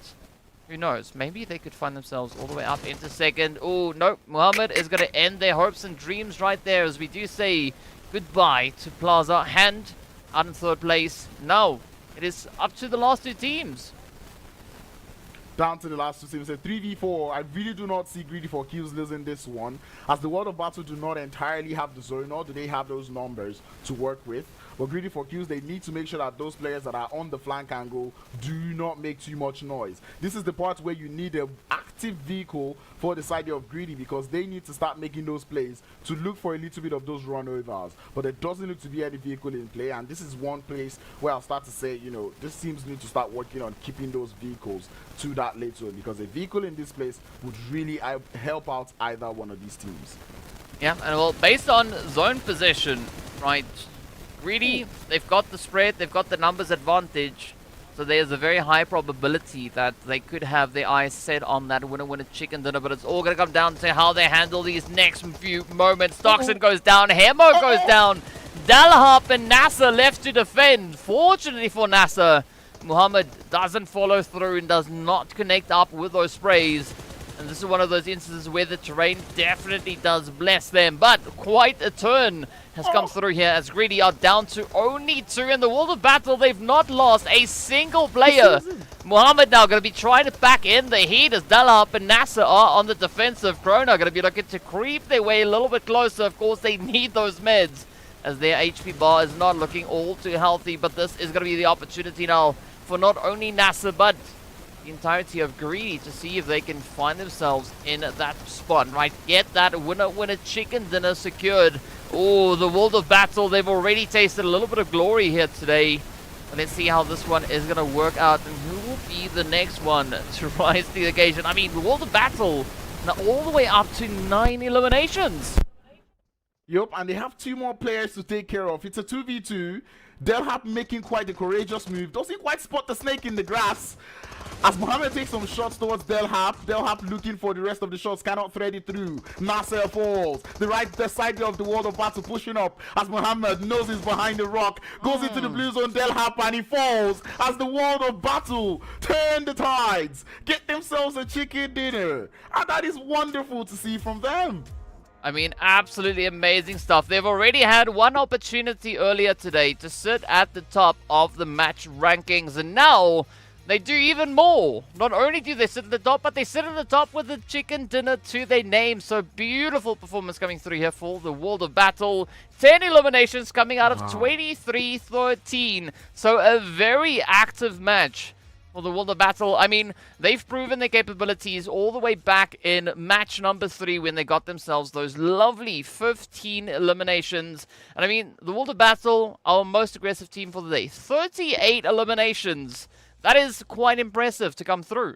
who knows? Maybe they could find themselves all the way up into 2nd. Oh, no. Muhammad is going to end their hopes and dreams right there as we do say goodbye to Plaza. Hand out in 3rd place. Now, it is up to the last 2 teams. Down to the last 2 teams. A 3v4. I really do not see GREEDYFORKILLS losing this one, as the World of Battle do not entirely have the zone, nor do they have those numbers to work with. But GREEDYFORKILLS, they need to make sure that those players that are on the flank angle do not make too much noise. This is the part where you need an active vehicle for the side of Greedy, because they need to start making those plays to look for a little bit of those runovers. But there doesn't look to be any vehicle in play, and this is one place where I'll start to say, you know, these teams need to start working on keeping those vehicles to that late zone, because a vehicle in this place would really help out either one of these teams. Yeah, and well, based on zone possession, right, Greedy, they've got the spread, they've got the numbers advantage, so there's a very high probability that they could have their eyes set on that winner chicken dinner, but it's all going to come down to how they handle these next few moments. Doxson goes down, Hemo goes down, Dalhap and Nasser left to defend. Fortunately for Nasser, Muhammad doesn't follow through and does not connect up with those sprays. And this is one of those instances where the terrain definitely does bless them. But quite a turn has come through here as Greedy are down to only 2 in the World of Battle. They've not lost a single player. Muhammad now going to be trying to back in the heat as Dalhap and Nasser are on the defensive. Krona going to be looking to creep their way a little bit closer. Of course, they need those meds as their HP bar is not looking all too healthy. But this is going to be the opportunity now for not only Nasser, but the entirety of Greedy to see if they can find themselves in that spot, right? Get that winner chicken dinner secured. Oh, the World of Battle, they've already tasted a little bit of glory here today. But let's see how this one is going to work out and who will be the next one to rise to the occasion. I mean, the World of Battle, now all the way up to 9 eliminations. Yup, and they have 2 more players to take care of. It's a 2v2. Delhap making quite a courageous move. Doesn't quite spot the snake in the grass. As Muhammad takes some shots towards Delhap looking for the rest of the shots, cannot thread it through. Nasser falls. The side of the World of Battle pushing up as Muhammad knows he's behind the rock. Goes into the blue zone, Delhap, and he falls as the World of Battle turn the tides. Get themselves a chicken dinner. And that is wonderful to see from them. I mean, absolutely amazing stuff. They've already had one opportunity earlier today to sit at the top of the match rankings, and now they do even more. Not only do they sit at the top, but they sit at the top with a chicken dinner to their name. So beautiful performance coming through here for the World of Battle. 10 eliminations coming out of 23-13. So a very active match for the World of Battle. I mean, they've proven their capabilities all the way back in match number 3 when they got themselves those lovely 15 eliminations. And I mean, the World of Battle, our most aggressive team for the day. 38 eliminations. That is quite impressive to come through.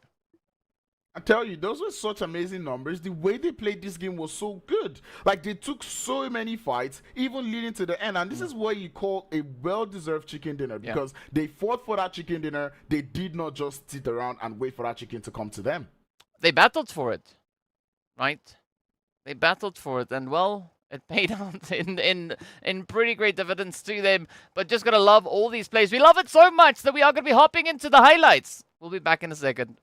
I tell you, those were such amazing numbers. The way they played this game was so good. Like, they took so many fights, even leading to the end. And this is what you call a well-deserved chicken dinner, because they fought for that chicken dinner. They did not just sit around and wait for that chicken to come to them. They battled for it, right? They battled for it, and well, it paid out in pretty great dividends to them. But just gotta love all these plays. We love it so much that we are gonna be hopping into the highlights. We'll be back in a second.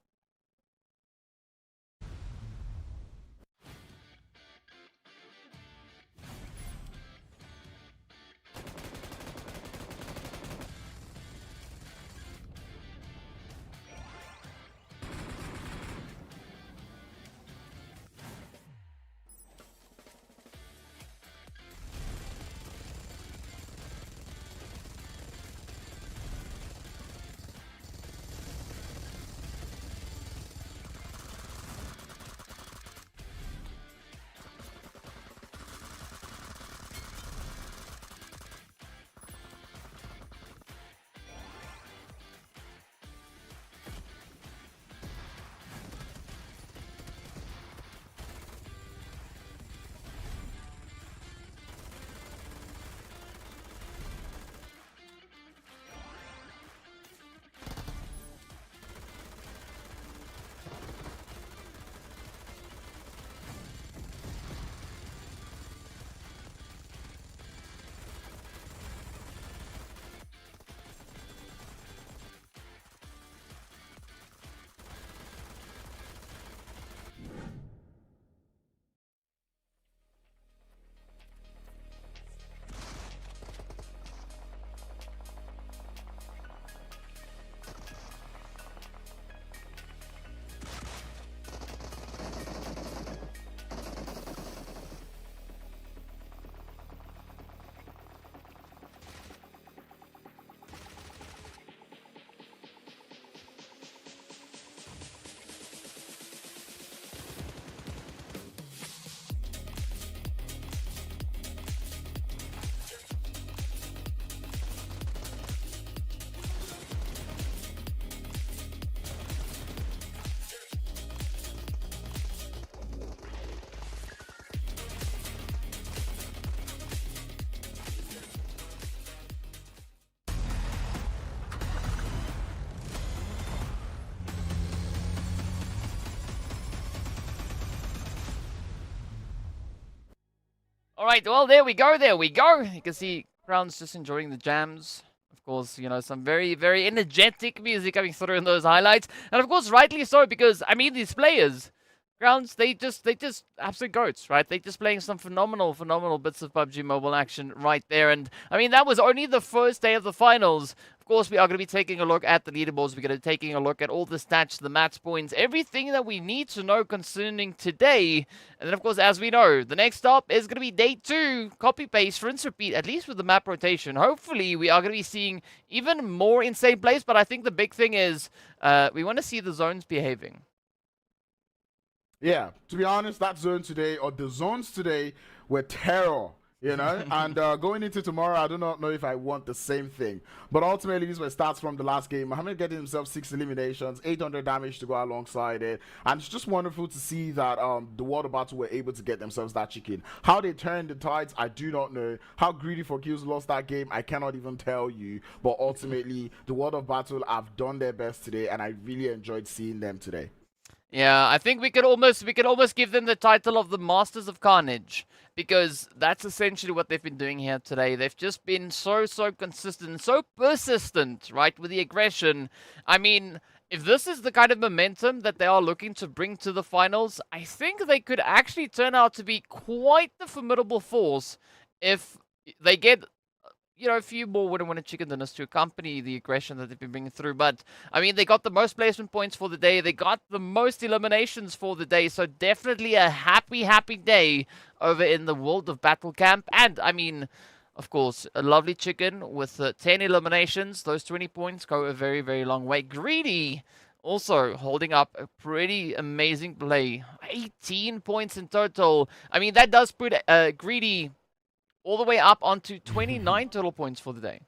All right, well, there we go, there we go. You can see Crown's just enjoying the jams. Of course, you know, some very, very energetic music coming through in those highlights. And of course, rightly so, because, I mean, these players, Grounds, they just absolute goats, right? They're just playing some phenomenal bits of PUBG Mobile action right there. And, I mean, that was only the first day of the finals. Of course, we are going to be taking a look at the leaderboards. We're going to be taking a look at all the stats, the match points, everything that we need to know concerning today. And then, of course, as we know, the next stop is going to be day 2. Copy, paste, rinse, repeat, at least with the map rotation. Hopefully, we are going to be seeing even more insane plays. But I think the big thing is we want to see the zones behaving. Yeah, to be honest, that zone today, or the zones today, were terror, you know? And going into tomorrow, I do not know if I want the same thing. But ultimately, these were stats from the last game. Mohamed getting himself 6 eliminations, 800 damage to go alongside it. And it's just wonderful to see that the World of Battle were able to get themselves that chicken. How they turned the tides, I do not know. How Greedy4Kills lost that game, I cannot even tell you. But ultimately, the World of Battle have done their best today, and I really enjoyed seeing them today. Yeah, I think we could almost give them the title of the Masters of Carnage, because that's essentially what they've been doing here today. They've just been so consistent, so persistent, right, with the aggression. I mean, if this is the kind of momentum that they are looking to bring to the finals, I think they could actually turn out to be quite the formidable force if they get, you know, a few more winner chicken dinners to accompany the aggression that they've been bringing through. But, I mean, they got the most placement points for the day. They got the most eliminations for the day. So definitely a happy day over in the World of Battle camp. And, I mean, of course, a lovely chicken with 10 eliminations. Those 20 points go a very long way. Greedy also holding up a pretty amazing play. 18 points in total. I mean, that does put Greedy all the way up onto 29 total points for the day.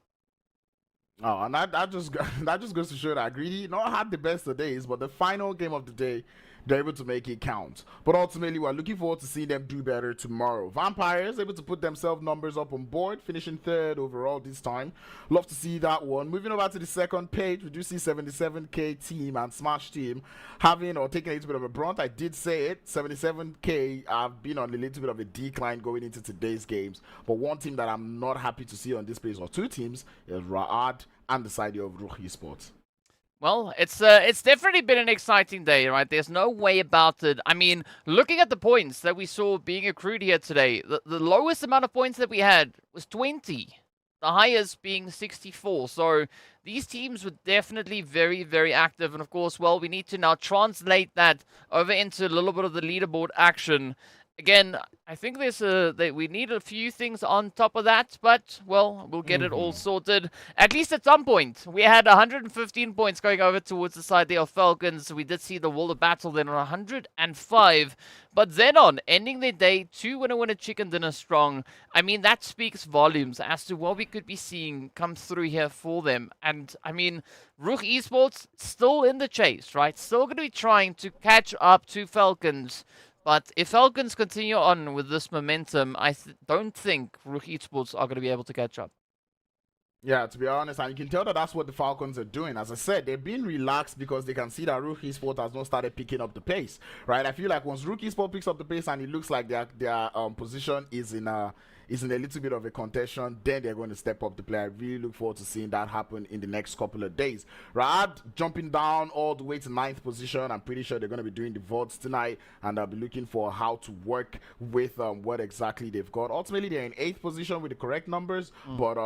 Oh, and that just goes to show that Greedy not had the best of days, but the final game of the day, they're able to make it count. But ultimately, we're looking forward to seeing them do better tomorrow. Vampires able to put themselves numbers up on board, finishing 3rd overall this time. Love to see that one. Moving over to the second page, we do see 77K team and Smash team having or taking a little bit of a brunt. I did say it. 77K have been on a little bit of a decline going into today's games. But one team that I'm not happy to see on this page, or two teams, is RUKH and the side of RUKH Esports. Well, it's definitely been an exciting day, right? There's no way about it. I mean, looking at the points that we saw being accrued here today, the lowest amount of points that we had was 20. The highest being 64. So these teams were definitely very active. And of course, well, we need to now translate that over into a little bit of the leaderboard action. Again, I think we need a few things on top of that, but, well, we'll get it all sorted. At least at some point. We had 115 points going over towards the side there of Falcons. We did see the World of Battle then on 105. But XENON ending their day 2 winner chicken dinner strong. I mean, that speaks volumes as to what we could be seeing come through here for them. And, I mean, RUKH Esports still in the chase, right? Still going to be trying to catch up to Falcons. But if Falcons continue on with this momentum, I don't think RUKH Esports are going to be able to catch up. Yeah, to be honest, and you can tell that that's what the Falcons are doing. As I said, they're being relaxed because they can see that RUKH Esports has not started picking up the pace, right? I feel like once RUKH Esports picks up the pace and it looks like their position is in a little bit of a contention, then they're going to step up the play. I really look forward to seeing that happen in the next couple of days. RUKH jumping down all the way to 9th position. I'm pretty sure they're going to be doing the VODs tonight, and I'll be looking for how to work with what exactly they've got. Ultimately, they're in 8th position with the correct numbers, but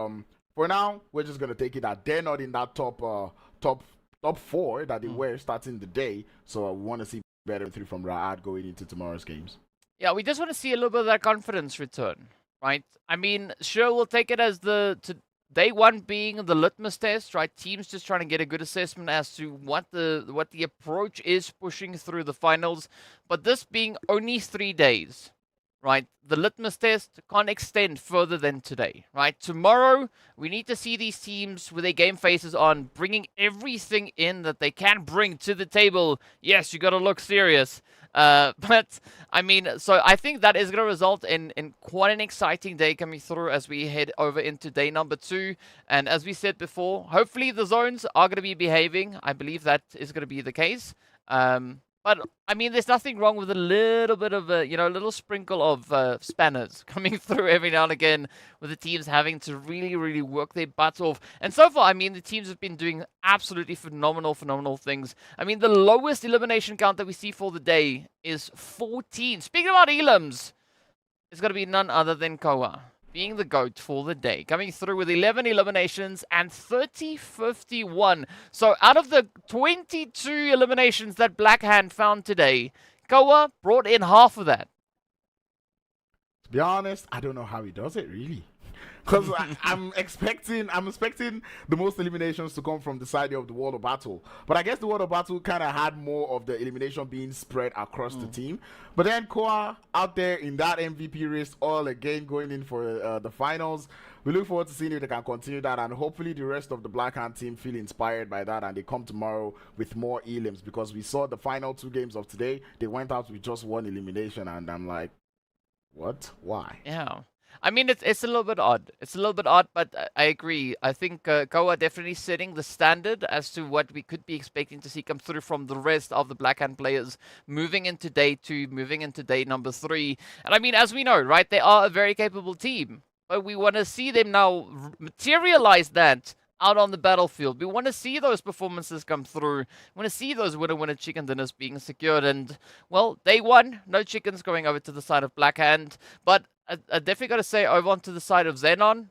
for now, we're just going to take it that they're not in that top 4 that they were starting the day. So we want to see better through from RUKH going into tomorrow's games. Yeah, we just want to see a little bit of that confidence return, right? I mean, sure, we'll take it as day 1 being the litmus test, right? Teams just trying to get a good assessment as to what the approach is pushing through the finals. But this being only 3 days, right? The litmus test can't extend further than today, right? Tomorrow, we need to see these teams with their game faces on, bringing everything in that they can bring to the table. Yes, you got to look serious. But, I mean, so I think that is going to result in quite an exciting day coming through as we head over into day number 2. And as we said before, hopefully the zones are going to be behaving. I believe that is going to be the case. But But I mean, there's nothing wrong with a little bit of a, a little sprinkle of spanners coming through every now and again, with the teams having to really, really work their butts off. And so far, I mean, the teams have been doing absolutely phenomenal things. I mean, the lowest elimination count that we see for the day is 14. Speaking about elims, it's going to be none other than Koa, being the GOAT for the day, coming through with 11 eliminations and 30-51. So out of the 22 eliminations that Blackhand found today, Koa brought in half of that. To be honest, I don't know how he does it, really. Because I'm expecting the most eliminations to come from the side of the World of Battle. But I guess the World of Battle kind of had more of the elimination being spread across the team. But then Koa out there in that MVP race, all again going in for the finals. We look forward to seeing if they can continue that, and hopefully the rest of the Blackhand team feel inspired by that and they come tomorrow with more elims, because we saw the final 2 games of today, they went out with just 1 elimination, and I'm like, what? Why? Yeah. I mean, it's a little bit odd. It's a little bit odd, but I agree. I think Koa definitely setting the standard as to what we could be expecting to see come through from the rest of the Blackhand players moving into day 2, moving into day number 3. And I mean, as we know, right, they are a very capable team, but we want to see them now materialize that out on the battlefield. We want to see those performances come through. We want to see those winner chicken dinners being secured. And, well, day 1, no chickens going over to the side of Blackhand, but I definitely got to say, over onto the side of XENON,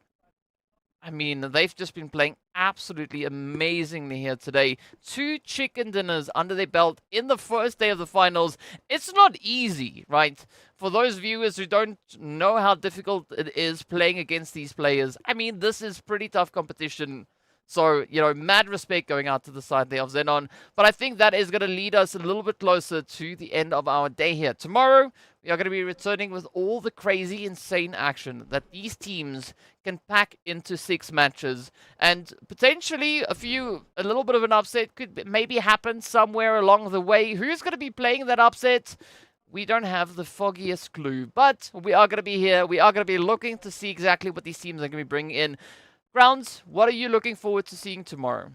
I mean, they've just been playing absolutely amazingly here today. 2 chicken dinners under their belt in the first day of the finals. It's not easy, right? For those viewers who don't know how difficult it is playing against these players, I mean, this is pretty tough competition. So, mad respect going out to the side there of XENON. But I think that is going to lead us a little bit closer to the end of our day here. Tomorrow, we are going to be returning with all the crazy, insane action that these teams can pack into 6 matches. And potentially a little bit of an upset could maybe happen somewhere along the way. Who's going to be playing that upset? We don't have the foggiest clue. But we are going to be here. We are going to be looking to see exactly what these teams are going to be bringing in. Grounds, what are you looking forward to seeing tomorrow?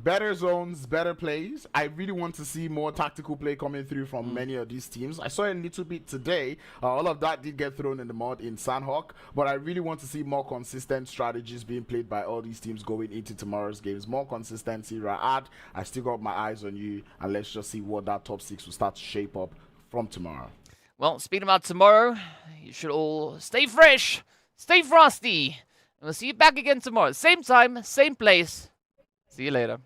Better zones, better plays. I really want to see more tactical play coming through from many of these teams. I saw a little bit today. All of that did get thrown in the mud in Sanhok, but I really want to see more consistent strategies being played by all these teams going into tomorrow's games. More consistency. Ra'ad, I still got my eyes on you, and let's just see what that top 6 will start to shape up from tomorrow. Well, speaking about tomorrow, you should all stay fresh, stay frosty, and we'll see you back again tomorrow. Same time, same place. See you later.